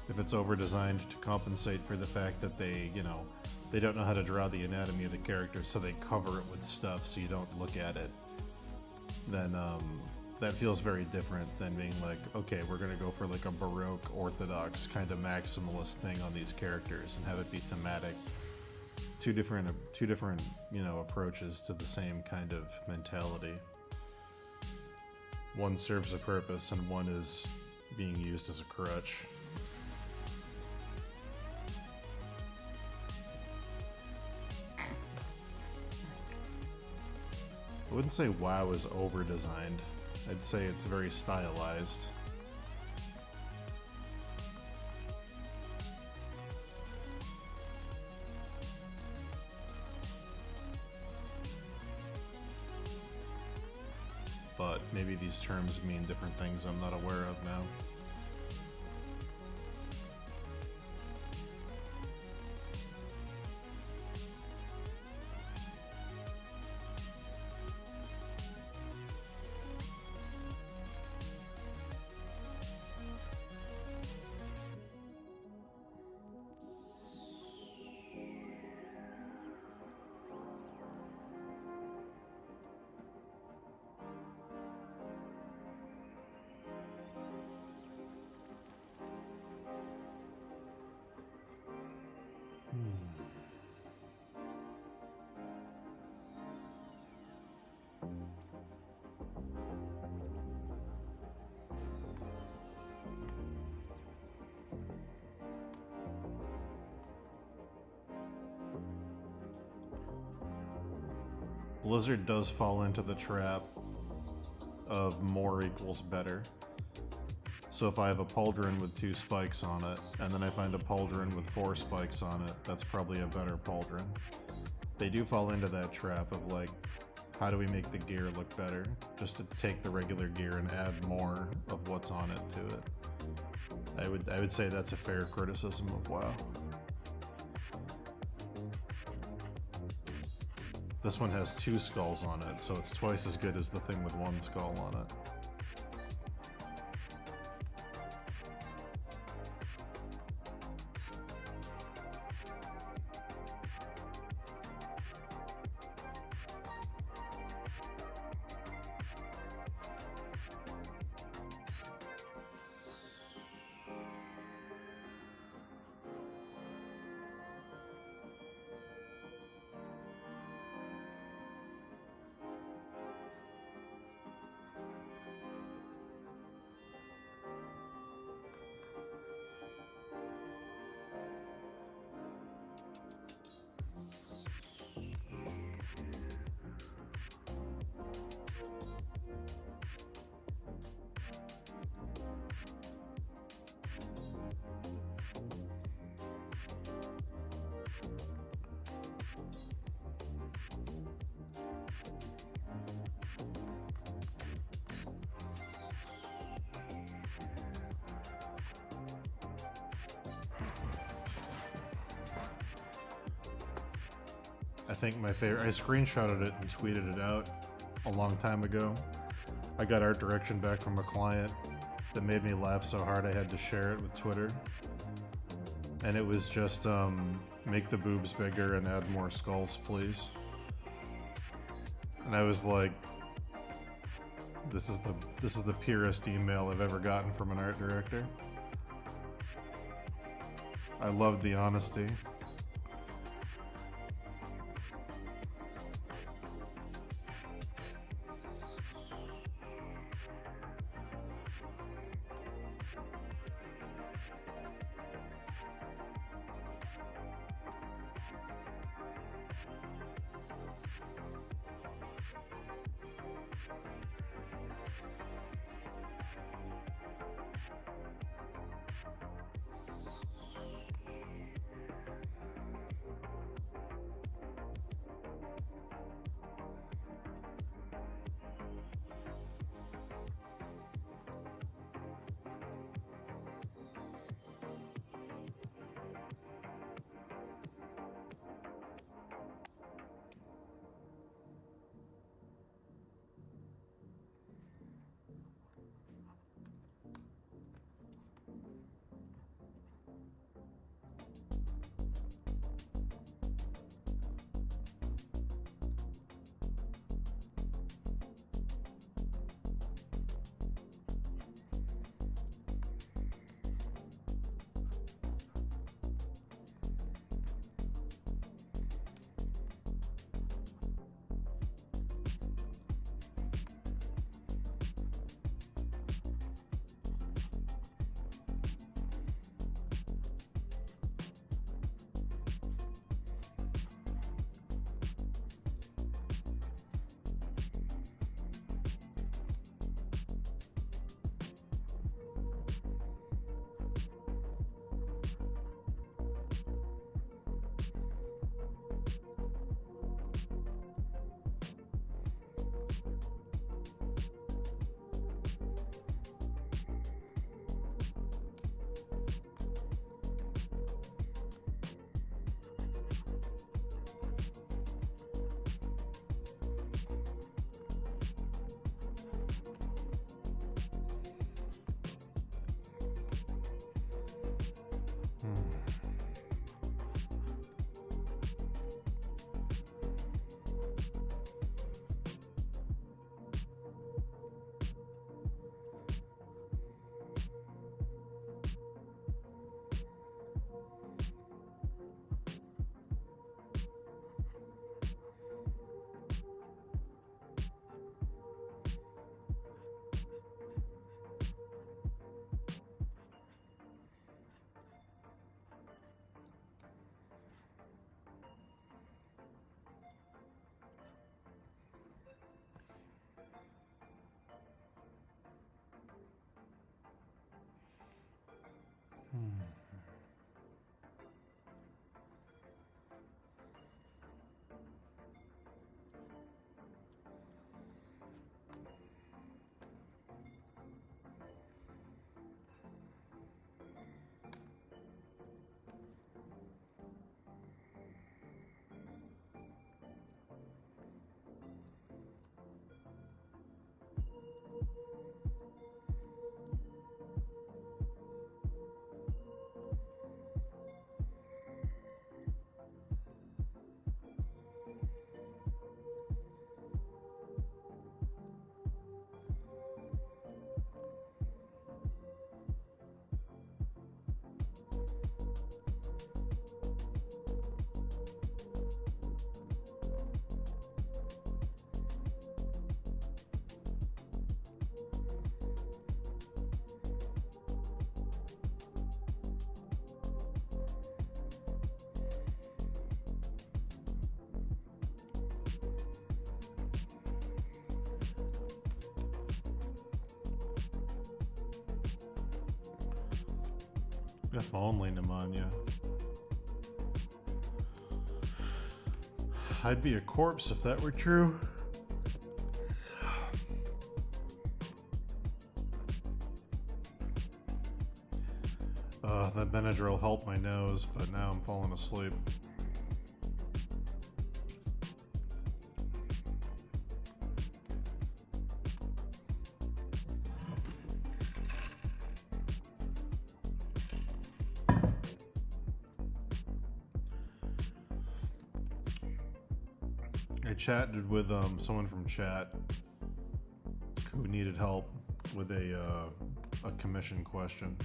if it's over-designed to compensate for the fact that they, you know, they don't know how to draw the anatomy of the character, so they cover it with stuff so you don't look at it, then that feels very different than being like, okay, we're gonna go for like a Baroque, orthodox kind of maximalist thing on these characters and have it be thematic. Two different, you know, approaches to the same kind of mentality. One serves a purpose and one is being used as a crutch. I wouldn't say WoW is over-designed. I'd say it's very stylized. But maybe these terms mean different things I'm not aware of now. Blizzard does fall into the trap of more equals better. So if I have a pauldron with 2 spikes on it, and then I find a pauldron with 4 spikes on it, that's probably a better pauldron. They do fall into that trap of like, how do we make the gear look better? Just to take the regular gear and add more of what's on it to it. I would say that's a fair criticism of WoW. This one has 2 skulls on it, so it's twice as good as the thing with 1 skull on it. I think my favorite, I screenshotted it and tweeted it out a long time ago. I got art direction back from a client that made me laugh so hard I had to share it with Twitter. And it was just, make the boobs bigger and add more skulls, please. And I was like, This is the purest email I've ever gotten from an art director. I loved the honesty. If only pneumonia. I'd be a corpse if that were true. That Benadryl helped my nose, but now I'm falling asleep. I chatted with someone from chat who needed help with a commission question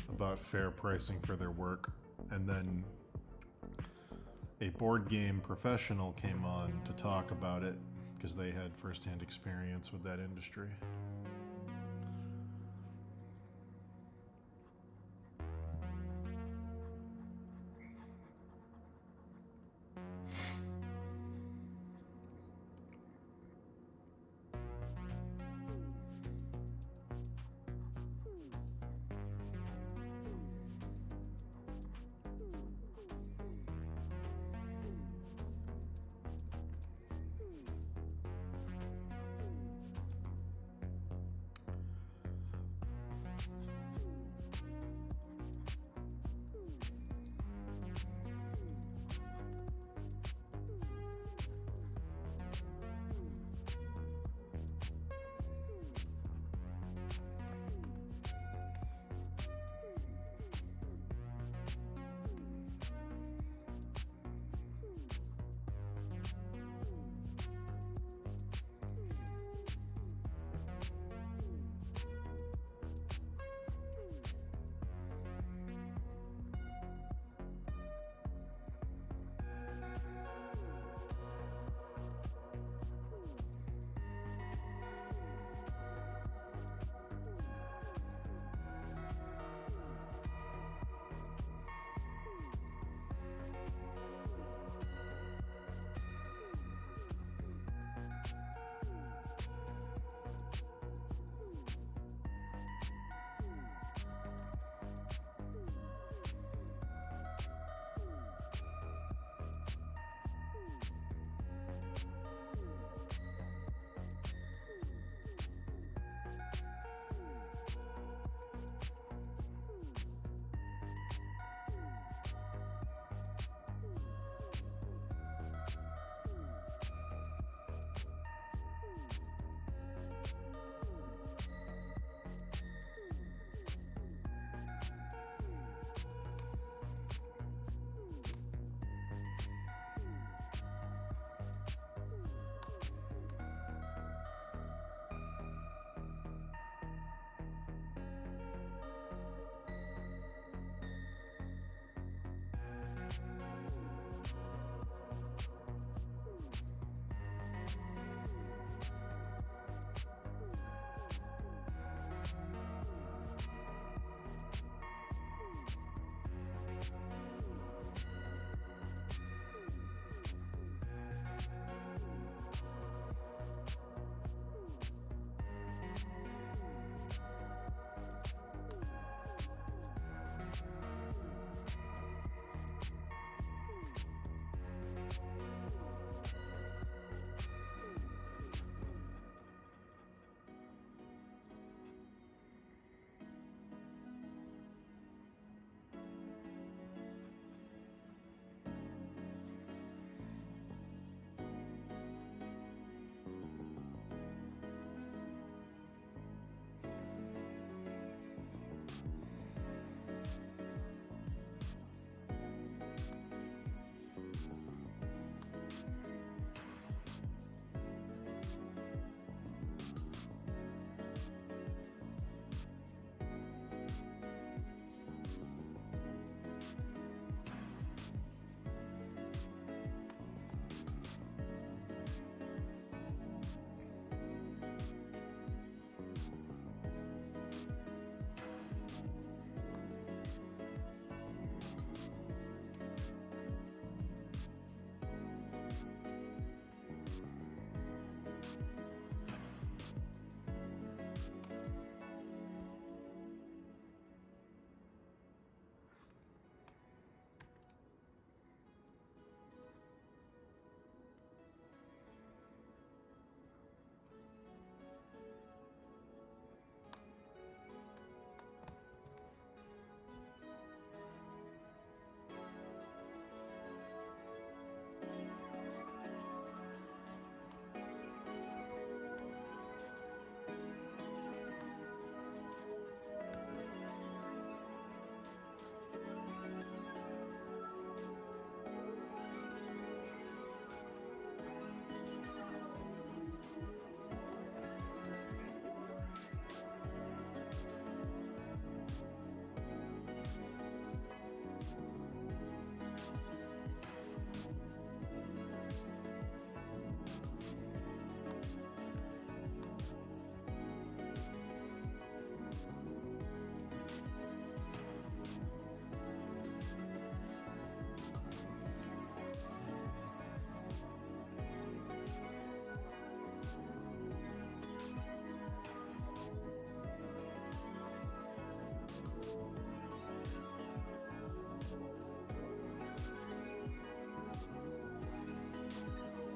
about fair pricing for their work, and then a board game professional came on to talk about it because they had firsthand experience with that industry.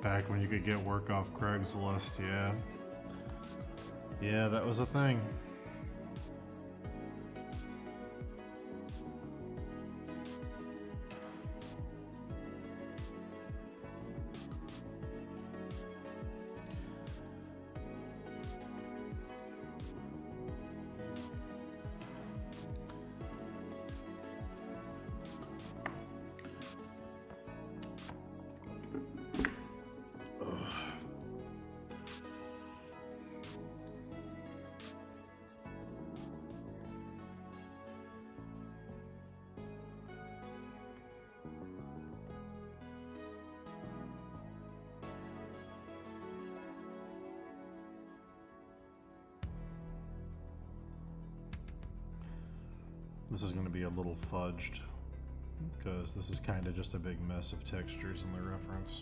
Back when you could get work off Craigslist, yeah. Yeah, that was a thing. This is going to be a little fudged, because this is kind of just a big mess of textures in the reference.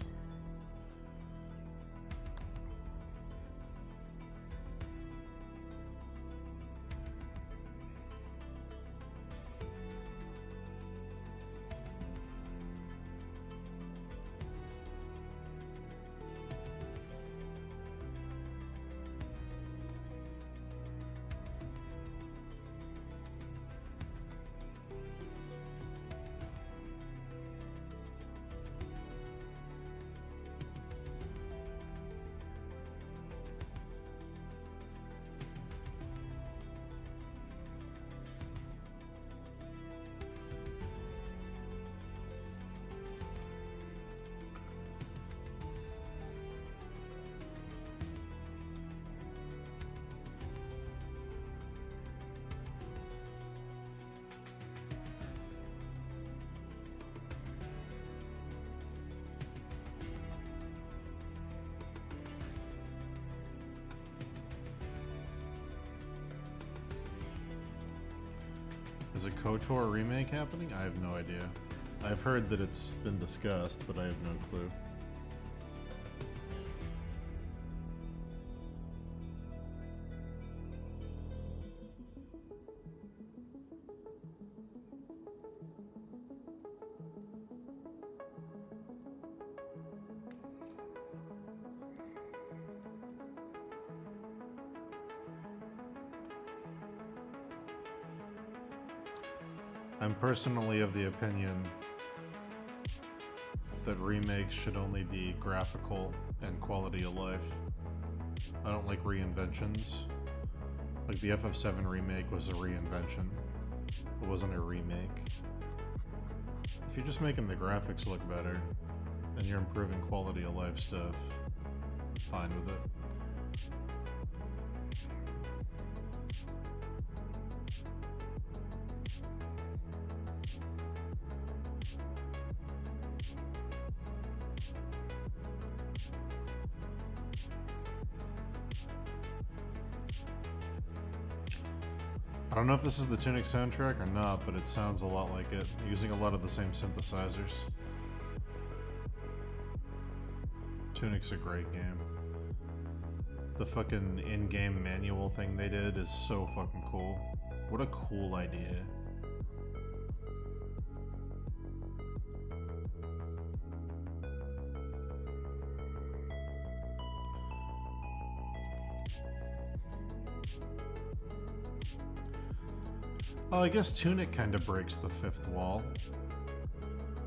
Is a KOTOR remake happening? I have no idea. I've heard that it's been discussed, but I have no clue. I'm personally of the opinion that remakes should only be graphical and quality of life. I don't like reinventions. Like the FF7 remake was a reinvention. It wasn't a remake. If you're just making the graphics look better and you're improving quality of life stuff, I'm fine with it. I don't know if this is the Tunic soundtrack or not, but it sounds a lot like it, using a lot of the same synthesizers. Tunic's a great game. The fucking in-game manual thing they did is so fucking cool. What a cool idea. Oh, I guess Tunic kind of breaks the fifth wall.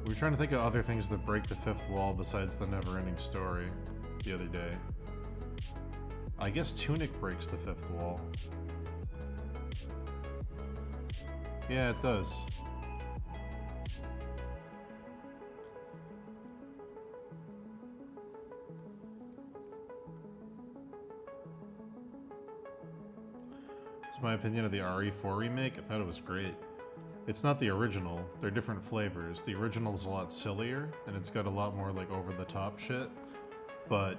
We were trying to think of other things that break the fifth wall besides the never-ending story the other day. I guess Tunic breaks the fifth wall. Yeah, it does. It's my opinion of the RE4 remake. I thought it was great. It's not the original. They're different flavors. The original's a lot sillier, and it's got a lot more like over-the-top shit, but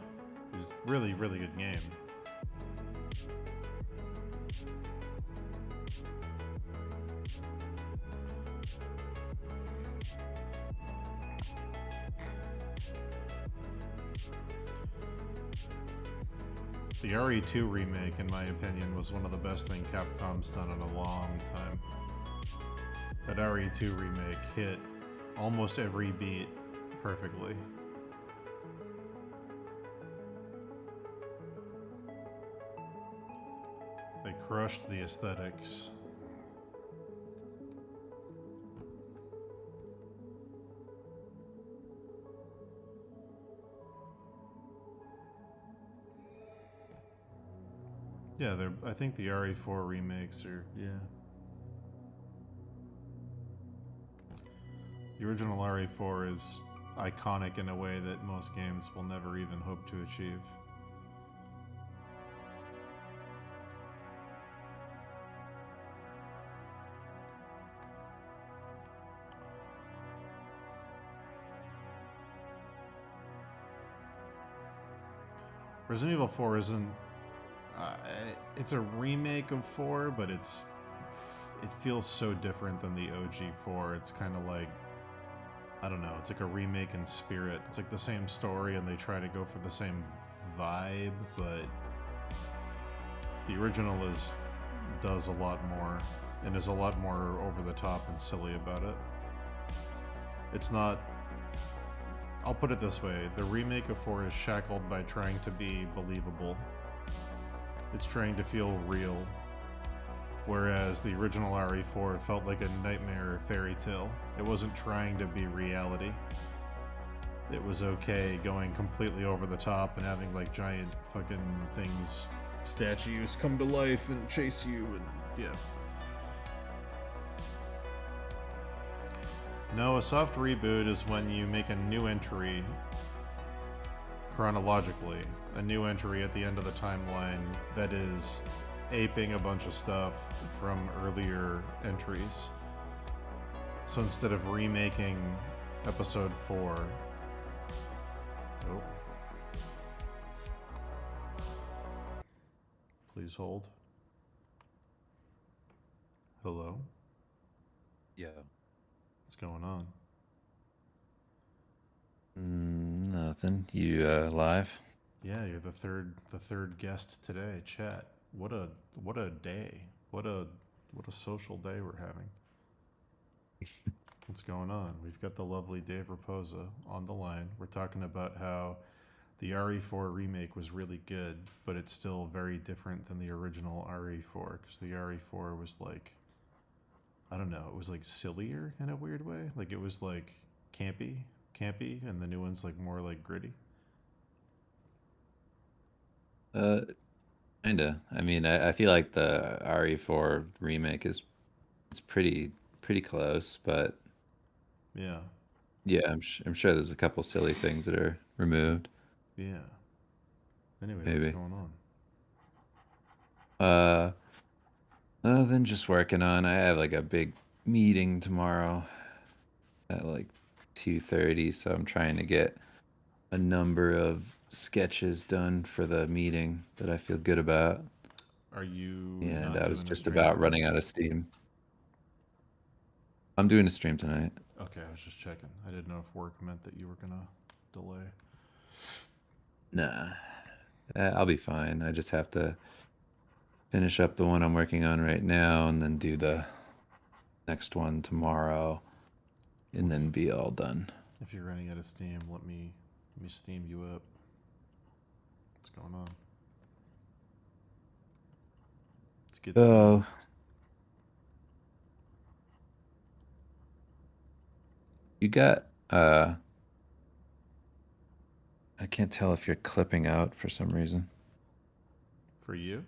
it's really, really good game. The RE2 remake, in my opinion, was one of the best things Capcom's done in a long time. That RE2 remake hit almost every beat perfectly. crushed the aesthetics. Yeah, I think the RE4 remakes are, yeah. The original RE4 is iconic in a way that most games will never even hope to achieve. Resident Evil 4 isn't... it's a remake of 4, but it feels so different than the OG 4. It's kind of like, I don't know, it's like a remake in spirit. It's like the same story and they try to go for the same vibe, but the original does a lot more and is a lot more over the top and silly about it. It's not... I'll put it this way, the remake of 4 is shackled by trying to be believable. It's trying to feel real. Whereas the original RE4 felt like a nightmare fairy tale. It wasn't trying to be reality. It was okay going completely over the top and having like giant fucking things, statues come to life and chase you and yeah. No, a soft reboot is when you make a new entry chronologically, a new entry at the end of the timeline that is aping a bunch of stuff from earlier entries. So instead of remaking episode 4, oh, please hold. Hello? Yeah. What's going on? Nothing. You live? Yeah, you're the third guest today. Chat. What a day. What a social day we're having. What's going on? We've got the lovely Dave Raposa on the line. We're talking about how the RE4 remake was really good, but it's still very different than the original RE4 because the RE4 was like, I don't know, it was like sillier in a weird way. Like it was like campy, and the new one's like more like gritty. Kinda. I mean, I feel like the RE4 remake it's pretty close, but Yeah. yeah, I'm sure there's a couple silly things that are removed. Yeah. Anyway, Maybe. What's going on? Other than just working on, I have like a big meeting tomorrow at like 2:30, so I'm trying to get a number of sketches done for the meeting that I feel good about. Are you And not I was doing a just stream about tonight? running out of steam. I'm doing a stream tonight. Okay, I was just checking. I didn't know if work meant that you were gonna delay. Nah, I'll be fine. I just have to finish up the one I'm working on right now and then do the next one tomorrow and then be all done. If you're running out of steam, let me steam you up. What's going on? Let's get steamed. You got I can't tell if you're clipping out for some reason. For you?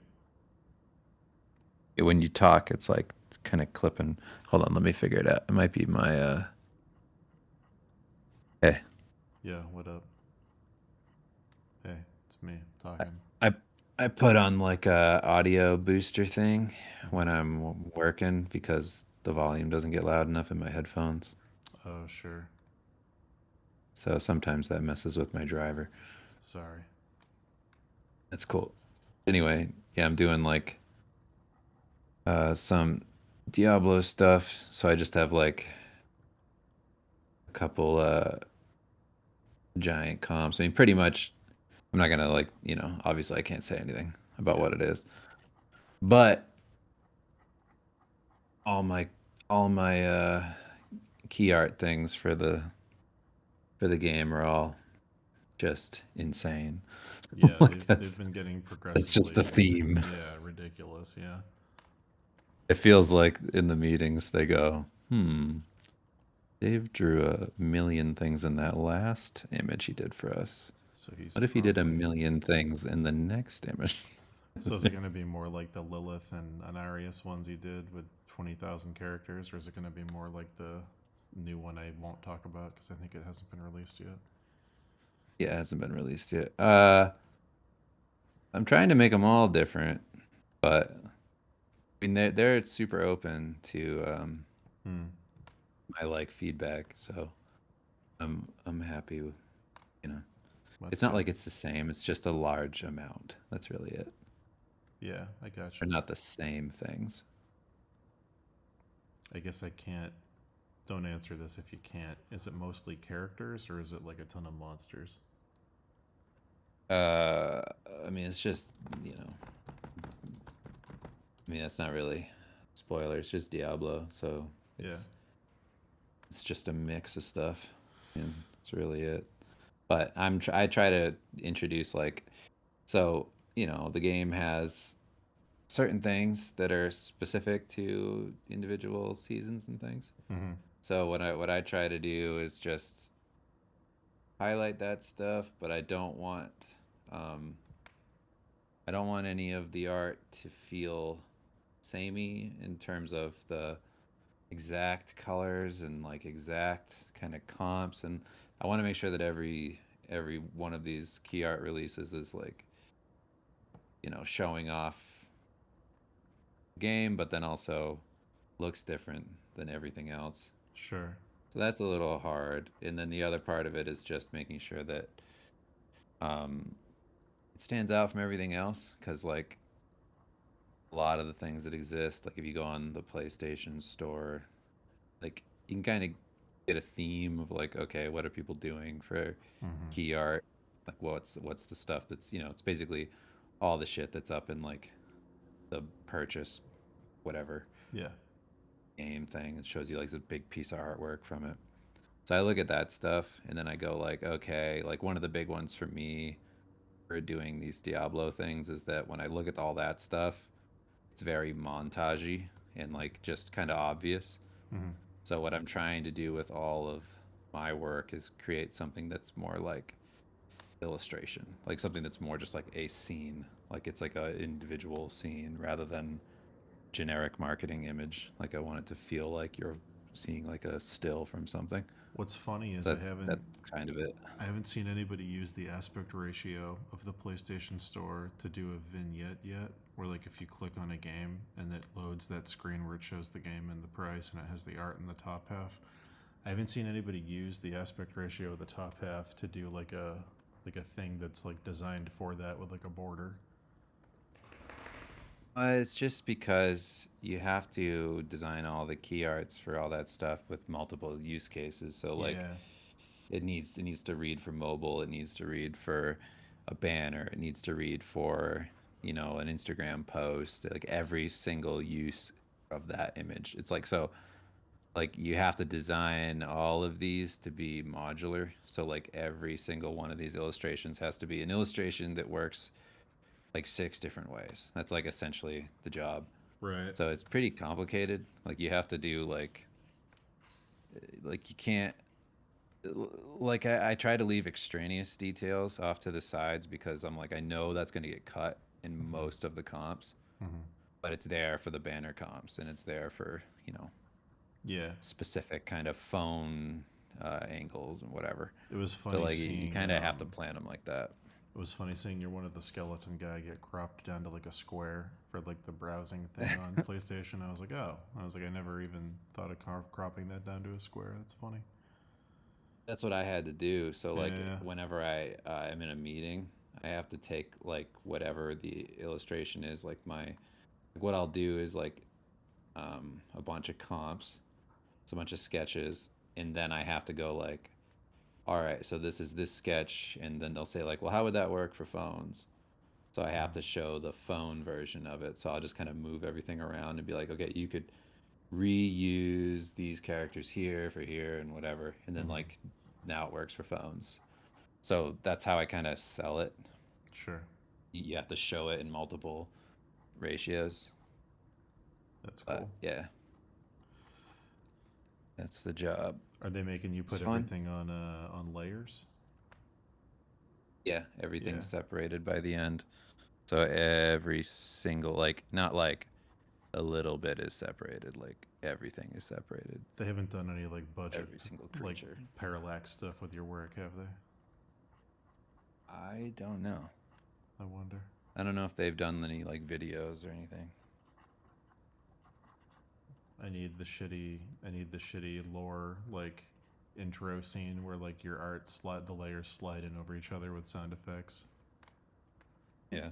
When you talk, it's like kind of clipping. Hold on, let me figure it out. It might be my Hey. Yeah, what up? Hey, it's me talking. I put on like a audio booster thing when I'm working because the volume doesn't get loud enough in my headphones. Oh, sure. So sometimes that messes with my driver. Sorry. That's cool. Anyway, yeah, I'm doing like some Diablo stuff. So I just have like a couple giant comps. I mean, pretty much, I'm not gonna like, obviously I can't say anything about what it is. But all my key art things for the game are all just insane. Yeah, Like, they've been getting progressively. It's just the theme. Yeah, ridiculous. Yeah. It feels like in the meetings they go, Dave drew a million things in that last image he did for us. So he's what if he did a million things in the next image? So is it going to be more like the Lilith and Anarius ones he did with 20,000 characters, or is it going to be more like the new one I won't talk about because I think it hasn't been released yet? Yeah, it hasn't been released yet. I'm trying to make them all different, but I mean they're super open to my like feedback, so I'm happy with, it's not like it's the same, it's just a large amount. That's really it. Yeah, I got you. They're not the same things. I guess I can't. Don't answer this if you can't. Is it mostly characters or is it like a ton of monsters? I mean, it's just, I mean, that's not really spoilers, it's just Diablo, so it's just a mix of stuff, and that's really it. But I try to introduce so the game has certain things that are specific to individual seasons and things. So what I try to do is just highlight that stuff, but I don't want any of the art to feel samey in terms of the exact colors and like exact kind of comps, and I want to make sure that every one of these key art releases is like showing off the game, but then also looks different than everything else. Sure. So that's a little hard, and then the other part of it is just making sure that it stands out from everything else, because like a lot of the things that exist, like if you go on the PlayStation store, like you can kind of get a theme of like, okay, what are people doing for key art? Like what's the stuff that's, it's basically all the shit that's up in like the purchase whatever game thing. It shows you like a big piece of artwork from it. So I look at that stuff and then I go like, okay, like one of the big ones for me for doing these Diablo things is that when I look at all that stuff, it's very montagey and like just kind of obvious. So what I'm trying to do with all of my work is create something that's more like illustration, like something that's more just like a scene, like it's like an individual scene rather than generic marketing image. Like I want it to feel like you're seeing like a still from something. What's funny is that's kind of it. I haven't seen anybody use the aspect ratio of the PlayStation Store to do a vignette yet, where like if you click on a game and it loads that screen where it shows the game and the price and it has the art in the top half. I haven't seen anybody use the aspect ratio of the top half to do like a thing that's like designed for that with like a border. It's just because you have to design all the key arts for all that stuff with multiple use cases. So like it needs to read for mobile, it needs to read for a banner, it needs to read for, an Instagram post, like every single use of that image. It's like, so like you have to design all of these to be modular. So like every single one of these illustrations has to be an illustration that works like 6 different ways. That's like essentially the job. Right. So it's pretty complicated. Like you have to do like you can't, like I try to leave extraneous details off to the sides because I'm like, I know that's going to get cut in most of the comps, but it's there for the banner comps and it's there for, specific kind of phone angles and whatever. It was funny. So like seeing, you kind of have to plan them like that. It was funny seeing you're one of the skeleton guy get cropped down to like a square for like the browsing thing on PlayStation. I was like, I never even thought of cropping that down to a square. That's funny. That's what I had to do. So like whenever I am in a meeting, I have to take like whatever the illustration is, like what I'll do is like a bunch of comps, so a bunch of sketches, and then I have to go like, all right, so this is this sketch, and then they'll say like, well, how would that work for phones? So I have to show the phone version of it. So I'll just kind of move everything around and be like, okay, you could reuse these characters here for here and whatever, and then like now it works for phones. So that's how I kind of sell it. Sure. You have to show it in multiple ratios. That's cool. Yeah. That's the job. Are they making you put everything on layers? Yeah, everything's separated by the end. So every single, like, not like a little bit is separated, like everything is separated. They haven't done any like budget, every single creature, like parallax stuff with your work, have they? I don't know. I wonder. I don't know if they've done any like videos or anything. I need the shitty lore like intro scene where like your art the layers slide in over each other with sound effects. Yeah.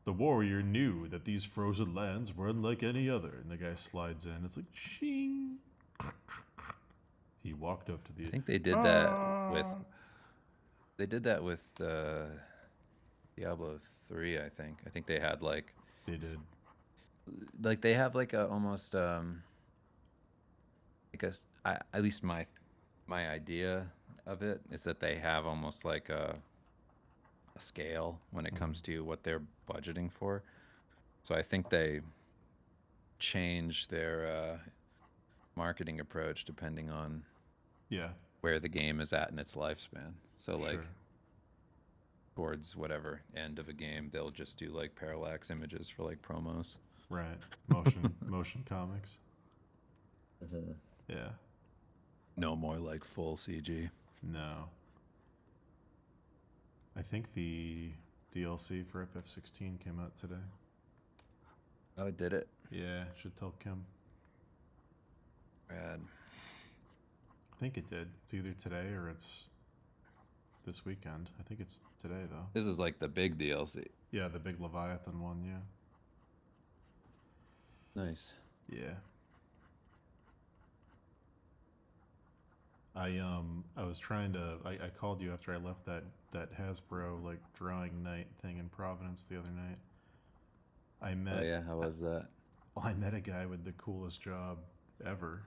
The warrior knew that these frozen lands weren't like any other, and the guy slides in. It's like shing. He walked up to the. I think they did that with. They did that with Diablo 3. I think they had like. They did. Like they have like a almost at least my idea of it is that they have almost like a scale when it comes to what they're budgeting for. So I think they change their marketing approach depending on where the game is at in its lifespan. So like towards whatever end of a game, they'll just do like parallax images for like promos. Right. Motion comics. Yeah. No more like full CG. No. I think the DLC for FF16 came out today. Oh, did it? Yeah, should tell Kim. Rad. I think it did. It's either today or it's this weekend. I think it's today, though. This was like the big DLC. Yeah, the big Leviathan one, yeah. Nice. Yeah. I was trying to I called you after I left that Hasbro like drawing night thing in Providence the other night. I met Oh yeah, how was that? Well, I met a guy with the coolest job ever.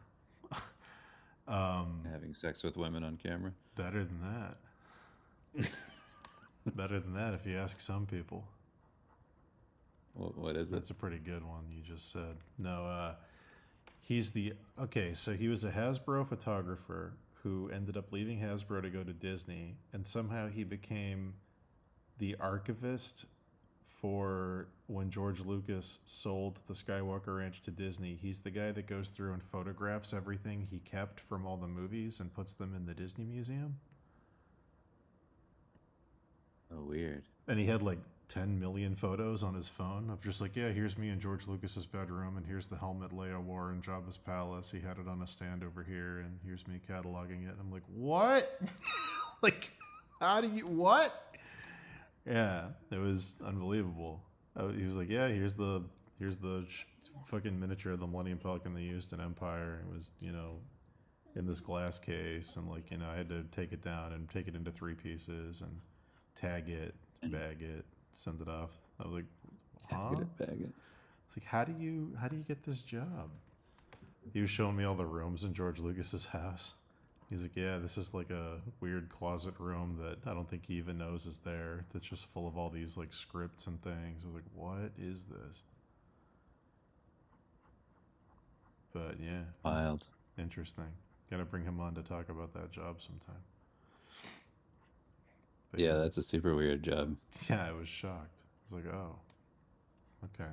Having sex with women on camera? Better than that. Better than that if you ask some people. What is it? That's a pretty good one you just said. No, he's so he was a Hasbro photographer who ended up leaving Hasbro to go to Disney, and somehow he became the archivist for when George Lucas sold the Skywalker Ranch to Disney. He's the guy that goes through and photographs everything he kept from all the movies and puts them in the Disney Museum. Oh, weird. And he had like 10 million photos on his phone of just like, yeah, here's me in George Lucas's bedroom, and here's the helmet Leia wore in Jabba's palace. He had it on a stand over here, and here's me cataloging it. And I'm like, what? Like, how do you, what? Yeah, it was unbelievable. He was like, yeah, here's the fucking miniature of the Millennium Falcon they used in Empire. It was, in this glass case, and like, I had to take it down and take it into 3 pieces and tag it, bag it, send it off. I was like, huh? Bag it. It's like, how do you get this job? He was showing me all the rooms in George Lucas's house. He's like, yeah, this is like a weird closet room that I don't think he even knows is there. That's just full of all these like scripts and things. I was like, what is this? But yeah. Wild. Interesting. Gotta bring him on to talk about that job sometime. But yeah, that's a super weird job. Yeah, I was shocked. I was like, oh, okay.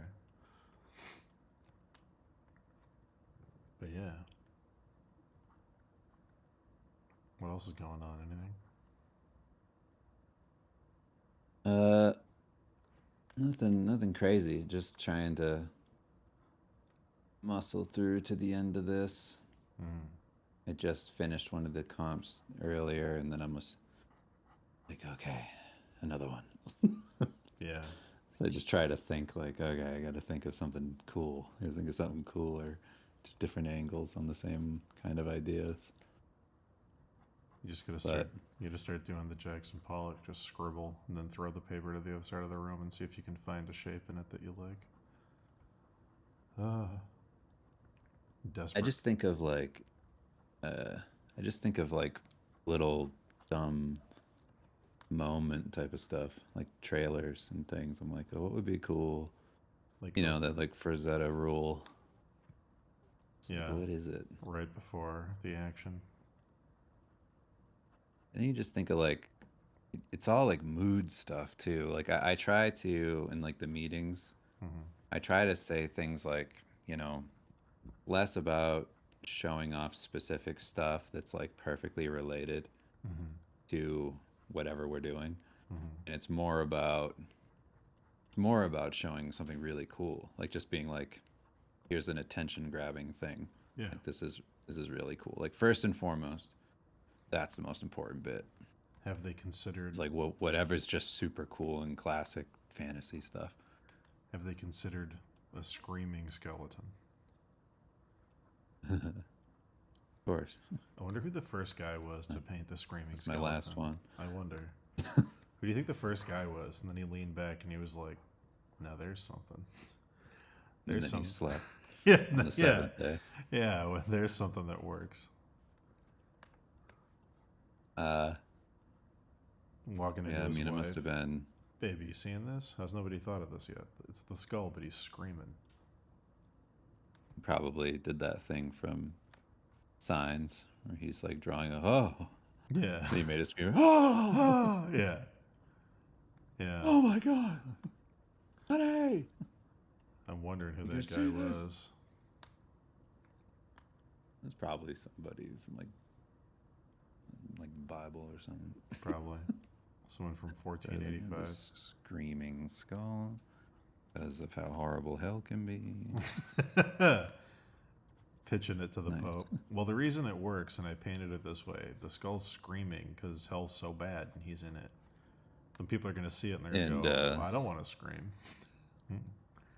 But yeah. What else is going on? Anything? Nothing crazy. Just trying to muscle through to the end of this. I just finished one of the comps earlier, and then I was like, okay, another one. Yeah. So I just try to think like, okay, I got to think of something cool. I think of something cool, or just different angles on the same kind of ideas. You just gotta start. You gotta start doing the Jackson Pollock. Just scribble and then throw the paper to the other side of the room and see if you can find a shape in it that you like. Desperate. I just think of like little dumb moment type of stuff, like trailers and things. I'm like, oh, what would be cool? Like that like Frazetta rule. Yeah. What is it? Right before the action. And you just think of like, it's all like mood stuff too. Like I try to, in like the meetings, I try to say things like, less about showing off specific stuff that's like perfectly related to whatever we're doing. And it's more about showing something really cool. Like just being like, here's an attention grabbing thing. Yeah. Like this is really cool. Like first and foremost, that's the most important bit. Have they considered... It's like whatever's just super cool and classic fantasy stuff. Have they considered a screaming skeleton? Of course. I wonder who the first guy was to paint the screaming skeleton. My last one. I wonder. Who do you think the first guy was? And then he leaned back and he was like, "No, there's something. There's something." He slept. Yeah, on the seventh day. Yeah. Well, there's something that works. Walking into his wife. It must have been. Baby, you seeing this? How's nobody thought of this yet? It's the skull, but he's screaming. Probably did that thing from Signs where he's like drawing a Yeah. And he made it scream. Yeah. Yeah. Oh my god. Honey. I'm wondering who that guy was. It's probably somebody from like Bible or something. Probably. Someone from 1485. Screaming skull because of how horrible hell can be. Pitching it to the Pope. Well, the reason it works, and I painted it this way, the skull's screaming because hell's so bad and he's in it. Some people are going to see it and they're going to go, I don't want to scream.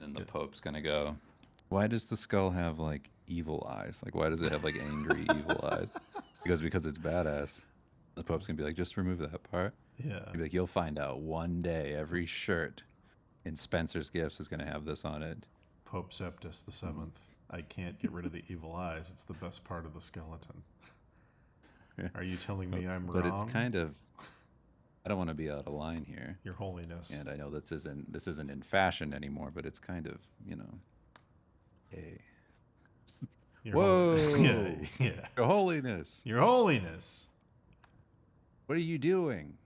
And the Pope's going to go, why does the skull have like evil eyes? Like, why does it have like angry evil eyes? Because it's badass. The Pope's going to be like, just remove that part. Yeah. He'd be like, you'll find out one day every shirt in Spencer's Gifts is going to have this on it. Pope Septus the 7th. I can't get rid of the evil eyes. It's the best part of the skeleton. Are you telling me I'm wrong? But it's kind of... I don't want to be out of line here. Your Holiness. And I know this isn't in fashion anymore, but it's kind of, hey. Whoa! Yeah. Your Holiness. Your Holiness. What are you doing?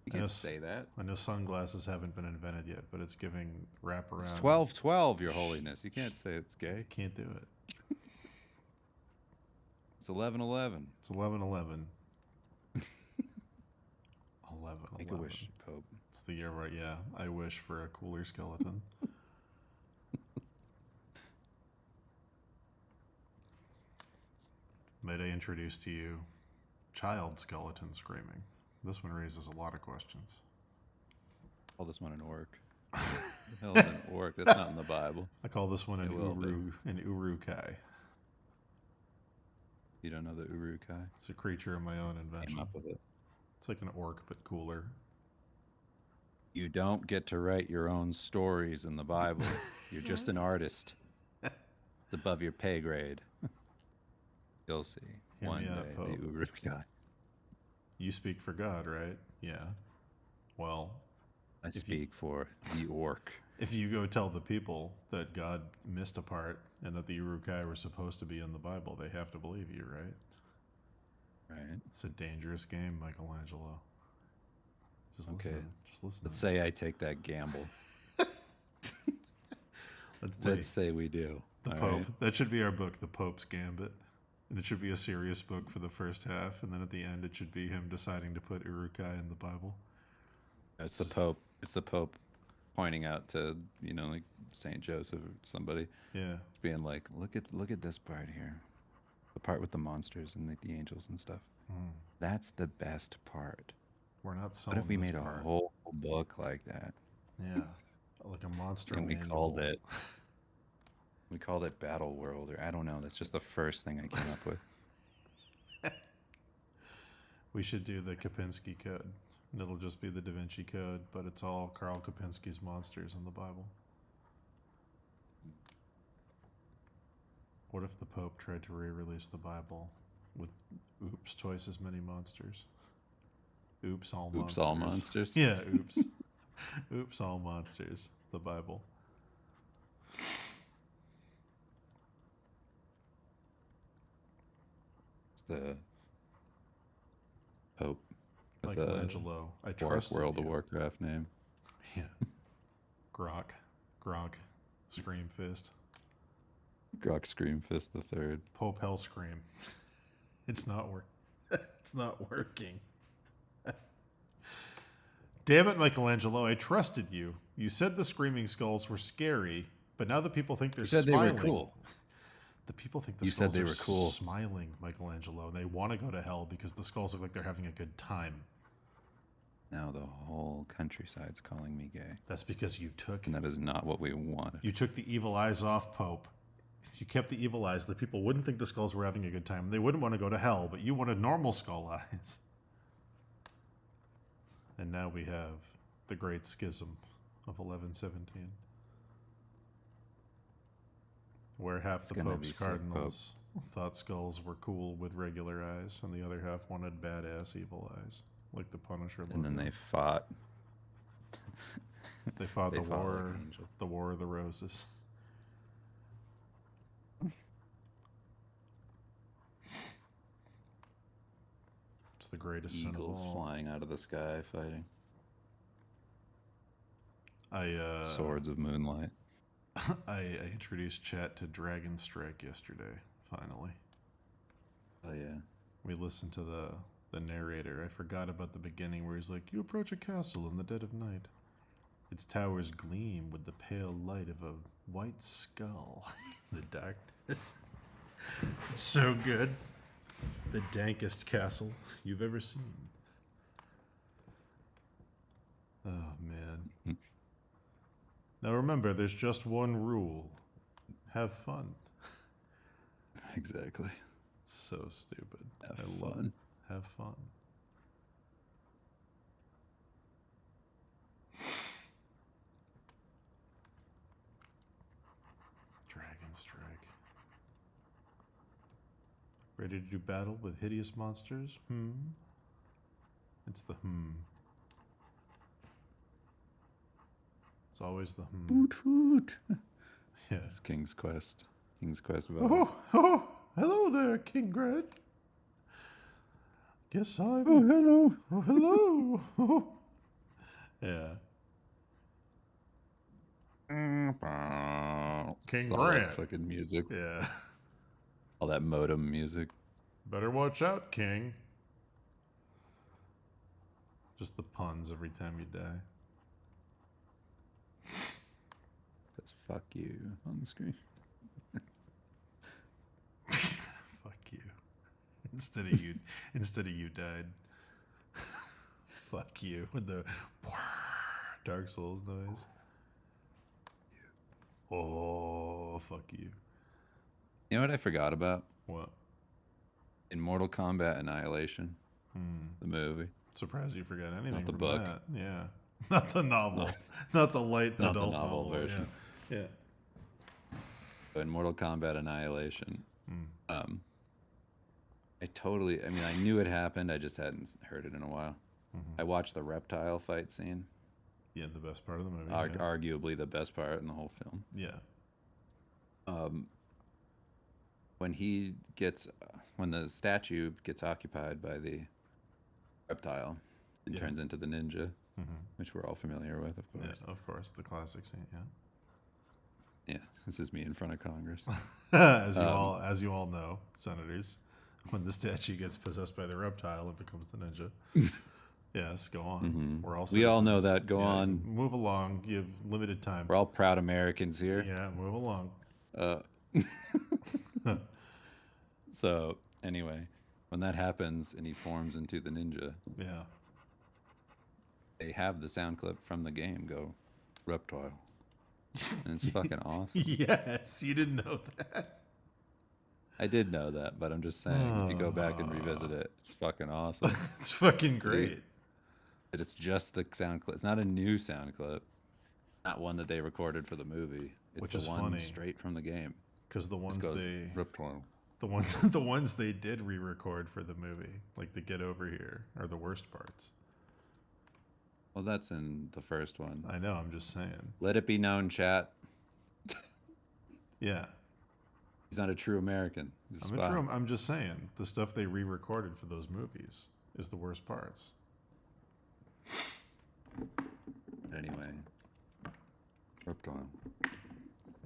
You can't say that. I know sunglasses haven't been invented yet, but it's giving wraparound. It's 12/12, Your Holiness. You can't say it's gay. Can't do it. It's 11/11. It's 11/11. 11/11. Make a wish, Pope. It's the year, right? Yeah. I wish for a cooler skeleton. Might I introduce to you child skeleton screaming? This one raises a lot of questions. Call this one an orc. What the hell is an orc? That's not in the Bible. I call this one an urukai. You don't know the urukai? It's a creature of my own invention. Came up with it. It's like an orc, but cooler. You don't get to write your own stories in the Bible. You're just an artist. It's above your pay grade. You'll see. One day, the urukai. You speak for God, right? Yeah. Well, I speak for the orc. If you go tell the people that God missed a part and that the urukai were supposed to be in the Bible, they have to believe you, right? Right. It's a dangerous game, Michelangelo. Just listen. Let's say I take that gamble. Let's say we do. The Pope. Right? That should be our book, The Pope's Gambit. And it should be a serious book for the first half, and then at the end it should be him deciding to put urukai in the Bible. It's the Pope. It's the Pope pointing out to, like Saint Joseph or somebody. Yeah. Being like, look at this part here. The part with the monsters and the angels and stuff. That's the best part. We're not selling. What if we made a whole book like that? Yeah. Like a monster and manual. We called it Battle World, or I don't know. That's just the first thing I came up with. We should do the Kapinski Code. And it'll just be the Da Vinci Code, but it's all Karl Kapinski's monsters in the Bible. What if the Pope tried to re-release the Bible with, twice as many monsters? Oops, all Oops, monsters. all monsters. Yeah, oops. Oops, all monsters. The Bible. It's the Pope with Michelangelo. I trust World you. of Warcraft name. Yeah. Grok. Scream Fist. Grok Screamfist the Third. Pope Hell Scream. It's not It's not working. Damn it, Michelangelo! I trusted you. You said the screaming skulls were scary, but now the people think they're You said smiling. they were cool. The people think the You skulls said they are were cool. smiling, Michelangelo, and they want to go to hell because the skulls look like they're having a good time. Now the whole countryside's calling me gay. That's because you took... And that is not what we wanted. You took the evil eyes off, Pope. You kept the evil eyes. The people wouldn't think the skulls were having a good time. They wouldn't want to go to hell, but you wanted normal skull eyes. And now we have the Great Schism of 1117. Where half the Pope's cardinals thought skulls were cool with regular eyes, and the other half wanted badass evil eyes, like the Punisher logo. And then they fought. They fought They the fought war, like angels. the War of the Roses. It's the greatest sin of Eagles all. flying out of the sky fighting. Swords of moonlight. I introduced chat to Dragon Strike yesterday, finally. Oh yeah. We listened to the narrator. I forgot about the beginning where he's like, you approach a castle in the dead of night. Its towers gleam with the pale light of a white skull. The darkness. It's so good. The dankest castle you've ever seen. Oh, man. Now remember, there's just one rule. Have fun. Exactly. So stupid. Have I love fun. it. Have fun. Dragon Strike. Ready to do battle with hideous monsters? It's the It's always the Hoot hoot. Yes. It's King's Quest. King's Quest. Oh, hello there, King Gred. Guess I'm... Oh, hello. Oh, hello. Yeah. King All that Grant. fucking music. Yeah. All that modem music. Better watch out, King. Just the puns every time you die. Says fuck you on the screen. Fuck you. Instead of you died. Fuck you with the Dark Souls noise. Oh, fuck you. You know what I forgot about? What? In Mortal Kombat Annihilation, the movie. Surprised you forgot anything Not the from book. that. Yeah. Not the novel. Not the light Not the adult novel version. Yeah. But in Mortal Kombat Annihilation, I knew it happened. I just hadn't heard it in a while. I watched the reptile fight scene. Yeah, the best part of the movie. Arguably the best part in the whole film. Yeah. When the statue gets occupied by the reptile, it turns into the ninja, which we're all familiar with, of course. Yeah, of course, the classic scene. Yeah. Yeah, this is me in front of Congress. as you all know, senators, when the statue gets possessed by the reptile, it becomes the ninja. Yes, go on. We're all citizens. We all know that. Go on. Move along. You have limited time. We're all proud Americans here. Yeah, move along. So anyway, when that happens and he forms into the ninja, they have the sound clip from the game go, reptile. And it's fucking awesome. Yes, you didn't know that. I did know that, but I'm just saying, if you go back and revisit it, it's fucking awesome. It's fucking great. But it's just the sound clip. It's not a new sound clip. Not one that they recorded for the movie. It's Which the is one funny. Straight from the game. Because the ones reptile. the ones they did re-record for the movie, like the Get Over Here, are the worst parts. Well, that's in the first one. I know, I'm just saying. Let it be known, chat. Yeah. He's not a true American. He's a spy. I'm just saying, the stuff they re-recorded for those movies is the worst parts. Anyway. Krypton.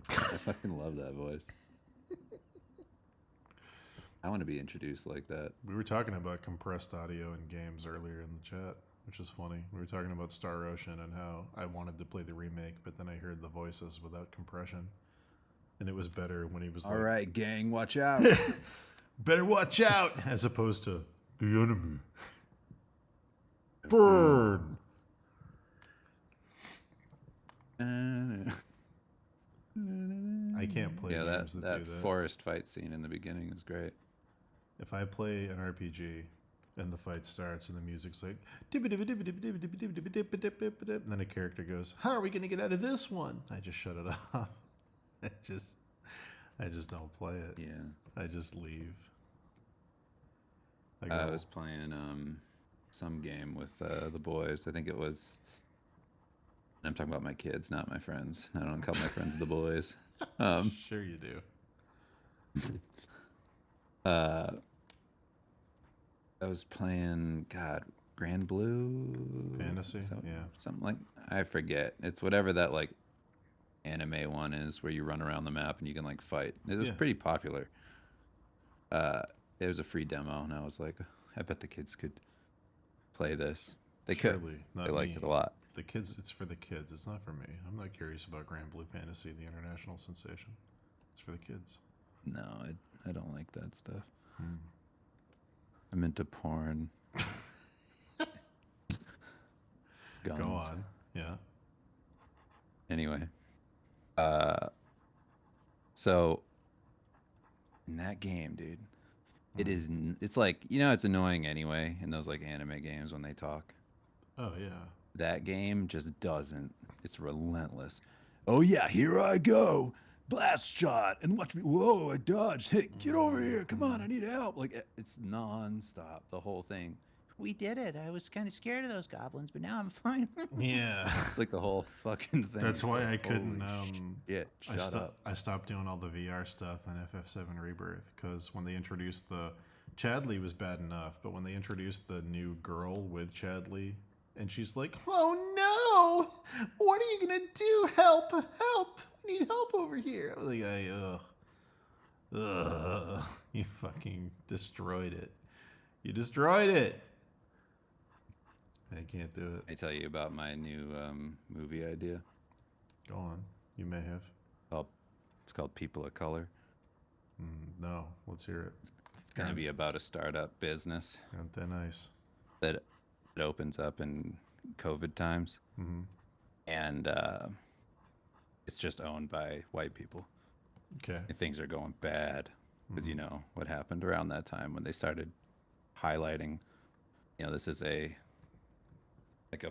I fucking love that voice. I want to be introduced like that. We were talking about compressed audio in games earlier in the chat, which is funny. We were talking about Star Ocean and how I wanted to play the remake, but then I heard the voices without compression. And it was better when he was All right, gang, watch out. Better watch out, as opposed to the enemy. Burn. I can't play games that do that. Forest fight scene in the beginning is great. If I play an RPG and the fight starts and the music's like, and then a character goes, "How are we going to get out of this one?" I just shut it off. I just don't play it. Yeah. I just leave. I was playing some game with the boys. I think it was. I'm talking about my kids, not my friends. I don't call my friends the boys. Sure you do. I was playing Grand Blue Fantasy. Something like, I forget. It's whatever that like anime one is where you run around the map and you can like fight. It was pretty popular. It was a free demo, and I was like, I bet the kids could play this. They could. They liked it a lot. The kids, it's for the kids. It's not for me. I'm not curious about Grand Blue Fantasy, the international sensation. It's for the kids. No, I don't like that stuff. I'm into porn. Guns. Go on. Yeah. Anyway. So in that game, dude, it's like, it's annoying anyway in those like anime games when they talk. Oh yeah. That game just doesn't. It's relentless. Oh yeah, here I go. Blast shot, and watch me. Whoa, I dodged. Hey, get over here. Come on, I need help. Like, it's non-stop, the whole thing. We did it. I was kind of scared of those goblins, but now I'm fine. Yeah. It's like the whole fucking thing. That's why I couldn't. Shut up. I stopped doing all the VR stuff on FF7 Rebirth because when they introduced Chadley was bad enough, but when they introduced the new girl with Chadley, and she's like, "Oh no, what are you gonna do? Help! Help! We need help over here." I was like, you fucking destroyed it. You destroyed it. I can't do it. I tell you about my new movie idea. Go on. You may have. It's called People of Color. No, let's hear it. It's going to be about a startup business. Aren't they nice? That opens up in COVID times. And it's just owned by white people. Okay. And things are going bad because you know what happened around that time when they started highlighting, this is a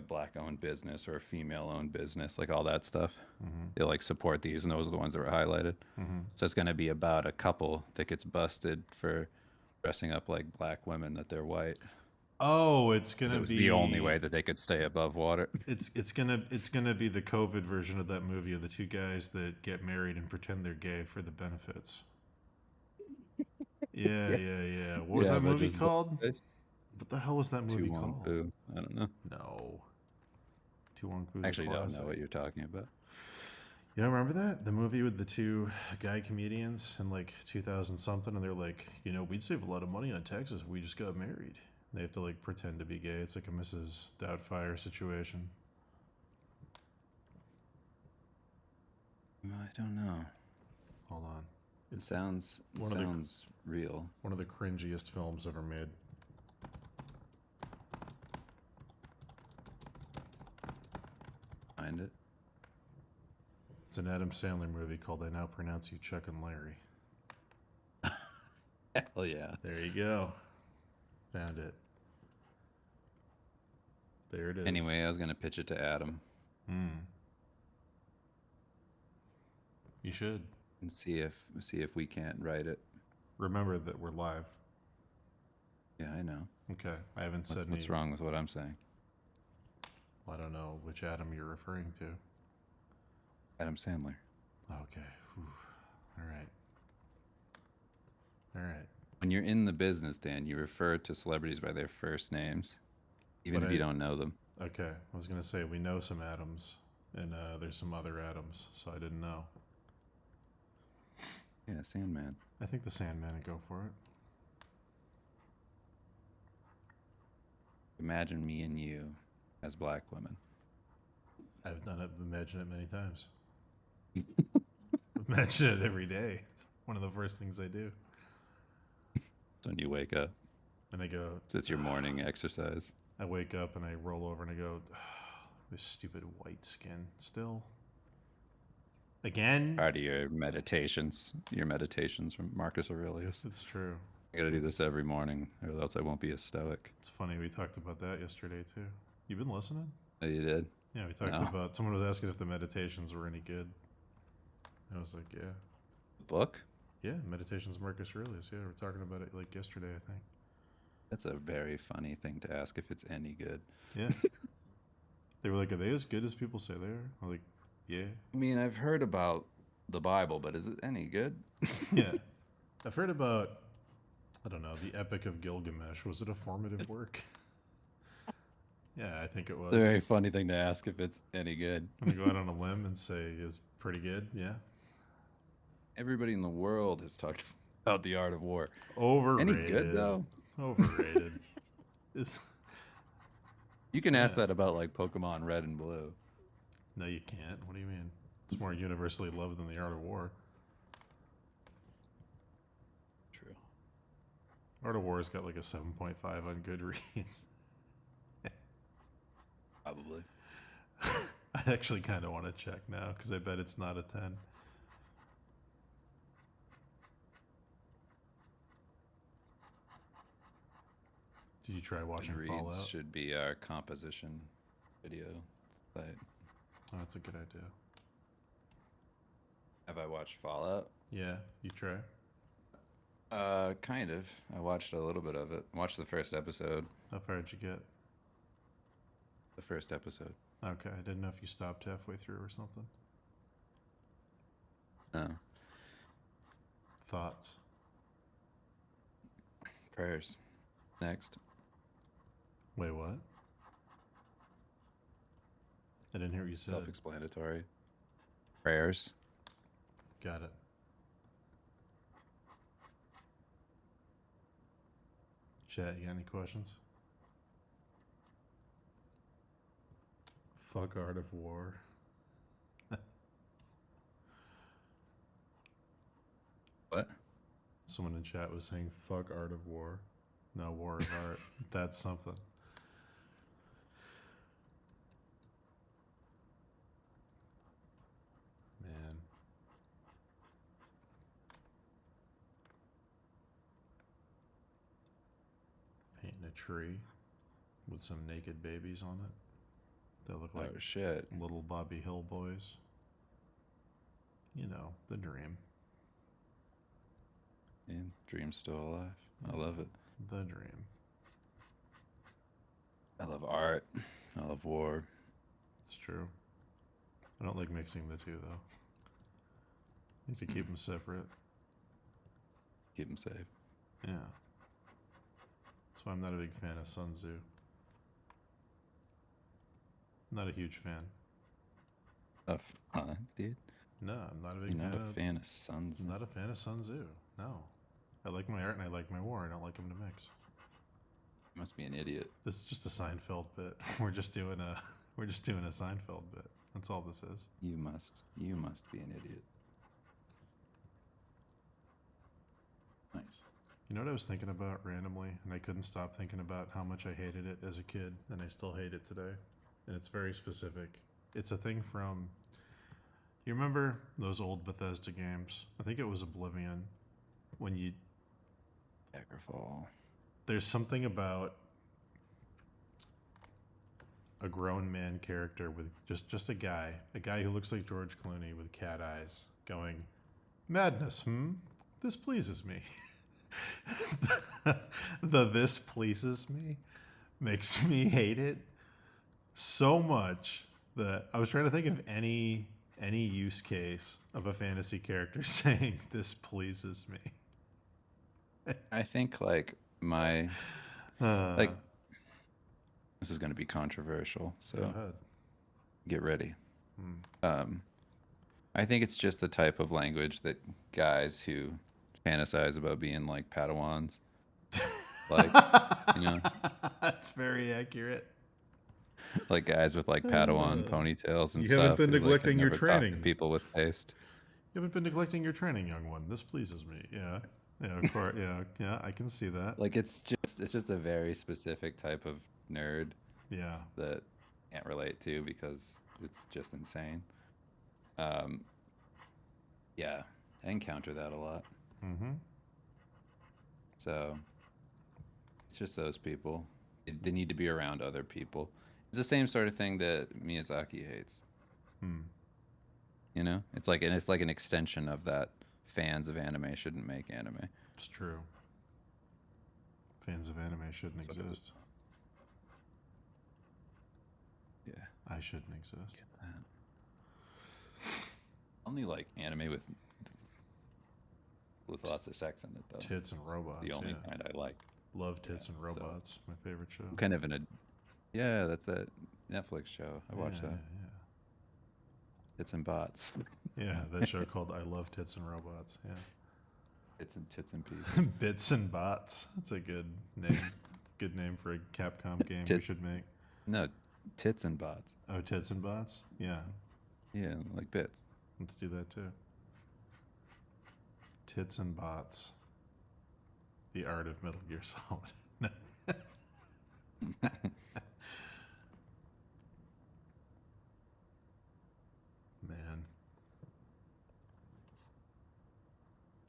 black-owned business or a female-owned business, like all that stuff. They like support these, and those are the ones that were highlighted. So it's going to be about a couple that gets busted for dressing up like black women that they're white. Oh, it's gonna be the only way that they could stay above water. It's gonna be the COVID version of that movie of the two guys that get married and pretend they're gay for the benefits. Yeah. What was that movie called? What the hell was that movie called? I don't know. No. I actually don't know what you're talking about. You don't remember that? The movie with the two guy comedians in like 2000 something, and they're like, we'd save a lot of money on taxes if we just got married. They have to like pretend to be gay. It's like a Mrs. Doubtfire situation. I don't know. Hold on. It sounds real. One of the cringiest films ever made. Find it. It's an Adam Sandler movie called I Now Pronounce You Chuck and Larry. Hell yeah. There you go. Found it. There it is. Anyway, I was going to pitch it to Adam. You should. And see if we can't write it. Remember that we're live. Yeah, I know. Okay. I haven't said What's wrong with what I'm saying? Well, I don't know which Adam you're referring to. Adam Sandler. Okay. Whew. All right. All right. When you're in the business, Dan, you refer to celebrities by their first names, even But if you don't know them. Okay. I was going to say we know some Adams, and there's some other Adams, so I didn't know. Yeah, Sandman. I think the Sandman would go for it. Imagine me and you as black women. I've done it, imagined it many times. Imagine it every day. It's one of the first things I do. So when you wake up. And I go... So it's your morning exercise. I wake up and I roll over and I go, this stupid white skin still. Again? Part of your meditations from Marcus Aurelius. It's true. I gotta do this every morning, or else I won't be a stoic. It's funny, we talked about that yesterday too. You been listening? Oh, you did? Yeah, we talked about, someone was asking if the meditations were any good. I was like, yeah. The book? Yeah, Meditations of Marcus Aurelius. Yeah, we're talking about it like yesterday, I think. That's a very funny thing to ask if it's any good. Yeah. They were like, are they as good as people say they are? I'm like, yeah. I mean, I've heard about the Bible, but is it any good? Yeah. I've heard about, I don't know, the Epic of Gilgamesh. Was it a formative work? Yeah, I think it was. It's a very funny thing to ask if it's any good. I'm going to go out on a limb and say it's pretty good. Yeah. Everybody in the world has talked about the art of war. Overrated. Any good, though? Overrated. You can ask that about, like, Pokemon Red and Blue. No, you can't. What do you mean? It's more universally loved than the art of war. True. Art of War's got like a 7.5 on Goodreads. Probably. I actually kind of want to check now because I bet it's not a 10. Did you try watching Fallout? Should be our composition video site. Oh, that's a good idea. Have I watched Fallout? Yeah, you try. Kind of. I watched a little bit of it. Watched the first episode. How far did you get? The first episode. Okay, I didn't know if you stopped halfway through or something. No. Thoughts? Prayers. Next. Wait, what? I didn't hear what you said. Self-explanatory. Prayers. Got it. Chat, you got any questions? Fuck Art of War. What? Someone in chat was saying fuck Art of War. No, War of Art. That's something. Man. Painting a tree with some naked babies on it. They look like shit. Little Bobby Hill boys. You know, the dream. And dream's still alive. I love it. The dream. I love art. I love war. It's true. I don't like mixing the two, though. I like to keep them separate. Keep them safe. Yeah. That's why I'm not a big fan of Sun Tzu. Not a huge fan. Dude? No, I'm not a big You're fan not a fan of Sun Tzu? I'm not a fan of Sun Tzu. No. I like my art and I like my war. I don't like them to mix. You must be an idiot. This is just a Seinfeld bit. We're just doing a Seinfeld bit. That's all this is. You must be an idiot. Nice. You know what I was thinking about randomly, and I couldn't stop thinking about how much I hated it as a kid, and I still hate it today. And it's very specific. It's a thing from... You remember those old Bethesda games? I think it was Oblivion. When you... Daggerfall. There's something about a grown man character with just a guy who looks like George Clooney with cat eyes going, madness, this pleases me. The this pleases me makes me hate it so much that I was trying to think of any use case of a fantasy character saying this pleases me. I think like my like this is going to be controversial, so get ready. I think it's just the type of language that guys who fantasize about being like Padawans, like, you know, that's very accurate. Like guys with like Padawan ponytails and you stuff. You haven't been who, neglecting like, your never talk to training. people with taste. You haven't been neglecting your training, young one. This pleases me. Yeah, of course. Yeah, I can see that. Like it's just a very specific type of nerd. Yeah. That can't relate to because it's just insane. Yeah, I encounter that a lot. So it's just those people. They need to be around other people. It's the same sort of thing that Miyazaki hates. You know, it's like an extension of that. Fans of anime shouldn't make anime. It's true. Fans of anime shouldn't exist. Yeah, I shouldn't exist. Get that. Only like anime with lots of sex in it though. Tits and robots. The only kind I like. Love Tits and Robots. My favorite show. I'm kind of in a that's that Netflix show. I watched that. Yeah. Tits and Bots. Yeah, that show called I Love Tits and Robots. Yeah. Tits and pieces. Bits and Bots. That's a good name. Good name for a Capcom game we should make. No, Tits and Bots. Oh, Tits and Bots? Yeah. Yeah, like bits. Let's do that too. Tits and Bots. The Art of Metal Gear Solid. Man.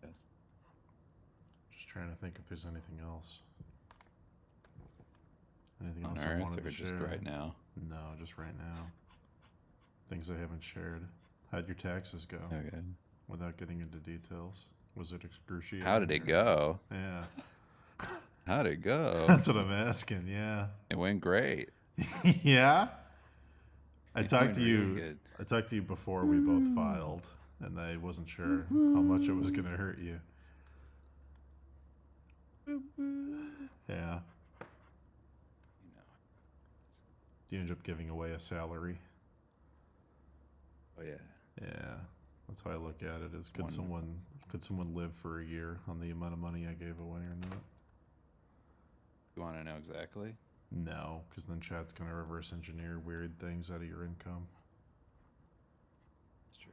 Yes. Just trying to think if there's anything else. Anything On else Earth, I wanted or to share? just right now? No, just right now. Things I haven't shared. How'd your taxes go? Okay. Without getting into details. Was it excruciating? How did it go? Yeah. How'd it go? That's what I'm asking, yeah. It went great. Yeah? I It talked went to really you good. I talked to you before we both filed, and I wasn't sure how much it was gonna hurt you. Yeah. Do you end up giving away a salary? Oh yeah. Yeah. That's how I look at it. Is could someone live for a year on the amount of money I gave away or not? You want to know exactly? No, because then chat's gonna reverse engineer weird things out of your income. It's true.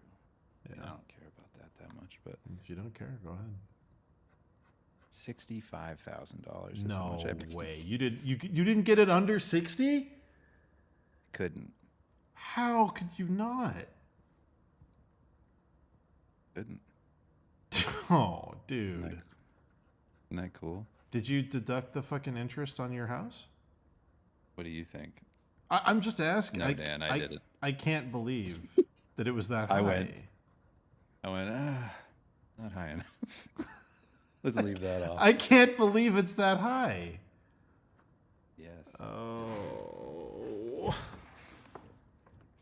Yeah. I don't care about that much, but If you don't care, go ahead. $65,000 is No how much I paid. way. You didn't get it under 60? Couldn't. How could you not? Couldn't. Oh, dude. Isn't that cool? Did you deduct the fucking interest on your house? What do you think? I'm just asking. No, Dan, I did it. I can't believe that it was that high. I went, not high enough. Let's leave that off. I can't believe it's that high. Yes. Oh.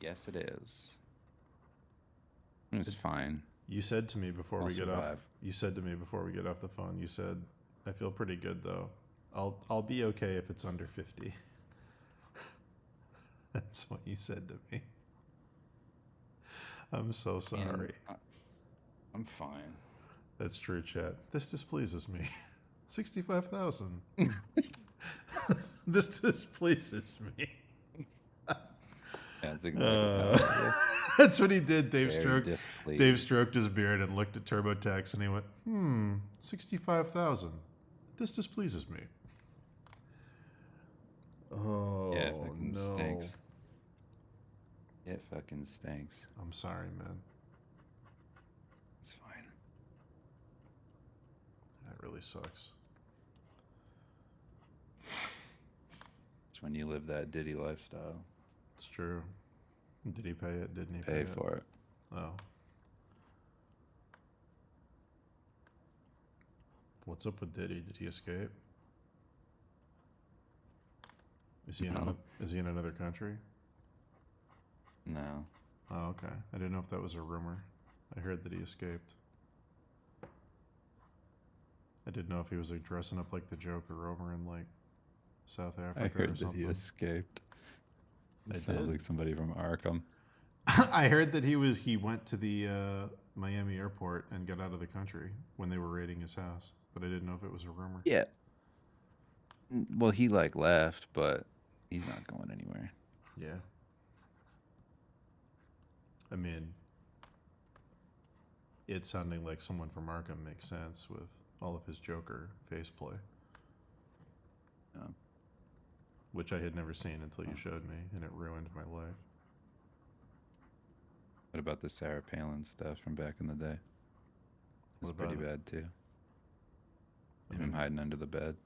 Yes, it is. It's fine. You said to me before I'll we get off. survive. You said to me before we get off the phone. You said, "I feel pretty good though. I'll be okay if it's under 50." That's what you said to me. I'm so sorry. I'm fine. That's true, chat. This displeases me. 65,000. This displeases me. That's exactly how it is. That's what he did. Dave Very stroked his beard and looked at TurboTax and he went, 65,000. This displeases me. Oh, Yeah, it fucking no. stinks. It fucking stinks. I'm sorry, man. It's fine. That really sucks. It's when you live that Diddy lifestyle. It's true. Did he pay it? Didn't he Pay for it. Oh. What's up with Diddy? Did he escape? Is he in another country? No. Oh, okay. I didn't know if that was a rumor. I heard that he escaped. I didn't know if he was like dressing up like the Joker over in like South Africa I heard or that something. he escaped. I Sounds did. like somebody from Arkham. I heard that he went to the Miami airport and got out of the country when they were raiding his house, but I didn't know if it was a rumor. Yeah. Well, he like left, but he's not going anywhere. Yeah. I mean, it sounding like someone from Arkham makes sense with all of his Joker faceplay. Which I had never seen until you showed me, and it ruined my life. What about the Sarah Palin stuff from back in the day? It's pretty bad too. Him hiding under the bed.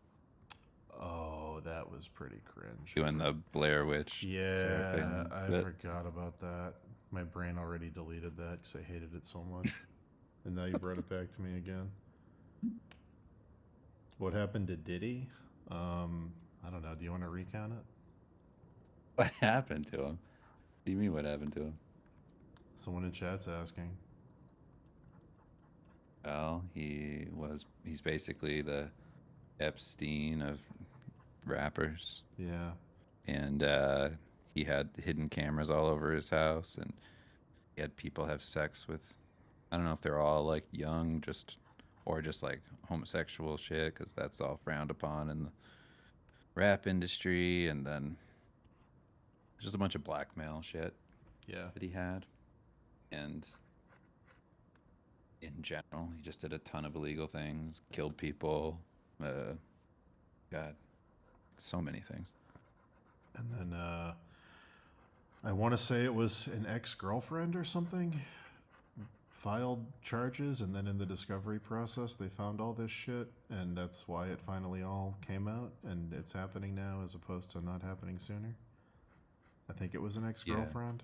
Oh, that was pretty cringe. Doing the Blair Witch. Yeah, I forgot about that. My brain already deleted that because I hated it so much. And now you brought it back to me again. What happened to Diddy? I don't know. Do you want to recount it? What happened to him? What do you mean what happened to him? Someone in chat's asking. Well, he's basically the Epstein of rappers. Yeah. And he had hidden cameras all over his house, and he had people have sex with, I don't know if they're all like young, or just like homosexual shit, because that's all frowned upon in the rap industry. And then just a bunch of blackmail shit. Yeah. That he had. And in general, he just did a ton of illegal things, killed people, God, so many things. And then I want to say it was an ex-girlfriend or something filed charges, and then in the discovery process they found all this shit, and that's why it finally all came out, and it's happening now as opposed to not happening sooner. I think it was an ex-girlfriend.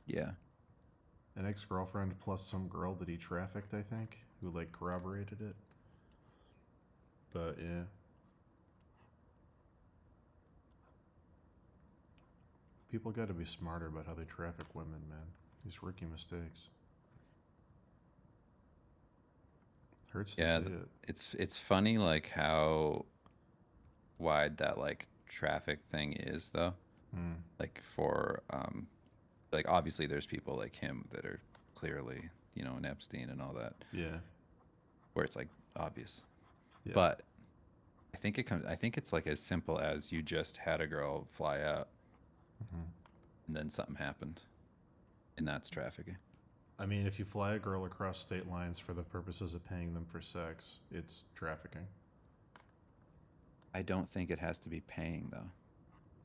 Yeah. An ex-girlfriend plus some girl that he trafficked, I think, who like corroborated it. But yeah. People got to be smarter about how they traffic women, man. These rookie mistakes. Hurts to see it. It's funny like how wide that like traffic thing is though. Like for like obviously there's people like him that are clearly, you know, an Epstein and all that. Yeah. Where it's like obvious. Yeah. But I think it's like as simple as you just had a girl fly out. And then something happened, and that's trafficking. I mean, if you fly a girl across state lines for the purposes of paying them for sex, it's trafficking. I don't think it has to be paying, though.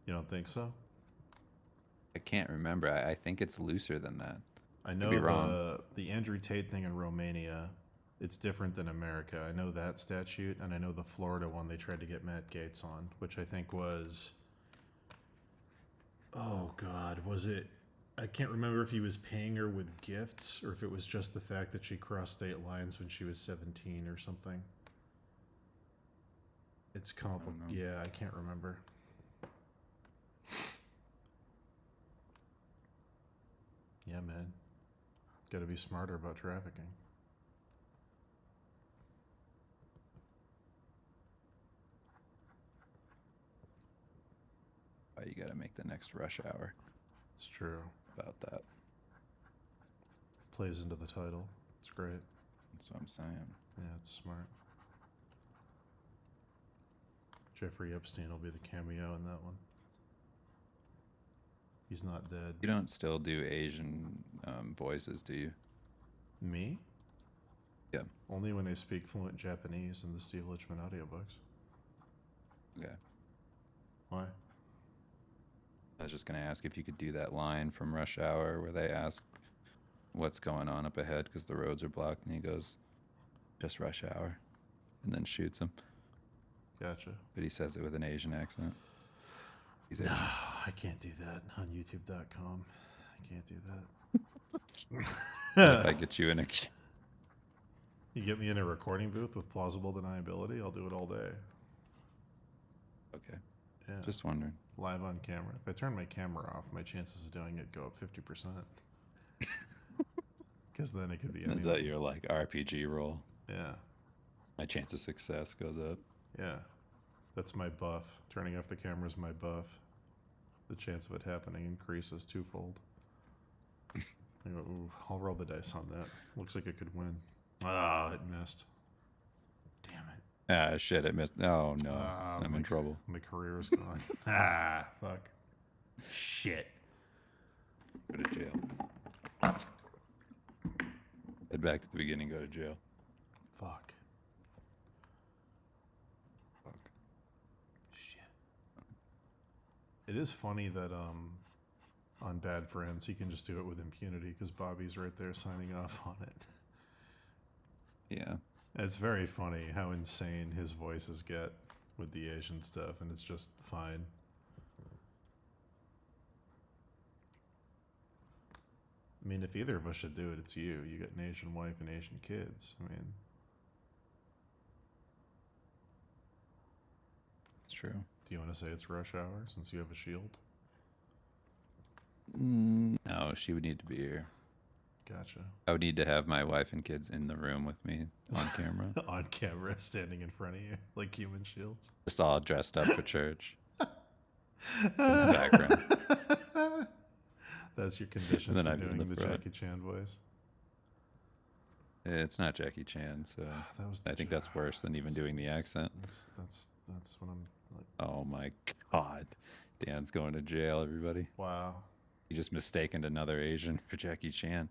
You don't think so? I can't remember. I think it's looser than that. I know the Andrew Tate thing in Romania, it's different than America. I know that statute, and I know the Florida one they tried to get Matt Gaetz on, which I think was... Oh, God, was it... I can't remember if he was paying her with gifts or if it was just the fact that she crossed state lines when she was 17 or something. It's complicated. Yeah, I can't remember. Yeah, man. Got to be smarter about trafficking. You got to make the next Rush Hour. It's true. About that. Plays into the title. It's great. That's what I'm saying. Yeah, it's smart. Jeffrey Epstein will be the cameo in that one. He's not dead. You don't still do Asian voices, do you? Me? Yeah. Only when I speak fluent Japanese in the Steve Lichman audiobooks. Okay. Why? I was just going to ask if you could do that line from Rush Hour where they ask what's going on up ahead because the roads are blocked, and he goes, just rush hour, and then shoots him. Gotcha. But he says it with an Asian accent. No, I can't do that on YouTube.com. I can't do that. If I get you in a... You get me in a recording booth with plausible deniability, I'll do it all day. Okay. Yeah. Just wondering. Live on camera. If I turn my camera off, my chances of doing it go up 50%. Because then it could be anything. Is that your like RPG roll? Yeah. My chance of success goes up. Yeah. That's my buff. Turning off the camera is my buff. The chance of it happening increases twofold. Ooh, I'll roll the dice on that. Looks like it could win. Ah, it missed. Damn it. Ah, shit, I missed. Oh, no. I'm in trouble. My career is gone. Ah, fuck. Shit. Go to jail. Head back to the beginning, go to jail. Fuck. Shit. It is funny that on Bad Friends he can just do it with impunity because Bobby's right there signing off on it. Yeah. It's very funny how insane his voices get with the Asian stuff, and it's just fine. I mean, if either of us should do it, it's you. You got an Asian wife and Asian kids. I mean, It's true. do you want to say it's rush hour since you have a shield? No, she would need to be here. Gotcha. I would need to have my wife and kids in the room with me on camera. On camera, standing in front of you like human shields. Just all dressed up for church. In the background. That's your condition And then for I'd be in doing the the front. Jackie Chan voice. It's not Jackie Chan, so That was I think that's worse than even doing the accent. That's what I'm like. Oh my god. Dan's going to jail, everybody. Wow. He just mistaken another Asian for Jackie Chan.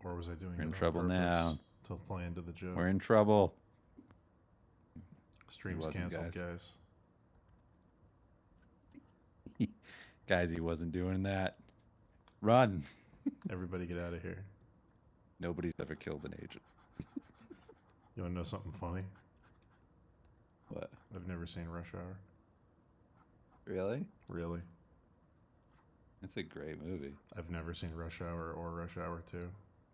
Or was I doing We're it in on trouble purpose now. to play into the joke? We're in trouble. Stream's wasn't, canceled, guys. guys. Guys, he wasn't doing that. Run. Everybody get out of here. Nobody's ever killed an agent. You want to know something funny? What? I've never seen Rush Hour. Really? Really? It's a great movie. I've never seen Rush Hour or Rush Hour 2.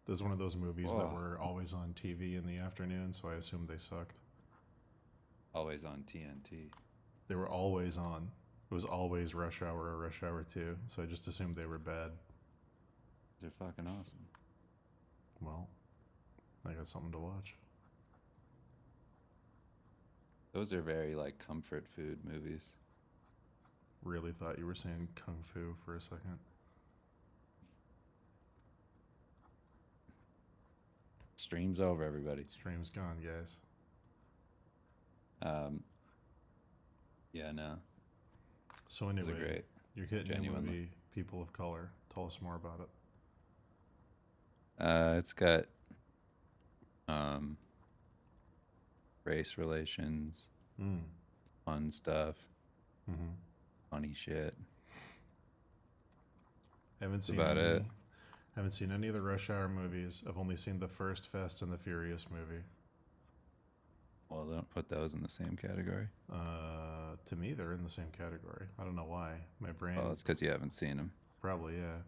This is one of those movies that Whoa. were always on TV in the afternoon, so I assumed they sucked. Always on TNT. They were always on. It was always Rush Hour or Rush Hour 2, so I just assumed they were bad. They're fucking awesome. Well, I got something to watch. Those are very like comfort food movies. Really thought you were saying Kung Fu for a second. Stream's over, everybody. Stream's gone, guys. Yeah, no. So Those anyway, are great. you're hitting the Genuinely. movie People of Color. Tell us more about it. It's got race relations, fun stuff, Mm-hmm. funny shit. Haven't seen about it. Haven't seen any of the Rush Hour movies. I've only seen the first Fast and the Furious movie. Well, don't put those in the same category. To me, they're in the same category. I don't know why. My brain. Well, it's because you haven't seen them. Probably, yeah.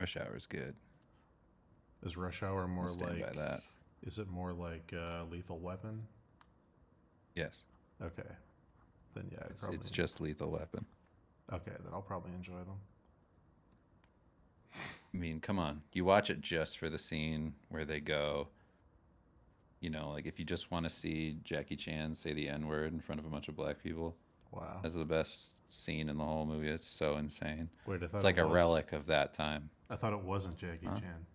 Rush Hour's good. Is Rush Hour more I'll stand like? by that. Is it more like Lethal Weapon? Yes. Okay. Then yeah, It's just Lethal Weapon. Okay, then I'll probably enjoy them. I mean, come on. You watch it just for the scene where they go, you know, like if you just want to see Jackie Chan say the N-word in front of a bunch of black people, Wow. that's the best scene in the whole movie. It's so insane. Wait, I thought It's like it a was- relic of that time. I thought it wasn't Jackie Huh? Chan.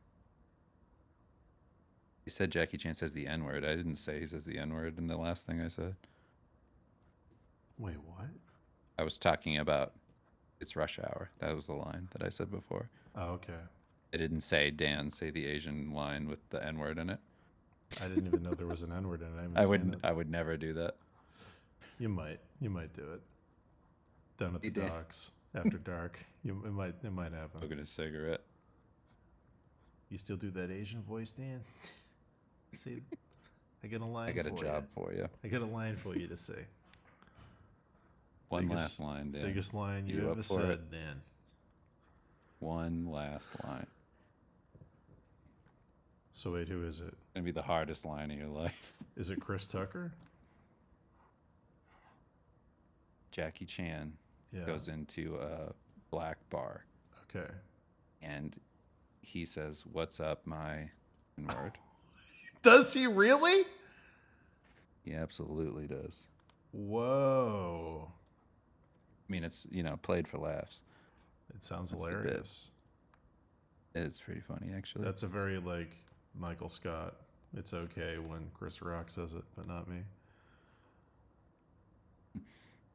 You said Jackie Chan says the N-word. I didn't say he says the N-word in the last thing I said. Wait, what? I was talking about it's rush hour. That was the line that I said before. Oh, okay. I didn't say Dan say the Asian line with the N-word in it. I didn't even know there was an N-word in it. I haven't seen it. I would never do that. You might do it. Down at the You did. docks after dark. It might happen. Smoking a cigarette. You still do that Asian voice, Dan? See, I got a line. I got a for job you. for you. I got a line for you to say. One Biggest- last line, Dan. Biggest line you You ever up for said, it? Dan. One last line. So wait, who is it? Gonna be the hardest line of your life. Is it Chris Tucker? Jackie Chan goes into a black bar. Okay. And he says, "What's up, my word?" Does he really? He absolutely does. Whoa. I mean, it's, played for laughs. It sounds hilarious. It's pretty funny, actually. That's a very, Michael Scott. It's okay when Chris Rock says it, but not me.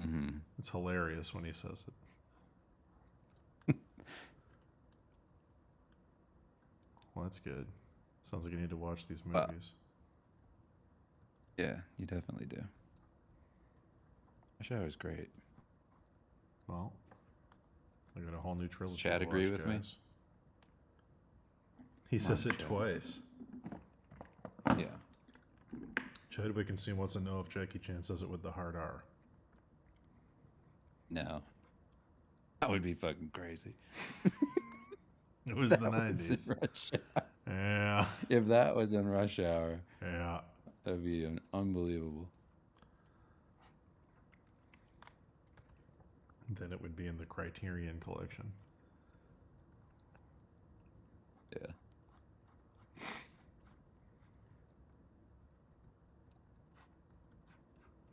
Mm-hmm. It's hilarious when he says it. Well, that's good. Sounds like you need to watch these movies. Yeah, you definitely do. The show is great. Well, I got a whole new trilogy. Does Chad agree with me? He says it twice. Yeah. Chadwick and wants to know if Jackie Chan says it with the hard R. No. That would be fucking crazy. It was the 90s. Yeah. If that was in Rush Hour. Yeah. That'd be unbelievable. Then it would be in the Criterion Collection. Yeah.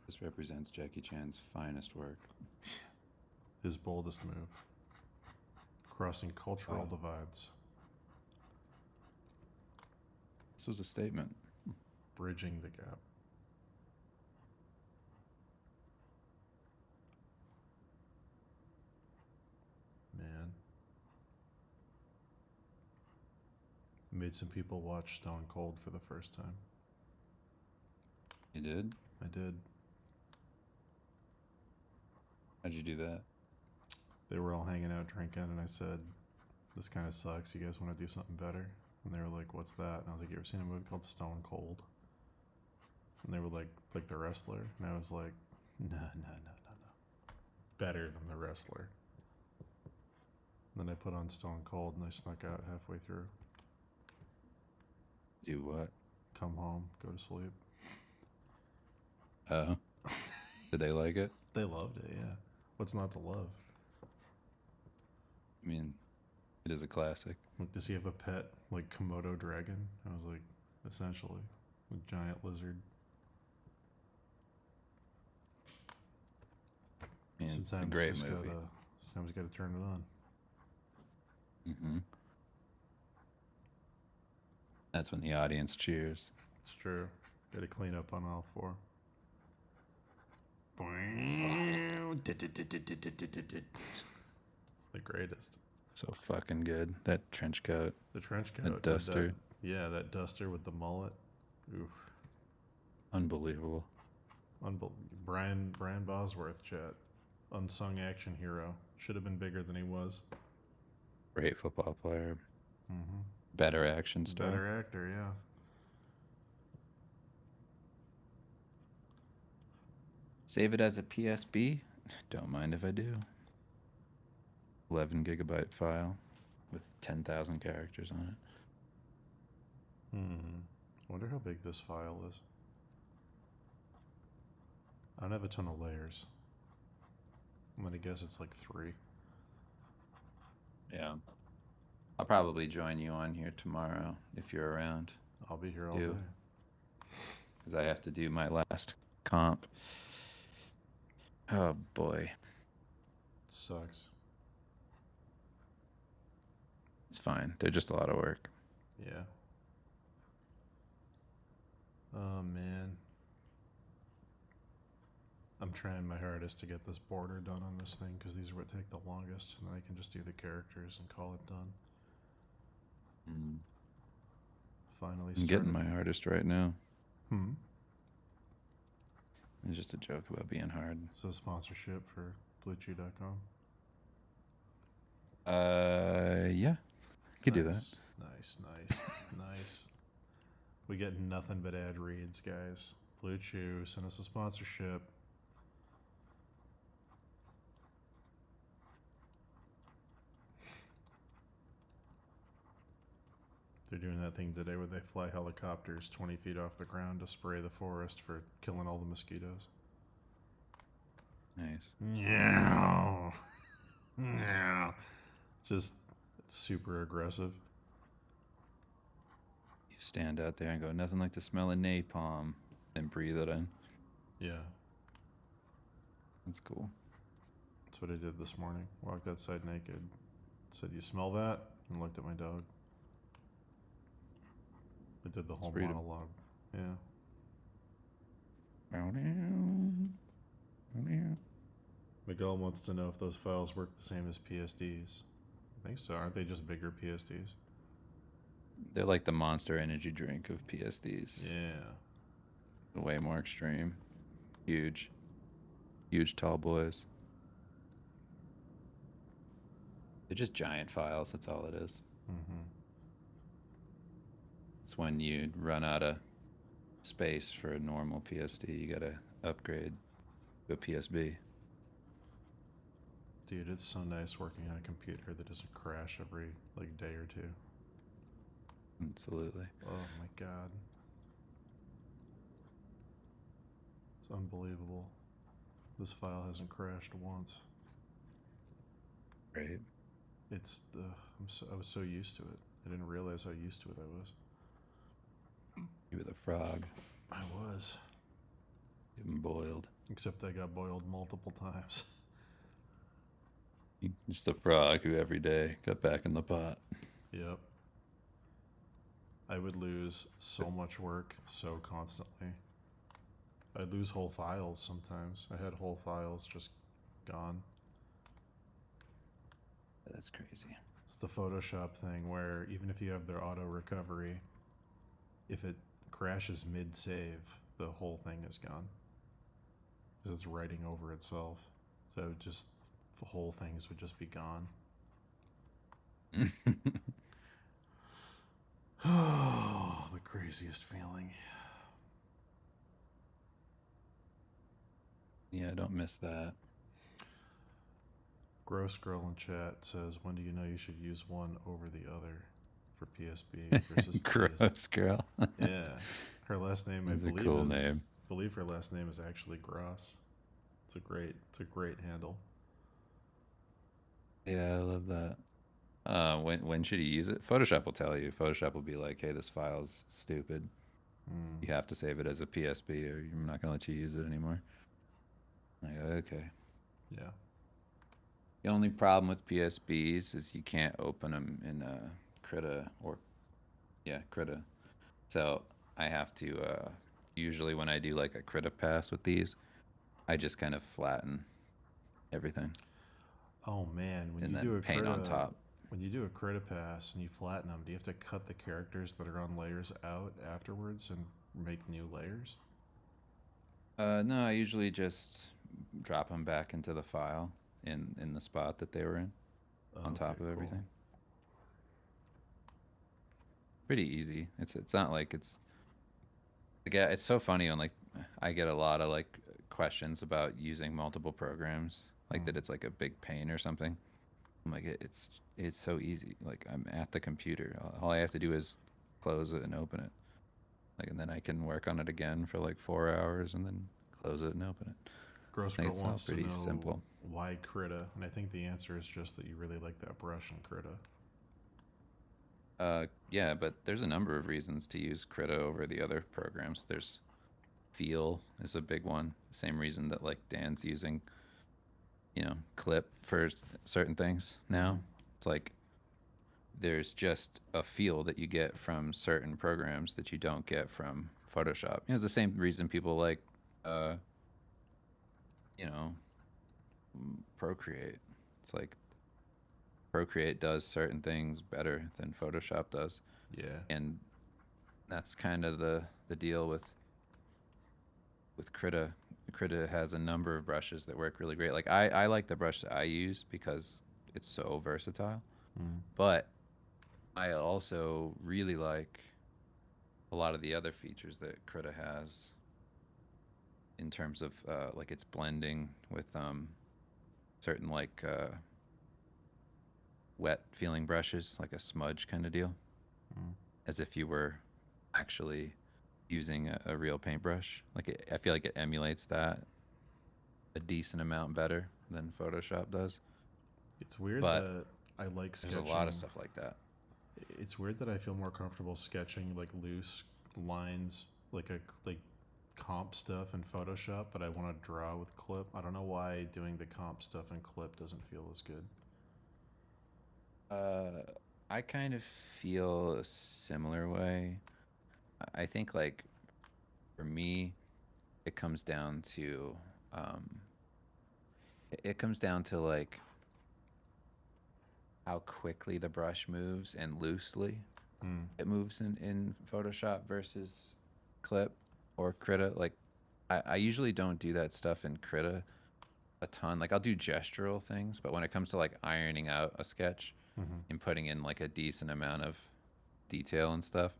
This represents Jackie Chan's finest work. His boldest move. Crossing cultural divides. This was a statement. Bridging the gap. Man. Made some people watch Stone Cold for the first time. You did? I did. How'd you do that? They were all hanging out drinking, and I said, "This kind of sucks. You guys want to do something better?" And they were like, "What's that?" And I was like, "You ever seen a movie called Stone Cold?" And they were like The Wrestler. And I was like, no. Better than The Wrestler. And then I put on Stone Cold, and I snuck out halfway through. Do what? Come home, go to sleep. Oh. Did they like it? They loved it, yeah. What's not to love? I mean, it is a classic. Like, does he have a pet, Komodo dragon? I was like, essentially. A giant lizard. Man, it's a great movie. Sometimes you gotta turn it on. Mm-hmm. That's when the audience cheers. It's true. Gotta clean up on all four. It's the greatest. So fucking good. That trench coat. The trench coat. That duster. That duster with the mullet. Oof. Unbelievable. Brian Bosworth, chat. Unsung action hero. Should have been bigger than he was. Great football player. Mm-hmm. Better action star. Better actor, yeah. Save it as a PSB? Don't mind if I do. 11 gigabyte file with 10,000 characters on it. Wonder how big this file is. I don't have a ton of layers. I'm gonna guess it's 3. Yeah. I'll probably join you on here tomorrow if you're around. I'll be here all day. Because I have to do my last comp. Oh boy. Sucks. It's fine. They're just a lot of work. Yeah. Oh man. I'm trying my hardest to get this border done on this thing because these are what take the longest, and then I can just do the characters and call it done. Finally I'm getting my hardest right now. It's just a joke about being hard. So sponsorship for BlueChew.com? Yeah. Could do that. Nice. We get nothing but ad reads, guys. Blue Chew, send us a sponsorship. They're doing that thing today where they fly helicopters 20 feet off the ground to spray the forest for killing all the mosquitoes. Nice. Yeah. Yeah. Just super aggressive. You stand out there and go, nothing like the smell of napalm, and breathe it in. Yeah. That's cool. That's what I did this morning. Walked outside naked. Said, "You smell that?" And looked at my dog. I did the whole monologue. Yeah. Miguel wants to know if those files work the same as PSDs. I think so. Aren't they just bigger PSDs? They're like the Monster Energy drink of PSDs. Yeah. Way more extreme. Huge. Huge tall boys. They're just giant files, that's all it is. Mm-hmm. It's when you run out of space for a normal PSD, you gotta upgrade to a PSB. Dude, it's so nice working on a computer that doesn't crash every day or two. Absolutely. Oh my god. It's unbelievable. This file hasn't crashed once. Right. It's I was so used to it. I didn't realize how used to it I was. You were the frog. I was. Getting boiled. Except I got boiled multiple times. Just the frog who every day got back in the pot. Yep. I would lose so much work so constantly. I'd lose whole files sometimes. I had whole files just gone. That's crazy. It's the Photoshop thing where even if you have their auto recovery, if it crashes mid-save, the whole thing is gone. Because it's writing over itself. So just the whole things would just be gone. Oh, the craziest feeling. Yeah, I don't miss that. Gross Girl in chat says, when do you know you should use one over the other for PSB versus Gross Girl. Yeah. Her last name, That's I believe, a cool name. I believe her last name is actually Gross. It's a great handle. Yeah, I love that. When should you use it? Photoshop will tell you. Photoshop will be like, hey, this file's stupid. You have to save it as a PSB or I'm not going to let you use it anymore. I go, okay. Yeah. The only problem with PSBs is you can't open them in Krita Krita. So I have to, usually when I do like a Krita pass with these, I just kind of flatten everything. Oh man, when you do a paint on top. When you do a Krita pass and you flatten them, do you have to cut the characters that are on layers out afterwards and make new layers? No, I usually just drop them back into the file in the spot that they were in, on top of everything. Pretty easy. It's not like it's so funny when I get a lot of questions about using multiple programs, that it's like a big pain or something. I'm like, it's so easy. I'm at the computer. All I have to do is close it and open it. And then I can work on it again for 4 hours and then close it and open it. Gross Girl wants to know simple. Why Krita, and I think the answer is just that you really like that brush in Krita. Yeah, but there's a number of reasons to use Krita over the other programs. There's feel is a big one. Same reason that Dan's using, Clip for certain things now. It's there's just a feel that you get from certain programs that you don't get from Photoshop. It's the same reason people like, Procreate. It's Procreate does certain things better than Photoshop does. Yeah. And that's kind of the deal with Krita. Krita has a number of brushes that work really great. I like the brush that I use because it's so versatile. But I also really like a lot of the other features that Krita has in terms of its blending with certain wet feeling brushes, like a smudge kind of deal. as if you were actually using a real paintbrush. Like I feel like it emulates that a decent amount better than Photoshop does. It's weird But that I like sketching. There's a lot of stuff like that. It's weird that I feel more comfortable sketching like loose lines, like comp stuff in Photoshop, but I want to draw with Clip. I don't know why doing the comp stuff in Clip doesn't feel as good. I kind of feel a similar way. I think like for me, it comes down to like how quickly the brush moves and loosely it moves in Photoshop versus Clip or Krita. Like I usually don't do that stuff in Krita a ton. Like I'll do gestural things, but when it comes to like ironing out a sketch and putting in like a decent amount of detail and stuff,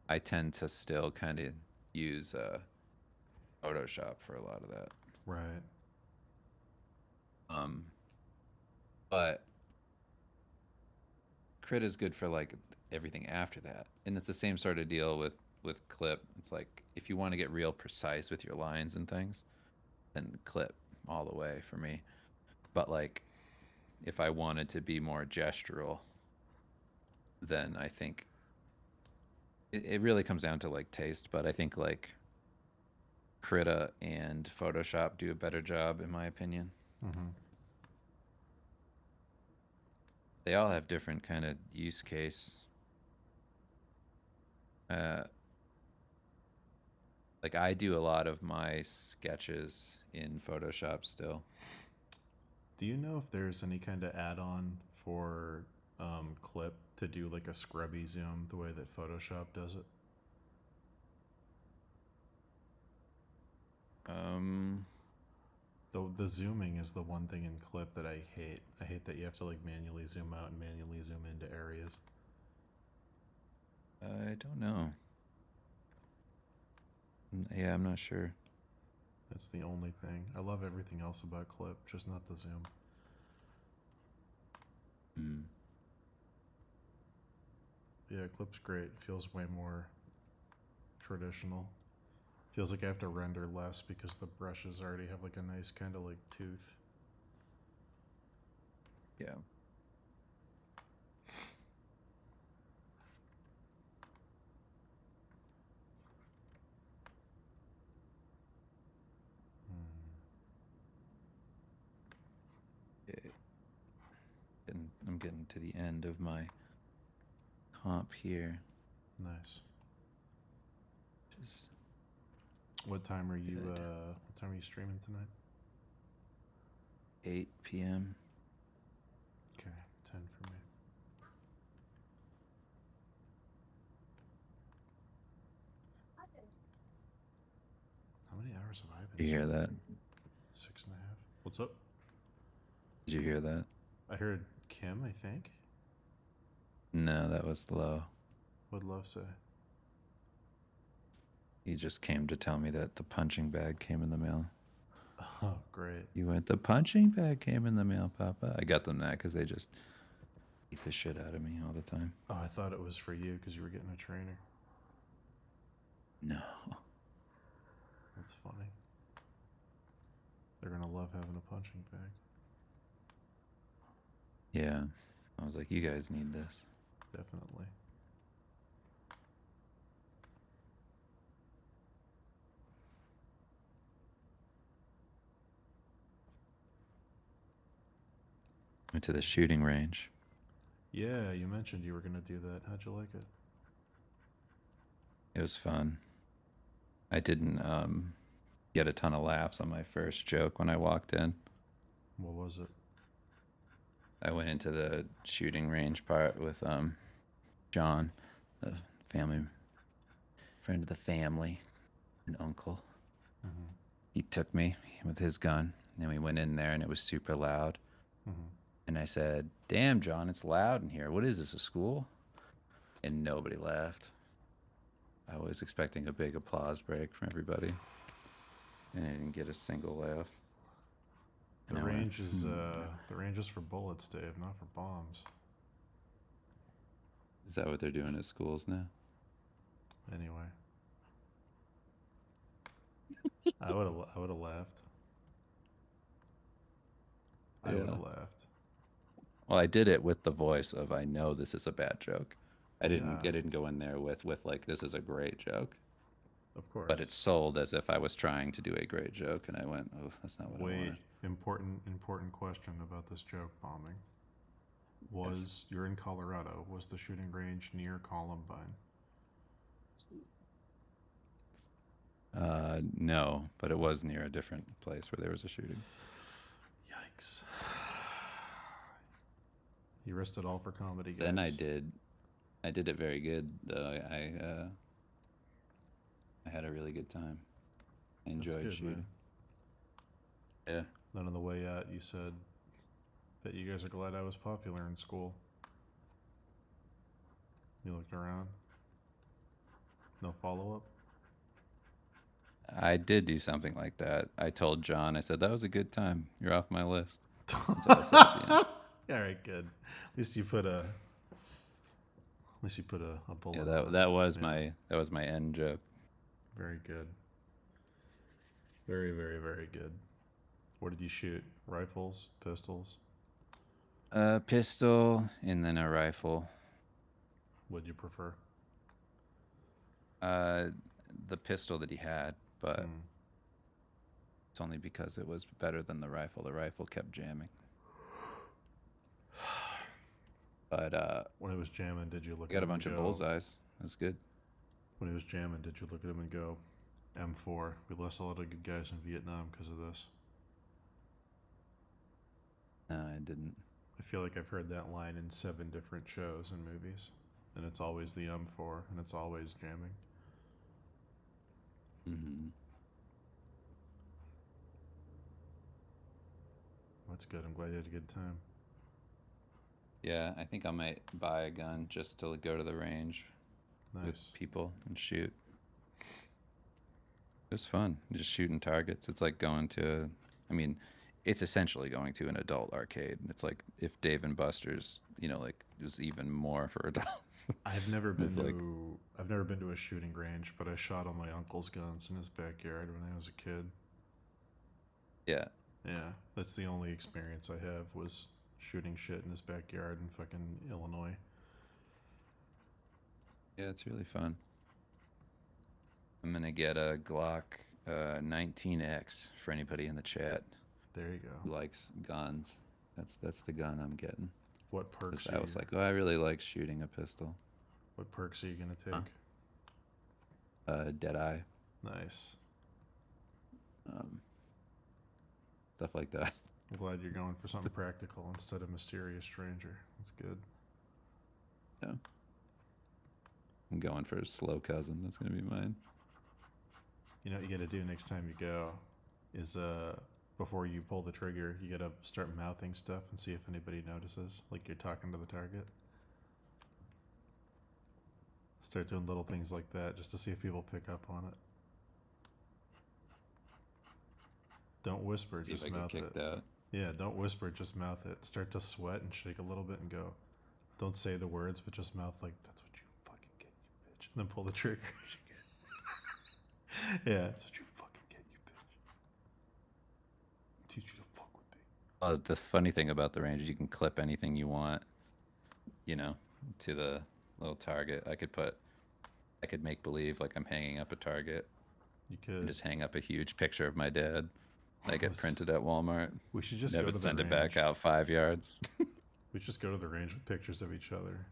I tend to still kind of use Photoshop for a lot of that. Right. But Crit is good for like everything after that, and it's the same sort of deal with Clip. It's like if you want to get real precise with your lines and things, then Clip all the way for me. But like if I wanted to be more gestural, then I think it really comes down to like taste. But I think like Krita and Photoshop do a better job, in my opinion. They all have different kind of use case. Like I do a lot of my sketches in Photoshop still. Do you know if there's any kind of add-on for Clip to do like a scrubby zoom the way that Photoshop does it? The zooming is the one thing in Clip that I hate. I hate that you have to like manually zoom out and manually zoom into areas. I don't know. Yeah, I'm not sure. That's the only thing. I love everything else about Clip, just not the zoom. Yeah, Clip's great. It feels way more traditional. Feels like I have to render less because the brushes already have like a nice kind of like tooth. Yeah. And I'm getting to the end of my comp here. Nice. Just what time are you streaming tonight? 8 p.m. Okay, 10 for me. How many hours have I been? Did you hear that? 6.5. What's up? Did you hear that? I heard Kim, I think. No, that was Lo. What'd Lo say? He just came to tell me that the punching bag came in the mail. Oh, great. You went, the punching bag came in the mail, Papa. I got them that because they just beat the shit out of me all the time. Oh, I thought it was for you because you were getting a trainer. No. That's funny. They're gonna love having a punching bag. Yeah. I was like, you guys need this. Definitely. Went to the shooting range. Yeah, you mentioned you were gonna do that. How'd you like it? It was fun. I didn't get a ton of laughs on my first joke when I walked in. What was it? I went into the shooting range part with John, the family friend of the family, an uncle. He took me with his gun, and we went in there, and it was super loud. And I said, "Damn, John, it's loud in here. What is this, a school?" And nobody laughed. I was expecting a big applause break from everybody, and I didn't get a single laugh. The range is for bullets, Dave, not for bombs. Is that what they're doing at schools now? Anyway. I would have laughed. I would have laughed. Well, I did it with the voice of I know this is a bad joke. I didn't go in there with like this is a great joke. Of course. But it's sold as if I was trying to do a great joke, and I went, "Oh, that's not what I wanted." Important question about this joke bombing. You're in Colorado? Was the shooting range near Columbine? No, but it was near a different place where there was a shooting. Yikes! You risked it all for comedy, guys. Then I did it very good though. I had a really good time. I enjoyed shooting. Man. Yeah. Then on the way out, you said that you guys are glad I was popular in school. You looked around. No follow-up? I did do something like that. I told John, I said, that was a good time. You're off my list. All right, good. At least you put a bullet. Yeah, that was my end joke. Very good. Very, very, very good. What did you shoot? Rifles? Pistols? A pistol and then a rifle. What'd you prefer? The pistol that he had, but it's only because it was better than the rifle. The rifle kept jamming. But when it was jamming, did you look at him? Got a bunch of bullseyes. That's good. When it was jamming, did you look at him and go, M4? We lost a lot of good guys in Vietnam because of this. No, I didn't. I feel like I've heard that line in 7 different shows and movies, and it's always the M4, and it's always jamming. Mm-hmm. That's good. I'm glad you had a good time. Yeah, I think I might buy a gun just to go to the range with people and shoot. It was fun, just shooting targets. It's like going to, it's essentially going to an adult arcade. It's like if Dave and Buster's, like it was even more for adults. I've never been to a shooting range, but I shot all my uncle's guns in his backyard when I was a kid. Yeah. Yeah, that's the only experience I have was shooting shit in his backyard in fucking Illinois. Yeah, it's really fun. I'm gonna get a Glock 19X for anybody in the chat. There you go. Who likes guns? That's the gun I'm getting. What perks? I was like, I really like shooting a pistol. What perks are you gonna take? Deadeye. Nice. Stuff like that. I'm glad you're going for something practical instead of mysterious stranger. That's good. Yeah. I'm going for a slow cousin. That's gonna be mine. You know what you gotta do next time you go is before you pull the trigger, you gotta start mouthing stuff and see if anybody notices, like you're talking to the target. Start doing little things like that just to see if people pick up on it. Don't whisper, see just if I mouth get it. kicked out. Yeah, don't whisper, just mouth it. Start to sweat and shake a little bit and go. Don't say the words, but just mouth like, that's what you fucking get, you bitch. And then pull the trigger. Yeah, that's what you fucking get, you bitch. Teach you to fuck with me. The funny thing about the range is you can clip anything you want, to the little target. I could make believe like I'm hanging up a target. You could. And just hang up a huge picture of my dad. I get printed at Walmart. We should just never go to the send range. It back out 5 yards. We just go to the range with pictures of each other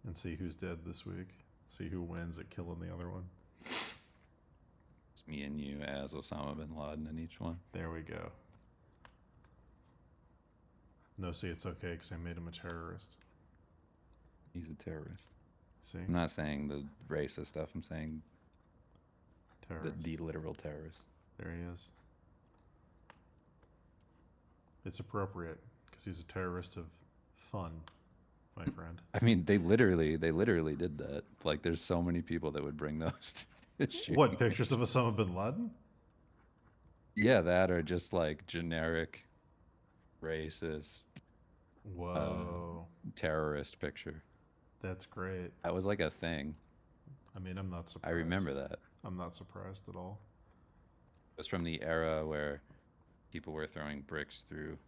and see who's dead this week. See who wins at killing the other one. It's me and you as Osama bin Laden in each one. There we go. No, see, it's okay because I made him a terrorist. He's a terrorist. See? I'm not saying the racist stuff. I'm saying terrorist. The literal terrorist. There he is. It's appropriate because he's a terrorist of fun, my friend. I mean, they literally did that. Like, there's so many people that would bring those. What, pictures of Osama bin Laden? Yeah, that or just like generic racist. Whoa. Terrorist picture. That's great. That was like a thing. I mean, I'm not surprised. I remember that. I'm not surprised at all. It was from the era where people were throwing bricks through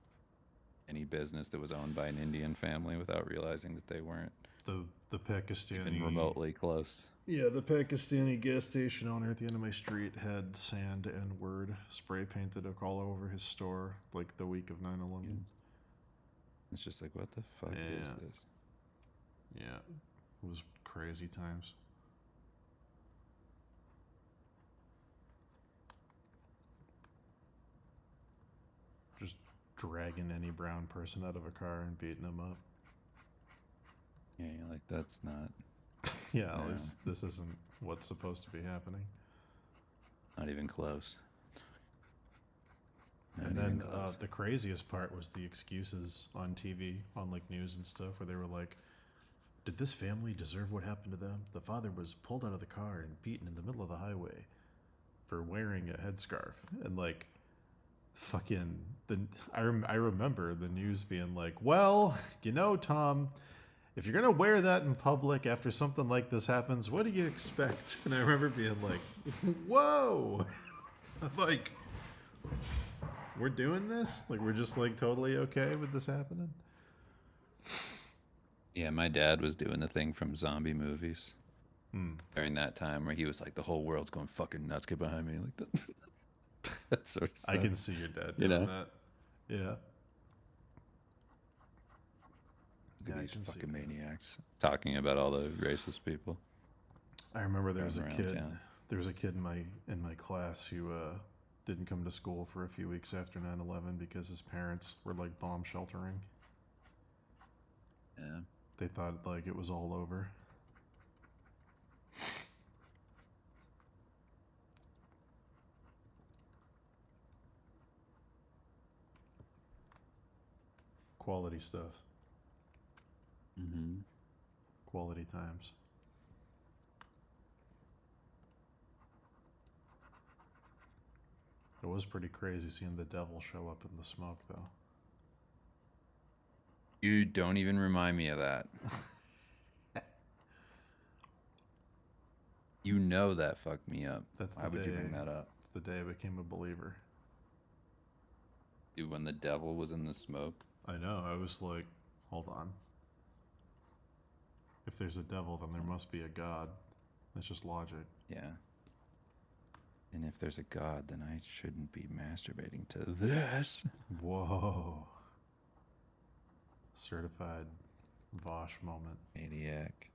any business that was owned by an Indian family without realizing that they weren't the Pakistani even remotely close. Yeah, the Pakistani gas station owner at the end of my street had sand and word spray painted all over his store like the week of 9/11. It's just like, what the fuck is this? Yeah, it was crazy times. Just dragging any brown person out of a car and beating them up. Yeah, you're like, that's not. Yeah, no. This isn't what's supposed to be happening. Not even close. And then the craziest part was the excuses on TV, on like news and stuff, where they were like, did this family deserve what happened to them? The father was pulled out of the car and beaten in the middle of the highway for wearing a headscarf. And like, fucking, I remember the news being like, well, you know, Tom, if you're going to wear that in public after something like this happens, what do you expect? And I remember being like, whoa, like, we're doing this? Like, we're just like totally okay with this happening? Yeah, my dad was doing the thing from zombie movies during that time where he was like, the whole world's going fucking nuts, get behind me. Like that, that sort of stuff. I can see your dad doing that. Yeah. These fucking maniacs talking about all the racist people. I remember there was a kid. There was a kid in my class who didn't come to school for a few weeks after 9/11 because his parents were like bomb sheltering. Yeah. They thought like it was all over. Quality stuff. Mm-hmm. Quality times. It was pretty crazy seeing the devil show up in the smoke, though. You don't even remind me of that. You know that fucked me up. Why would you bring that up? It's the day I became a believer. Dude, when the devil was in the smoke. I know. I was like, hold on. If there's a devil, then there must be a God. That's just logic. Yeah. And if there's a God, then I shouldn't be masturbating to this. Whoa. Certified Vosh moment. Maniac.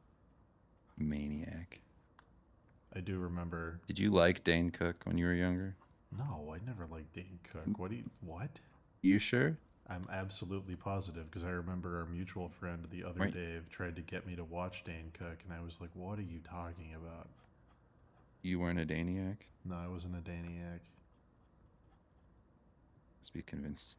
I do remember. Did you like Dane Cook when you were younger? No, I never liked Dane Cook. What? You sure? I'm absolutely positive because I remember our mutual friend, the other Dave, tried to get me to watch Dane Cook, and I was like, what are you talking about? You weren't a Daniac? No, I wasn't a Daniac. Must be convinced.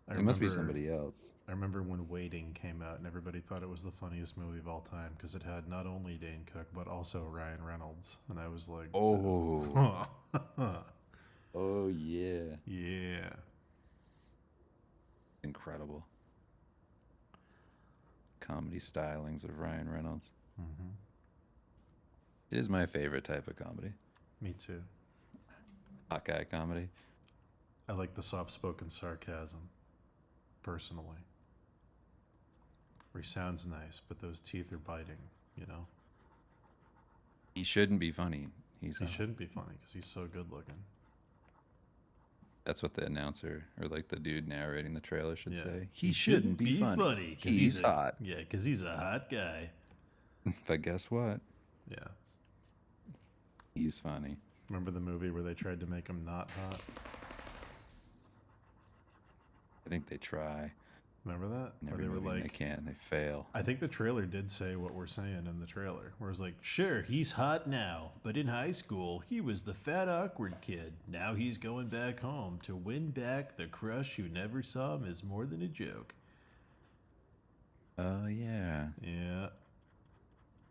It must be somebody else. I remember when Waiting came out and everybody thought it was the funniest movie of all time because it had not only Dane Cook but also Ryan Reynolds. And I was like, oh. Oh, yeah. Yeah. Incredible. Comedy stylings of Ryan Reynolds. Mm-hmm. It is my favorite type of comedy. Me too. Hot guy comedy. I like the soft-spoken sarcasm, personally. Where he sounds nice, but those teeth are biting, you know? He shouldn't be funny. He shouldn't be funny because he's so good-looking. That's what the announcer, or like the dude narrating the trailer should say. He shouldn't be funny because he's hot. Yeah, because he's a hot guy. But guess what? Yeah. He's funny. Remember the movie where they tried to make him not hot? I think they try. Remember that? Where they were like, they can't. They fail. I think the trailer did say what we're saying in the trailer. Where it's like, sure, he's hot now, but in high school, he was the fat, awkward kid. Now he's going back home to win back the crush who never saw him as more than a joke. Oh, yeah. Yeah.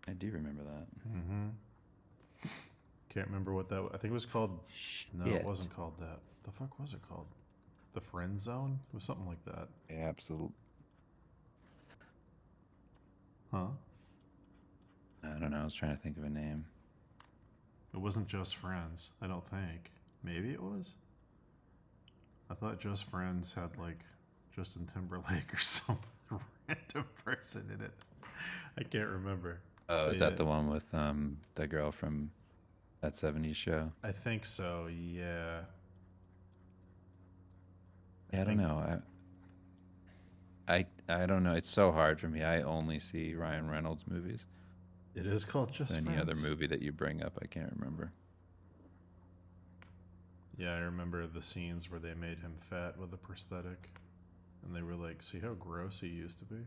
I do remember that. Mm-hmm. Can't remember what that was. I think it was called... No, it wasn't called that. The fuck was it called? The Friend Zone? It was something like that. Absolute. Huh? I don't know. I was trying to think of a name. It wasn't Just Friends, I don't think. Maybe it was? I thought Just Friends had, like, Justin Timberlake or some random person in it. I can't remember. Oh, is that the one with the girl from that 70s show? I think so, yeah. I don't know. I don't know. It's so hard for me. I only see Ryan Reynolds movies. It is called Just Any Friends. other movie that you bring up, I can't remember. Yeah, I remember the scenes where they made him fat with a prosthetic. And they were like, see how gross he used to be?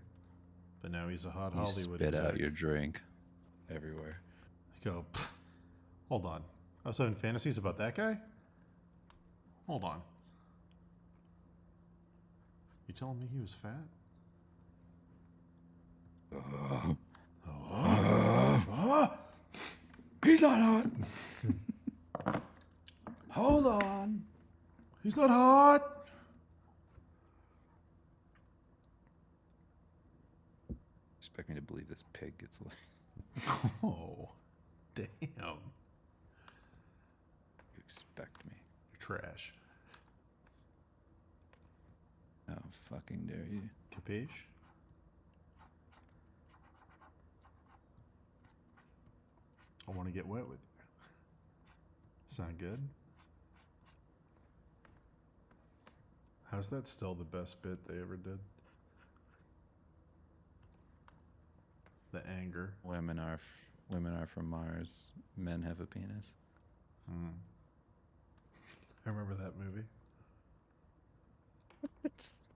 But now he's a hot Hollywood spit exec. out your drink everywhere. I go, hold on. I was having fantasies about that guy? Hold on. You telling me he was fat? He's not hot. Hold on. He's not hot. Expect me to believe this pig gets like. Oh, damn. You expect me? You're trash. How fucking dare you? Capiche? I want to get wet with you. Sound good? How's that still the best bit they ever did? The anger. Women are from Mars. Men have a penis. I remember that movie.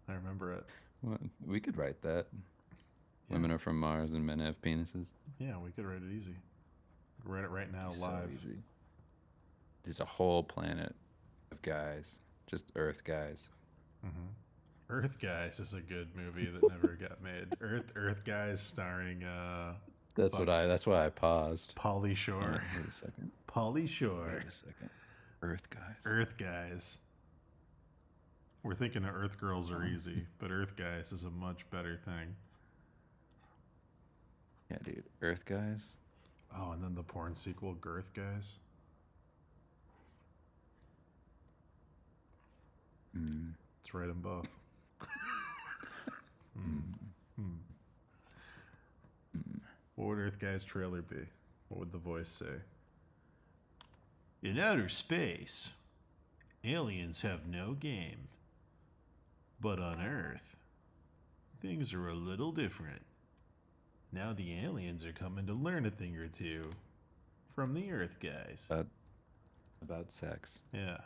I remember it. Well, we could write that. Yeah. Women are from Mars and men have penises. Yeah, we could write it easy. We could write it right now, live. So easy. There's a whole planet of guys, just Earth guys. Mm-hmm. Earth Guys is a good movie that never got made. Earth Guys starring That's why I paused. Pauly Shore. Wait a second. Pauly Shore. Wait a second. Earth guys. Earth Guys. We're thinking of Earth Girls Are Easy, but Earth Guys is a much better thing. Yeah, dude. Earth guys. Oh, and then the porn sequel, Girth Guys. Let's write them both. What would Earth Guys trailer be? What would the voice say? In outer space, aliens have no game. But on Earth, things are a little different. Now the aliens are coming to learn a thing or two from the Earth Guys. About sex. Yeah.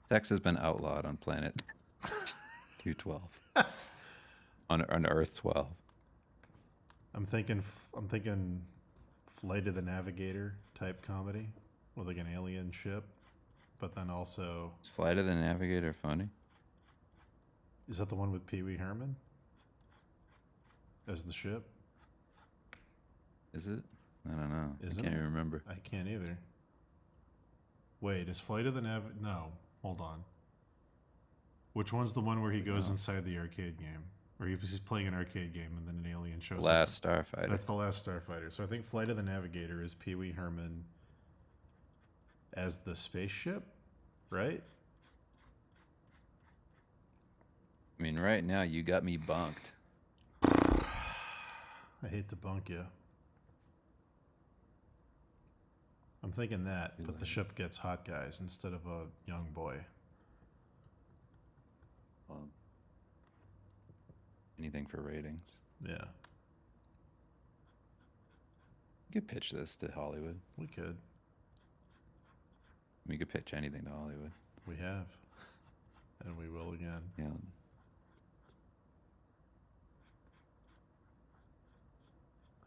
Sex has been outlawed on planet 212. on Earth 12. I'm thinking Flight of the Navigator type comedy with like an alien ship, but then also Is Flight of the Navigator funny? is that the one with Pee Wee Herman as the ship? Is it? I don't know. Isn't I can't it? even remember. I can't either. Wait, is Flight of the No, hold on. Which one's the one where he goes inside the arcade game? Or he's playing an arcade game and then an alien shows up? Last Starfighter. That's the Last Starfighter. So I think Flight of the Navigator is Pee Wee Herman as the spaceship, right? I mean, right now you got me bunked. I hate to bunk you. I'm thinking that, but the ship gets hot guys instead of a young boy. Anything for ratings. Yeah, We could pitch this to Hollywood. we could. We could pitch anything to Hollywood. We have. And we will again. Yeah.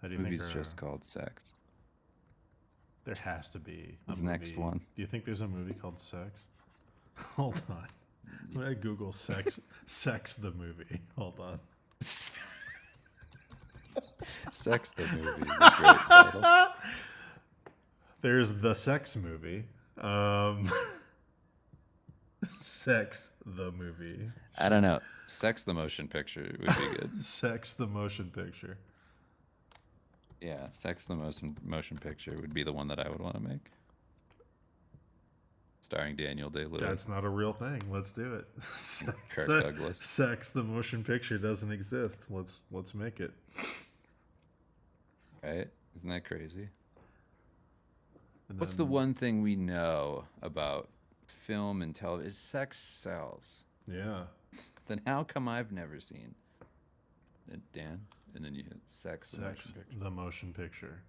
How do you Movie's think just called Sex. there has to be a What's the next movie- one? Do you think there's a movie called Sex? Hold on. When I Google sex the movie. Hold on. Sex the movie is a great title. There's the Sex movie. Sex the movie. I don't know. Sex the motion picture would be good. Sex the motion picture. Yeah, Sex the Motion Picture would be the one that I would want to make. Starring Daniel Day-Lewis. That's not a real thing. Let's do it. Kirk Douglas. Sex the Motion Picture doesn't exist. Let's make it. Right? Isn't that crazy? And What's the one thing we know about film and television? Is sex sells. Yeah. Then how come I've never seen it, Dan? And then you hit Sex the Motion Picture.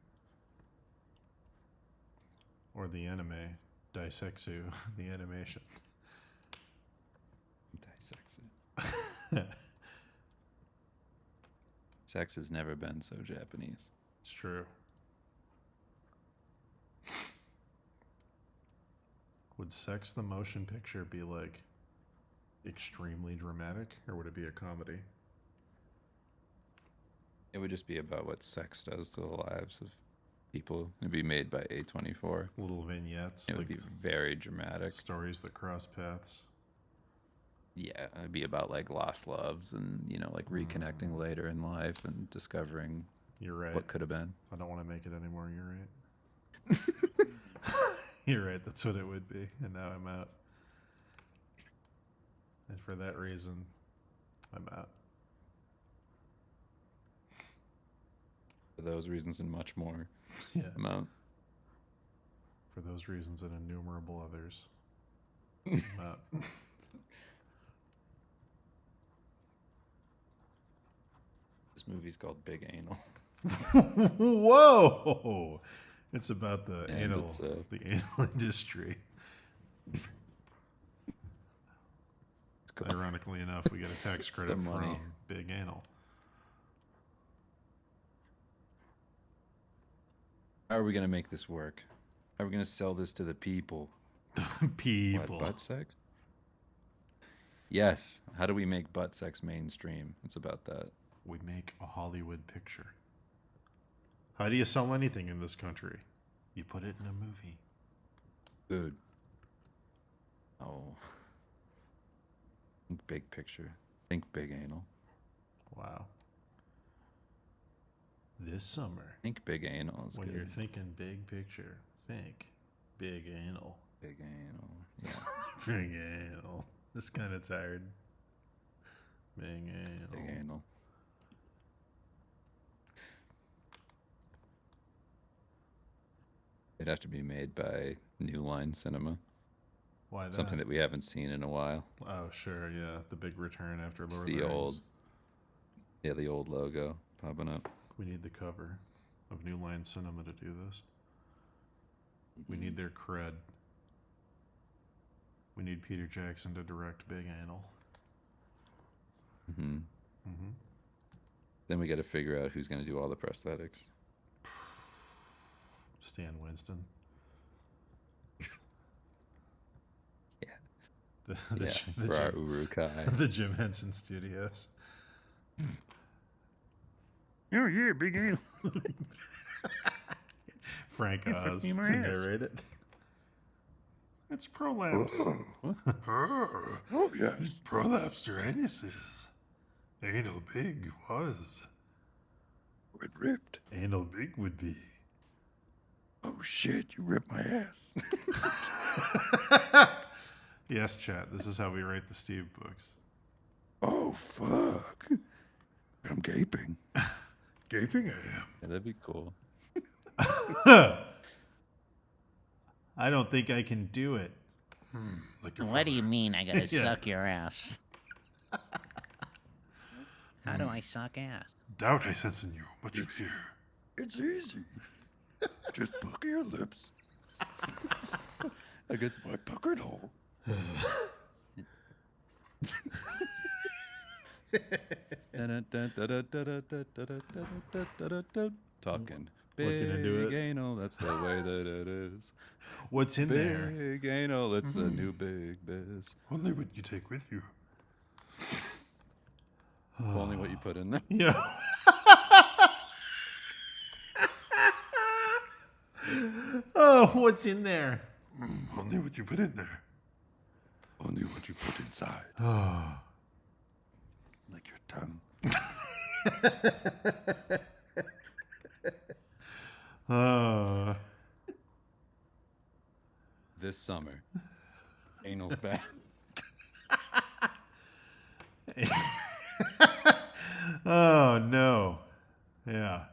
Or the anime, Daisexu, the animation. Daisexu. Sex has never been so Japanese. It's true. Would Sex the Motion Picture be like extremely dramatic, or would it be a comedy? It would just be about what sex does to the lives of people. It'd be made by A24. Little vignettes. It would be very dramatic. Stories that cross paths. Yeah, it'd be about like lost loves and, you know, like reconnecting later in life and discovering You're right. what could have been. I don't want to make it anymore. You're right. You're right. That's what it would be. And now I'm out. And for that reason, I'm out. For those reasons and much more. Yeah. I'm out. For those reasons and innumerable others, I'm out. This movie's called Big Anal. Whoa! It's about the And anal, it's, the anal industry. Cool. Ironically enough, we get a tax credit the money. from Big Anal. How are we going to make this work? How are we going to sell this to the people? People. What, butt sex? Yes. How do we make butt sex mainstream? It's about that. We make a Hollywood picture. How do you sell anything in this country? You put it in a movie. Food. Oh. Think big picture. Think big anal. Wow. This summer, Think big anal is when good. you're thinking big picture, think big anal. Big anal. Yeah. Big anal. Just kind of tired. Big anal. Big anal. It'd have to be made by New Line Cinema. Why that? Something that we haven't seen in a while. Oh, sure, yeah. The big return after It's Lord the of the Rings. old, yeah, the old logo popping up. We need the cover of New Line Cinema to do this. We need their cred. We need Peter Jackson to direct Big Anal. Mm-hmm. Mm-hmm. Then we got to figure out who's going to do all the prosthetics. Stan Winston. Yeah. The For our Urukai. the Jim Henson Studios. Oh yeah, Big Anal. Frank You fucked Oz me to in my ass. narrate it. It's prolapse. Oh yes, prolapse tyrannisis. Anal big was. It ripped. Anal big would be. Oh shit, you ripped my ass. Yes, chat. This is how we write the Steve books. Oh fuck. I'm gaping. Gaping I Yeah, that'd be cool. am. I don't think I can do it. Like your What do you father. mean I gotta Yeah. suck your ass? How do I suck ass? Doubt I sense in you, much of fear. It's easy. Just pucker your lips against my puckered hole. Talking Looking into big it. anal, that's the way that it is. What's in there? Big anal, it's the new big biz. Only what you take with you. Only what you put in there. Yeah. Oh, what's in there? Only what you put in there. Only what you put inside. Oh. Like your tongue. This summer, anal's back. Oh no. Yeah.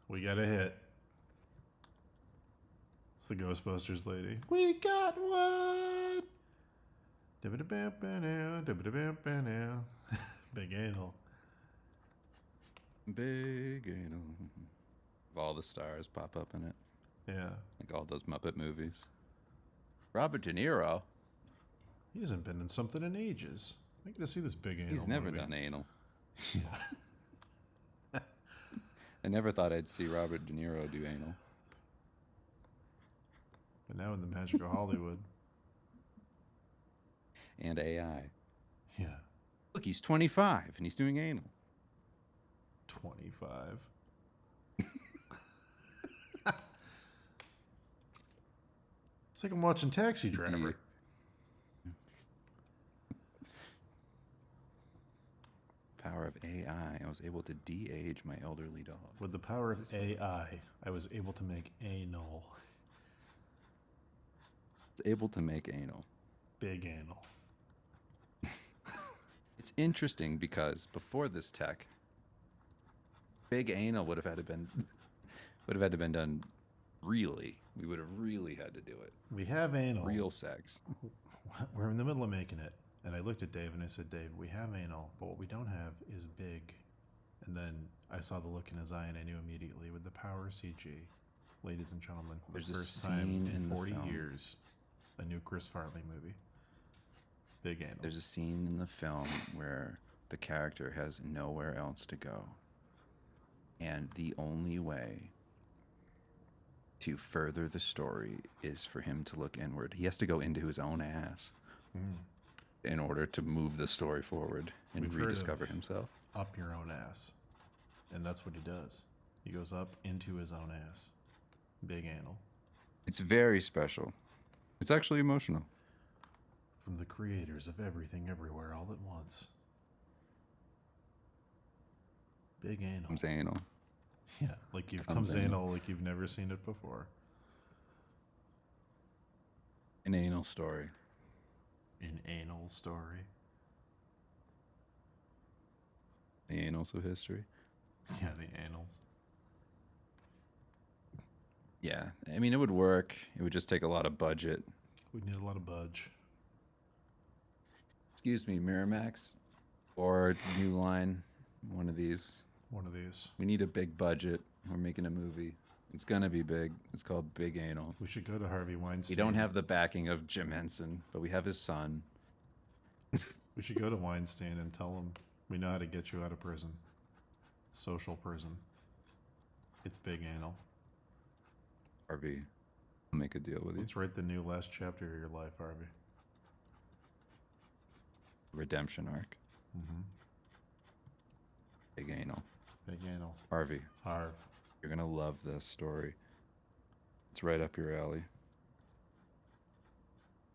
We got a hit. It's the Ghostbusters lady. We got one. Big anal. Big anal. All the stars pop up in it. Yeah. Like all those Muppet movies. Robert De Niro. He hasn't been in something in ages. I get to see this big anal. He's never movie. done anal. Yeah. I never thought I'd see Robert De Niro do anal. But now in the magic of Hollywood. And AI. Yeah. Look, he's 25 and he's doing anal. 25. It's like I'm watching Taxi Driver. Power of AI, I was able to de-age my elderly dog. With the power of AI, I was able to make anal. Able to make anal. Big anal. It's interesting because before this tech, big anal would have had to been done really. We would have really had to do it. We have anal. Real sex. We're in the middle of making it. And I looked at Dave and I said, Dave, we have anal, but what we don't have is big. And then I saw the look in his eye and I knew immediately with the power of CG, ladies and gentlemen, for the first time in 40 years, a new Chris Farley movie. Big anal. There's a scene in the film where the character has nowhere else to go. And the only way to further the story is for him to look inward. He has to go into his own ass in order to move the story forward and rediscover himself. Up your own ass. And that's what he does. He goes up into his own ass. Big anal. It's very special. It's actually emotional. From the creators of Everything Everywhere All at Once. Big anal. Comes anal. Yeah, like you've comes anal like you've never seen it before. An anal story. An anal story. The annals of history. Yeah, the annals. Yeah, I mean, it would work. It would just take a lot of budget. We'd need a lot of budge. Excuse me, Miramax or New Line, one of these. One of these. We need a big budget. We're making a movie. It's gonna be big. It's called Big Anal. We should go to Harvey Weinstein. We don't have the backing of Jim Henson, but we have his son. We should go to Weinstein and tell him we know how to get you out of prison. Social prison. It's big anal. Harvey, I'll make a deal with you. Let's write the new last chapter of your life, Harvey. Redemption arc. Mm-hmm. Big Anal. Big anal. Harvey. Harv. You're gonna love this story. It's right up your alley.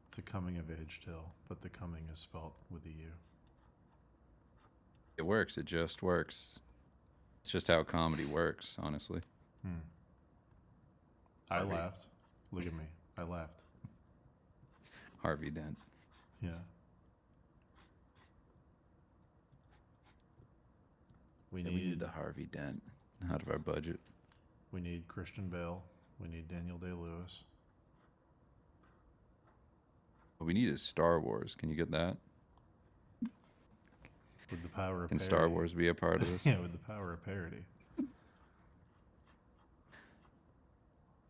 It's a coming of age tale, but the coming is spelt with a U. It works. It just works. It's just how comedy works, honestly. I Harvey. laughed. Look at me. I laughed. Harvey Dent. Yeah. We need the Harvey Dent out of our budget. We need Christian Bale. We need Daniel Day-Lewis. What we need is Star Wars. Can you get that? With the power of Can parody. Star Wars be a part of this? Yeah, with the power of parody.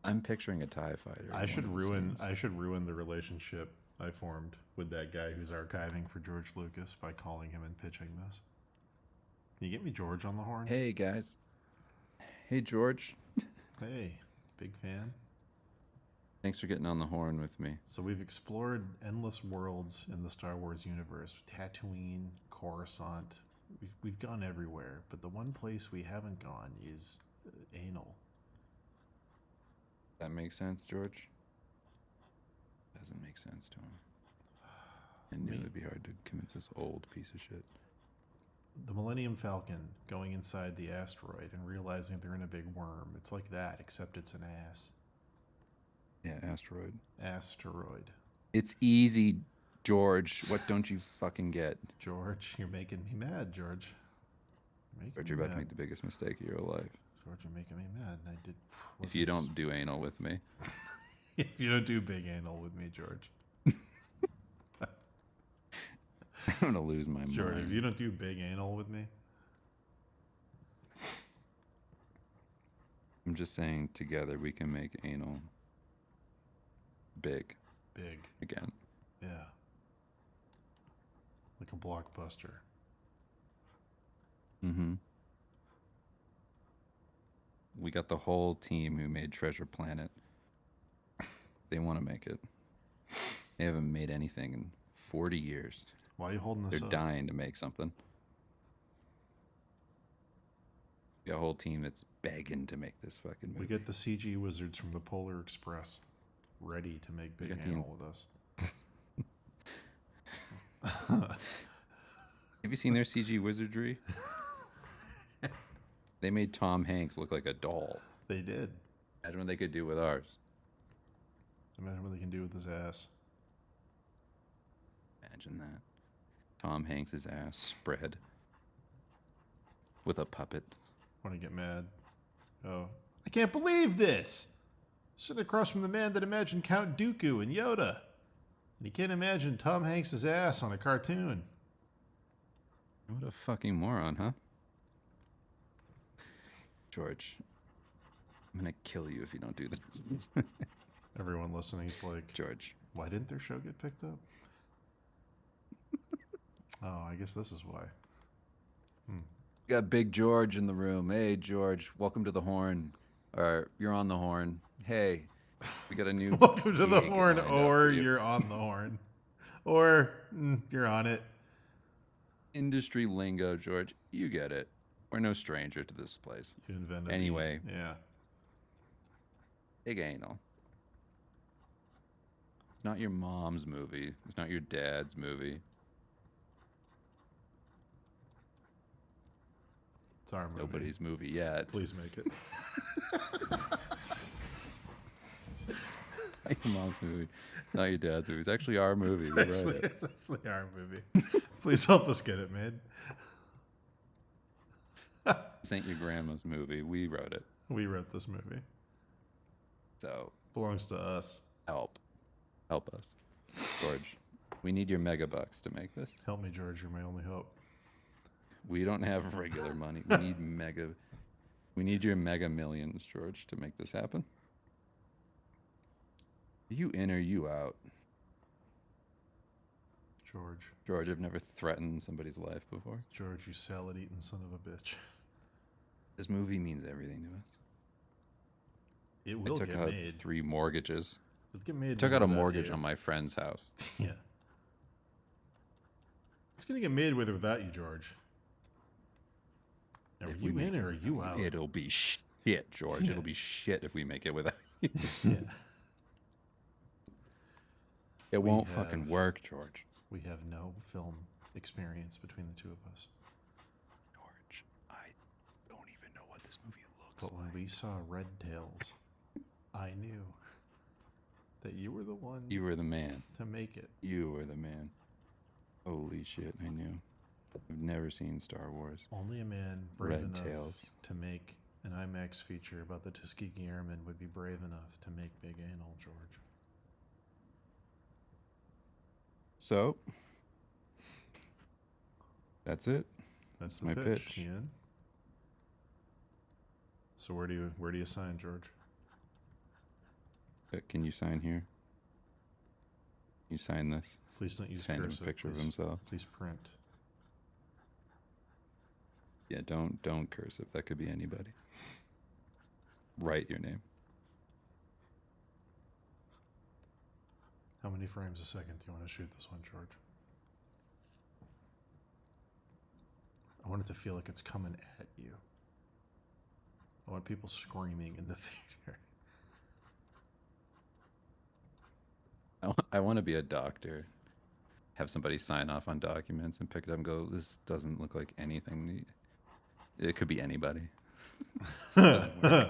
I'm picturing a TIE fighter. I should ruin the relationship I formed with that guy who's archiving for George Lucas by calling him and pitching this. Can you get me George on the horn? Hey guys. Hey George. Hey, big fan. Thanks for getting on the horn with me. So we've explored endless worlds in the Star Wars universe. Tatooine, Coruscant. We've gone everywhere, but the one place we haven't gone is anal. That makes sense, George? Doesn't make sense to him. I knew it'd be hard to convince this old piece of shit. the Millennium Falcon going inside the asteroid and realizing they're in a big worm. It's like that, except it's an ass. Yeah, asteroid. Asteroid. It's easy, George. What don't you fucking get? George, you're making me mad, George. George, you're about to make the biggest mistake of your life. George, you're making me mad, and I did. If you don't do anal with me. If you don't do big anal with me, George. I'm gonna lose my mind. George, if you don't do big anal with me. I'm just saying, together we can make anal big. Big. Again. Yeah. Like a blockbuster. Mm-hmm. We got the whole team who made Treasure Planet. They want to make it. They haven't made anything in 40 years. Why are you holding this They're up? dying to make something. We got a whole team that's begging to make this fucking movie. We get the CG wizards from the Polar Express ready to make big anal with us. Have you seen their CG wizardry? They made Tom Hanks look like a doll. They did. Imagine what they could do with ours. Imagine what they can do with his ass. Imagine that. Tom Hanks' ass spread with a puppet. Want to get mad? Oh, I can't believe this! Sit across from the man that imagined Count Dooku and Yoda, and he can't imagine Tom Hanks' ass on a cartoon. What a fucking moron, huh? George, I'm gonna kill you if you don't do this. Everyone listening's like, George, why didn't their show get picked up? Oh, I guess this is why. We got Big George in the room. Hey, George, welcome to the Horn. Or you're on the Horn. Hey, we got a new. Welcome to the gig Horn, lined up or for you. you're on the Horn, or you're on it. Industry lingo, George. You get it. We're no stranger to this place. You invented. Anyway. Yeah. Big anal. It's not your mom's movie. It's not your dad's movie. It's our movie. Nobody's movie yet. Please make it. Your mom's movie, not your dad's movie. It's actually our movie. It's actually our movie. Please help us get it made. This ain't your grandma's movie. We wrote it. We wrote this movie. So belongs to us. Help us, George. We need your megabucks to make this. Help me, George. You're my only hope. We don't have regular money. We need mega. We need your mega millions, George, to make this happen. Are you in or you out? George, I've never threatened somebody's life before. George, you salad-eating son of a bitch. This movie means everything to us. It will I took out made. 3 mortgages. It'll get made. I took out a without mortgage you. on my friend's house. Yeah. It's gonna get made with or without you, George. Are If you we in make or are you out? It'll be shit, George. Yeah. It'll be shit if we make it without you. Yeah. It won't fucking work, George. We have no film experience between the two of us. George, I don't even know what this movie looks But when we saw Red Tails, I knew that you were the one. You were the man. To make it. You were the man. Holy shit, I knew. I've never seen Star Wars. Only a man brave Red enough Tails. to make an IMAX feature about the Tuskegee Airmen would be brave enough to make Big Anal, George. So, that's it. That's the my pitch. Ian. So where do you sign, George? Can you sign here? You sign this? Please don't use Send him cursive. a picture please, of himself. Please print. Yeah, don't cursive. That could be anybody. Write your name. How many frames a second do you want to shoot this one, George? I want it to feel like it's coming at you. I want people screaming in the theater. I want to be a doctor. have somebody sign off on documents and pick it up and go, this doesn't look like anything. It could be anybody. This doesn't work.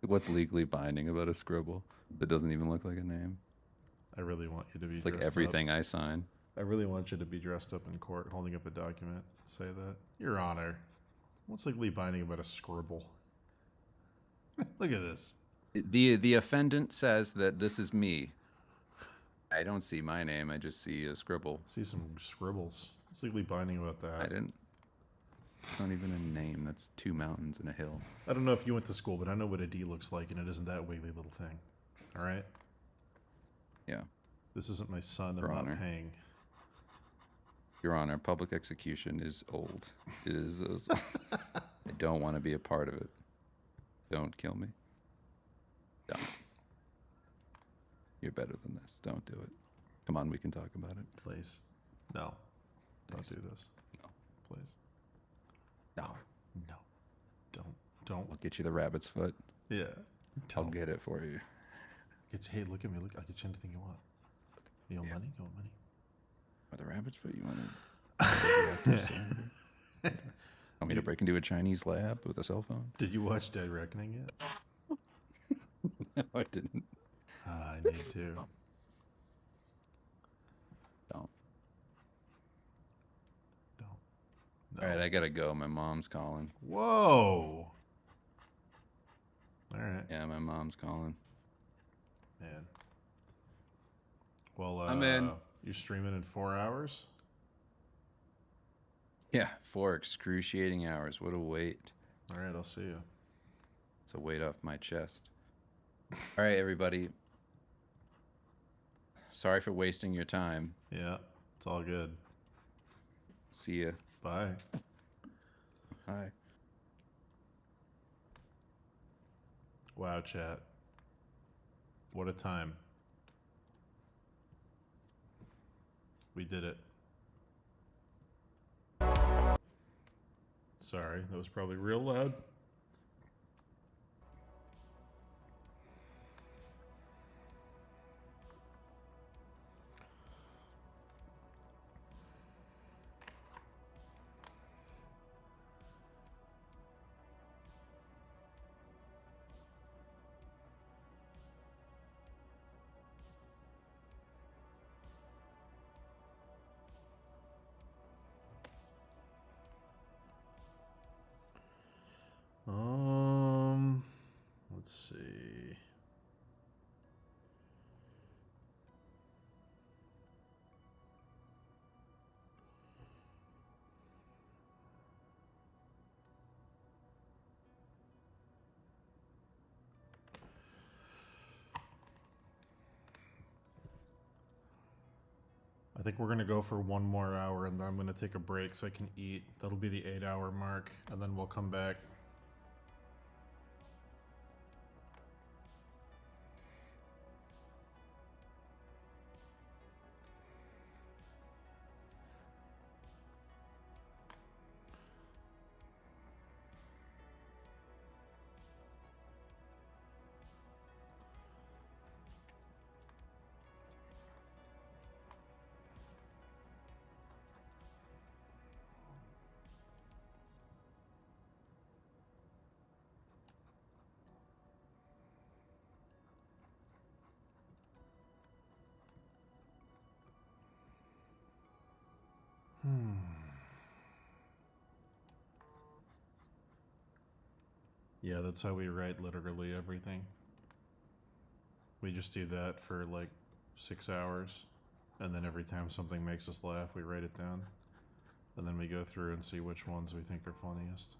What's legally binding about a scribble that doesn't even look like a name? I really want you to be It's like dressed everything up. I sign. I really want you to be dressed up in court holding up a document. Say that. Your Honor. What's legally binding about a scribble? Look at this. The offendant says that this is me. I don't see my name. I just see a scribble. See some scribbles. What's legally binding about that? I didn't. It's not even a name. That's 2 mountains and a hill. I don't know if you went to school, but I know what a D looks like, and it isn't that wiggly little thing. All right? Yeah. This isn't my son. I'm Your not Honor. paying. Your Honor, public execution is old. It is. I don't want to be a part of it. Don't kill me. Don't. You're better than this. Don't do it. Come on, we can talk about it. Please. No. Don't Please. do this. No. Please. No. No. Don't. I'll get you the rabbit's foot. Yeah. I'll Don't. get it for you. Hey, look at me. Look, I'll get you anything you want. You want money? You want money? Or the rabbit's foot? You want to? Want me to break into a Chinese lab with a cell phone? Did you watch Dead Reckoning yet? No, I didn't. I need to. Don't. No. All right, I gotta go. My mom's calling. Whoa. All right. Yeah, my mom's calling. Man. Well, I'm in. You're streaming in 4 hours? Yeah, 4 excruciating hours. What a weight. All right, I'll see you. It's a weight off my chest. All right, everybody. Sorry for wasting your time. Yeah, it's all good. See ya. Bye. Bye. Wow, chat. What a time. We did it. Sorry, that was probably real loud. Let's see. I think we're going to go for 1 more hour, and then I'm going to take a break so I can eat. That'll be the 8-hour mark, and then we'll come back. Yeah, that's how we write literally everything. We just do that for like 6 hours, and then every time something makes us laugh, we write it down. And then we go through and see which ones we think are funniest.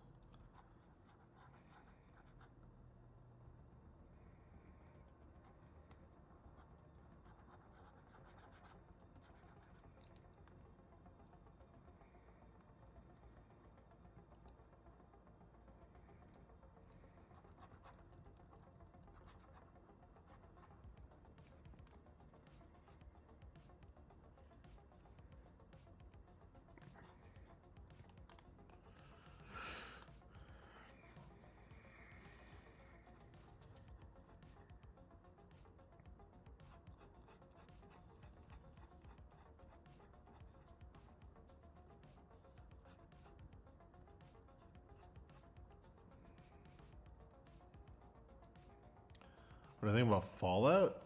What do I think about Fallout?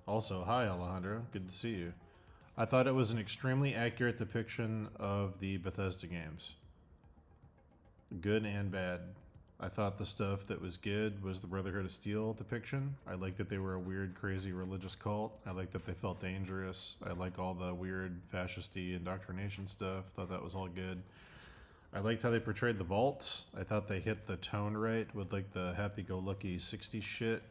Also, hi Alejandro, good to see you. I thought it was an extremely accurate depiction of the Bethesda games. Good and bad. I thought the stuff that was good was the Brotherhood of Steel depiction. I liked that they were a weird, crazy religious cult. I liked that they felt dangerous. I like all the weird fascisty indoctrination stuff. Thought that was all good. I liked how they portrayed the vaults. I thought they hit the tone right with like the happy-go-lucky 60s shit.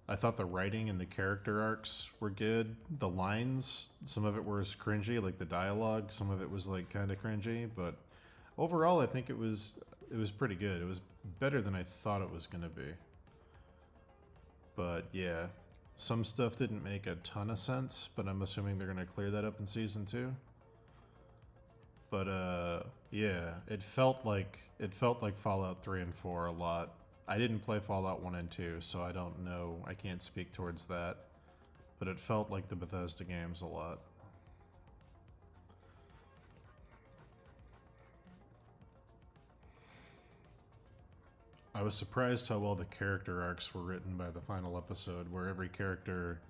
I thought the writing and the character arcs were good. The lines, some of it was cringy, like the dialogue. Some of it was like kind of cringy, but overall, I think it was pretty good. It was better than I thought it was going to be. But yeah, some stuff didn't make a ton of sense, but I'm assuming they're going to clear that up in Season 2. But yeah, it felt like Fallout 3 and 4 a lot. I didn't play Fallout 1 and 2, so I don't know. I can't speak towards that. But it felt like the Bethesda games a lot. I was surprised how well the character arcs were written by the final episode, where every character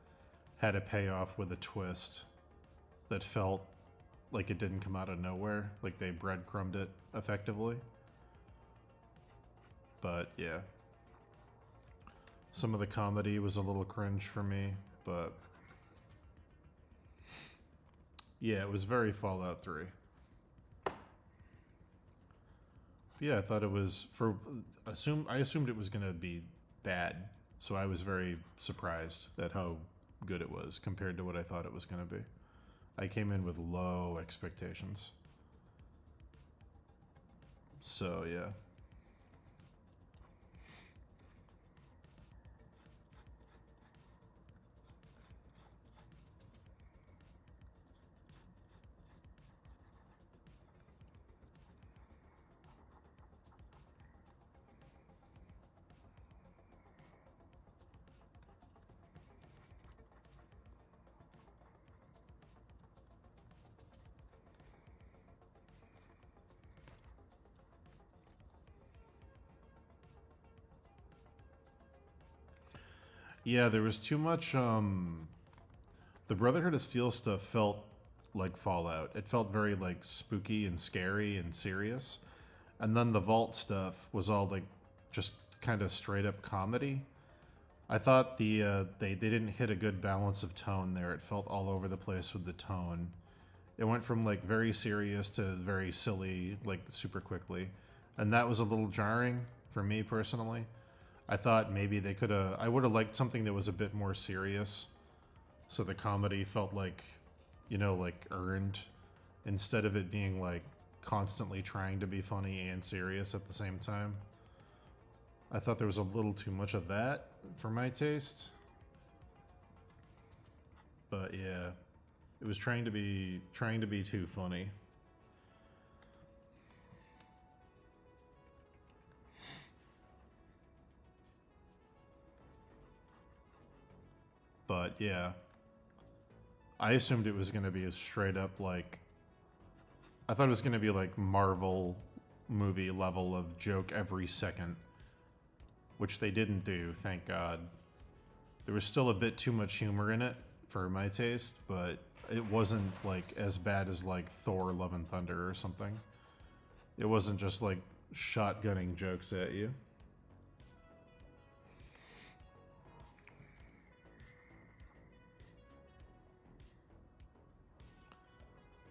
had a payoff with a twist that felt like it didn't come out of nowhere, like they breadcrumbed it effectively. But yeah. Some of the comedy was a little cringe for me, but yeah, it was very Fallout 3. Yeah, I thought it was I assumed it was going to be bad, so I was very surprised at how good it was compared to what I thought it was going to be. I came in with low expectations. So, yeah. Yeah, there was too much, the Brotherhood of Steel stuff felt like Fallout. It felt very, like, spooky and scary and serious. And then the Vault stuff was all, like, just kind of straight-up comedy. I thought they didn't hit a good balance of tone there. It felt all over the place with the tone. It went from, like, very serious to very silly, like, super quickly. And that was a little jarring for me, personally. I thought maybe they could have... I would have liked something that was a bit more serious. So the comedy felt like, you know, like earned. Instead of it being like constantly trying to be funny and serious at the same time. I thought there was a little too much of that for my taste. But yeah, it was trying to be too funny. But yeah, I assumed it was going to be a straight up like, I thought it was going to be like Marvel movie level of joke every second, which they didn't do, thank God. There was still a bit too much humor in it for my taste, but it wasn't like as bad as like Thor Love and Thunder or something. It wasn't just like shotgunning jokes at you.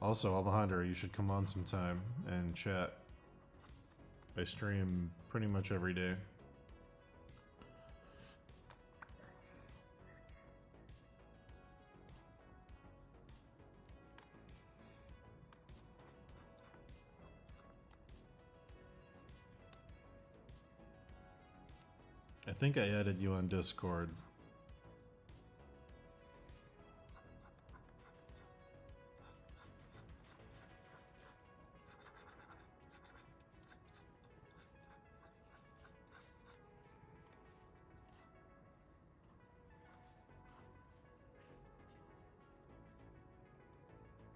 Also, Alejandro, you should come on sometime and chat. I stream pretty much every day. I think I added you on Discord.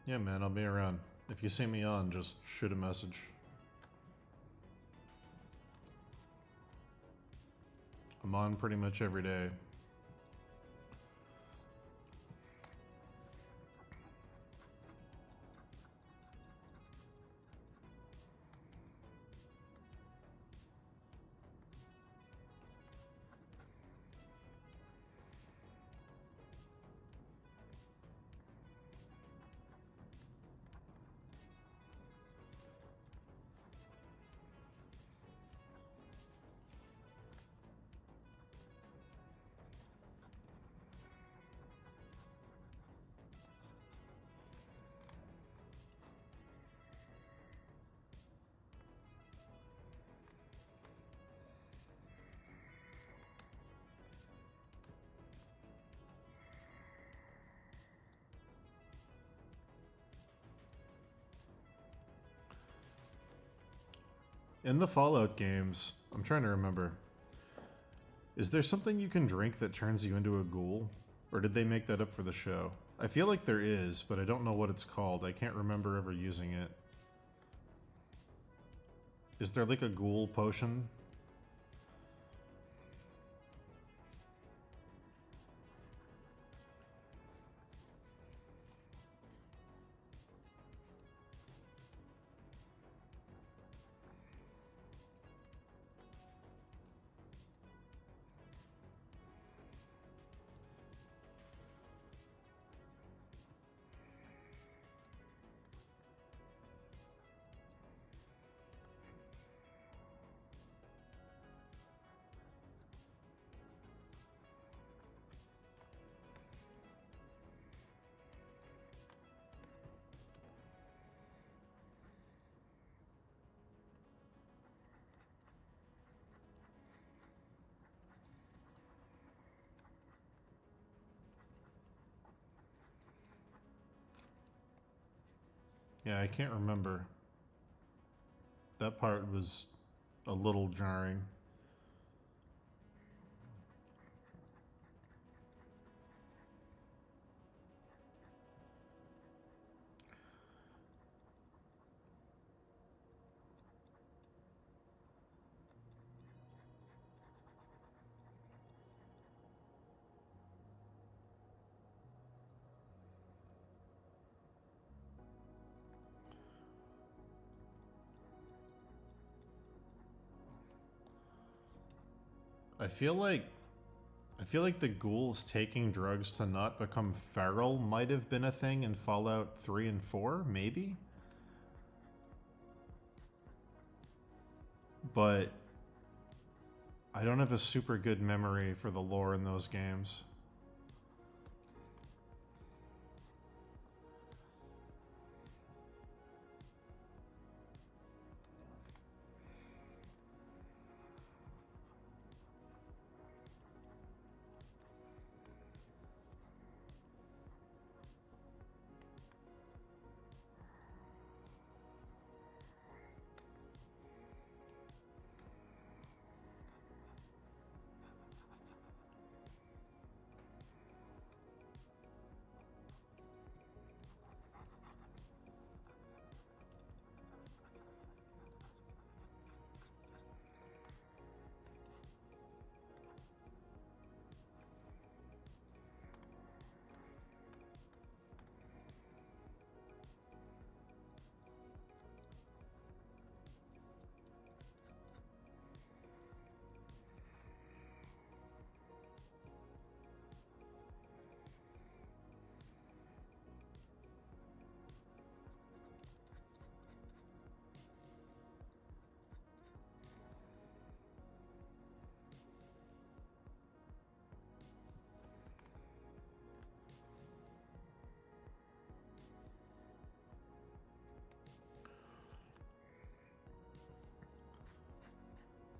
Yeah, man, I'll be around. If you see me on, just shoot a message. I'm on pretty much every day. In the Fallout games, I'm trying to remember. Is there something you can drink that turns you into a ghoul? Or did they make that up for the show? I feel like there is, but I don't know what it's called. I can't remember ever using it. Is there like a ghoul potion? Yeah, I can't remember. That part was a little jarring. I feel like the ghouls taking drugs to not become feral might have been a thing in Fallout 3 and 4, maybe? But I don't have a super good memory for the lore in those games.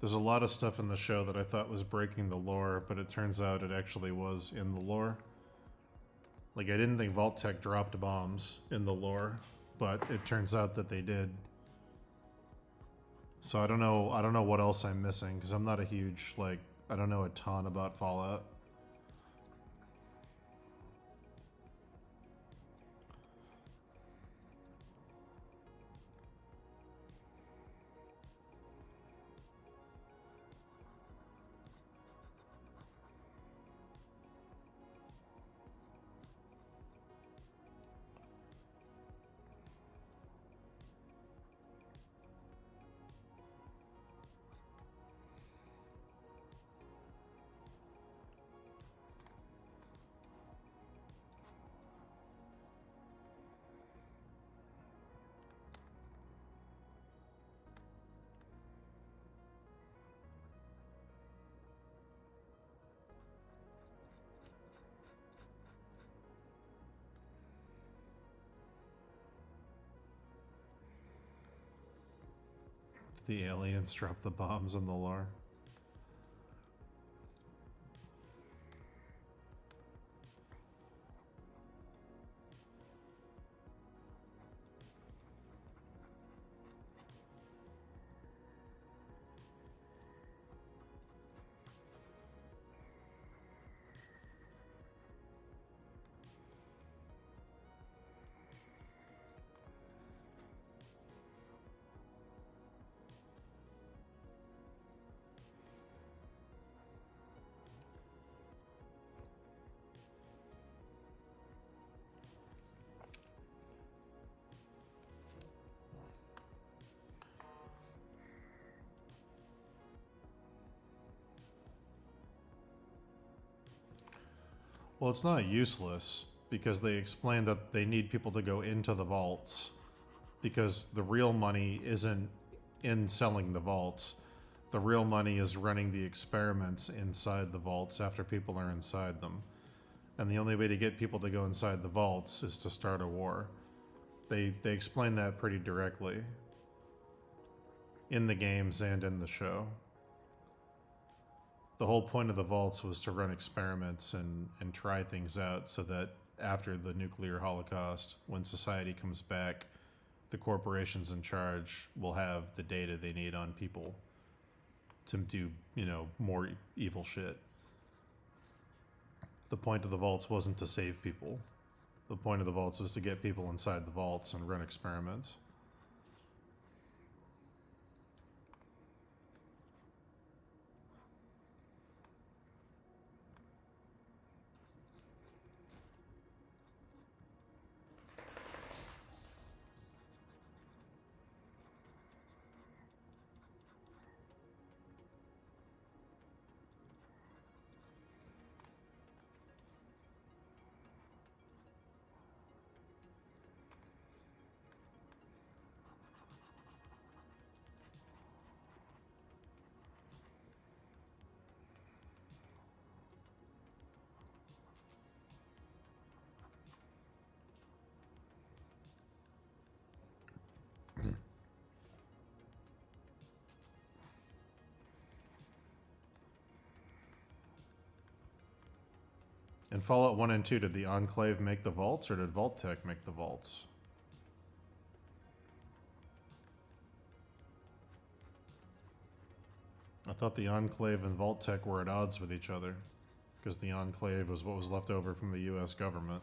There's a lot of stuff in the show that I thought was breaking the lore, but it turns out it actually was in the lore. Like, I didn't think Vault Tech dropped bombs in the lore, but it turns out that they did. So I don't know what else I'm missing, because I'm not a huge, like, I don't know a ton about Fallout. The aliens drop the bombs in the lore. Well, it's not useless because they explain that they need people to go into the vaults because the real money isn't in selling the vaults. The real money is running the experiments inside the vaults after people are inside them. And the only way to get people to go inside the vaults is to start a war. They explain that pretty directly in the games and in the show. The whole point of the vaults was to run experiments and try things out so that after the nuclear holocaust, when society comes back, the corporations in charge will have the data they need on people to do, more evil shit. The point of the vaults wasn't to save people. The point of the vaults was to get people inside the vaults and run experiments. In Fallout 1 and 2, did the Enclave make the vaults, or did Vault Tech make the vaults? I thought the Enclave and Vault Tech were at odds with each other, because the Enclave was what was left over from the US government.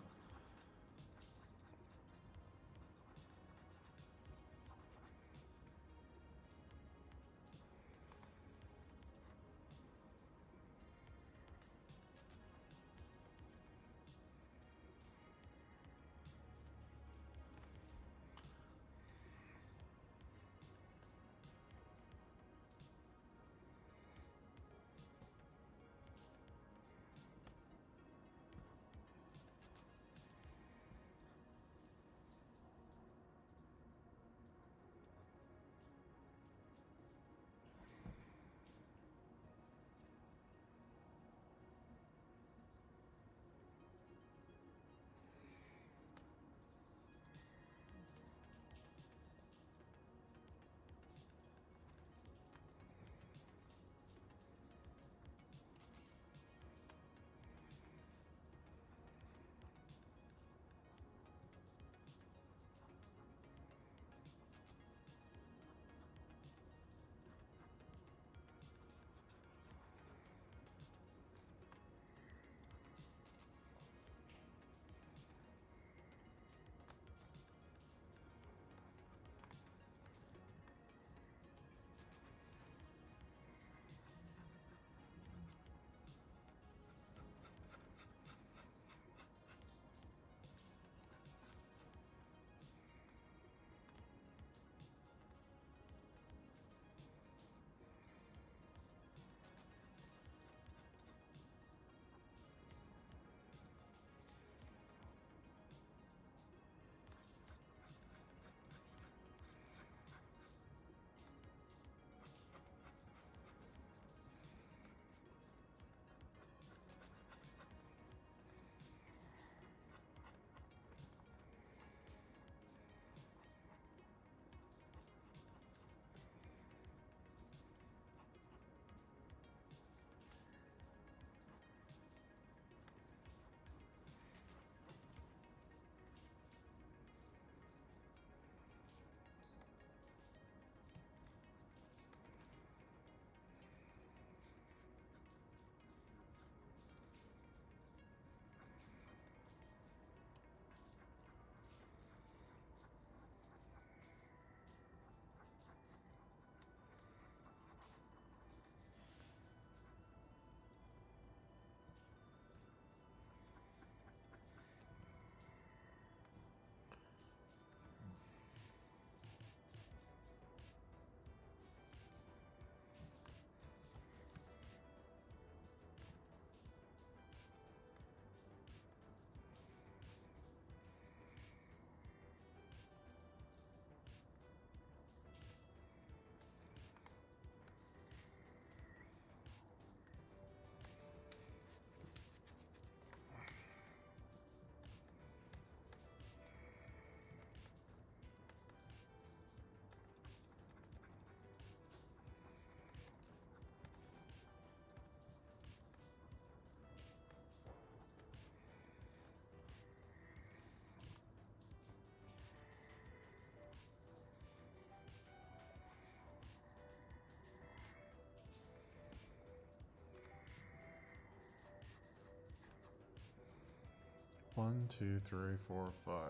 1, 2, 3, 4, 5. 1,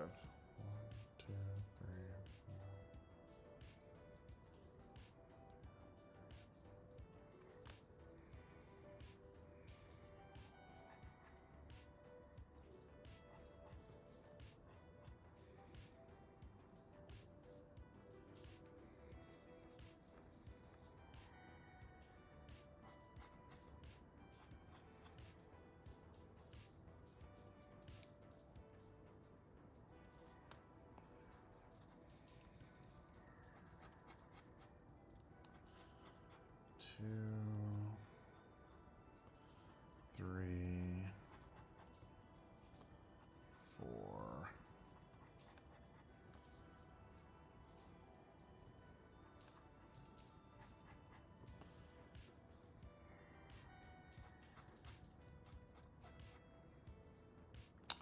2, 3, 4. Two, three, 4.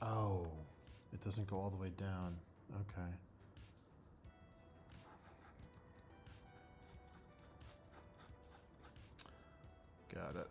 Oh, it doesn't go all the way down. Okay. Got it.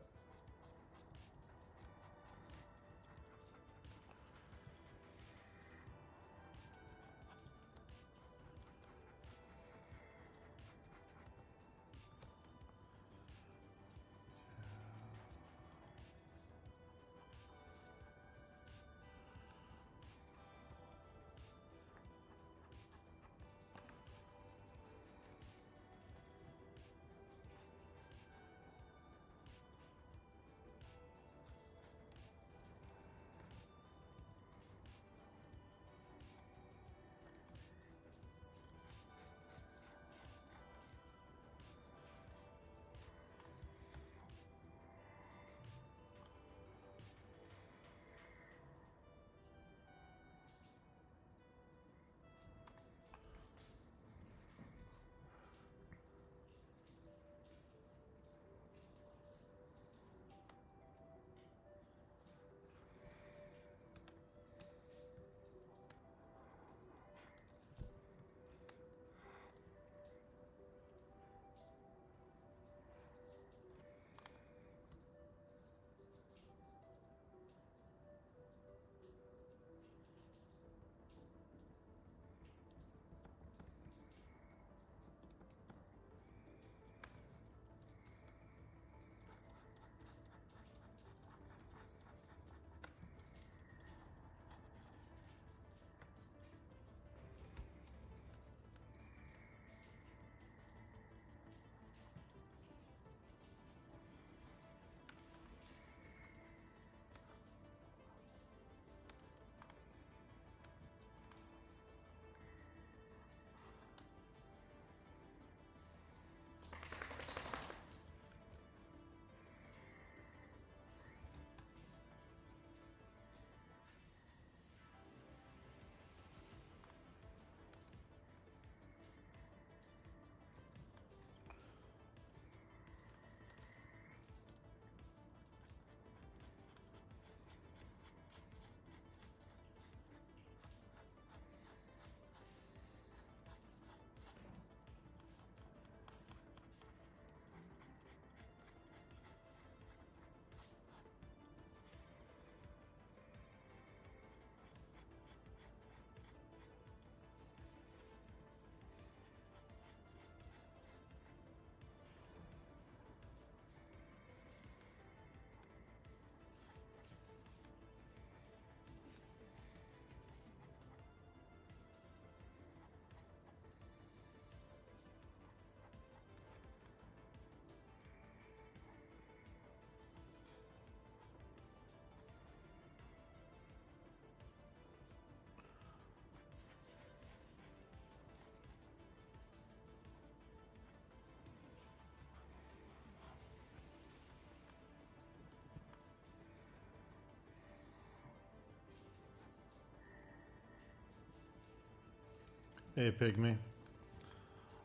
Hey, Pygmy.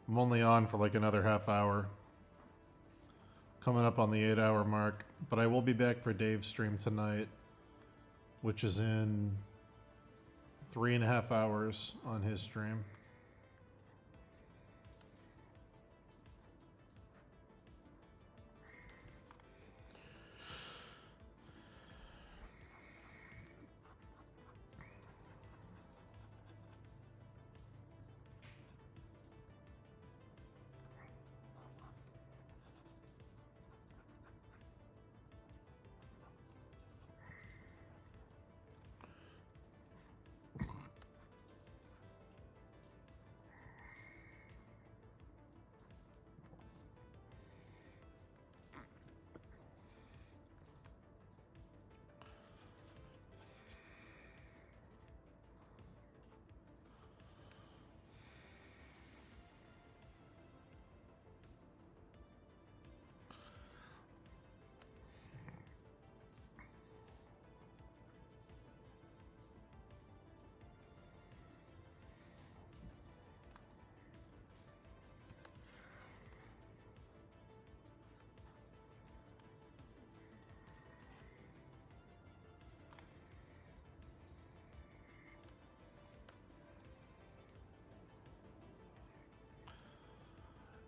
I'm only on for like another half hour. Coming up on the 8-hour mark. But I will be back for Dave's stream tonight, which is in 3.5 hours on his stream.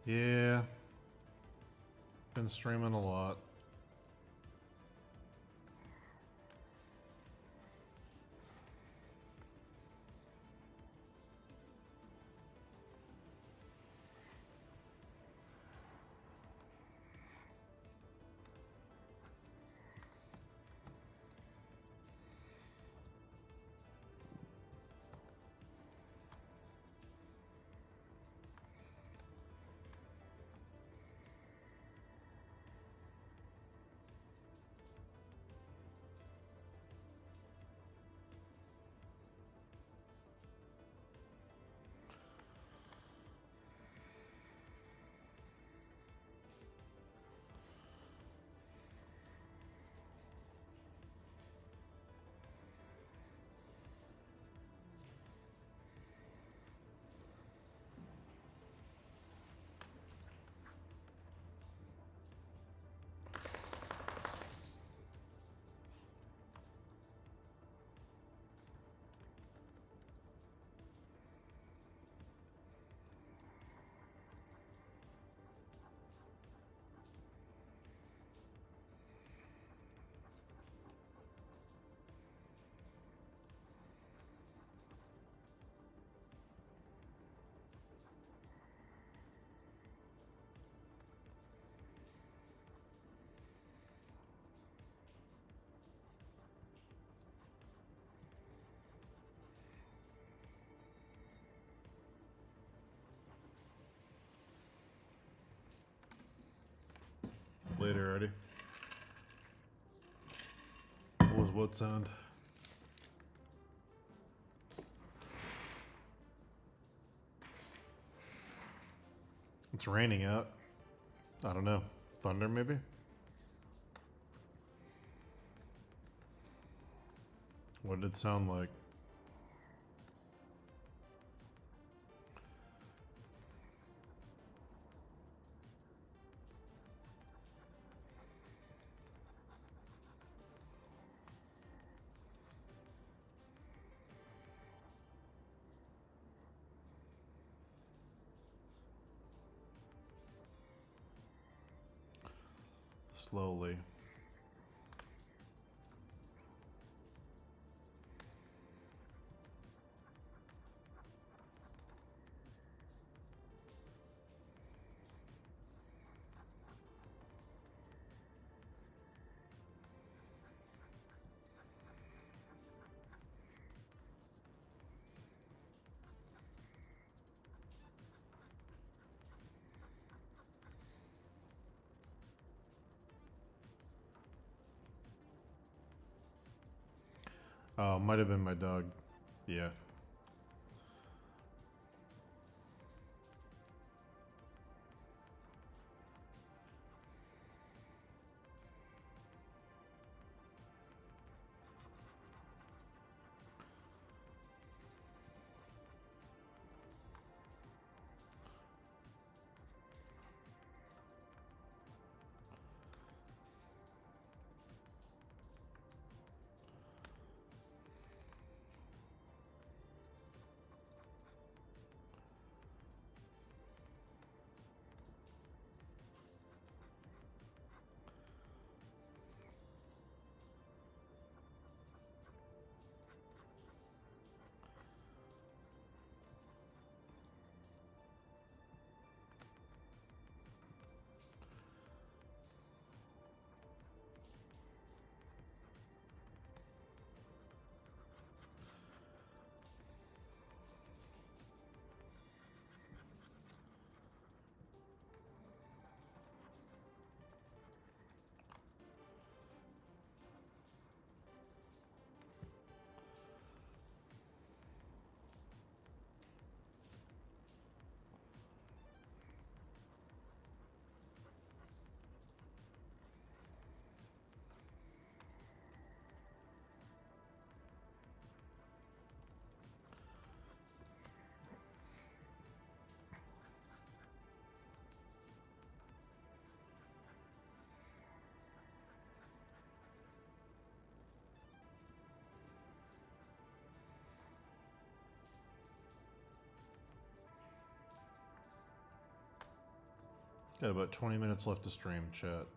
Yeah. Been streaming a lot. Later, Eddie. What was what sound? It's raining out. I don't know. Thunder, maybe? What did it sound like? Slowly. Oh, might have been my dog. Yeah. Got about 20 minutes left to stream, chat.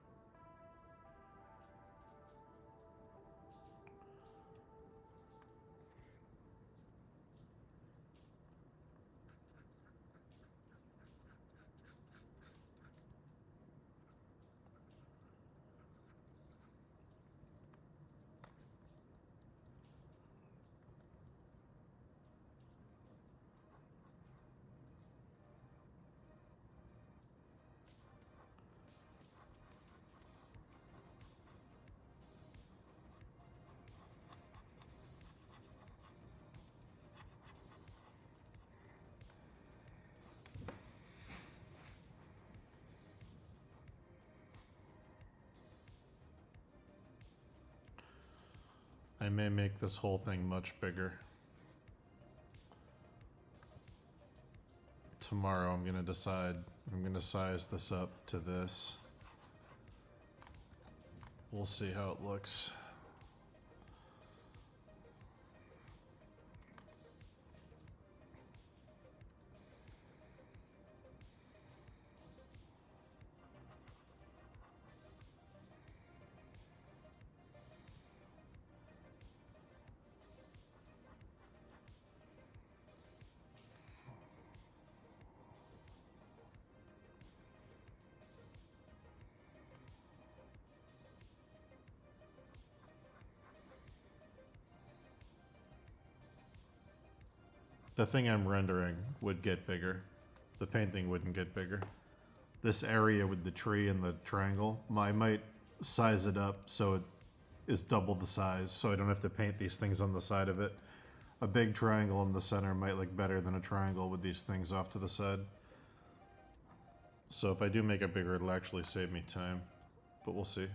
I may make this whole thing much bigger. Tomorrow I'm gonna decide if I'm gonna size this up to this. We'll see how it looks. The thing I'm rendering would get bigger. The painting wouldn't get bigger. This area with the tree and the triangle, I might size it up so it is double the size, so I don't have to paint these things on the side of it. A big triangle in the center might look better than a triangle with these things off to the side. So if I do make it bigger, it'll actually save me time, but we'll see.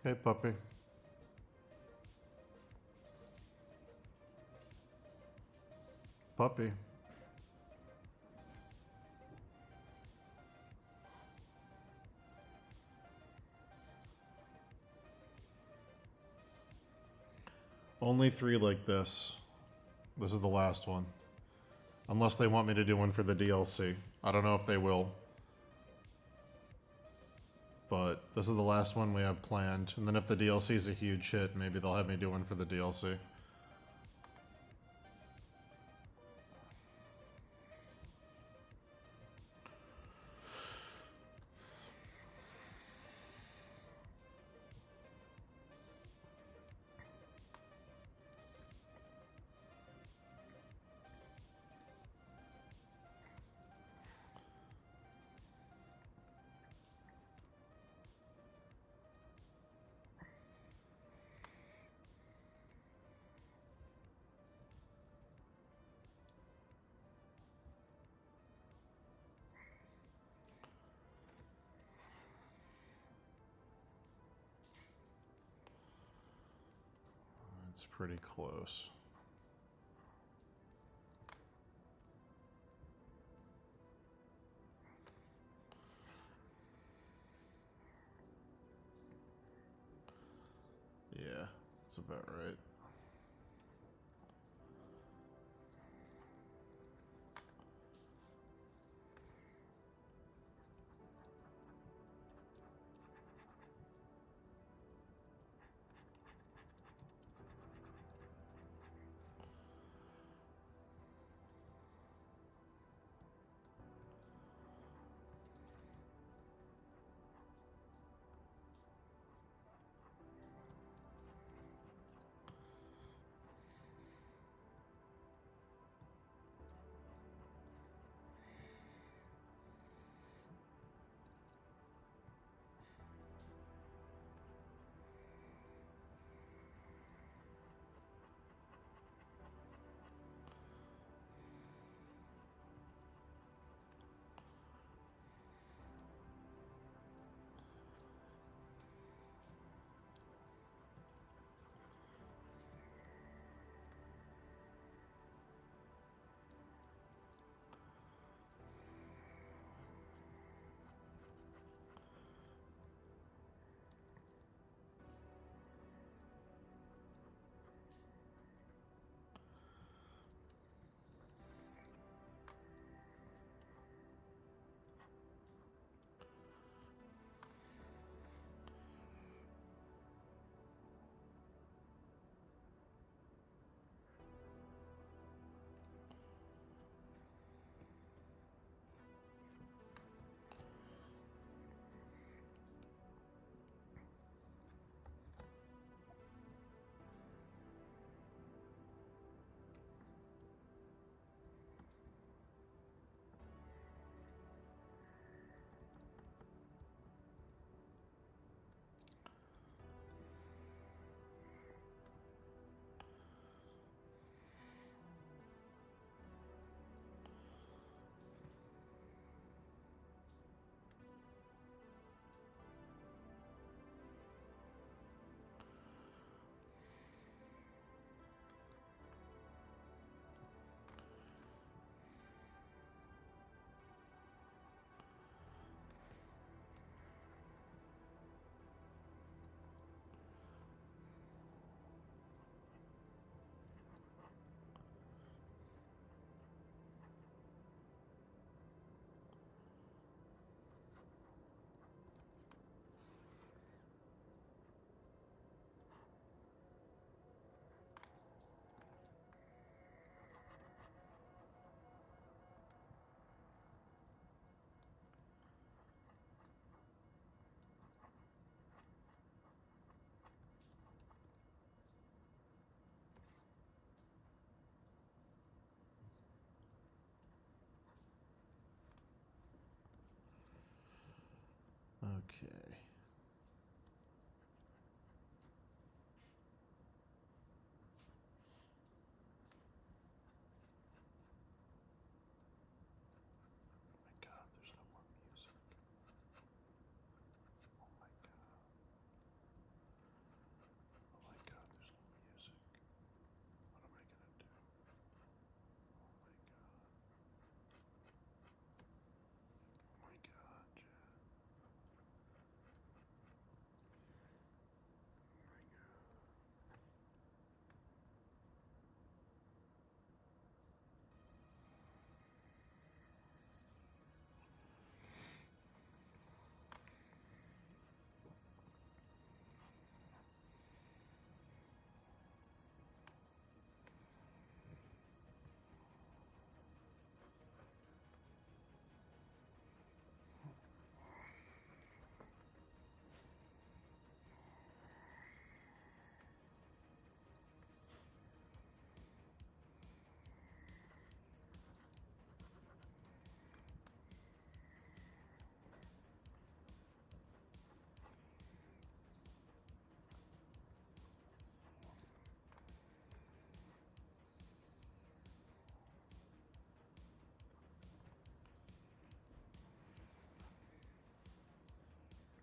Hey, puppy. Puppy. Only 3 like this. This is the last one. Unless they want me to do one for the DLC. I don't know if they will. But this is the last one we have planned. And then if the DLC is a huge hit, maybe they'll have me do one for the DLC. It's pretty close. Yeah, that's about right. Okay. Oh my god, there's no more music. Oh my god. Oh my god, there's no music. What am I gonna do? Oh my god. Oh my god, Jen. Oh my god.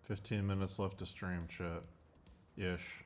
15 minutes left to stream, chat. Ish.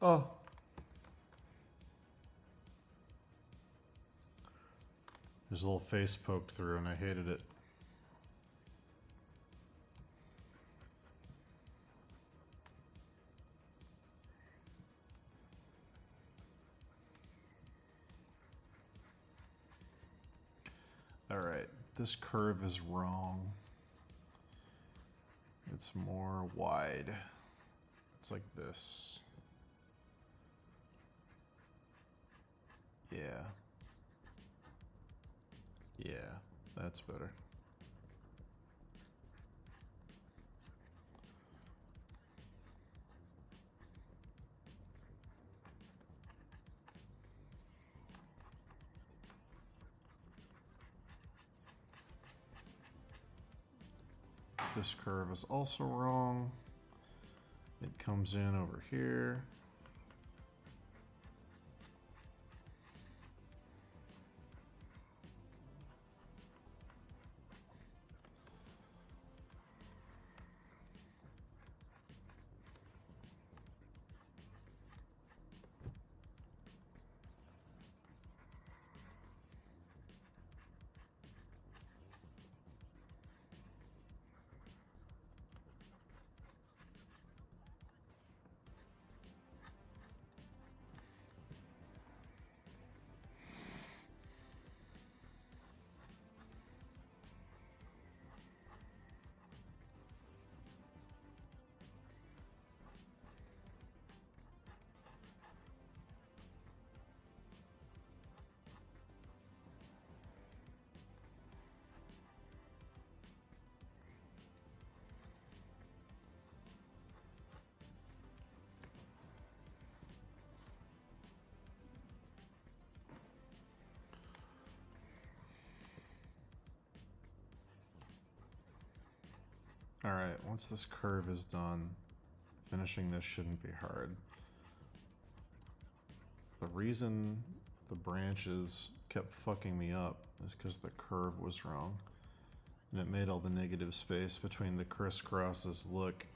Oh. There's a little face poked through and I hated it. Alright, this curve is wrong. It's more wide. It's like this. Yeah. Yeah, that's better. This curve is also wrong. It comes in over here. Alright, once this curve is done, finishing this shouldn't be hard. The reason the branches kept fucking me up is because the curve was wrong. And it made all the negative space between the crisscrosses look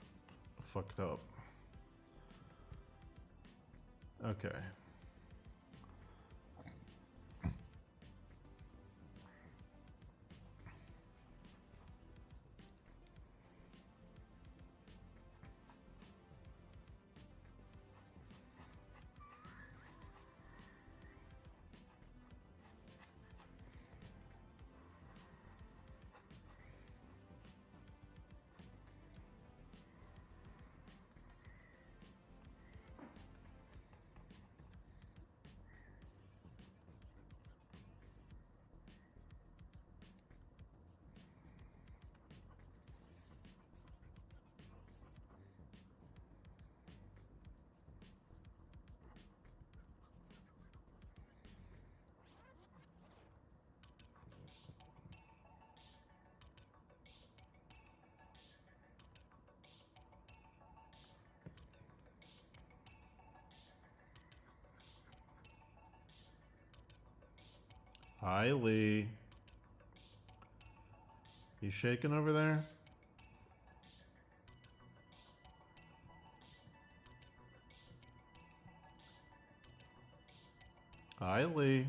fucked up. Okay. Hi, Lee. You shaking over there? Hi, Lee.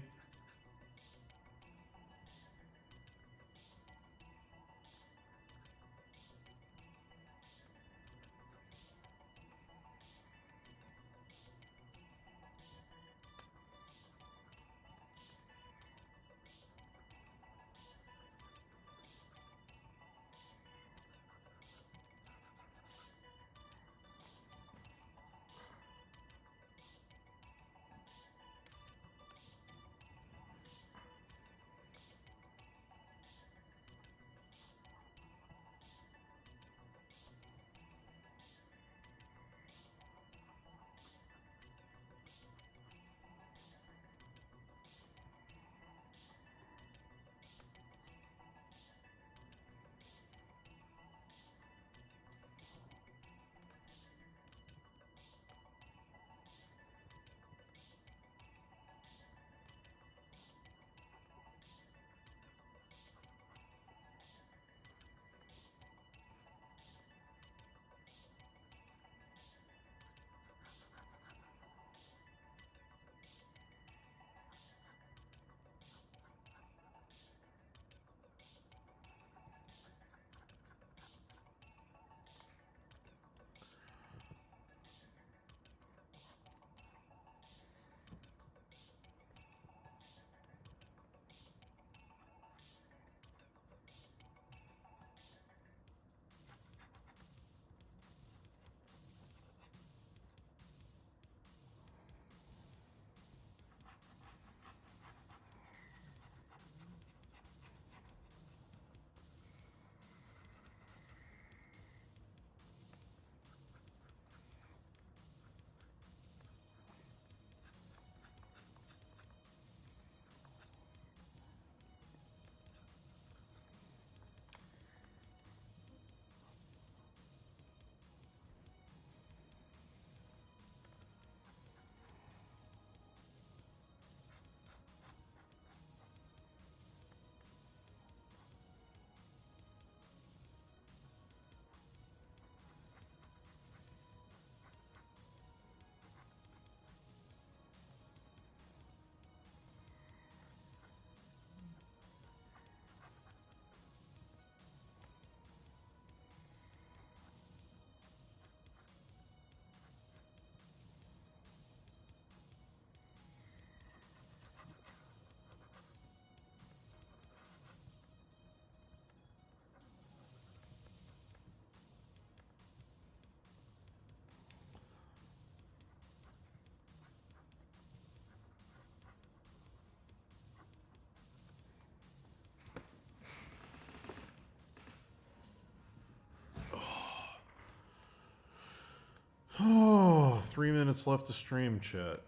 Oh, 3 minutes left to stream, chat.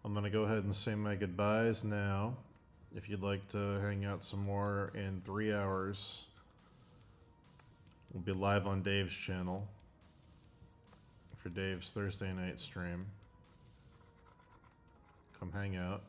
I'm going to go ahead and say my goodbyes now. If you'd like to hang out some more in 3 hours, We'll be live on Dave's channel for Dave's Thursday night stream. Come hang out.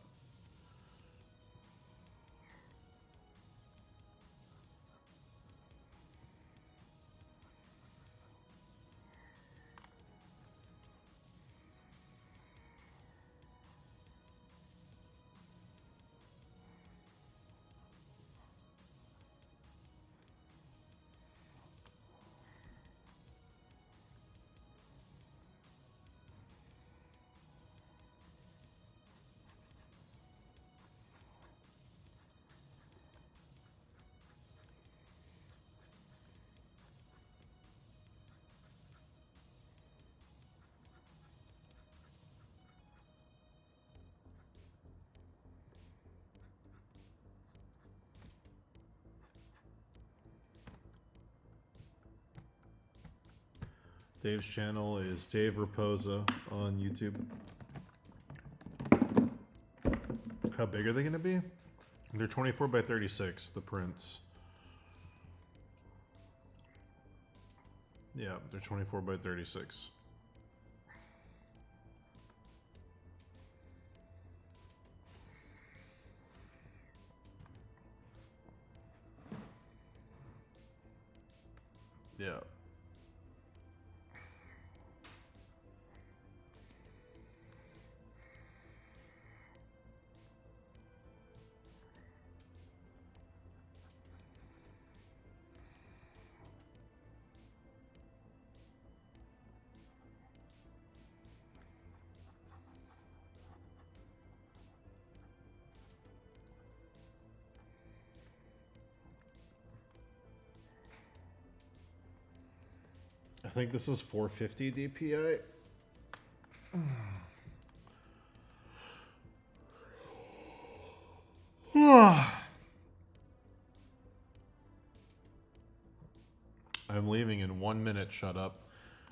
Dave's channel is Dave Raposa on YouTube. How big are they going to be? They're 24 by 36, the prints. Yeah, they're 24 by 36. Yeah. I think this is 450 DPI. I'm leaving in 1 minute, shut up.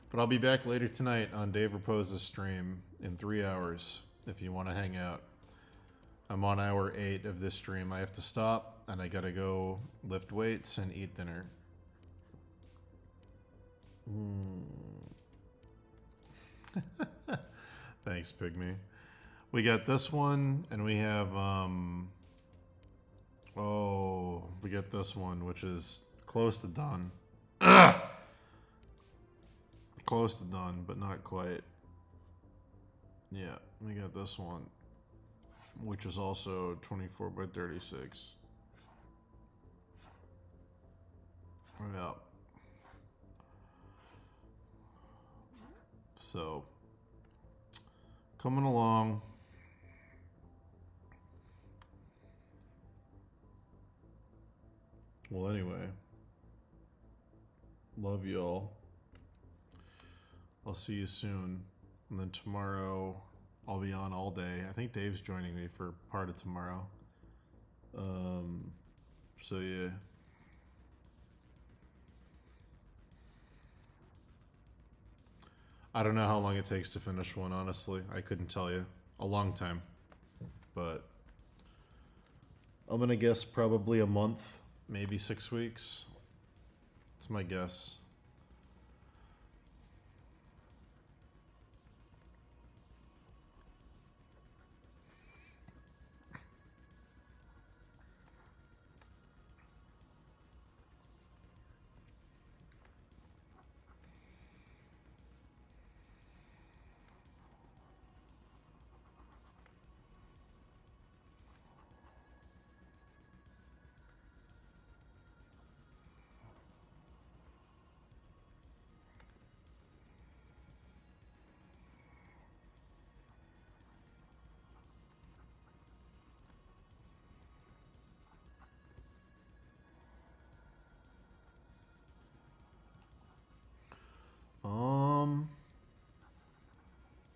But I'll be back later tonight on Dave Raposa's stream in 3 hours if you want to hang out. I'm on hour 8 of this stream. I have to stop and I gotta go lift weights and eat dinner. Thanks, Pygmy. We got this one, and we have we got this one, which is close to done. Close to done, but not quite. Yeah, we got this one, which is also 24 by 36. Yeah. So, coming along. Well, anyway, love y'all. I'll see you soon. And then tomorrow, I'll be on all day. I think Dave's joining me for part of tomorrow. So yeah. I don't know how long it takes to finish one, honestly. I couldn't tell you. A long time. But I'm gonna guess probably a month, maybe 6 weeks. That's my guess.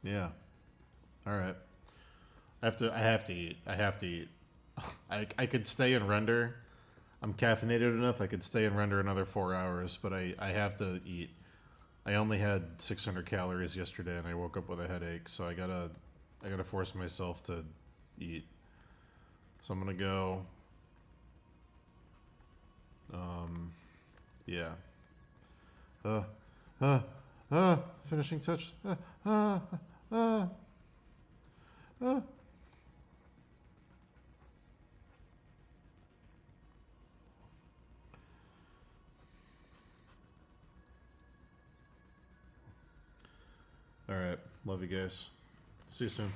Yeah. All right. I have to eat. I have to eat. I could stay and render. I'm caffeinated enough. I could stay and render another 4 hours, but I have to eat. I only had 600 calories yesterday, and I woke up with a headache, so I gotta force myself to eat. So I'm gonna go. Yeah. Finishing touch. All right. Love you guys. See you soon.